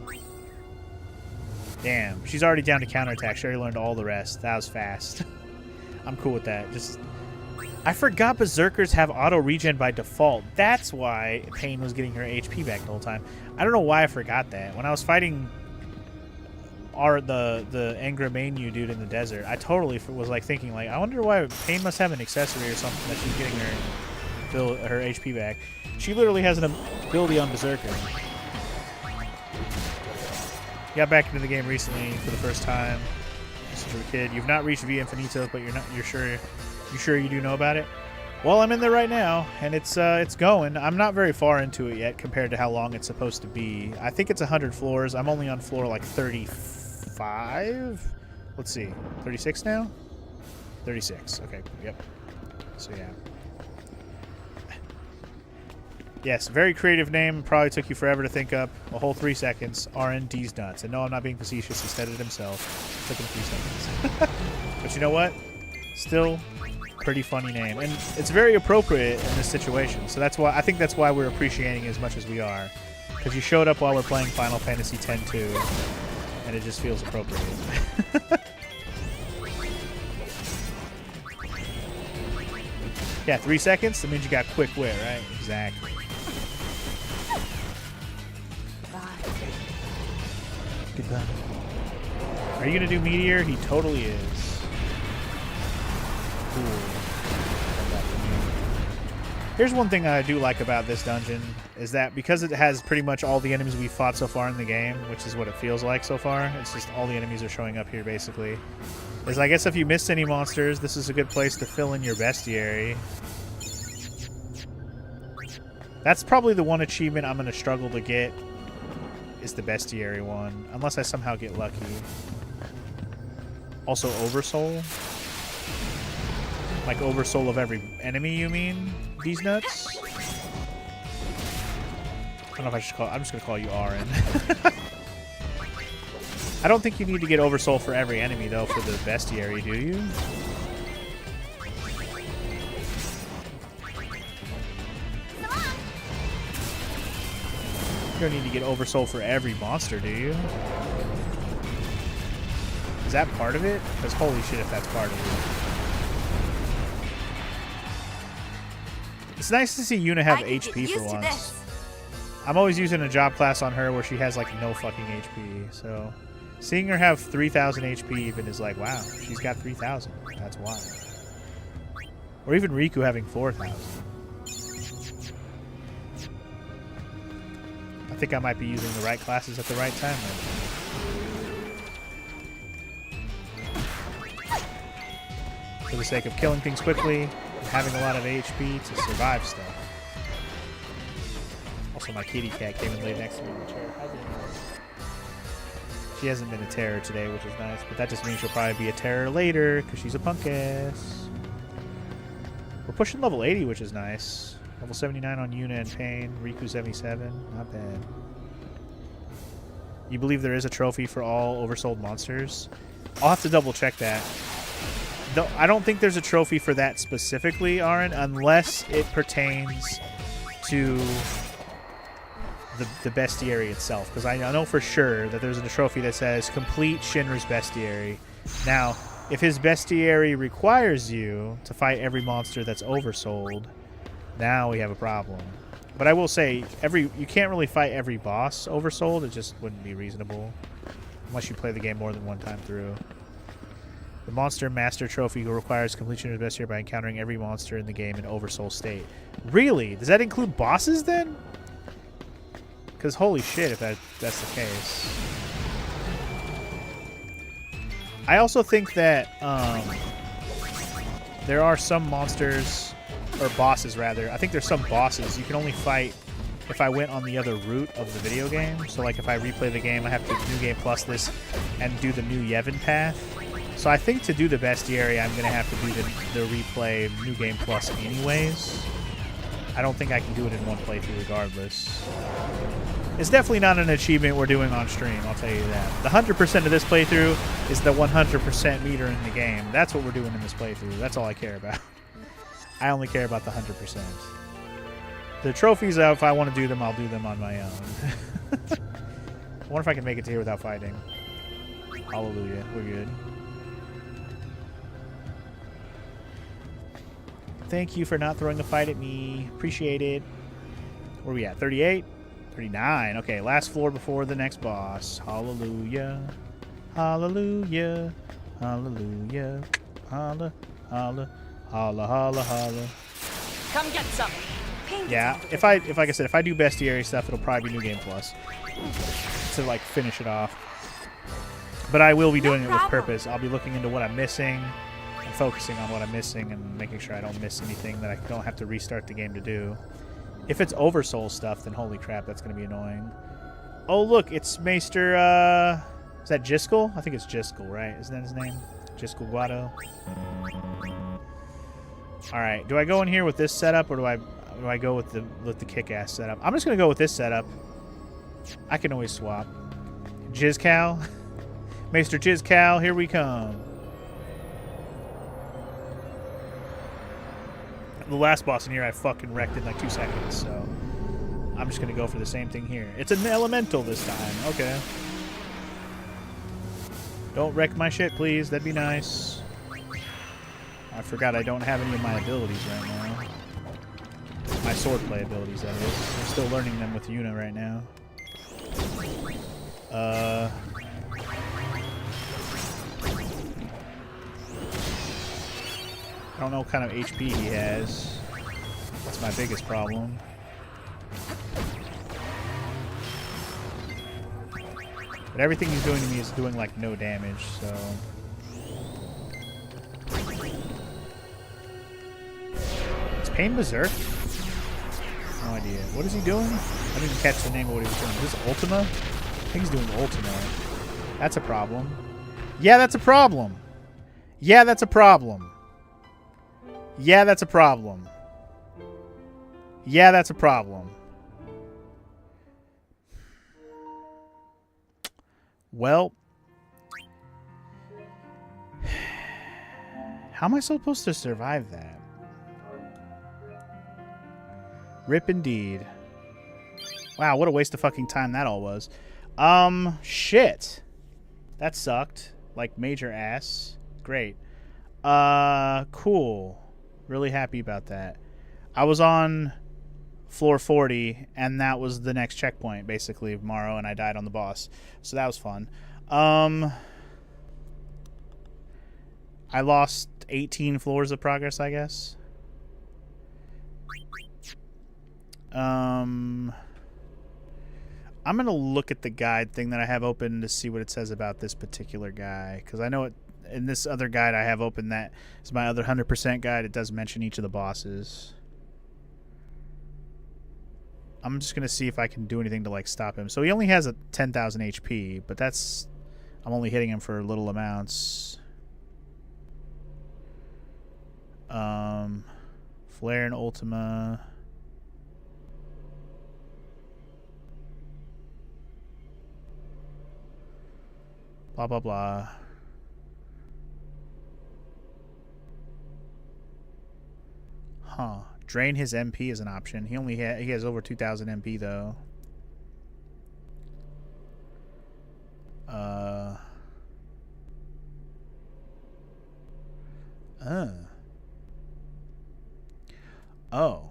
Damn, she's already down to counterattack. She already learned all the rest. That was fast. I'm cool with that. I forgot Berserkers have auto regen by default. That's why Pain was getting her HP back the whole time. I don't know why I forgot that. When I was fighting the Angramenu dude in the desert, I totally was like thinking, like, I wonder why Pain must have an accessory or something that she's getting her HP back. She literally has an ability on Berserker. Got back into the game recently for the first time. Since you were a kid. You've not reached Via Infinito, but you're sure you do know about it? Well, I'm in there right now, and it's going. I'm not very far into it yet compared to how long it's supposed to be. I think it's 100 floors. I'm only on floor like 35. Let's see, 36 now. 36. Okay. Yep. So yeah. Yes, very creative name. Probably took you forever to think up. A whole 3 seconds. R&D's Nuts. And no, I'm not being facetious. He said it himself. Took him 3 seconds. But you know what? Still, pretty funny name. And it's very appropriate in this situation. So that's why I think that's why we're appreciating it as much as we are. Because you showed up while we're playing Final Fantasy X too. And it just feels appropriate. Yeah, 3 seconds? That means you got quick wit, right? Exactly. Goodbye. Are you going to do Meteor? He totally is. Cool. Here's one thing I do like about this dungeon, is that because it has pretty much all the enemies we've fought so far in the game, which is what it feels like so far, it's just all the enemies are showing up here basically, is I guess if you missed any monsters, this is a good place to fill in your bestiary. That's probably the one achievement I'm going to struggle to get, is the bestiary one, unless I somehow get lucky. Also Oversoul. Like Oversoul of every enemy, you mean? These nuts? I don't know if I should call... I'm just going to call you Aaron. I don't think you need to get Oversoul for every enemy, though, for the bestiary, do you? You don't need to get Oversoul for every monster, do you? Is that part of it? Because holy shit if that's part of it. It's nice to see Yuna have HP for once. I'm always using a job class on her where she has like no fucking HP, so seeing her have 3,000 HP even is like, wow, she's got 3,000. That's wild. Or even Riku having 4,000. I think I might be using the right classes at the right time then. For the sake of killing things quickly, having a lot of HP to survive stuff. Also, my kitty cat came and laid next to me in the chair. Hi, Daniel. She hasn't been a terror today, which is nice, but that just means she'll probably be a terror later because she's a punk ass. We're pushing level 80, which is nice. Level 79 on Yuna and Pain. Riku 77. Not bad. You believe there is a trophy for all oversold monsters? I'll have to double check that. Though I don't think there's a trophy for that specifically, Aaron, unless it pertains to the bestiary itself. Because I know for sure that there's a trophy that says complete Shinra's bestiary. Now, if his bestiary requires you to fight every monster that's oversold, now we have a problem. But I will say, you can't really fight every boss oversold. It just wouldn't be reasonable unless you play the game more than one time through. The Monster Master Trophy requires completion of the bestiary by encountering every monster in the game in oversoul state. Really? Does that include bosses then? Because holy shit if that's the case. I also think that there are some monsters, or bosses rather. I think there's some bosses you can only fight if I went on the other route of the video game. So like if I replay the game, I have to New Game Plus this and do the new Yevon path. So I think to do the bestiary, I'm going to have to do the replay New Game Plus anyways. I don't think I can do it in one playthrough regardless. It's definitely not an achievement we're doing on stream, I'll tell you that. The 100% of this playthrough is the 100% meter in the game. That's what we're doing in this playthrough. That's all I care about. I only care about the 100%. The trophies, if I want to do them, I'll do them on my own. I wonder if I can make it to here without fighting. Hallelujah. We're good. Thank you for not throwing a fight at me. Appreciate it. Where are we at? 38? 39. Okay, last floor before the next boss. Hallelujah. Hallelujah. Hallelujah. Holla, holla, holla, holla, holla. Come get some. Yeah, if like I said, if I do bestiary stuff, it'll probably be New Game Plus to like finish it off. But I will be doing it with purpose. I'll be looking into what I'm missing and focusing on what I'm missing and making sure I don't miss anything that I don't have to restart the game to do. If it's Oversoul stuff, then holy crap, that's going to be annoying. Oh, look, it's Maester, is that Jiskel? I think it's Jiskel, right? Isn't that his name? Jiskel Guado. Alright, do I go in here with this setup, or do I go with the kick-ass setup? I'm just going to go with this setup. I can always swap. Jizcal? Maester Jizcal, here we come. The last boss in here I fucking wrecked in like 2 seconds, so I'm just going to go for the same thing here. It's an elemental this time. Okay. Don't wreck my shit, please. That'd be nice. I forgot I don't have any of my abilities right now. My swordplay abilities, that is. I'm still learning them with Yuna right now. I don't know what kind of HP he has. That's my biggest problem. But everything he's doing to me is doing like no damage, so. Is Pain Berserk? No idea. What is he doing? I didn't catch the name of what he was doing. Is this Ultima? I think he's doing Ultima. That's a problem. Yeah, that's a problem. Yeah, that's a problem. Yeah, that's a problem. Yeah, that's a problem. Well, how am I supposed to survive that? Rip indeed. Wow, what a waste of fucking time that all was. Shit. That sucked. Like, major ass. Great. Cool. Really happy about that. I was on floor 40, and that was the next checkpoint, basically, of Morrow, and I died on the boss. So that was fun. I lost 18 floors of progress, I guess. I'm going to look at the guide thing that I have open to see what it says about this particular guy, because I know it, in this other guide I have open that is my other 100% guide. It does mention each of the bosses. I'm just going to see if I can do anything to, like, stop him. So he only has a 10,000 HP, but that's... I'm only hitting him for little amounts. Flare and Ultima. Blah, blah, blah. Huh. Drain his MP is an option. He only he has over 2,000 MP though. Oh.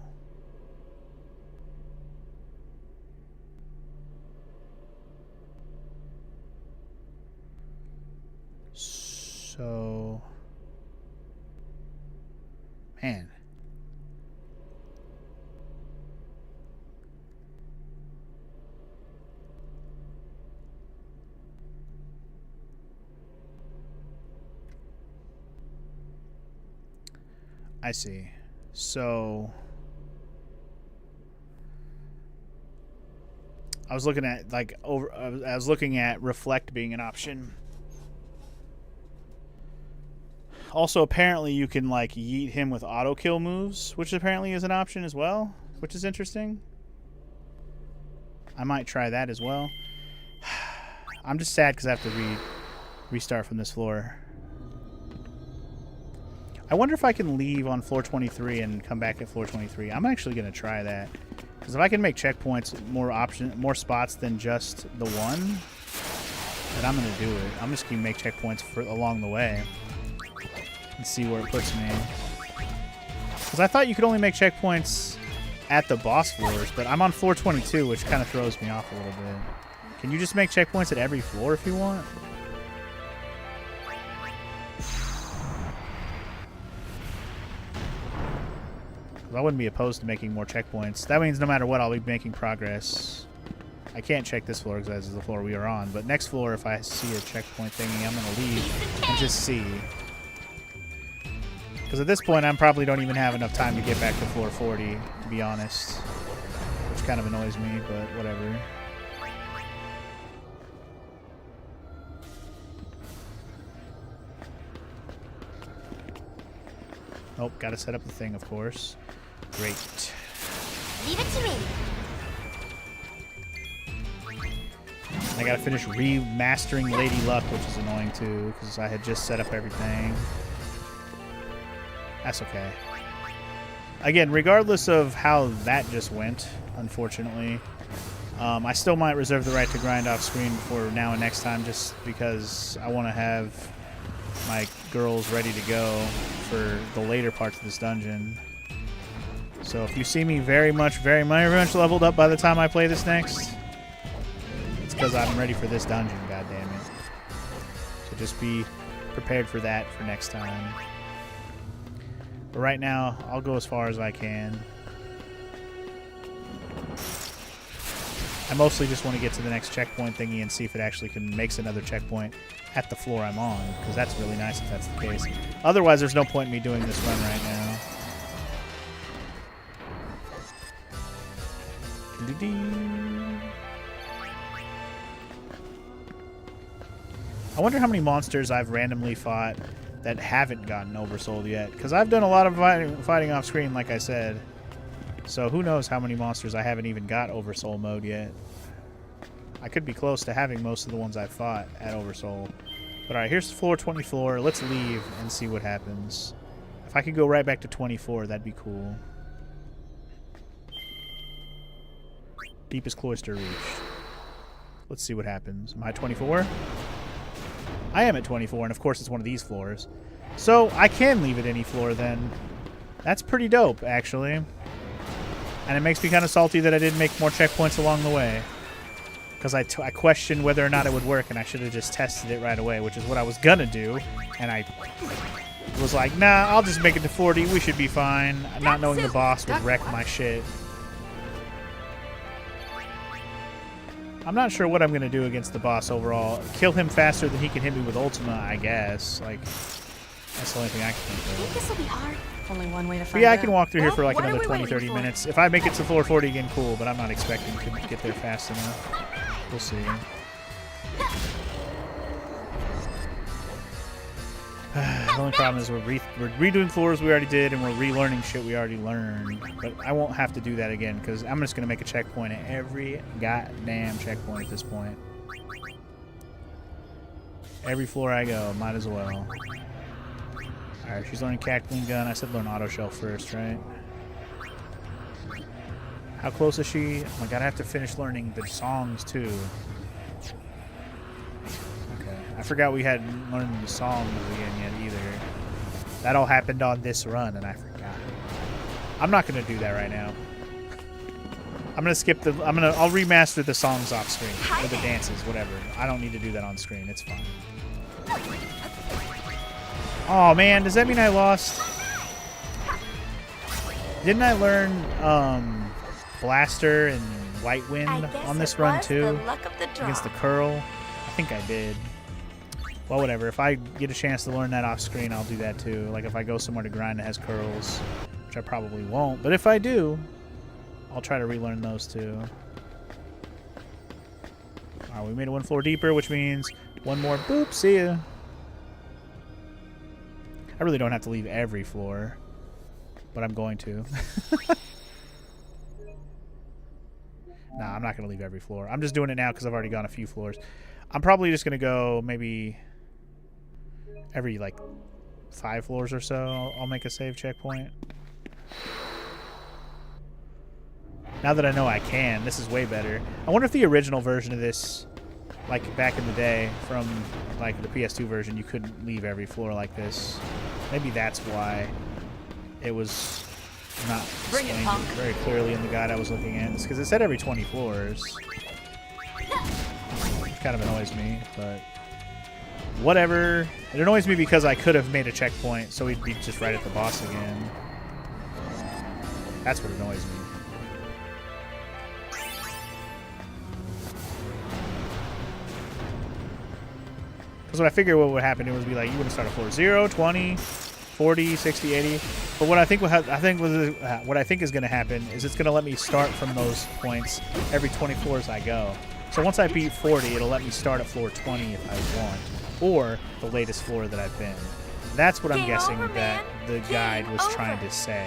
So, man. I see. So I was looking at I was looking at Reflect being an option. Also, apparently you can like yeet him with auto kill moves, which apparently is an option as well, which is interesting. I might try that as well. I'm just sad because I have to restart from this floor. I wonder if I can leave on floor 23 and come back at floor 23. I'm actually going to try that. Because if I can make checkpoints more spots than just the one, then I'm going to do it. I'm just going to make checkpoints along the way and see where it puts me. Because I thought you could only make checkpoints at the boss floors, but I'm on floor 22, which kind of throws me off a little bit. Can you just make checkpoints at every floor if you want? I wouldn't be opposed to making more checkpoints. That means no matter what, I'll be making progress. I can't check this floor because this is the floor we are on. But next floor, if I see a checkpoint thingy, I'm going to leave and just see. Because at this point, I probably don't even have enough time to get back to floor 40, to be honest. Which kind of annoys me, but whatever. Oh, gotta set up the thing, of course. Great. Leave it to me. I gotta finish remastering Lady Luck, which is annoying too, because I had just set up everything. That's okay. Again, regardless of how that just went, unfortunately, I still might reserve the right to grind off screen for now and next time, just because I want to have my girls ready to go for the later parts of this dungeon. So if you see me very much leveled up by the time I play this next, it's because I'm ready for this dungeon, goddammit. So just be prepared for that for next time. But right now, I'll go as far as I can. I mostly just want to get to the next checkpoint thingy and see if it actually makes another checkpoint at the floor I'm on, because that's really nice if that's the case. Otherwise, there's no point in me doing this run right now. I wonder how many monsters I've randomly fought that haven't gotten oversold yet, because I've done a lot of fighting off screen, like I said. So who knows how many monsters I haven't even got oversoul mode yet. I could be close to having most of the ones I've fought at oversoul. But alright, here's floor 24. Let's leave and see what happens. If I could go right back to 24, that'd be cool. Deepest cloister reached. Let's see what happens. Am I 24? I am at 24, and of course it's one of these floors. So I can leave at any floor then. That's pretty dope, actually. And it makes me kind of salty that I didn't make more checkpoints along the way. Because I questioned whether or not it would work, and I should have just tested it right away, which is what I was gonna do. And I was like, nah, I'll just make it to 40. We should be fine. Not knowing the boss would wreck my shit. I'm not sure what I'm going to do against the boss overall. Kill him faster than he can hit me with Ultima, I guess. Like, that's the only thing I can think of. This will be hard. Only one way to find But yeah, out. I can walk through here for like What are another we 20, waiting 30 for? minutes. If I make it to floor 40 again, cool, but I'm not expecting to get there fast enough. We'll see. The only problem is we're redoing floors we already did, and we're relearning shit we already learned. But I won't have to do that again, because I'm just going to make a checkpoint at every goddamn checkpoint at this point. Every floor I go, might as well. Alright, she's learning Cackling Gun. I said learn Auto Shell first, right? How close is she? Oh my god, I have to finish learning the songs, too. I forgot we hadn't learned the songs again yet either. That all happened on this run, and I forgot. I'm not gonna do that right now. I'm gonna skip the. I'll remaster the songs off screen or the dances, whatever. I don't need to do that on screen. It's fine. Oh man, does that mean I lost? Didn't I learn Blaster and White Wind on this run too? Against the Curl? I think I did. Well, whatever. If I get a chance to learn that off screen, I'll do that too. Like if I go somewhere to grind that has curls, which I probably won't. But if I do, I'll try to relearn those too. Alright, we made it one floor deeper, which means one more. Boop, see ya. I really don't have to leave every floor, but I'm going to. Nah, I'm not going to leave every floor. I'm just doing it now because I've already gone a few floors. I'm probably just going to go maybe every, like, 5 floors or so. I'll make a save checkpoint. Now that I know I can, this is way better. I wonder if the original version of this, like back in the day, from like the PS2 version, you couldn't leave every floor like this. Maybe that's why it was not explained very clearly in the guide I was looking at. It's because it said every 20 floors. Which kind of annoys me, but whatever. It annoys me because I could have made a checkpoint, so we'd be just right at the boss again. That's what annoys me. Because what I figured what would happen, it would be like you would start at floor 0, 20, 40, 60, 80. But what I think what I think is going to happen is it's going to let me start from those points every 20 floors I go. So once I beat 40, it'll let me start at floor 20 if I want, or the latest floor that I've been. That's what I'm guessing that the guide was trying to say.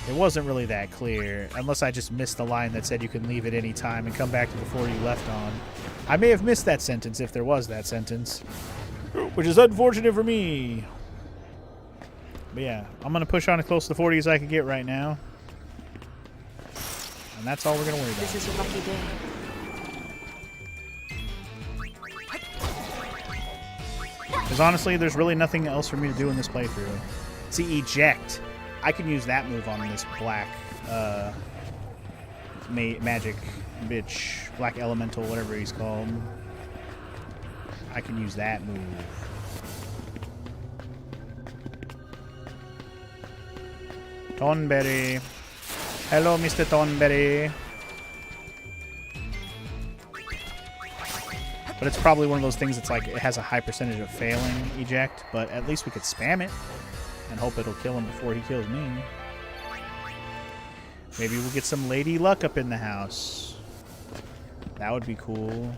It wasn't really that clear, unless I just missed the line that said you can leave at any time and come back to the floor you left on. I may have missed that sentence if there was that sentence, which is unfortunate for me. But yeah, I'm going to push on as close to 40 as I can get right now. And that's all we're going to worry about. This is a lucky day. Because honestly, there's really nothing else for me to do in this playthrough. See, eject. I can use that move on this black magic bitch, black elemental, whatever he's called. I can use that move. Tonberry. Hello, Mr. Tonberry. But it's probably one of those things that's like it has a high percentage of failing eject, but at least we could spam it and hope it'll kill him before he kills me. Maybe we'll get some Lady Luck up in the house. That would be cool.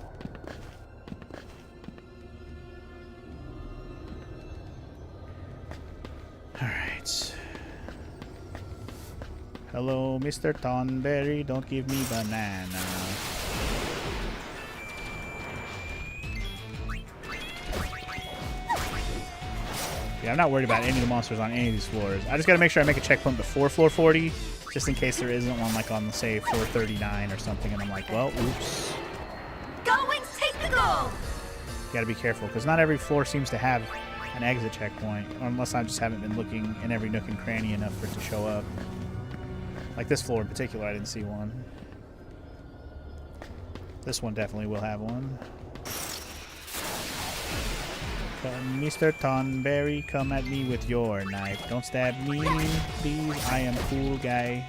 Alright. Hello, Mr. Tonberry. Don't give me banana. Yeah, I'm not worried about any of the monsters on any of these floors. I just gotta make sure I make a checkpoint before floor 40, just in case there isn't one like on, say, floor 39 or something, and I'm like, well, oops. Goings, take the goal! Gotta be careful, because not every floor seems to have an exit checkpoint, or unless I just haven't been looking in every nook and cranny enough for it to show up. Like this floor in particular, I didn't see one. This one definitely will have one. Mr. Tonberry, come at me with your knife. Don't stab me, please. I am cool guy.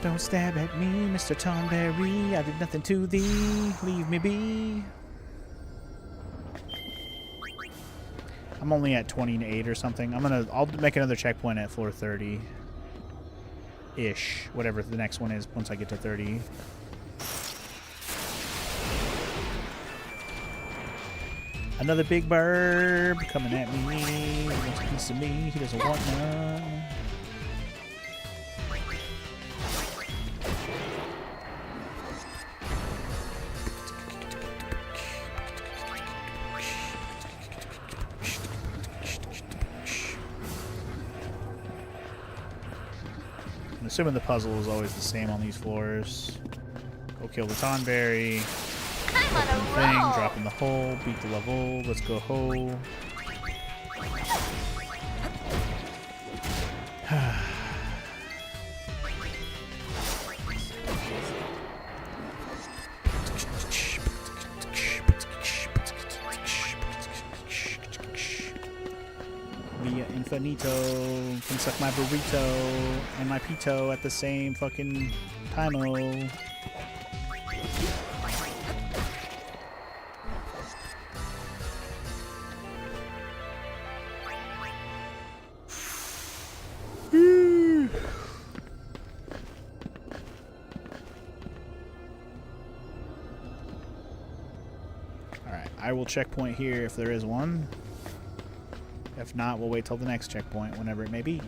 Don't stab at me, Mr. Tonberry. I did nothing to thee. Leave me be. I'm only at 28 or something. I'll make another checkpoint at floor 30. Ish, whatever the next one is once I get to 30. Another big burb coming at me. He wants a piece of me. He doesn't want none. Assuming the puzzle is always the same on these floors. Go kill the Tonberry. I'm on a Thing, roll! drop in the hole, beat the level. Let's go hole. Via Infinito can suck my burrito and my pito at the same fucking time-o. Alright, I will checkpoint here if there is one. If not, we'll wait till the next checkpoint, whenever it may be.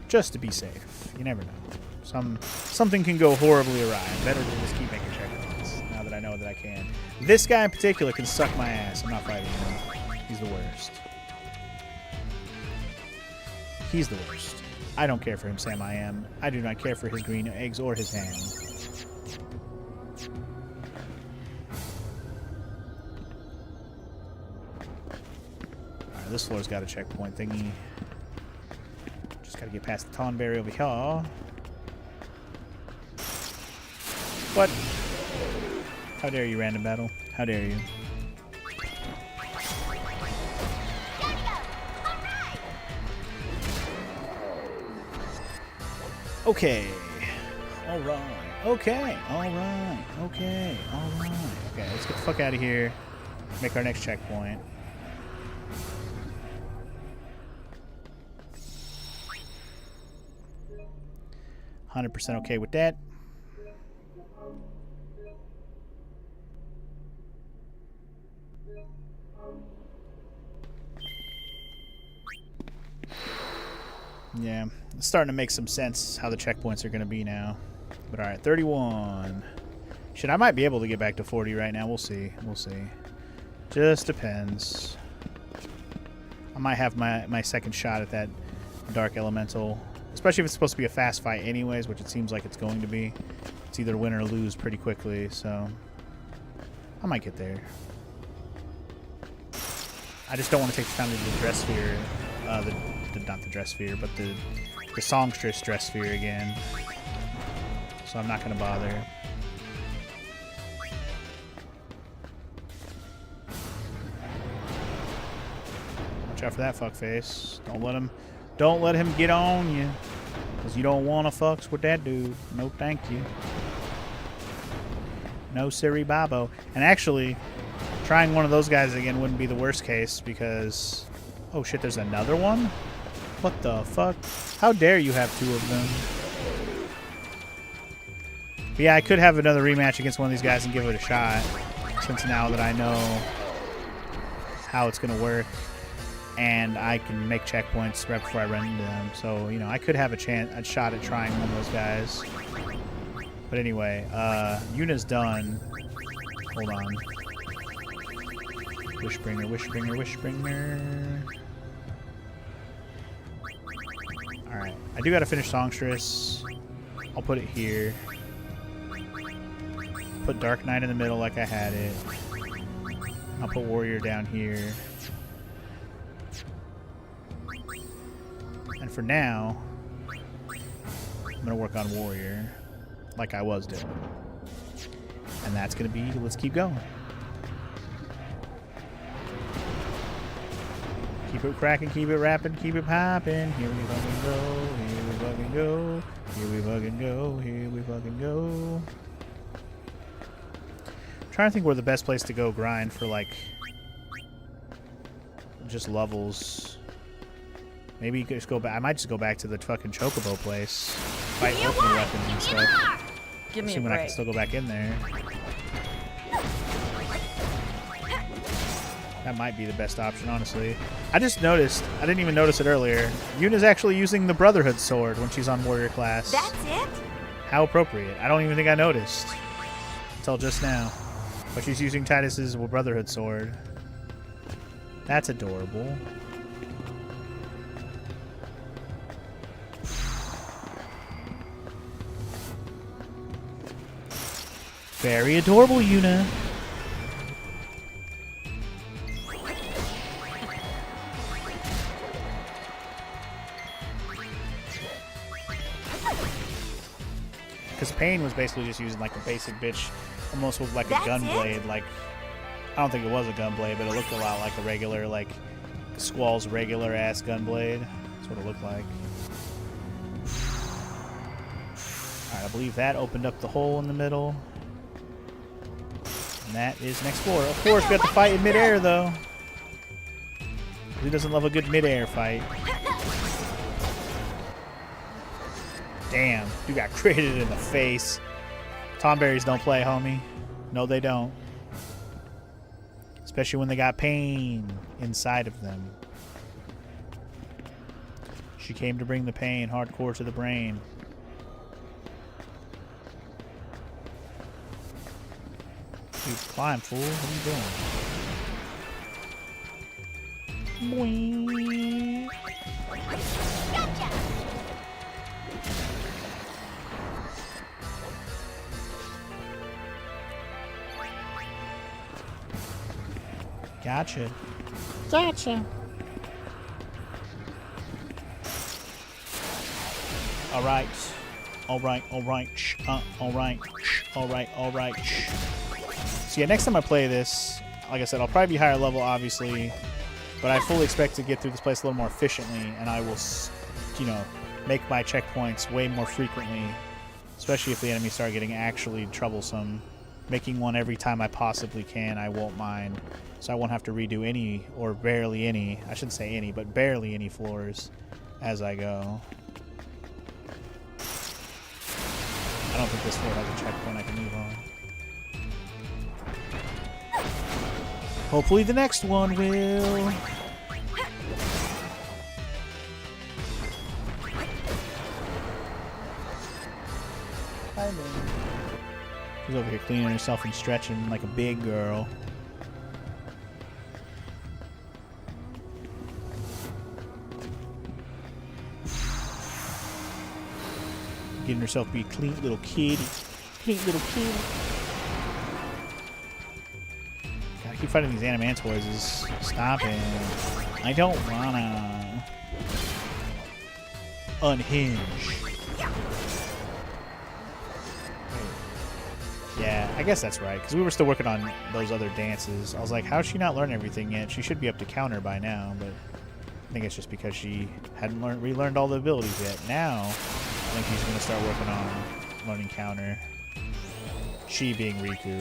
Just to be safe. You never know. Something can go horribly awry. Better to just keep making checkpoints, now that I know that I can. This guy in particular can suck my ass. I'm not fighting him. He's the worst. He's the worst. I don't care for him, Sam I am. I do not care for his green eggs or his ham. This floor's got a checkpoint thingy. Just gotta get past the Tonberry over here. What? How dare you, random battle? How dare you? Okay. Alright. Okay. Alright. Okay. Alright. Okay, let's get the fuck out of here. Make our next checkpoint. 100% okay with that. Yeah, it's starting to make some sense how the checkpoints are going to be now. But alright, 31. Shit, I might be able to get back to 40 right now. We'll see. We'll see. Just depends. I might have my second shot at that Dark Elemental. Especially if it's supposed to be a fast fight anyways, which it seems like it's going to be. It's either win or lose pretty quickly, so I might get there. I just don't want to take the time to do the Dress Sphere, not the Dress Sphere, but the Songstress Dress Sphere again. So I'm not going to bother. Watch out for that fuckface. Don't let him Don't let him get on you. Because you don't want to fucks with that dude. No thank you. No siree babo. And actually, trying one of those guys again wouldn't be the worst case because... Oh shit, there's another one? What the fuck? How dare you have two of them? But yeah, I could have another rematch against one of these guys and give it a shot. Since now that I know how it's going to work. And I can make checkpoints right before I run into them. So, you know, I could have a shot at trying one of those guys. But anyway, Yuna's done. Hold on. Wishbringer, Wishbringer, Wishbringer. Alright. I do gotta finish Songstress. I'll put it here. Put Dark Knight in the middle like I had it. I'll put Warrior down here. And for now, I'm gonna work on Warrior like I was doing. And that's gonna be, let's keep going. Keep it cracking, keep it rapping, keep it popping. Here we fucking go, here we fucking go, here we fucking go, here we fucking go. I'm trying to think where the best place to go grind for like just levels. Maybe you could just go back. I might just go back to the fucking Chocobo place. Fight ultimate weapons and stuff. Give me a Assuming break. I can still go back in there. That might be the best option, honestly. I just noticed, I didn't even notice it earlier, Yuna's actually using the Brotherhood sword when she's on Warrior class. That's it? How appropriate. I don't even think I noticed until just now. But she's using Titus's Brotherhood sword. That's adorable. Very adorable, Yuna. Because Pain was basically just using like a basic bitch, almost with like a gunblade. Like, I don't think it was a gunblade, but it looked a lot like a regular, like Squall's regular ass gunblade. That's what it looked like. Alright, I believe that opened up the hole in the middle. And that is next floor. Of course, we have to fight in midair though. Who doesn't love a good midair fight? Damn, you got critted in the face. Tomberries don't play, homie. No, they don't. Especially when they got pain inside of them. She came to bring the pain hardcore to the brain. Dude, climb, fool. What are you doing? Boing. Gotcha! Gotcha. Gotcha. Alright. Alright, alright. Alright. Alright, alright. So yeah, next time I play this, like I said, I'll probably be higher level, obviously. But I fully expect to get through this place a little more efficiently, and I will, you know, make my checkpoints way more frequently. Especially if the enemies start getting actually troublesome. Making one every time I possibly can, I won't mind. So I won't have to redo any, or barely any, I shouldn't say any, but barely any floors as I go. I don't think this floor has a checkpoint I can move on. Hopefully the next one will. Hi, man. She's over here cleaning herself and stretching like a big girl. Getting herself to be a clean little kitty. Clean little kitty. God, I keep fighting these Animantoises. Stop it. I don't wanna unhinge. Yeah, I guess that's right, because we were still working on those other dances. I was like, how's she not learned everything yet? She should be up to counter by now, but I think it's just because she hadn't relearned all the abilities yet. Now, I think he's going to start working on learning counter. She being Riku.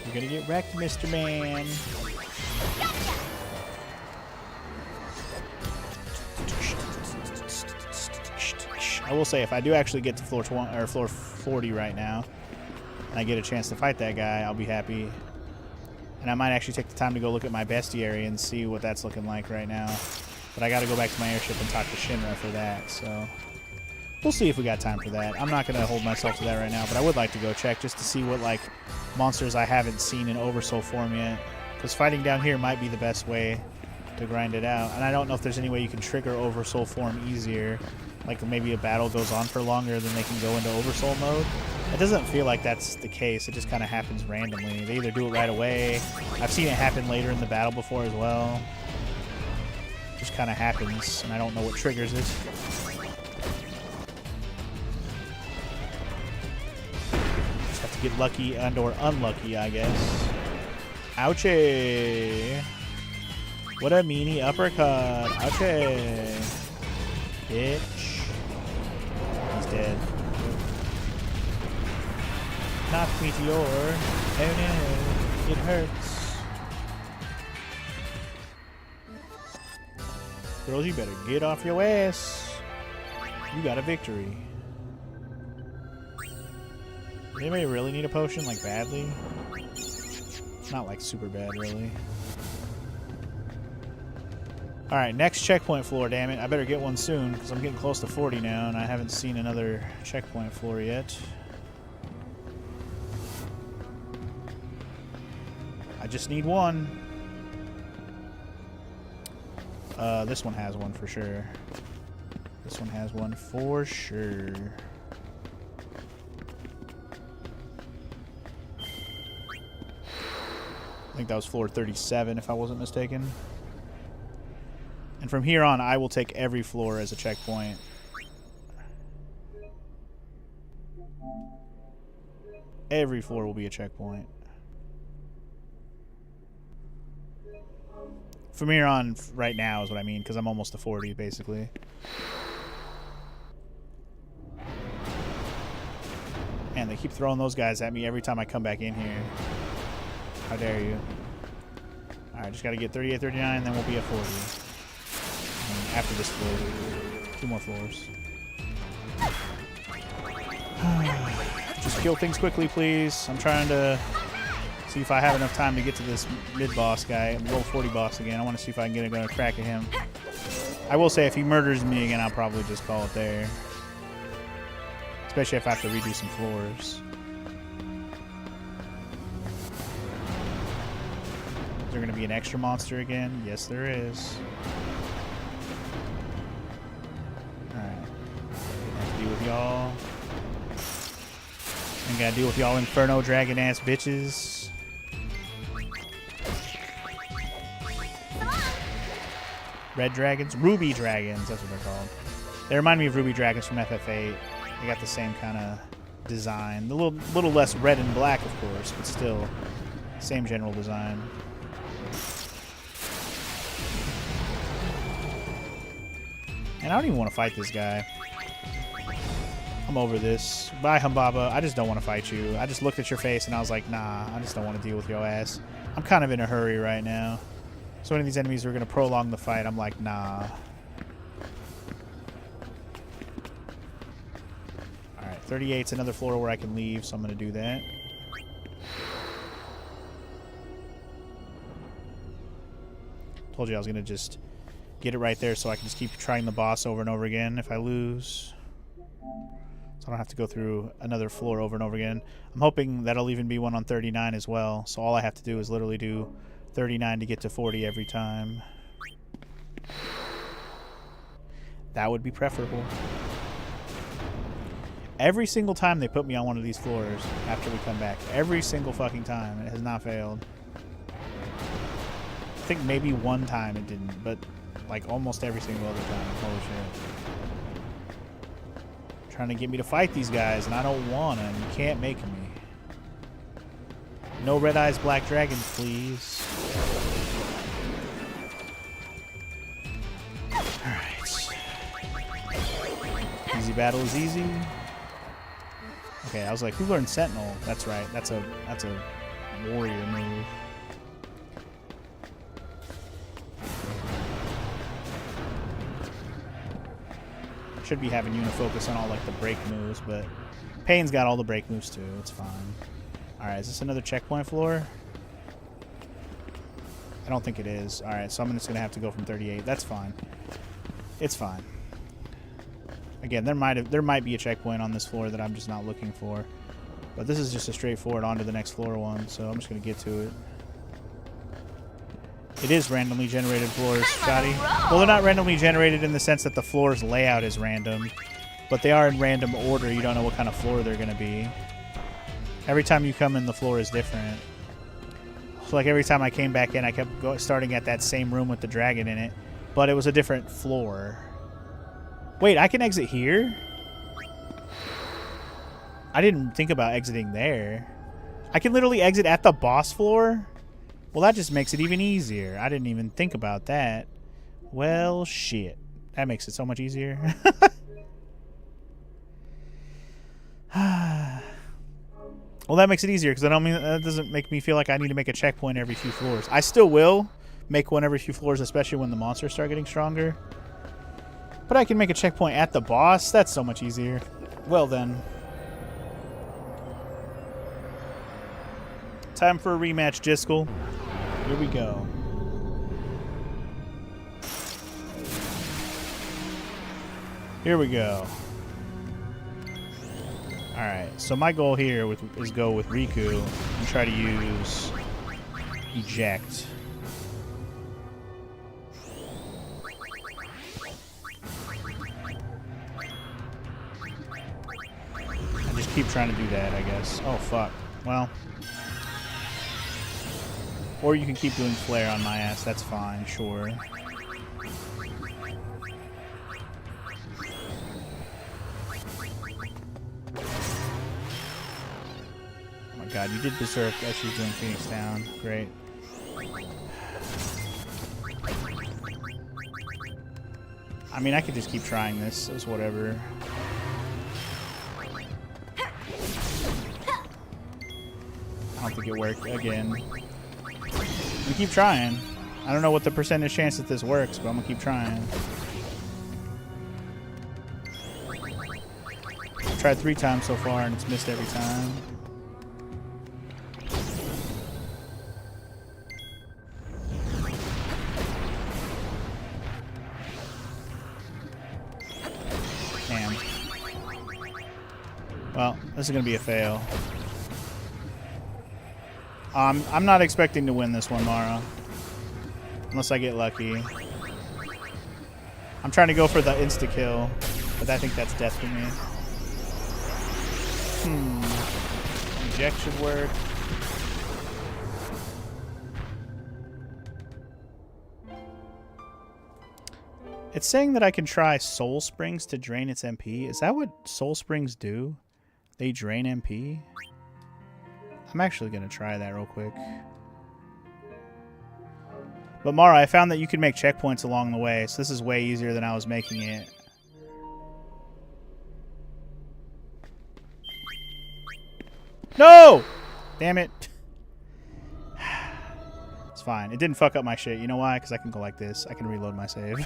You're gonna get wrecked, Mr. Man. I will say, if I do actually get to floor 20 or floor 40 right now, and I get a chance to fight that guy, I'll be happy. And I might actually take the time to go look at my bestie area and see what that's looking like right now. But I got to go back to my airship and talk to Shinra for that, so we'll see if we got time for that. I'm not going to hold myself to that right now, but I would like to go check just to see what like monsters I haven't seen in Oversoul form yet, because fighting down here might be the best way to grind it out. And I don't know if there's any way you can trigger Oversoul form easier, like maybe a battle goes on for longer than they can go into Oversoul mode. It doesn't feel like that's the case. It just kind of happens randomly. They either do it right away. I've seen it happen later in the battle before as well. It just kind of happens, and I don't know what triggers it. Just have to get lucky and or unlucky, I guess. Ouchie! What a meanie uppercut! Ouchie! Bitch. He's dead. Not Meteor. Oh no, it hurts. Girls, you better get off your ass. You got a victory. Does anybody really need a potion, like, badly? Not, like, super bad, really. Alright, next checkpoint floor, damn it. I better get one soon, because I'm getting close to 40 now, and I haven't seen another checkpoint floor yet. I just need one. This one has one for sure. This one has one for sure. I think that was floor 37 if I wasn't mistaken. And from here on, I will take every floor as a checkpoint. Every floor will be a checkpoint. From here on, right now is what I mean, because I'm almost to 40, basically. Man, they keep throwing those guys at me every time I come back in here. How dare you. Alright, just gotta get 38, 39, then we'll be at 40. And after this floor, 2 more floors. Just kill things quickly, please. I'm trying to see if I have enough time to get to this mid-boss guy, roll 40 boss again. I want to see if I can get a crack at him. I will say, if he murders me again, I'll probably just call it there. Especially if I have to redo some floors. Is there going to be an extra monster again? Yes, there is. Alright. Have to deal with y'all. I gotta deal with y'all Inferno Dragon ass bitches. Red dragons? Ruby dragons, that's what they're called. They remind me of Ruby dragons from FF8. They got the same kind of design. A little less red and black, of course, but still, same general design. And I don't even want to fight this guy. I'm over this. Bye, Humbaba. I just don't want to fight you. I just looked at your face and I was like, nah, I just don't want to deal with your ass. I'm kind of in a hurry right now. So any of these enemies are going to prolong the fight. I'm like, nah. Alright, 38's another floor where I can leave, so I'm going to do that. Told you I was going to just get it right there so I can just keep trying the boss over and over again if I lose. So I don't have to go through another floor over and over again. I'm hoping that'll even be one on 39 as well. So all I have to do is literally do 39 to get to 40 every time. That would be preferable. Every single time they put me on one of these floors after we come back. Every single fucking time. It has not failed. I think maybe one time it didn't, but like almost every single other time. Holy shit. Trying to get me to fight these guys, and I don't want to. You can't make me. No red eyes, black dragons, please. Alright. Easy battle is easy. Okay, I was like, who learned Sentinel? That's right. That's a warrior move. Should be having unifocus on all like the break moves, but Pain's got all the break moves too. It's fine. Alright, is this another checkpoint floor? I don't think it is. Alright, so I'm just gonna have to go from 38. That's fine. It's fine. Again, there might be a checkpoint on this floor that I'm just not looking for. But this is just a straightforward onto the next floor one, so I'm just gonna get to it. It is randomly generated floors, Scotty. Well, they're not randomly generated in the sense that the floor's layout is random, but they are in random order. You don't know what kind of floor they're going to be. Every time you come in, the floor is different. So, like, every time I came back in, I kept starting at that same room with the dragon in it, but it was a different floor. Wait, I can exit here? I didn't think about exiting there. I can literally exit at the boss floor? Well, that just makes it even easier. I didn't even think about that. Well, shit. That makes it so much easier. Well, that makes it easier because that doesn't make me feel like I need to make a checkpoint every few floors. I still will make one every few floors, especially when the monsters start getting stronger. But I can make a checkpoint at the boss. That's so much easier. Well, then. Time for a rematch, Jiskel. Here we go. Here we go. Alright, so my goal here is go with Riku and try to use Eject. I just keep trying to do that, I guess. Oh, fuck. Well... Or you can keep doing flare on my ass. That's fine, sure. Oh my god, you did Berserk as she's doing Phoenix Down. Great. I mean, I could just keep trying this. It's whatever. I don't think it worked again. We keep trying. I don't know what the percentage chance that this works, but I'm gonna keep trying. I've tried 3 times so far and it's missed every time. Damn. Well, this is gonna be a fail. I'm not expecting to win this one, Mara. Unless I get lucky. I'm trying to go for the insta-kill, but I think that's death for me. Eject should work. It's saying that I can try Soul Springs to drain its MP. Is that what Soul Springs do? They drain MP? I'm actually going to try that real quick. But Mara, I found that you can make checkpoints along the way, so this is way easier than I was making it. No! Damn it. It's fine. It didn't fuck up my shit. You know why? Because I can go like this. I can reload my save.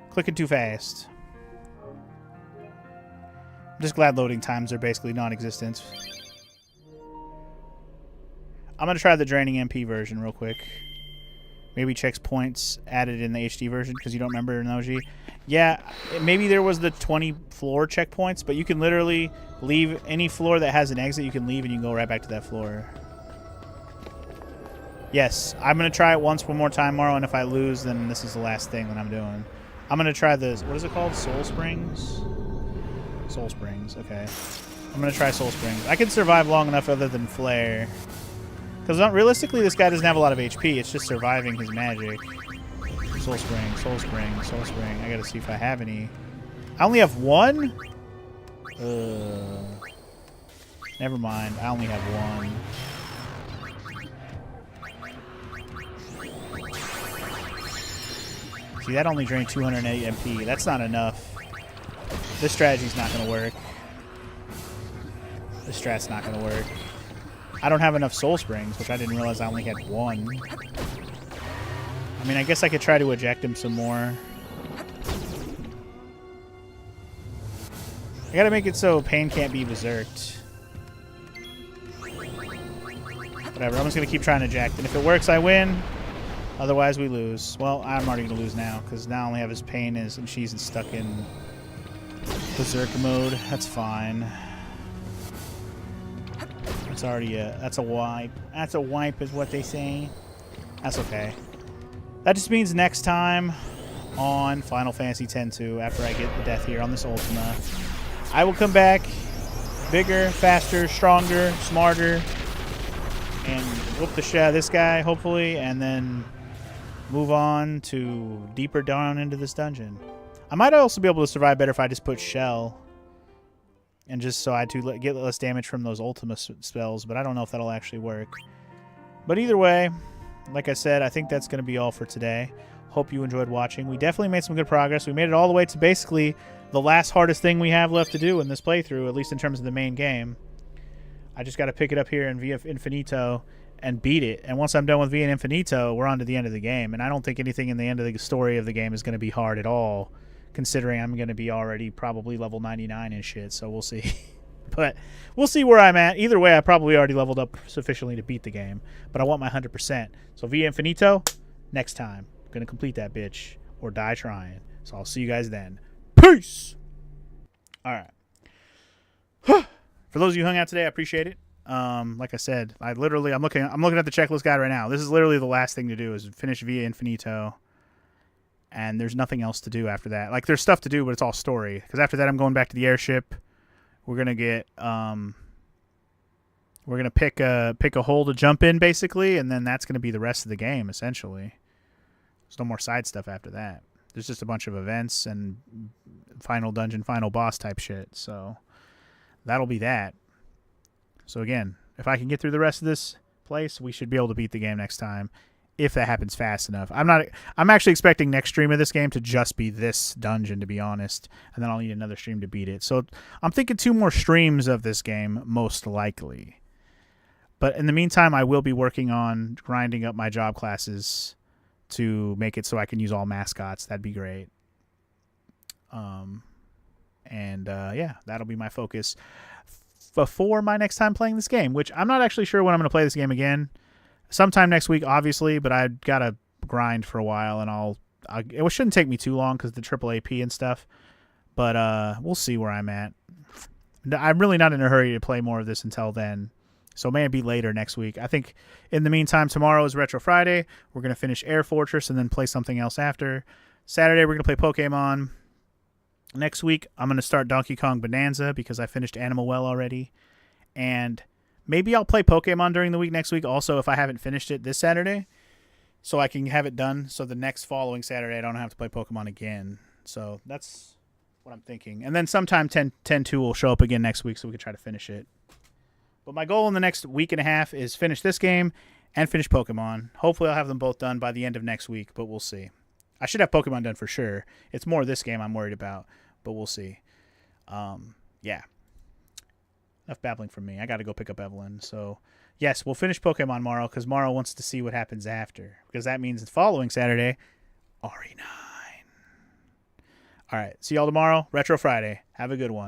Clicking too fast. I'm just glad loading times are basically non-existent. I'm going to try the draining MP version real quick. Maybe checks points added in the HD version because you don't remember in OG. Yeah, maybe there was the 20 floor checkpoints, but you can literally leave any floor that has an exit. You can leave and you can go right back to that floor. Yes, I'm going to try it one more time tomorrow, and if I lose, then this is the last thing that I'm doing. I'm going to try this. What is it called? Soul Springs? Soul Springs, okay. I'm going to try Soul Springs. I can survive long enough other than Flare. Because realistically, this guy doesn't have a lot of HP. It's just surviving his magic. Soul Spring, Soul Spring, Soul Spring. I got to see if I have any. I only have one? Never mind. I only have one. See, that only drained 208 MP. That's not enough. This strategy's not going to work. This strat's not going to work. I don't have enough Soul Springs, which I didn't realize I only had one. I mean, I guess I could try to eject him some more. I gotta make it so Pain can't be berserked. Whatever, I'm just gonna keep trying to eject, and if it works, I win. Otherwise, we lose. Well, I'm already gonna lose now, because now I only have his Pain and she's stuck in berserk mode. That's fine. It's already that's a wipe. That's a wipe is what they say. That's okay. That just means next time on Final Fantasy X-2, after I get the death here on this Ultima, I will come back bigger, faster, stronger, smarter, and whoop the shit out of this guy, hopefully, and then move on to deeper down into this dungeon. I might also be able to survive better if I just put Shell. And just so I get less damage from those Ultima spells, but I don't know if that'll actually work. But either way, like I said, I think that's going to be all for today. Hope you enjoyed watching. We definitely made some good progress. We made it all the way to basically the last hardest thing we have left to do in this playthrough, at least in terms of the main game. I just got to pick it up here in Via Infinito and beat it. And once I'm done with Via Infinito, we're on to the end of the game. And I don't think anything in the end of the story of the game is going to be hard at all, considering I'm going to be already probably level 99 and shit, so we'll see. But we'll see where I'm at. Either way, I probably already leveled up sufficiently to beat the game, but I want my 100%. So Via Infinito, next time. I'm going to complete that bitch or die trying. So I'll see you guys then. Peace! All right. For those of you who hung out today, I appreciate it. Like I said, I'm looking at the checklist guide right now. This is literally the last thing to do is finish Via Infinito. And there's nothing else to do after that. Like, there's stuff to do, but it's all story. Because after that, I'm going back to the airship. We're gonna get we're gonna pick a hole to jump in, basically, and then that's gonna be the rest of the game, essentially. There's no more side stuff after that. There's just a bunch of events and final dungeon, final boss type shit. So that'll be that. So again, if I can get through the rest of this place, we should be able to beat the game next time. If that happens fast enough. I'm actually expecting next stream of this game to just be this dungeon, to be honest. And then I'll need another stream to beat it. So I'm thinking 2 more streams of this game, most likely. But in the meantime, I will be working on grinding up my job classes to make it so I can use all mascots. That'd be great. Yeah, that'll be my focus for my next time playing this game, which I'm not actually sure when I'm going to play this game again. Sometime next week, obviously, but I've got to grind for a while, and it shouldn't take me too long because the triple AP and stuff. But we'll see where I'm at. I'm really not in a hurry to play more of this until then, so it may be later next week. I think in the meantime, tomorrow is Retro Friday. We're going to finish Air Fortress and then play something else after. Saturday, we're going to play Pokemon. Next week, I'm going to start Donkey Kong Bonanza because I finished Animal Well already. And maybe I'll play Pokemon during the week next week also if I haven't finished it this Saturday, so I can have it done so the next following Saturday I don't have to play Pokemon again. So that's what I'm thinking. And then sometime 10-2 will show up again next week so we can try to finish it. But my goal in the next week and a half is finish this game and finish Pokemon. Hopefully I'll have them both done by the end of next week, but we'll see. I should have Pokemon done for sure. It's more this game I'm worried about, but we'll see. Yeah. Enough babbling from me. I got to go pick up Evelyn. So, yes, we'll finish Pokemon tomorrow because Morrow wants to see what happens after. Because that means the following Saturday, RE9. All right. See y'all tomorrow. Retro Friday. Have a good one.